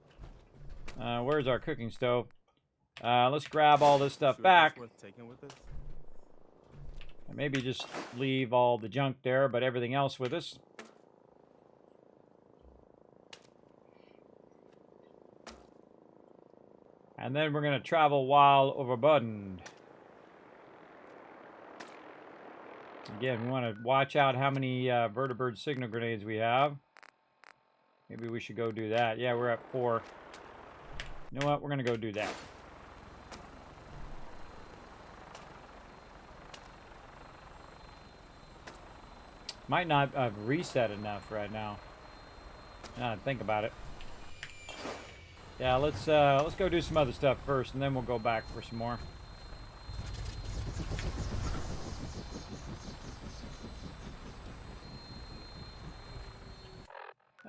Where's our cooking stove? Let's grab all this stuff back. And maybe just leave all the junk there, but everything else with us. And then we're going to travel while overburdened. Again, we want to watch out how many vertibird signal grenades we have. Maybe we should go do that. Yeah, we're at 4. You know what? We're going to go do that. Might not have reset enough right now. Now that I think about it. Yeah, let's go do some other stuff first, and then we'll go back for some more.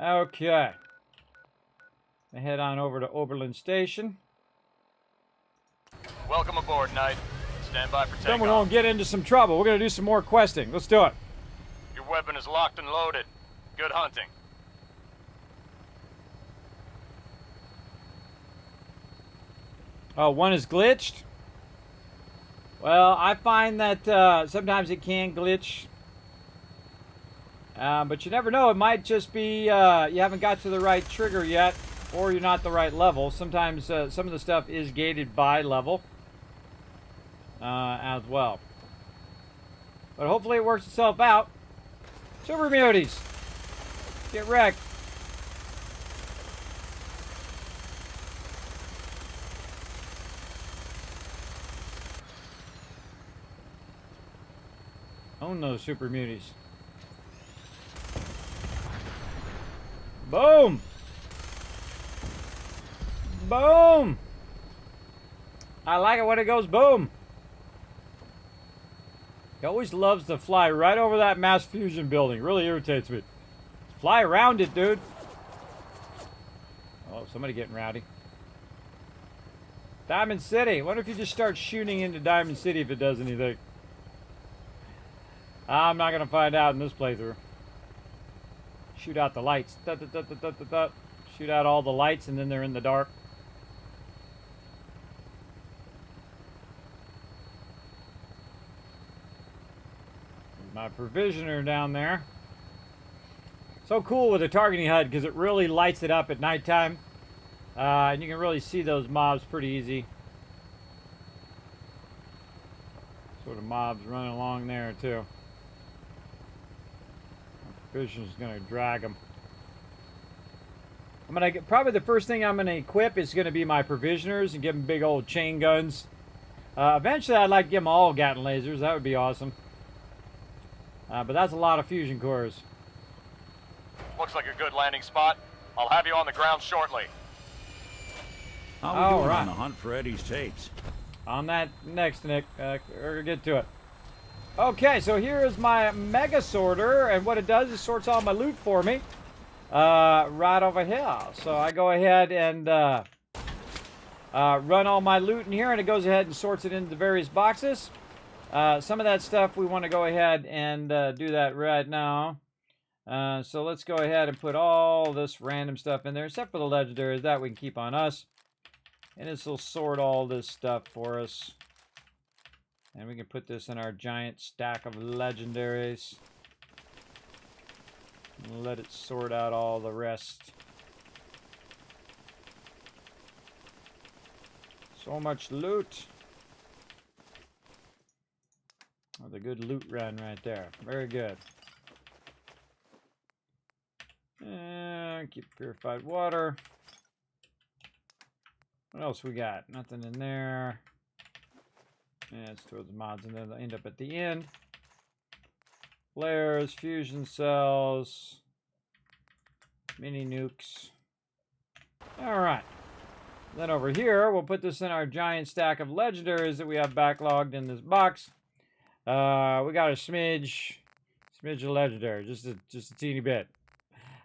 Okay. I head on over to Oberlin Station. Welcome aboard, Knight. Stand by for takeoff. Then we're gonna get into some trouble. We're gonna do some more questing. Let's do it. Your weapon is locked and loaded. Good hunting. Oh, one is glitched? Well, I find that sometimes it can glitch. But you never know. It might just be you haven't got to the right trigger yet, or you're not the right level. Sometimes some of the stuff is gated by level as well. But hopefully it works itself out. Super muties, get wrecked. Own those super muties. Boom! Boom! I like it when it goes boom. He always loves to fly right over that mass fusion building. Really irritates me. Fly around it, dude. Oh, somebody getting rowdy. Diamond City. What if you just start shooting into Diamond City if it does anything? I'm not going to find out in this playthrough. Shoot out the lights. Dut, dut, dut, dut, dut, dut, dut. Shoot out all the lights and then they're in the dark. There's my provisioner down there. So cool with the targeting HUD because it really lights it up at nighttime. And you can really see those mobs pretty easy. Sort of mobs running along there too. Provisioner's gonna drag them. I'm gonna get, probably the first thing I'm gonna equip is gonna be my provisioners and give them big old chain guns. Eventually, I'd like to give them all Gatling lasers. That would be awesome. But that's a lot of fusion cores. Looks like a good landing spot. I'll have you on the ground shortly. How are we doing on the hunt for Eddie's tapes? On that next, Nick. We're gonna get to it. Okay, so here is my mega sorter, and what it does is sorts all my loot for me. Right over here. So I go ahead and run all my loot in here, and it goes ahead and sorts it into the various boxes. Some of that stuff we want to go ahead and do that right now. So let's go ahead and put all this random stuff in there, except for the legendaries. That we can keep on us. And this will sort all this stuff for us. And we can put this in our giant stack of legendaries. And let it sort out all the rest. So much loot. Oh, the good loot run right there. Very good. And keep purified water. What else we got? Nothing in there. Yeah, let's throw the mods in there. They'll end up at the end. Flares, fusion cells, mini nukes. All right. Then over here, we'll put this in our giant stack of legendaries that we have backlogged in this box. We got a smidge of legendary, just a teeny bit.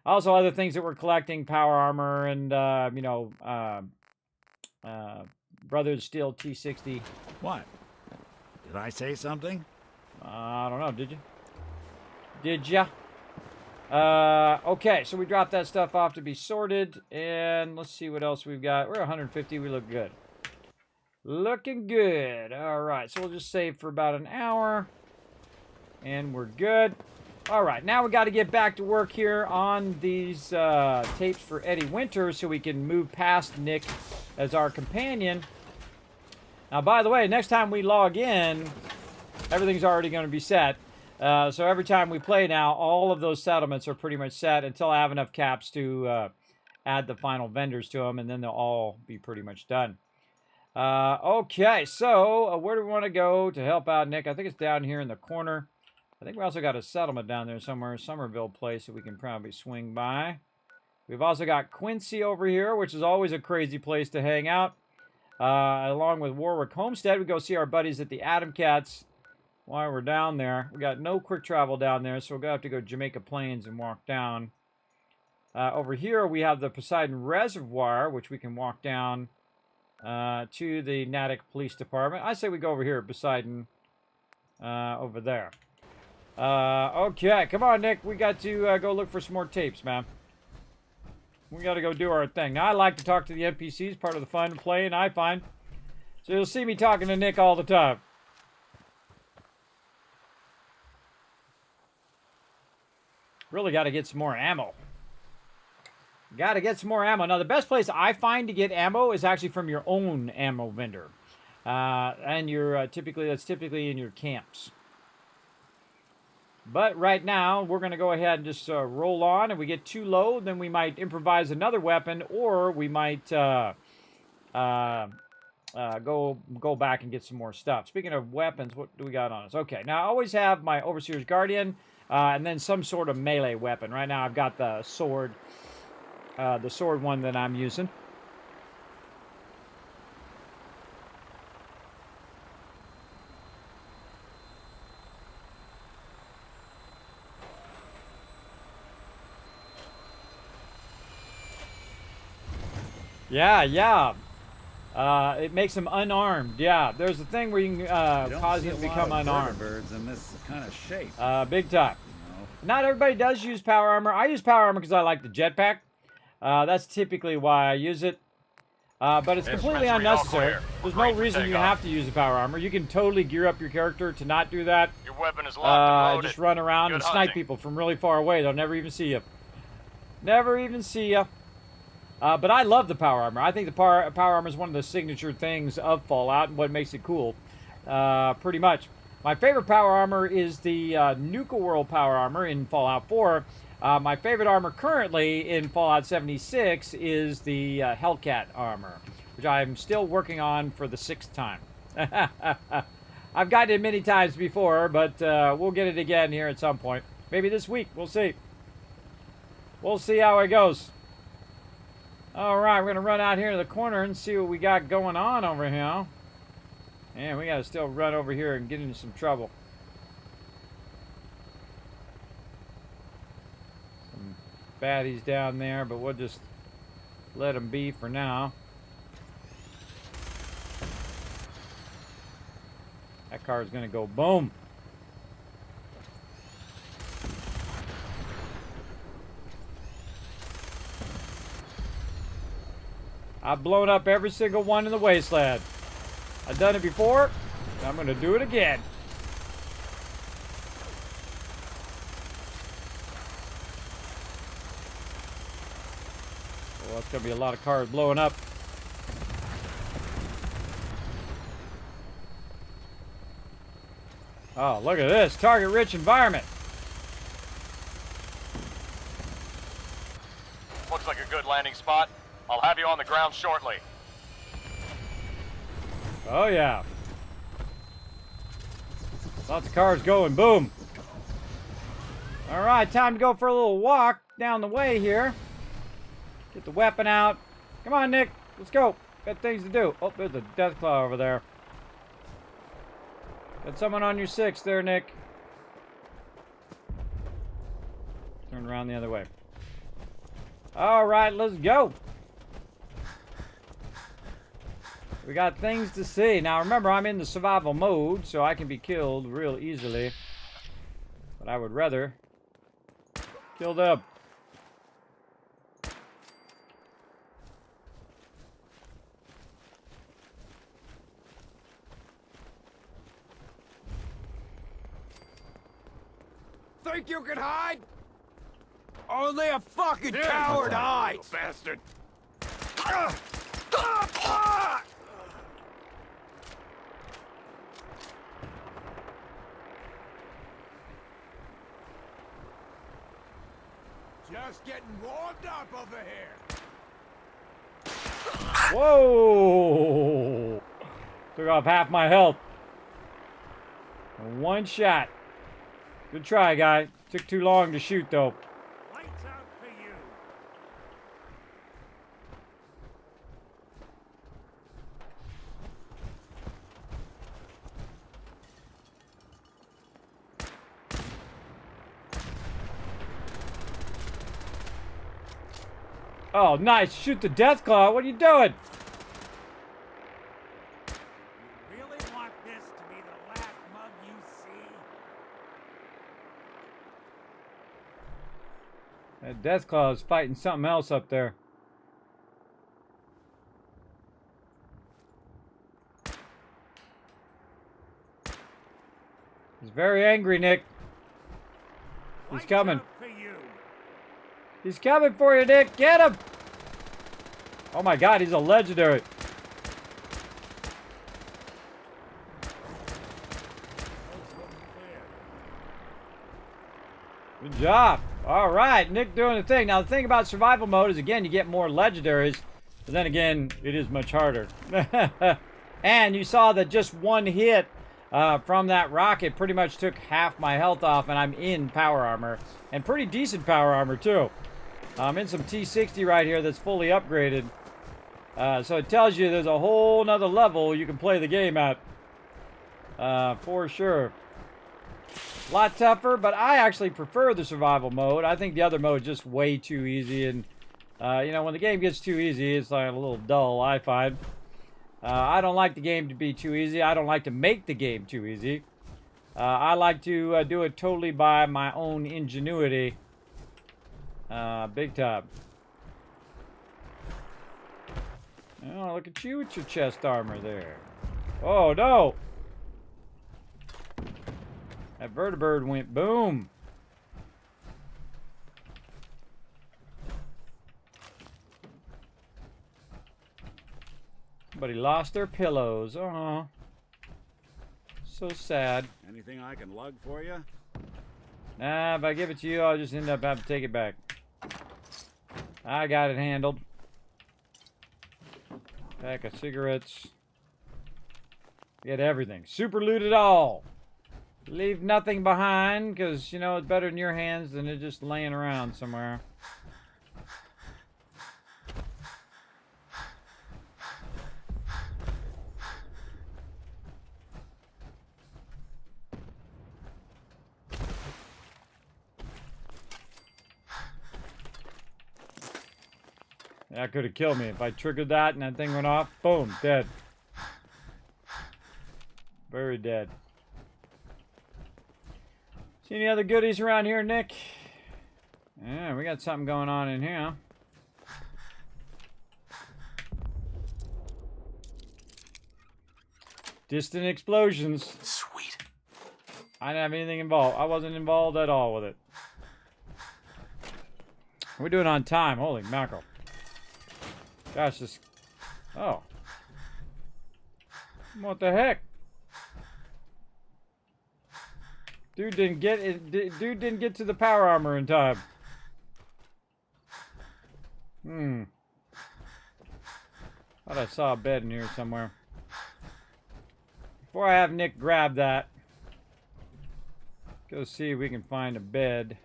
Also, other things that we're collecting: power armor and Brothers Steel T60. What? Did I say something? I don't know. Did you? Did ya? Okay, so we dropped that stuff off to be sorted, and let's see what else we've got. We're 150. We look good. Looking good. All right, so we'll just save for about an hour, and we're good. All right, now we got to get back to work here on these tapes for Eddie Winter so we can move past Nick as our companion. Now, by the way, next time we log in, everything's already going to be set. So every time we play now, all of those settlements are pretty much set until I have enough caps to add the final vendors to them, and then they'll all be pretty much done. Okay, so where do we want to go to help out Nick? I think it's down here in the corner. I think we also got a settlement down there somewhere, Somerville place that we can probably swing by. We've also got Quincy over here, which is always a crazy place to hang out. Along with Warwick Homestead, we go see our buddies at the Atom Cats while we're down there. We got no quick travel down there, so we're going to have to go Jamaica Plains and walk down. Over here, we have the Poseidon Reservoir, which we can walk down to the Natick Police Department. I say we go over here at Poseidon, over there. Okay, come on, Nick. We got to go look for some more tapes, man. We got to go do our thing. Now, I like to talk to the NPCs, part of the fun of playing, I find. So you'll see me talking to Nick all the time. Really got to get some more ammo. Got to get some more ammo. Now, the best place I find to get ammo is actually from your own ammo vendor. And you're that's typically in your camps. But right now, we're going to go ahead and just roll on. If we get too low, then we might improvise another weapon, or we might go back and get some more stuff. Speaking of weapons, what do we got on us? Okay, now I always have my Overseer's Guardian, and then some sort of melee weapon. Right now, I've got the sword one that I'm using. Yeah. It makes them unarmed. Yeah, there's a thing where you can cause them to become unarmed. Birds in this kind of shape. Big time. Not everybody does use power armor. I use power armor because I like the jetpack. That's typically why I use it. But it's completely unnecessary. There's no reason you have to use the power armor. You can totally gear up your character to not do that. Your weapon is locked and loaded. Just run around and snipe people from really far away. They'll never even see you. Never even see you. But I love the power armor. I think the power armor is one of the signature things of Fallout and what makes it cool. Pretty much. My favorite power armor is the Nuka World power armor in Fallout 4. My favorite armor currently in Fallout 76 is the Hellcat armor, which I'm still working on for the 6th time. I've gotten it many times before, but we'll get it again here at some point. Maybe this week. We'll see. We'll see how it goes. All right, we're going to run out here to the corner and see what we got going on over here. And we got to still run over here and get into some trouble. Some baddies down there, but we'll just let them be for now. That car is going to go boom. I've blown up every single one in the wasteland. I've done it before, and I'm going to do it again. Well, that's going to be a lot of cars blowing up. Oh, look at this. Target-rich environment. Looks like a good landing spot. I'll have you on the ground shortly. Oh, yeah. Lots of cars going. Boom. All right, time to go for a little walk down the way here. Get the weapon out. Come on, Nick. Let's go. Got things to do. Oh, there's a Deathclaw over there. Got someone on your 6 there, Nick. Turn around the other way. All right, let's go. We got things to see. Now, remember, I'm in the survival mode, so I can be killed real easily. But I would rather kill them. Think you can hide? Only a fucking coward hides! Bastard! Just getting warmed up over here. Whoa! Took off half my health. One shot. Good try, guy. Took too long to shoot, though. Lights out for you. Oh, nice. Shoot the Deathclaw. What are you doing? You really want this to be the last mug you see? That Deathclaw is fighting something else up there. He's very angry, Nick. He's coming. He's coming for you, Nick. Get him! Oh my god, he's a legendary. Good job. All right, Nick doing the thing. Now, the thing about survival mode is, again, you get more legendaries. But then again, it is much harder. And you saw that just one hit from that rocket pretty much took half my health off, and I'm in power armor. And pretty decent power armor, too. I'm in some T60 right here that's fully upgraded. So it tells you there's a whole nother level you can play the game at. For sure. A lot tougher, but I actually prefer the survival mode. I think the other mode is just way too easy. And, you know, when the game gets too easy, it's like a little dull, I find. I don't like the game to be too easy. I don't like to make the game too easy. I like to do it totally by my own ingenuity. Big time. Oh, look at you with your chest armor there. Oh, no! That vertibird went boom. Somebody lost their pillows. Oh, so sad. Anything I can lug for you? Nah, if I give it to you, I'll just end up having to take it back. I got it handled. Pack of cigarettes. Get everything. Super loot it all. Leave nothing behind, because, you know, it's better in your hands than it just laying around somewhere. That could have killed me. If I triggered that and that thing went off, boom, dead. Very dead. See any other goodies around here, Nick? Yeah, we got something going on in here. Distant explosions. Sweet. I didn't have anything involved. I wasn't involved at all with it. We're doing on time. Holy mackerel. Gosh, this... Oh. What the heck? Dude didn't get it. Dude didn't get to the power armor in time. Thought I saw a bed in here somewhere. Before I have Nick grab that, go see if we can find a bed.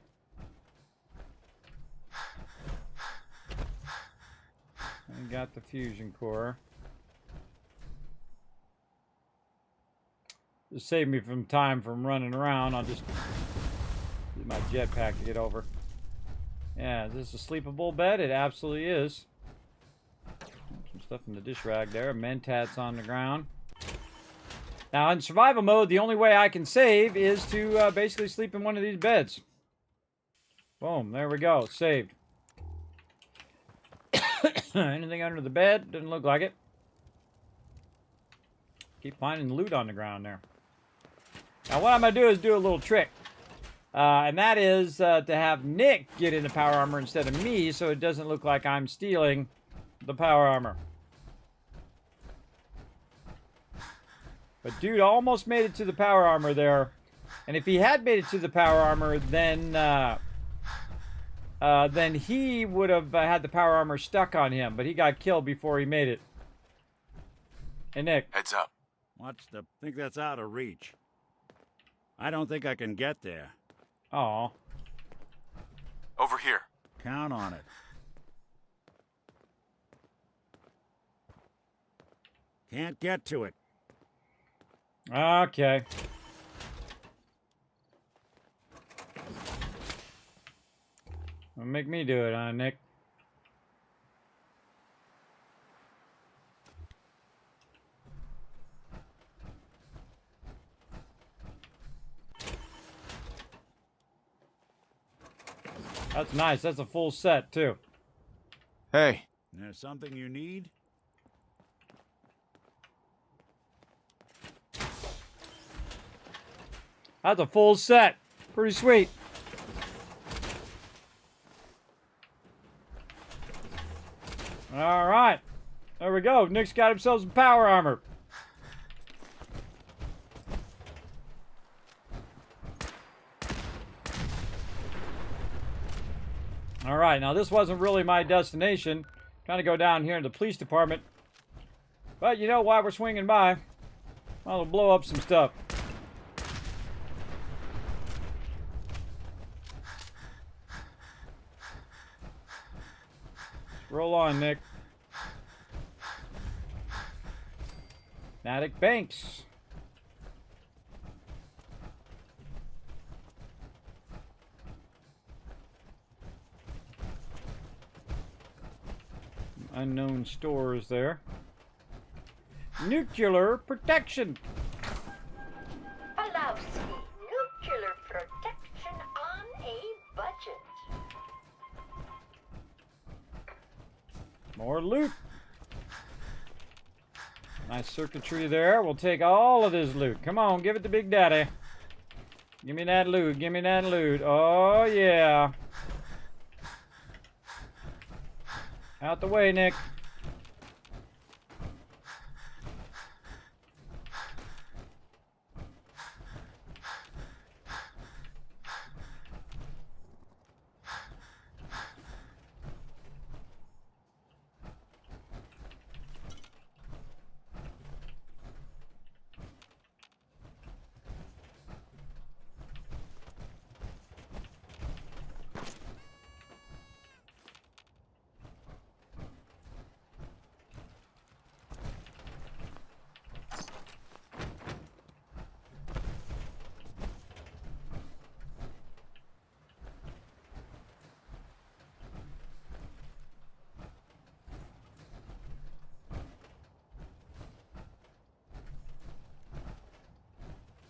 I got the fusion core. Just save me from time from running around. I'll just use my jetpack to get over. Yeah, is this a sleepable bed? It absolutely is. Some stuff in the dish rag there. Mentats on the ground. Now, in survival mode, the only way I can save is to basically sleep in one of these beds. Boom, there we go. Saved. Anything under the bed? Doesn't look like it. Keep finding loot on the ground there. Now, what I'm going to do is do a little trick. And that is to have Nick get in the power armor instead of me, so it doesn't look like I'm stealing the power armor. But dude almost made it to the power armor there. And if he had made it to the power armor, then he would have had the power armor stuck on him. But he got killed before he made it. Hey, Nick. Heads up. Think that's out of reach. I don't think I can get there. Aw. Over here. Count on it. Can't get to it. Okay. Well, make me do it, huh, Nick? That's nice. That's a full set, too. Hey. There's something you need? That's a full set. Pretty sweet. All right. There we go. Nick's got himself some power armor. All right. Now, this wasn't really my destination. Trying to go down here in the police department. But, you know, while we're swinging by, I'll blow up some stuff. Roll on, Nick. Natick Banks. Unknown stores there. Nuclear protection. Alowski, nuclear protection on a budget. More loot. Nice circuitry there. We'll take all of this loot. Come on, give it to Big Daddy. Give me that loot. Give me that loot. Oh, yeah. Out the way, Nick.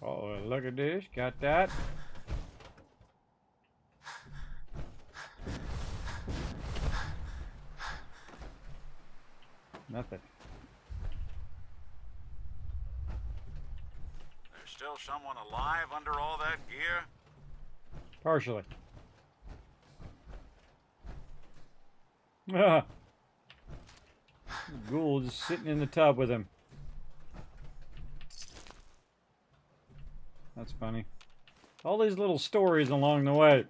Oh, look at this. Got that. Nothing. There's still someone alive under all that gear? Partially. Ghoul just sitting in the tub with him. That's funny. All these little stories along the way.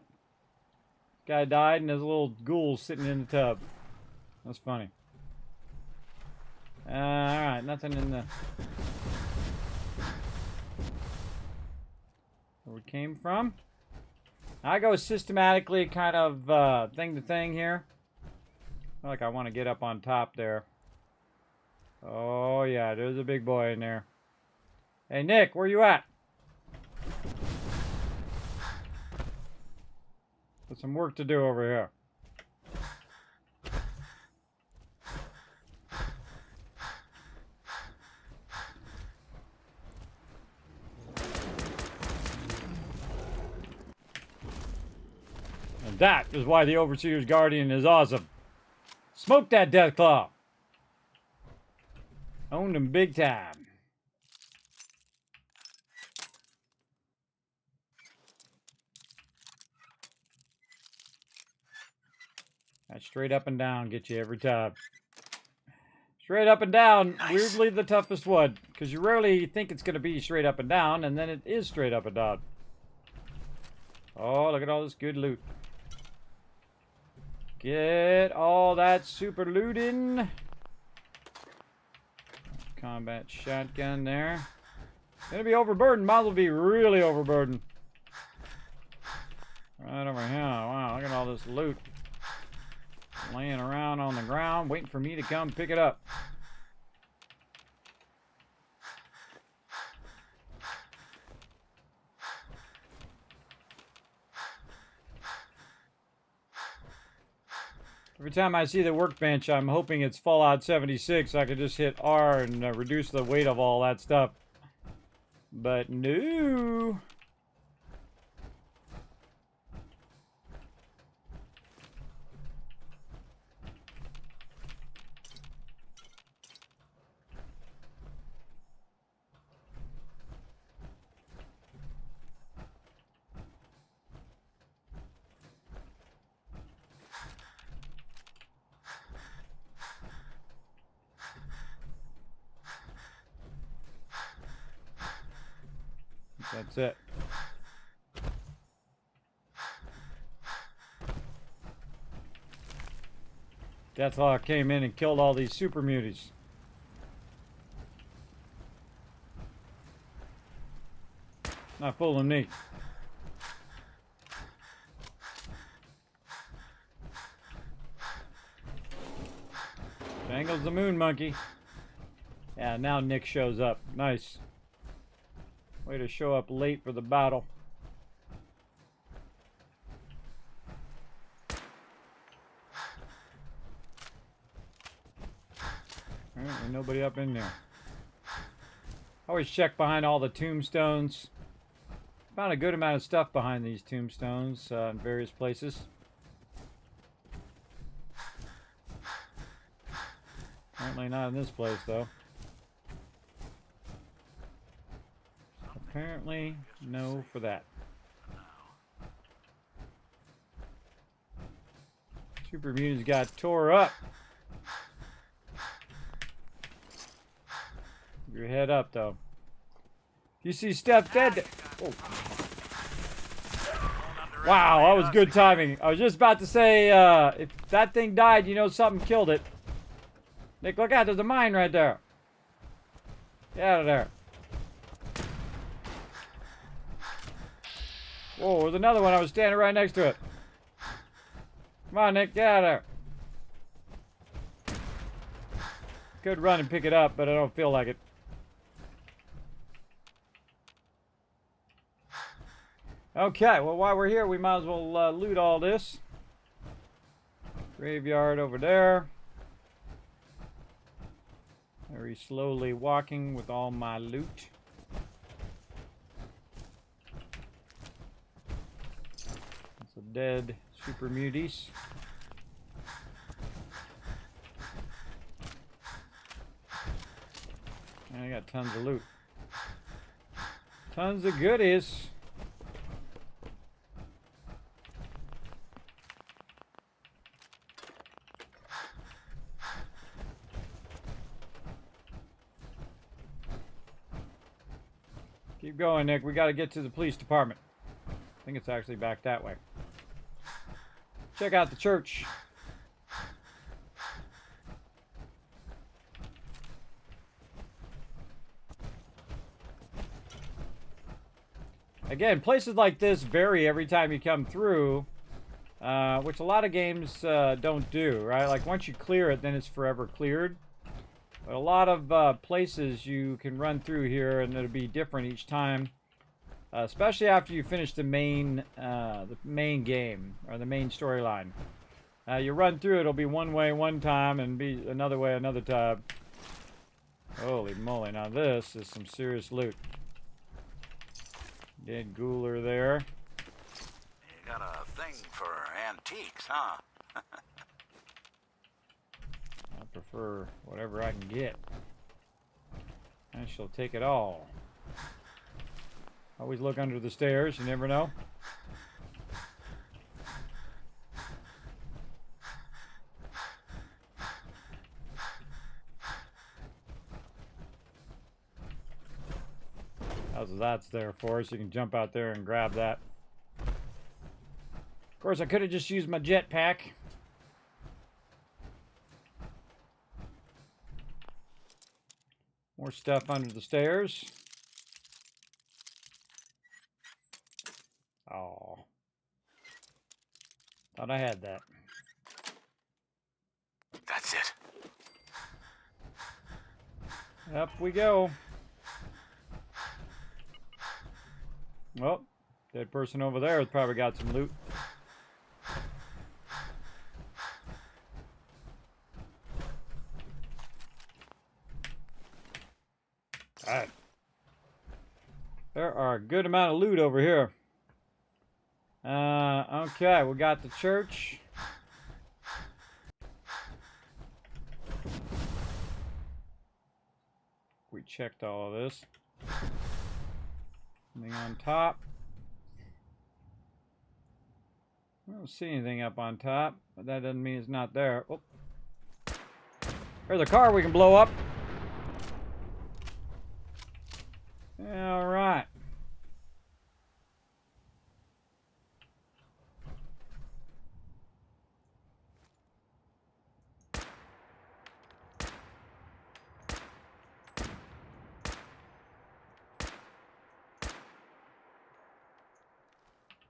Guy died and his little ghoul sitting in the tub. That's funny. Alright, nothing in the... Where we came from. I go systematically kind of thing to thing here. I feel like I want to get up on top there. Oh yeah, there's a big boy in there. Hey Nick, where you at? Got some work to do over here. And that is why the Overseer's Guardian is awesome. Smoke that Deathclaw. Owned him big time. That straight up and down get you every time. Straight up and down, nice. Weirdly the toughest one. Because you rarely think it's going to be straight up and down, and then it is straight up and down. Oh, look at all this good loot. Get all that super looting. Combat shotgun there. Gonna be overburdened. Might as well be really overburdened. Right over here. Wow, look at all this loot. Laying around on the ground, waiting for me to come pick it up. Every time I see the workbench, I'm hoping it's Fallout 76. I could just hit R and reduce the weight of all that stuff. But no. That's it. Deathlock came in and killed all these super muties. Not fooling me. Jangles the moon monkey. Yeah, now Nick shows up. Nice. Way to show up late for the battle. Apparently nobody up in there. Always check behind all the tombstones. Found a good amount of stuff behind these tombstones in various places. Apparently not in this place, though. Apparently, no for that. Super Mutants got tore up. Keep your head up, though. You see Steph dead. Oh. Wow, that was good timing. I was just about to say, if that thing died, you know something killed it. Nick, look out, there's a mine right there. Get out of there. Whoa, there's another one. I was standing right next to it. Come on, Nick, get out of there. Could run and pick it up, but I don't feel like it. Okay, well, while we're here, we might as well loot all this. Graveyard over there. Very slowly walking with all my loot. It's a dead Super Muties. And I got tons of loot. Tons of goodies. Keep going, Nick. We got to get to the police department. I think it's actually back that way. Check out the church. Again, places like this vary every time you come through, which a lot of games don't do, right? Like once you clear it, then it's forever cleared. But a lot of places you can run through here and it'll be different each time. Especially after you finish the main game, or the main storyline. You run through, it'll be one way one time and be another way another time. Holy moly, now this is some serious loot. Dead Ghouler there. You got a thing for antiques, huh? I prefer whatever I can get. I shall take it all. Always look under the stairs, you never know. That's there for us. You can jump out there and grab that. Of course, I could have just used my jetpack. More stuff under the stairs. Oh. Thought I had that. That's it. Up we go. Well, dead person over there has probably got some loot. Alright. There are a good amount of loot over here. Okay, we got the church. We checked all of this. Anything on top? I don't see anything up on top, but that doesn't mean it's not there. Oh. There's a car we can blow up. All right.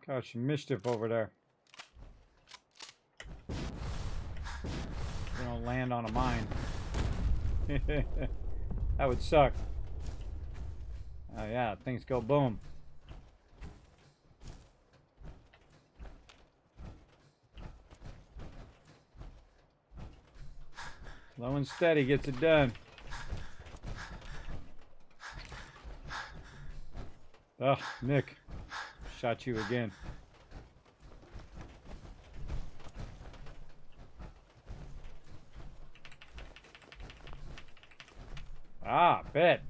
Got some mischief over there. We don't land on a mine. That would suck. Oh yeah, things go boom. Slow and steady gets it done. Oh, Nick. Shot you again. Ah, bet.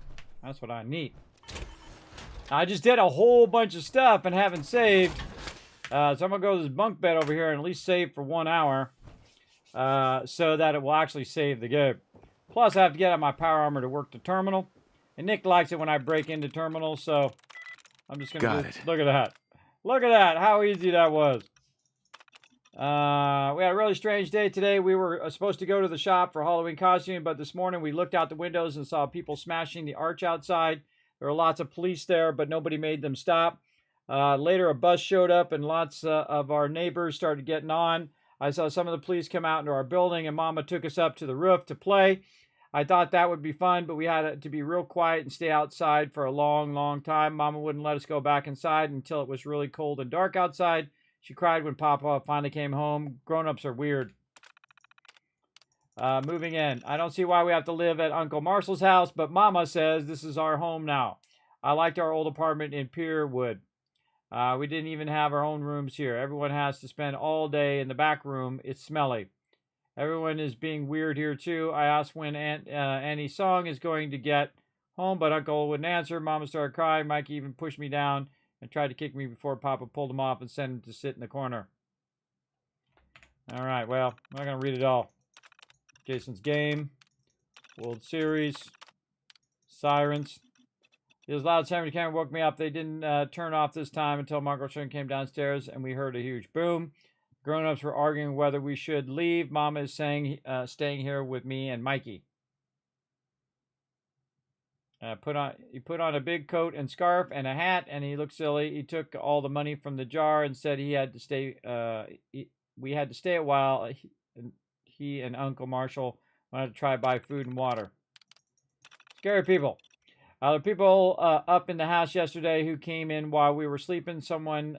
That's what I need. I just did a whole bunch of stuff and haven't saved. So I'm going to go to this bunk bed over here and at least save for 1 hour. So that it will actually save the game. Plus, I have to get out my power armor to work the terminal. And Nick likes it when I break into terminals, so I'm just going to do it. Look at that. Look at that. How easy that was. We had a really strange day today. We were supposed to go to the shop for Halloween costume, but this morning we looked out the windows and saw people smashing the arch outside. There were lots of police there, but nobody made them stop. Later, a bus showed up and lots of our neighbors started getting on. I saw some of the police come out into our building, and Mama took us up to the roof to play. I thought that would be fun, but we had to be real quiet and stay outside for a long, long time. Mama wouldn't let us go back inside until it was really cold and dark outside. She cried when Papa finally came home. Grown-ups are weird. Moving in. I don't see why we have to live at Uncle Marshall's house, but Mama says this is our home now. I liked our old apartment in Pierwood. We didn't even have our own rooms here. Everyone has to spend all day in the back room. It's smelly. Everyone is being weird here, too. I asked when Annie's song is going to get home, but Uncle wouldn't answer. Mama started crying. Mikey even pushed me down and tried to kick me before Papa pulled him off and sent him to sit in the corner. All right, well, I'm not going to read it all. Jason's Game, World Series, Sirens. His loud sound camera woke me up. They didn't turn off this time until Margaret Shun came downstairs and we heard a huge boom. Grown-ups were arguing whether we should leave. Mama is saying staying here with me and Mikey. He put on a big coat and scarf and a hat, and he looked silly. He took all the money from the jar and said he had to stay. We had to stay a while. He and Uncle Marshall wanted to try to buy food and water. Scary people. The people up in the house yesterday who came in while we were sleeping, someone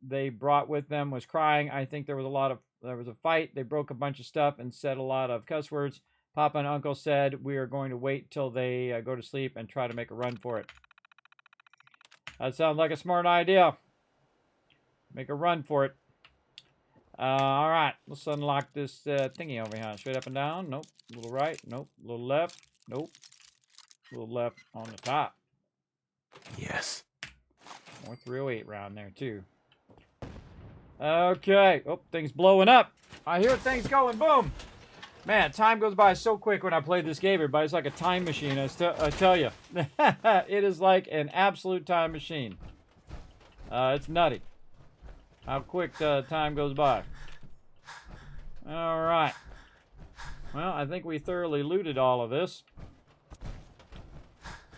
they brought with them was crying. I think there was a fight. They broke a bunch of stuff and said a lot of cuss words. Papa and Uncle said we are going to wait till they go to sleep and try to make a run for it. That sounds like a smart idea. Make a run for it. All right, let's unlock this thingy over here. Straight up and down. Nope. A little right. Nope. A little left. Nope. A little left on the top. Yes. More 308 round there, too. Okay. Oh, things blowing up. I hear things going. Boom. Man, time goes by so quick when I play this game, everybody. It's like a time machine, I tell you. It is like an absolute time machine. It's nutty how quick time goes by. All right. Well, I think we thoroughly looted all of this.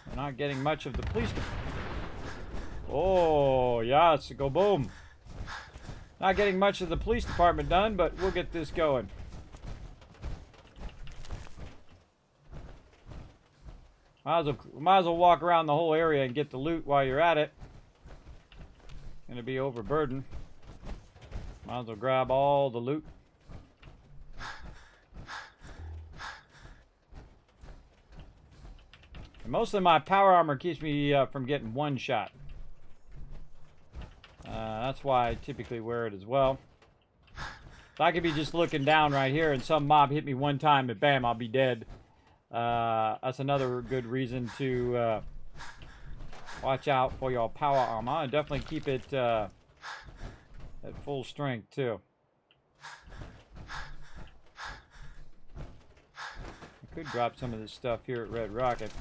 We're not getting much of the police. Oh, yes, go boom. Not getting much of the police department done, but we'll get this going. Might as well walk around the whole area and get the loot while you're at it. Gonna be overburdened. Might as well grab all the loot. And mostly my power armor keeps me from getting one shot. That's why I typically wear it as well. So I could be just looking down right here and some mob hit me one time and bam, I'll be dead. That's another good reason to watch out for your power armor and definitely keep it at full strength too. I could drop some of this stuff here at Red Rocket.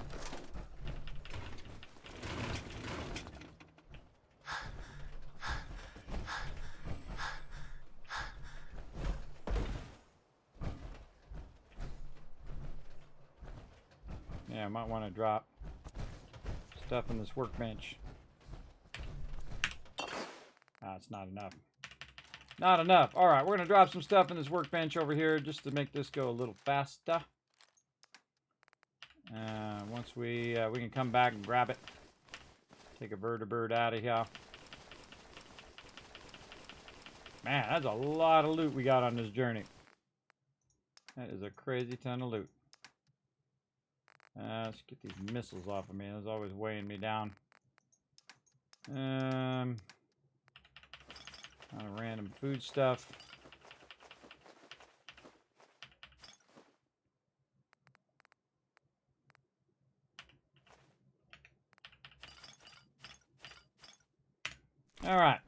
Yeah, I might want to drop stuff in this workbench. It's not enough. Not enough. All right, we're going to drop some stuff in this workbench over here just to make this go a little faster. Once we can come back and grab it. Take a vertibird out of here. Man, that's a lot of loot we got on this journey. That is a crazy ton of loot. Let's get these missiles off of me. That's always weighing me down. Kind of random food stuff. All right.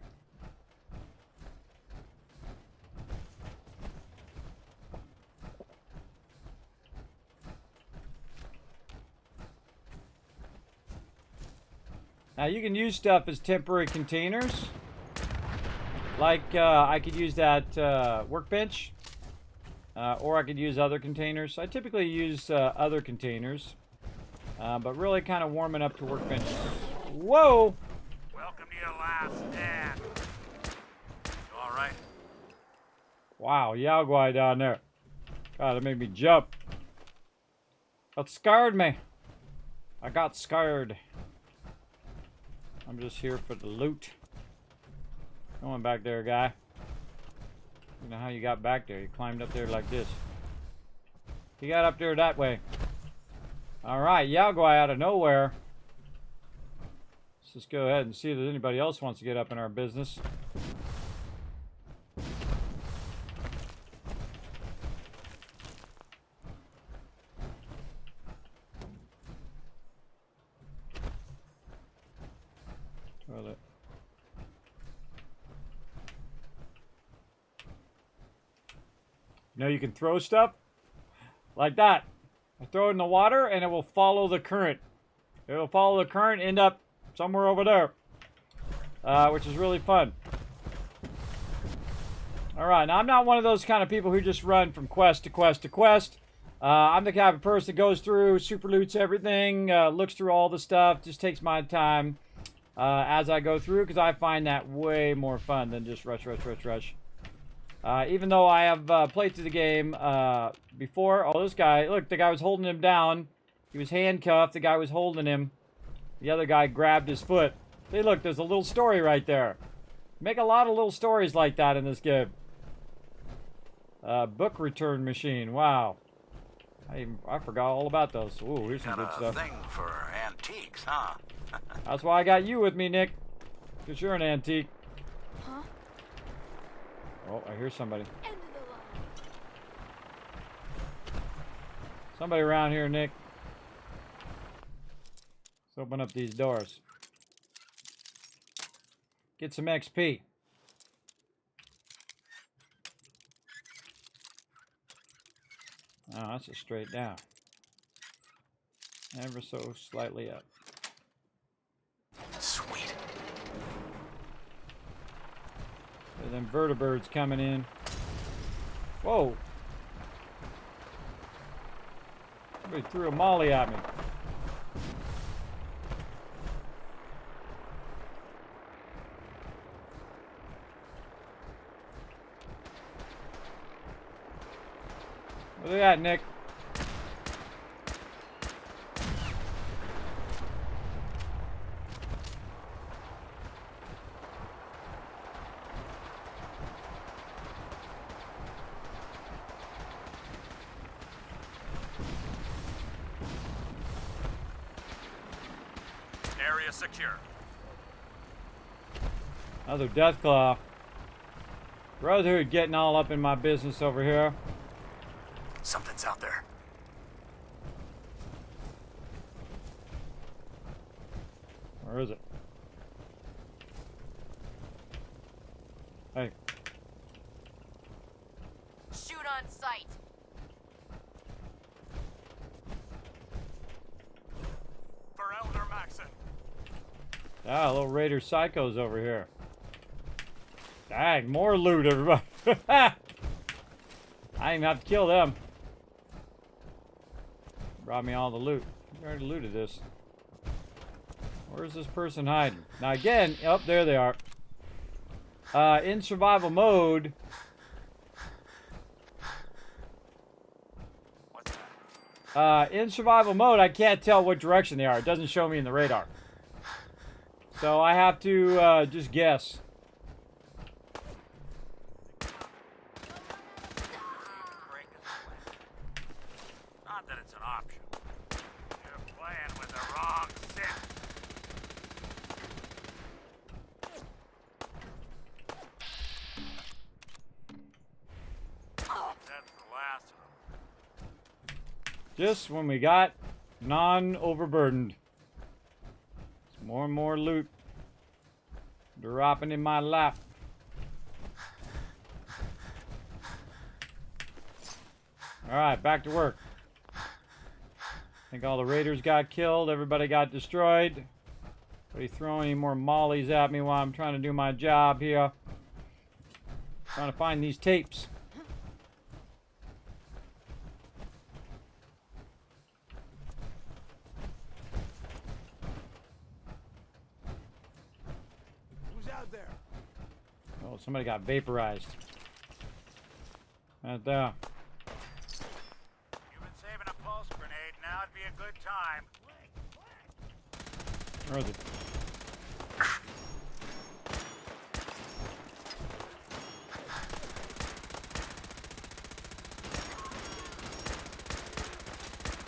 Now you can use stuff as temporary containers. Like I could use that workbench, or I could use other containers. I typically use other containers, but really kind of warming up to workbench. Whoa! Welcome to your last stand. You all right? Wow, Yao Guai down there. God, it made me jump. That scared me. I got scared. I'm just here for the loot. Come on back there, guy. You know how you got back there. You climbed up there like this. You got up there that way. Alright, Yao Guai out of nowhere. Let's just go ahead and see if anybody else wants to get up in our business. Toilet. You know, you can throw stuff like that. I throw it in the water and it will follow the current. It will follow the current, end up somewhere over there, which is really fun. All right, now I'm not one of those kind of people who just run from quest to quest to quest. I'm the kind of person that goes through, super loots everything, looks through all the stuff, just takes my time as I go through, because I find that way more fun than just rush. Even though I have played through the game before. Oh, this guy, look, the guy was holding him down. He was handcuffed. The guy was holding him. The other guy grabbed his foot. Hey, look, there's a little story right there. Make a lot of little stories like that in this game. Book return machine. Wow. I forgot all about those. Ooh, here's some good stuff. Thing for antiques, huh? That's why I got you with me, Nick. Because you're an antique. Huh? Oh, I hear somebody. Somebody around here, Nick. Let's open up these doors. Get some XP. Oh, that's a straight down. Ever so slightly up. Sweet. There's them vertibirds coming in. Whoa. Somebody threw a molly at me. Look at that, Nick. Area secure. Another Deathclaw. Brotherhood getting all up in my business over here. Something's out there. Where is it? Hey. Shoot on sight. For Elder Maxon. Ah, little Raider Psychos over here. Dang, more loot, everybody. I didn't even have to kill them. Brought me all the loot. I already looted this. Where's this person hiding? Now again, oh, there they are. In survival mode. In survival mode, I can't tell what direction they are. It doesn't show me in the radar. So I have to just guess. Not that it's an option. You're playing with the wrong shit. Just when we got non-overburdened. More and more loot dropping in my lap. Alright, back to work. I think all the raiders got killed. Everybody got destroyed. Nobody throw any more mollies at me while I'm trying to do my job here. Trying to find these tapes. Who's out there? Oh, somebody got vaporized. Right there. You've been saving a pulse grenade. Now would be a good time. Where is it?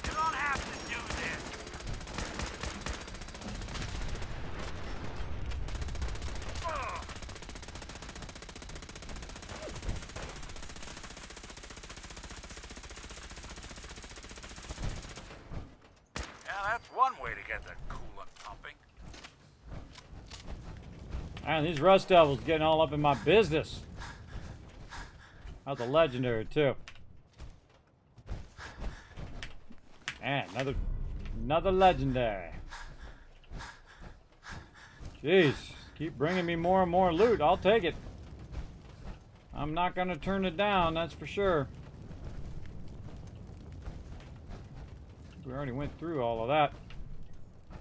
You don't have to do this. Ugh. Yeah, that's one way to get the coolant pumping. Man, these rust devils getting all up in my business. That's a legendary too. And another legendary. Jeez, keep bringing me more and more loot. I'll take it. I'm not gonna turn it down, that's for sure. We already went through all of that.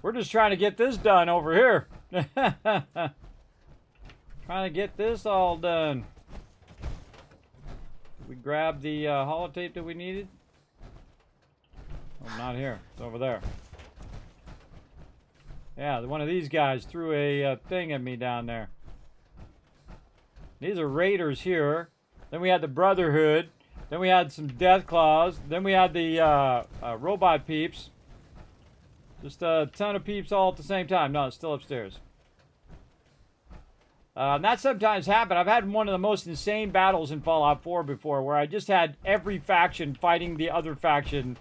We're just trying to get this done over here. Trying to get this all done. Did we grab the holotape that we needed? Oh, not here. It's over there. Yeah, one of these guys threw a thing at me down there. These are raiders here. Then we had the Brotherhood. Then we had some Death Claws. Then we had the robot peeps. Just a ton of peeps all at the same time. No, it's still upstairs. That sometimes happens. I've had one of the most insane battles in Fallout 4 before where I just had every faction fighting the other faction.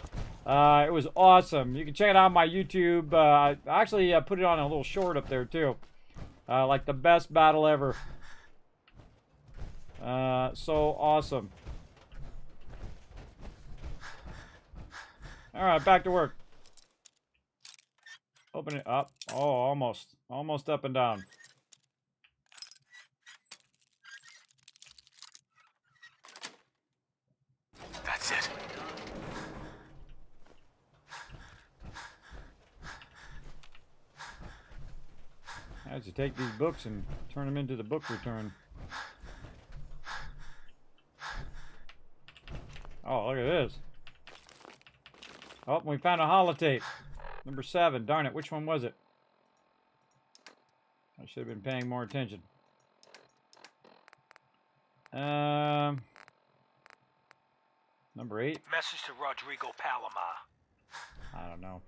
It was awesome. You can check it out on my YouTube. I actually put it on a little short up there too. Like the best battle ever. So awesome. Alright, back to work. Open it up. Oh, almost. Almost up and down. That's it. I have to take these books and turn them into the book return. Oh, look at this. Oh, we found a holotape. Number 7. Darn it, which one was it? I should have been paying more attention. Number 8? Message to Rodrigo Palomar. I don't know.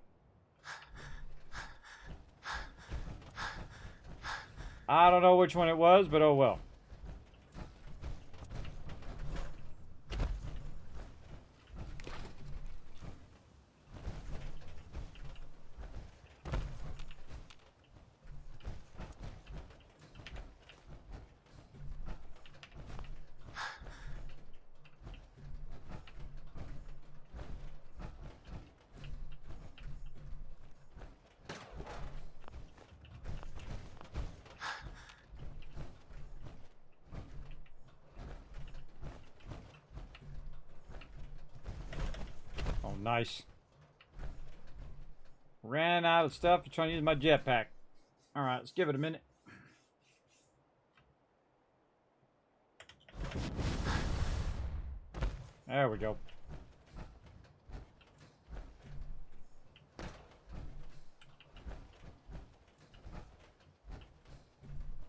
I don't know which one it was, but oh well. Nice. Ran out of stuff to try to use my jetpack. Alright, let's give it a minute. There we go.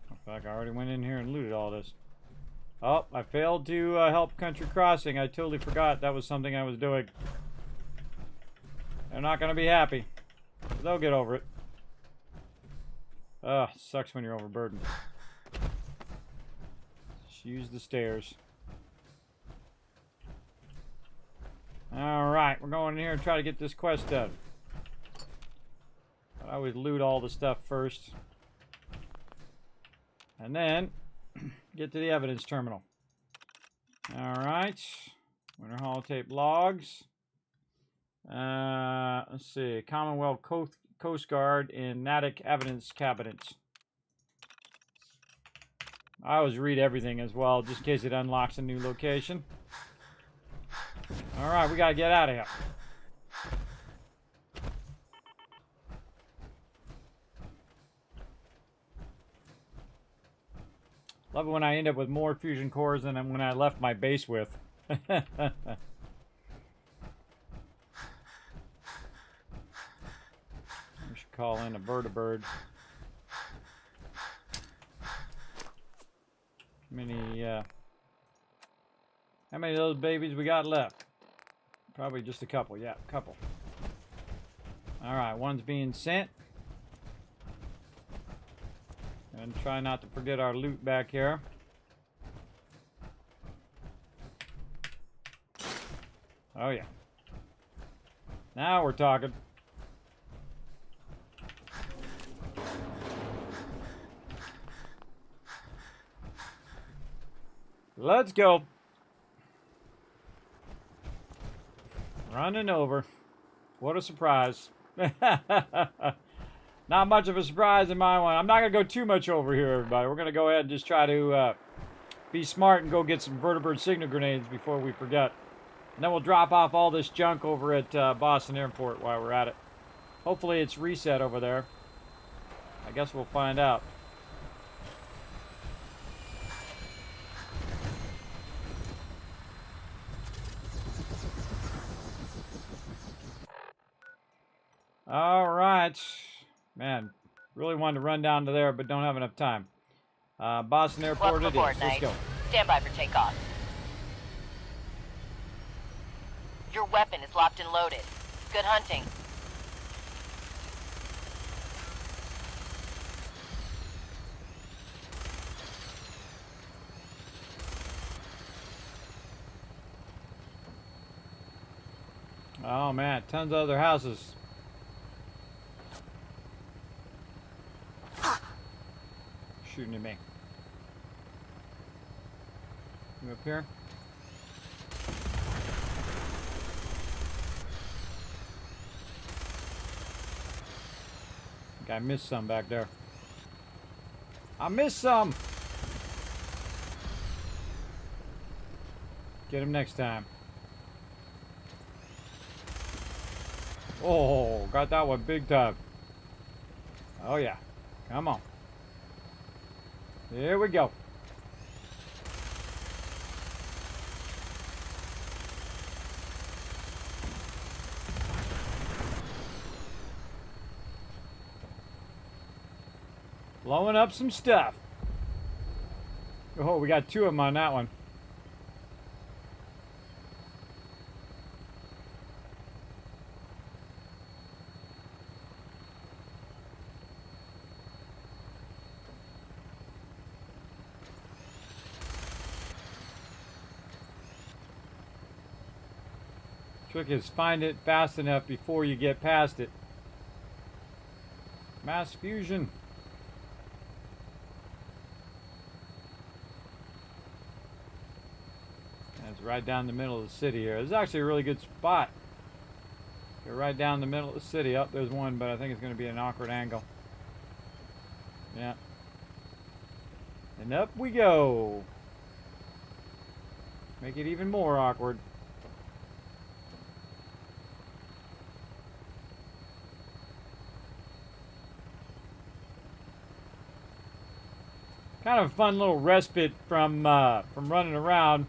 In fact, I already went in here and looted all this. Oh, I failed to help Country Crossing. I totally forgot that was something I was doing. They're not going to be happy. But they'll get over it. Ugh, sucks when you're overburdened. Just use the stairs. Alright, we're going in here and try to get this quest done. I always loot all the stuff first. And then get to the evidence terminal. Alright. Winter holotape logs. Let's see. Commonwealth Coast Guard in Natick evidence cabinets. I always read everything as well, just in case it unlocks a new location. Alright, we gotta get out of here. Love it when I end up with more fusion cores than when I left my base with. We should call in a vertibird. How many of those babies we got left? Probably just a couple. Yeah, a couple. Alright, one's being sent. And try not to forget our loot back here. Oh yeah. Now we're talking. Let's go. Running over. What a surprise. Not much of a surprise in my one. I'm not going to go too much over here, everybody. We're going to go ahead and just try to be smart and go get some vertibird signal grenades before we forget. And then we'll drop off all this junk over at Boston Airport while we're at it. Hopefully it's reset over there. I guess we'll find out. All right. Man, really wanted to run down to there, but don't have enough time. Boston Airport it is. Let's go. Stand by for takeoff. Your weapon is locked and loaded. Good hunting. Oh man, tons of other houses. Shooting at me. You up here? I think I missed some back there. I missed some! Get him next time. Oh, got that one big time. Oh yeah. Come on. Here we go. Blowing up some stuff. Oh, we got two of them on that one. Trick is find it fast enough before you get past it. Mass fusion. That's right down the middle of the city here. This is actually a really good spot. You're right down the middle of the city. Oh, there's one, but I think it's going to be an awkward angle. Yeah. And up we go. Make it even more awkward. Kind of a fun little respite from running around.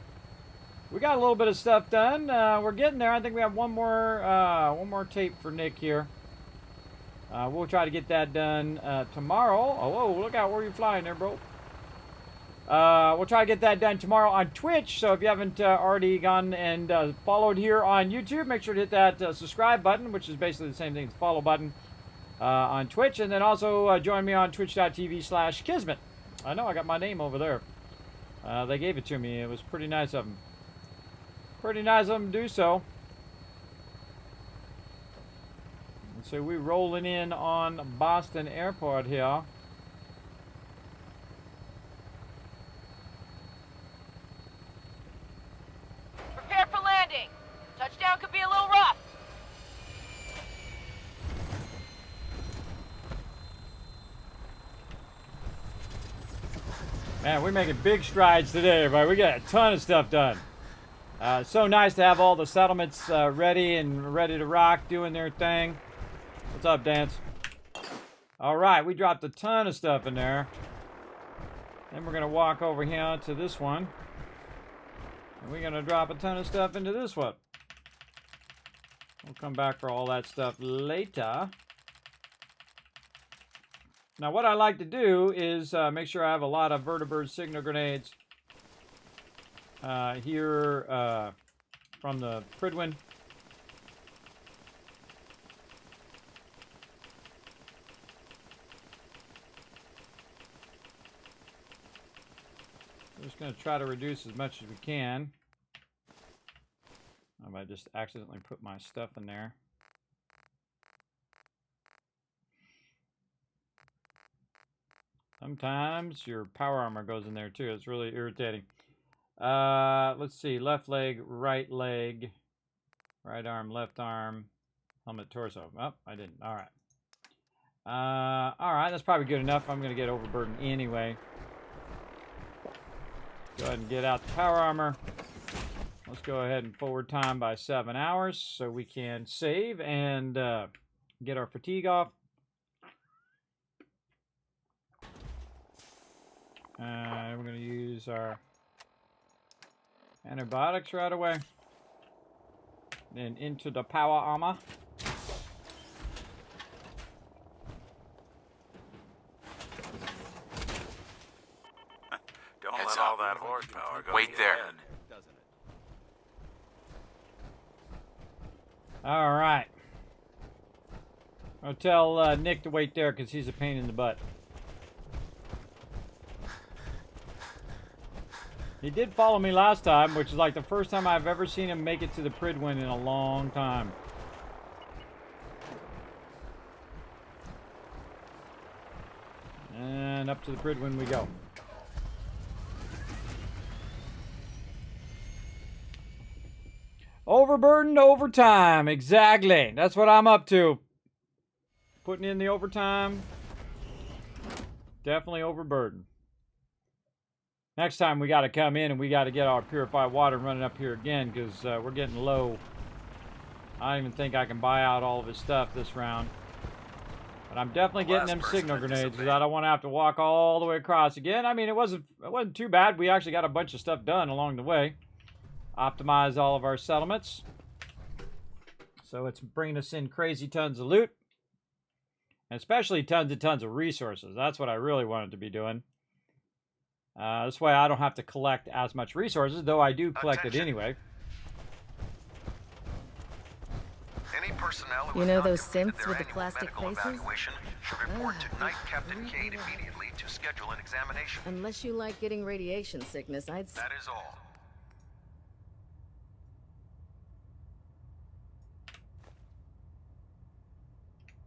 We got a little bit of stuff done. We're getting there. I think we have one more tape for Nick here. We'll try to get that done tomorrow. Oh, whoa, look out where you're flying there, bro. We'll try to get that done tomorrow on Twitch. So if you haven't already gone and followed here on YouTube, make sure to hit that subscribe button, which is basically the same thing as the follow button on Twitch. And then also join me on twitch.tv/Kismet. I know I got my name over there. They gave it to me. It was pretty nice of them. Pretty nice of them to do so. So we're rolling in on Boston Airport here. Prepare for landing. Touchdown could be a little rough. Man, we're making big strides today, everybody. We got a ton of stuff done. So nice to have all the settlements ready to rock, doing their thing. What's up, Dance? All right, we dropped a ton of stuff in there. Then we're going to walk over here to this one. And we're going to drop a ton of stuff into this one. We'll come back for all that stuff later. Now, what I like to do is make sure I have a lot of vertibird signal grenades here from the Pridwin. We're just going to try to reduce as much as we can. I might just accidentally put my stuff in there. Sometimes your power armor goes in there too. It's really irritating. Let's see. Left leg, right arm, left arm, helmet, torso. Oh, I didn't. All right. All right. That's probably good enough. I'm going to get overburdened anyway. Go ahead and get out the power armor. Let's go ahead and forward time by 7 hours so we can save and get our fatigue off. We're going to use our antibiotics right away. Then into the power armor. Don't let all that horsepower go. Wait there. All right. I'll tell Nick to wait there because he's a pain in the butt. He did follow me last time, which is like the first time I've ever seen him make it to the Pridwin in a long time. And up to the Pridwin we go. Overburdened overtime. Exactly. That's what I'm up to. Putting in the overtime. Definitely overburdened. Next time we got to come in and we got to get our purified water running up here again because we're getting low. I don't even think I can buy out all of his stuff this round. But I'm definitely getting them signal grenades because I don't want to have to walk all the way across again. I mean, it wasn't too bad. We actually got a bunch of stuff done along the way. Optimize all of our settlements. So it's bringing us in crazy tons of loot. And especially tons and tons of resources. That's what I really wanted to be doing. This way I don't have to collect as much resources, though I do collect it anyway. Any personnel You know those synths with the plastic faces? should report to Night Captain Kane immediately to schedule an examination. Unless you like getting radiation sickness, I'd... That is all.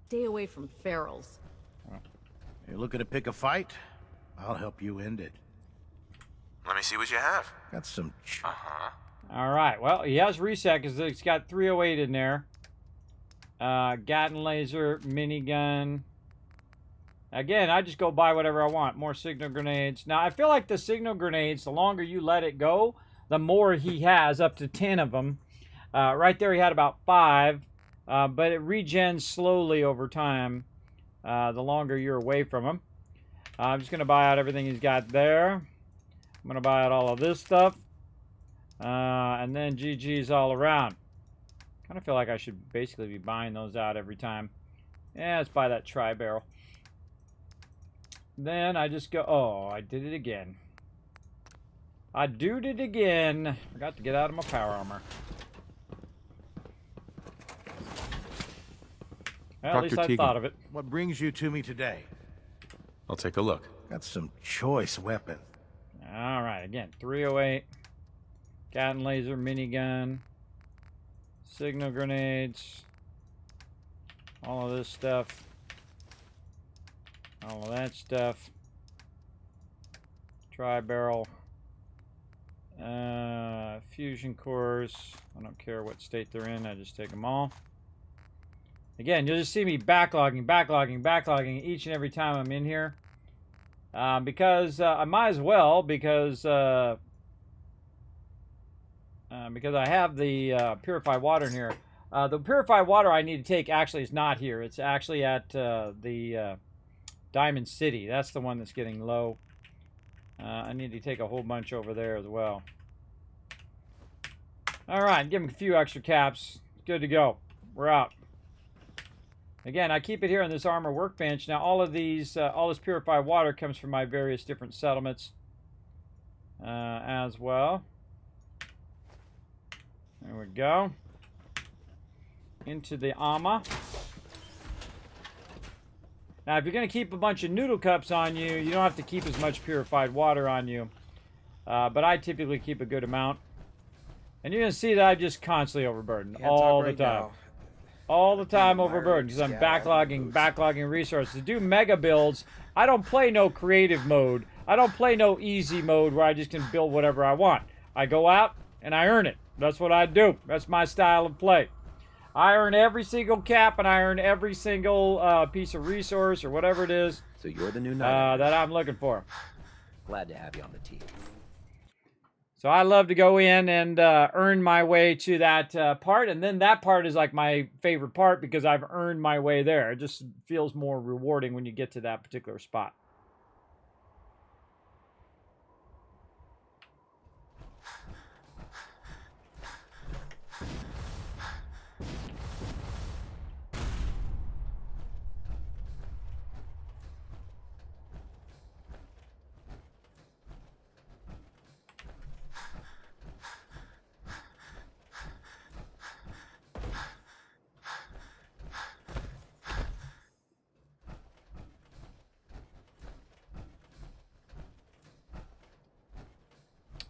Stay away from ferals. You're looking to pick a fight? I'll help you end it. Let me see what you have. Got some... All right. Well, he has reset because it's got 308 in there. Gatling laser, minigun. Again, I just go buy whatever I want. More signal grenades. Now, I feel like the signal grenades, the longer you let it go, the more he has, up to 10 of them. Right there, he had about 5. But it regens slowly over time, the longer you're away from him. I'm just going to buy out everything he's got there. I'm going to buy out all of this stuff. And then GG's all around. Kind of feel like I should basically be buying those out every time. Yeah, let's buy that tri-barrel. Then I just go... Oh, I did it again. I did it again. Forgot to get out of my power armor. Well, at least I thought of it. What brings you to me today? I'll take a look. Got some choice weapons. All right, again, 308, Gatling laser, minigun, signal grenades, All of this stuff. All of that stuff. Tri-barrel. Fusion cores. I don't care what state they're in. I just take them all. Again, you'll just see me backlogging each and every time I'm in here. Because I might as well, because I have the purified water in here. The purified water I need to take actually is not here. It's actually at the Diamond City. That's the one that's getting low. I need to take a whole bunch over there as well. Alright, give him a few extra caps. Good to go. We're out. Again, I keep it here on this armor workbench. Now, all of these, all this purified water comes from my various different settlements as well. There we go. Into the armor. Now, if you're going to keep a bunch of noodle cups on you, you don't have to keep as much purified water on you. But I typically keep a good amount. And you're going to see that I just constantly overburden all the time. All the time overburdened because I'm backlogging resources. To do mega builds, I don't play no creative mode. I don't play no easy mode where I just can build whatever I want. I go out and I earn it. That's what I do. That's my style of play. I earn every single cap and I earn every single piece of resource or whatever it is. So you're the new knight that I'm looking for. Glad to have you on the team. So I love to go in and earn my way to that part. And then that part is like my favorite part because I've earned my way there. It just feels more rewarding when you get to that particular spot.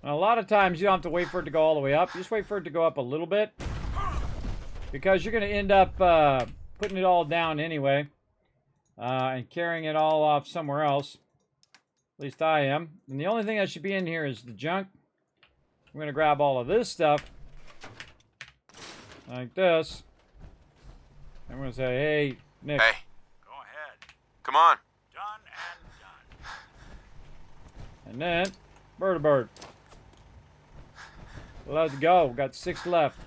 And a lot of times you don't have to wait for it to go all the way up. You just wait for it to go up a little bit. Because you're going to end up putting it all down anyway. And carrying it all off somewhere else. At least I am. And the only thing that should be in here is the junk. I'm going to grab all of this stuff. Like this. I'm going to say, hey, Nick. Hey. Go ahead. Come on. Done and done. And then, bird. Let's go. Got 6 left.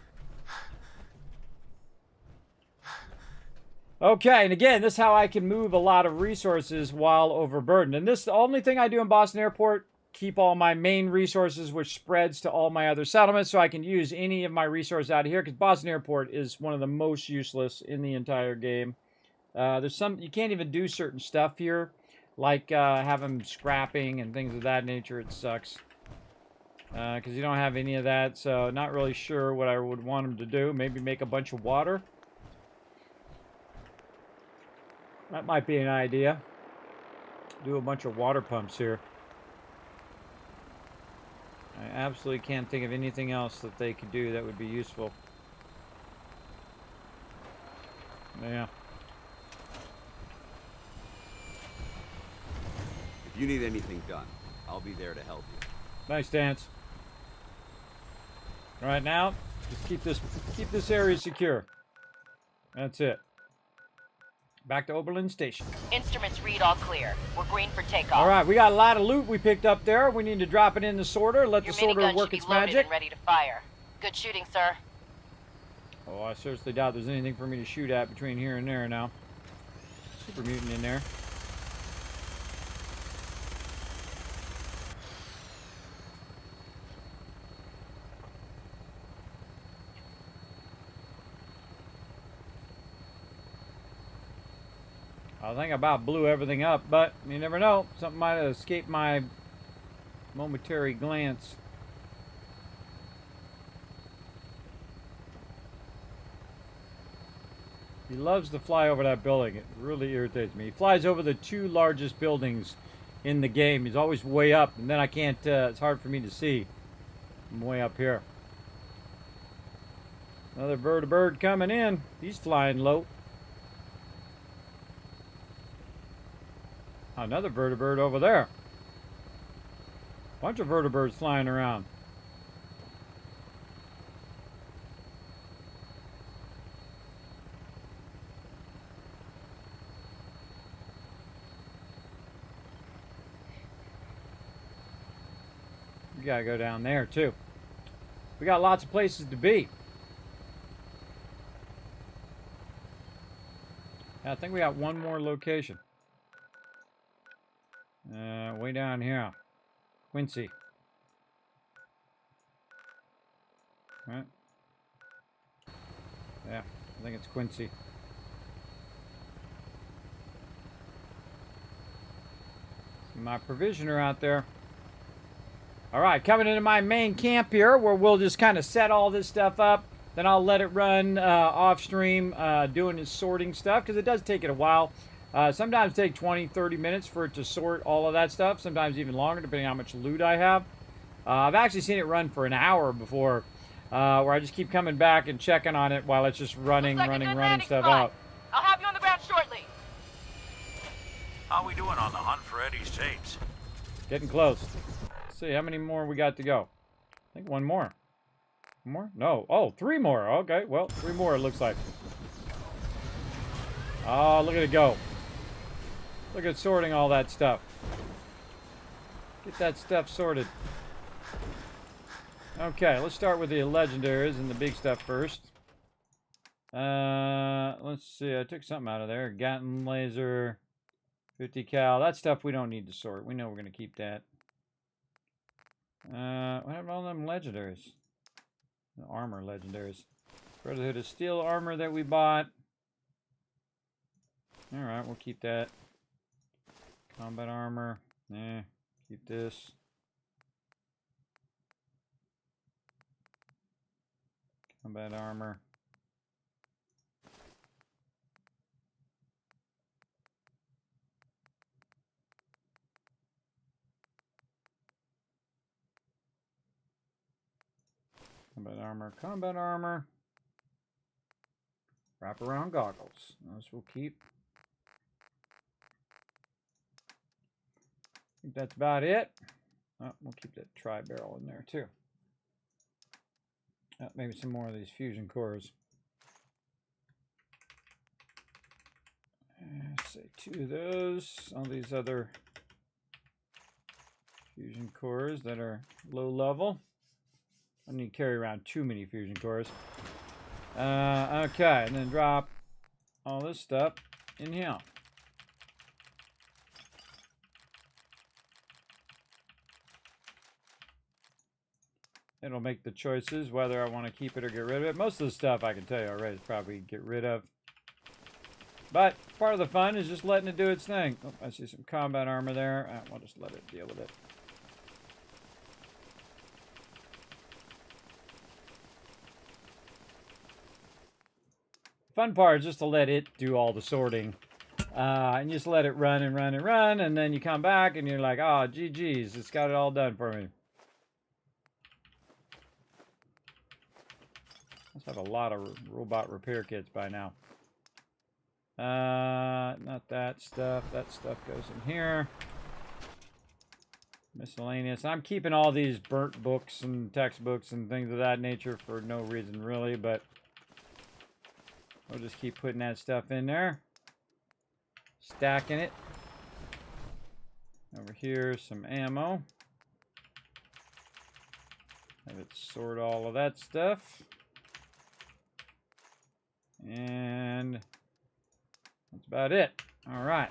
Okay, and again, this is how I can move a lot of resources while overburdened. And this is the only thing I do in Boston Airport. Keep all my main resources, which spreads to all my other settlements, so I can use any of my resources out of here, because Boston Airport is one of the most useless in the entire game. There's some, you can't even do certain stuff here, like have them scrapping and things of that nature. It sucks. Because you don't have any of that, so not really sure what I would want them to do. Maybe make a bunch of water. That might be an idea. Do a bunch of water pumps here. I absolutely can't think of anything else that they could do that would be useful. Yeah. If you need anything done, I'll be there to help you. Nice dance. Right now, just keep this area secure. That's it. Back to Oberlin Station. Instruments read all clear. We're green for takeoff. All right, we got a lot of loot we picked up there. We need to drop it in the sorter. Let the sorter work its magic. And ready to fire. Good shooting, sir. Oh, I seriously doubt there's anything for me to shoot at between here and there now. Super mutant in there. I think I about blew everything up, but you never know. Something might have escaped my momentary glance. He loves to fly over that building. It really irritates me. He flies over the 2 largest buildings in the game. He's always way up, and then I can't, it's hard for me to see. I'm way up here. Another bird coming in. He's flying low. Another vertibird over there. Bunch of vertibirds flying around. We gotta go down there too. We got lots of places to be. I think we got one more location. Way down here. Quincy. Right? Yeah, I think it's Quincy. See my provisioner out there. Alright, coming into my main camp here, where we'll just kind of set all this stuff up. Then I'll let it run off stream, doing its sorting stuff, because it does take it a while. Sometimes take 20, 30 minutes for it to sort all of that stuff. Sometimes even longer, depending on how much loot I have. I've actually seen it run for an hour before, where I just keep coming back and checking on it while it's just running stuff out. I'll have you on the ground shortly. How we doing on the hunt for Eddie's tapes? Getting close. Let's see, how many more we got to go? I think one more. One more? No. Oh, 3 more. Okay, well, 3 more it looks like. Oh, look at it go. Look at sorting all that stuff. Get that stuff sorted. Okay, let's start with the legendaries and the big stuff first. Let's see. I took something out of there. Gatling laser, 50 cal. That stuff we don't need to sort. We know we're going to keep that. What happened to all them legendaries? The armor legendaries. Brotherhood of Steel armor that we bought. Alright, we'll keep that. Combat armor. Keep this. Combat armor. Combat armor. Combat armor. Wraparound goggles. Those we'll keep. I think that's about it. Oh, we'll keep that tri-barrel in there too. Maybe some more of these fusion cores. Let's say 2 of those. All these other fusion cores that are low level. I don't need to carry around too many fusion cores. Okay, and then drop all this stuff in here. It'll make the choices whether I want to keep it or get rid of it. Most of the stuff I can tell you already is probably get rid of. But part of the fun is just letting it do its thing. Oh, I see some combat armor there. I'll just let it deal with it. Fun part is just to let it do all the sorting. And just let it run and run and run. And then you come back and you're like, oh, GG's. It's got it all done for me. Must have a lot of robot repair kits by now. Not that stuff. That stuff goes in here. Miscellaneous. I'm keeping all these burnt books and textbooks and things of that nature for no reason really, but we'll just keep putting that stuff in there. Stacking it. Over here, some ammo. Have it sort all of that stuff. And that's about it. All right.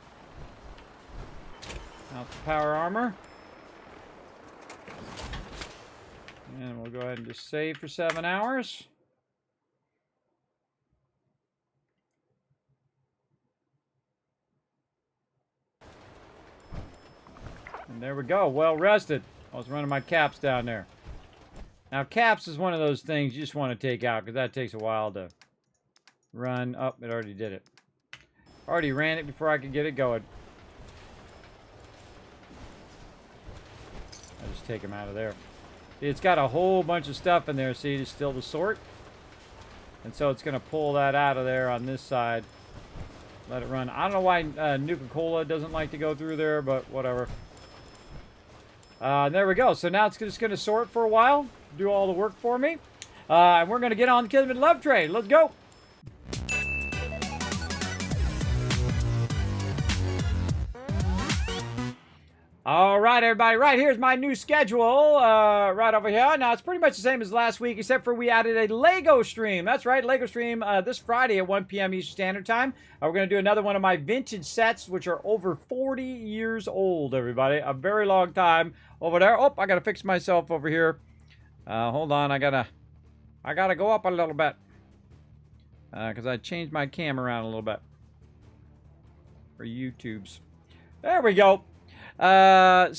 Out the power armor. And we'll go ahead and just save for 7 hours. And there we go. Well rested. I was running my caps down there. Now, caps is one of those things you just want to take out because that takes a while to run. Oh, it already did it. Already ran it before I could get it going. I just take them out of there. See, it's got a whole bunch of stuff in there, see, it's still to sort. And so it's going to pull that out of there on this side. Let it run. I don't know why Nuka-Cola doesn't like to go through there, but whatever. There we go. So now it's just going to sort for a while, do all the work for me. And we're going to get on the Kismet Love Train. Let's go. All right, everybody. Right, here's my new schedule right over here. Now, it's pretty much the same as last week, except for we added a Lego stream. That's right, Lego stream this Friday at 1 p.m. Eastern Standard Time. We're going to do another one of my vintage sets, which are over 40 years old, everybody. A very long time over there. Oh, I got to fix myself over here. Hold on, I gotta go up a little bit. Because I changed my cam around a little bit. For YouTube's. There we go. Yeah,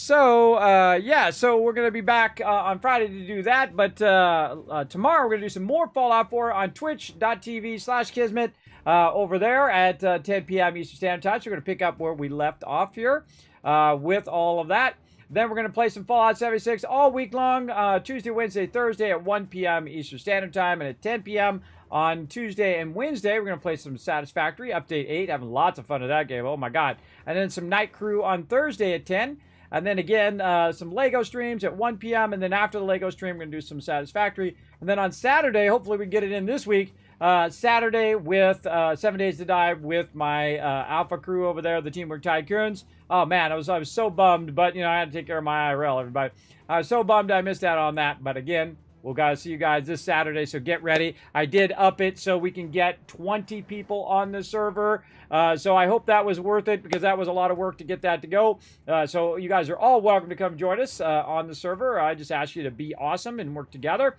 so we're going to be back on Friday to do that, but tomorrow we're going to do some more Fallout 4 on twitch.tv/Kismet over there at 10 p.m. Eastern Standard Time. So we're going to pick up where we left off here with all of that. Then we're going to play some Fallout 76 all week long, Tuesday, Wednesday, Thursday at 1 p.m. Eastern Standard Time, and at 10 p.m. on Tuesday and Wednesday, we're going to play some Satisfactory, Update 8, having lots of fun at that game, oh my god. And then some Night Crew on Thursday at 10, and then again, some Lego streams at 1 p.m., and then after the Lego stream, we're going to do some Satisfactory. And then on Saturday, hopefully we can get it in this week, Saturday with 7 Days to Die with my Alpha crew over there, the Teamwork Tycoons. Oh man, I was so bummed, but you know, I had to take care of my IRL, everybody. I was so bummed I missed out on that, but again, we'll gotta see you guys this Saturday, so get ready. I did up it so we can get 20 people on the server, so I hope that was worth it, because that was a lot of work to get that to go. So you guys are all welcome to come join us on the server. I just ask you to be awesome and work together.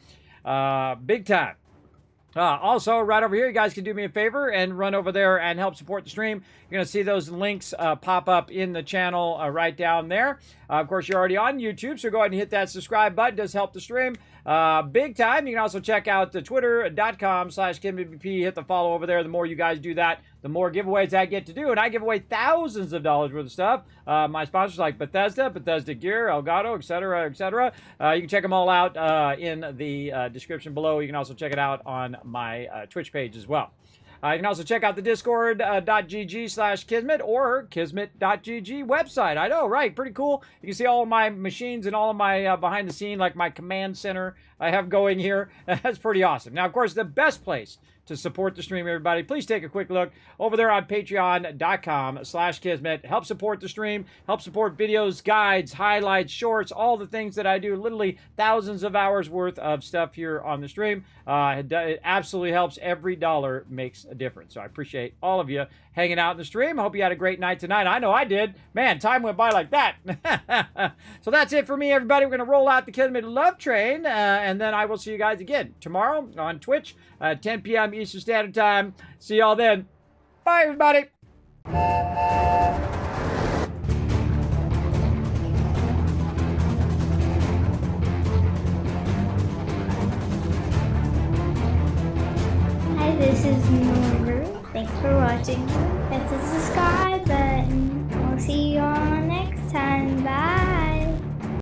Big time. Also, right over here, you guys can do me a favor and run over there and help support the stream. You're going to see those links pop up in the channel right down there. Of course, you're already on YouTube, so go ahead and hit that subscribe button. It does help the stream big time. You can also check out the twitter.com/KismetBP. Hit the follow over there. The more you guys do that, the more giveaways I get to do. And I give away thousands of dollars worth of stuff. My sponsors like Bethesda Gear, Elgato, etc., etc. You can check them all out in the description below. You can also check it out on my Twitch page as well. You can also check out the discord.gg/Kismet or Kismet.gg website. I know, right? Pretty cool. You can see all of my machines and all of my behind the scene, like my command center I have going here. That's pretty awesome. Now, of course, the best place to support the stream, everybody, please take a quick look over there on patreon.com/Kismet. Help support the stream, help support videos, guides, highlights, shorts, all the things that I do, literally thousands of hours worth of stuff here on the stream. It absolutely helps. Every dollar makes a difference. So I appreciate all of you hanging out in the stream. I hope you had a great night tonight. I know I did. Man, time went by like that. So that's it for me, everybody. We're going to roll out the Kismet Love Train, and then I will see you guys again tomorrow on Twitch at 10 p.m. Eastern Standard Time. See y'all then. Bye, everybody. Hi, this is Norma. Thanks for watching. That's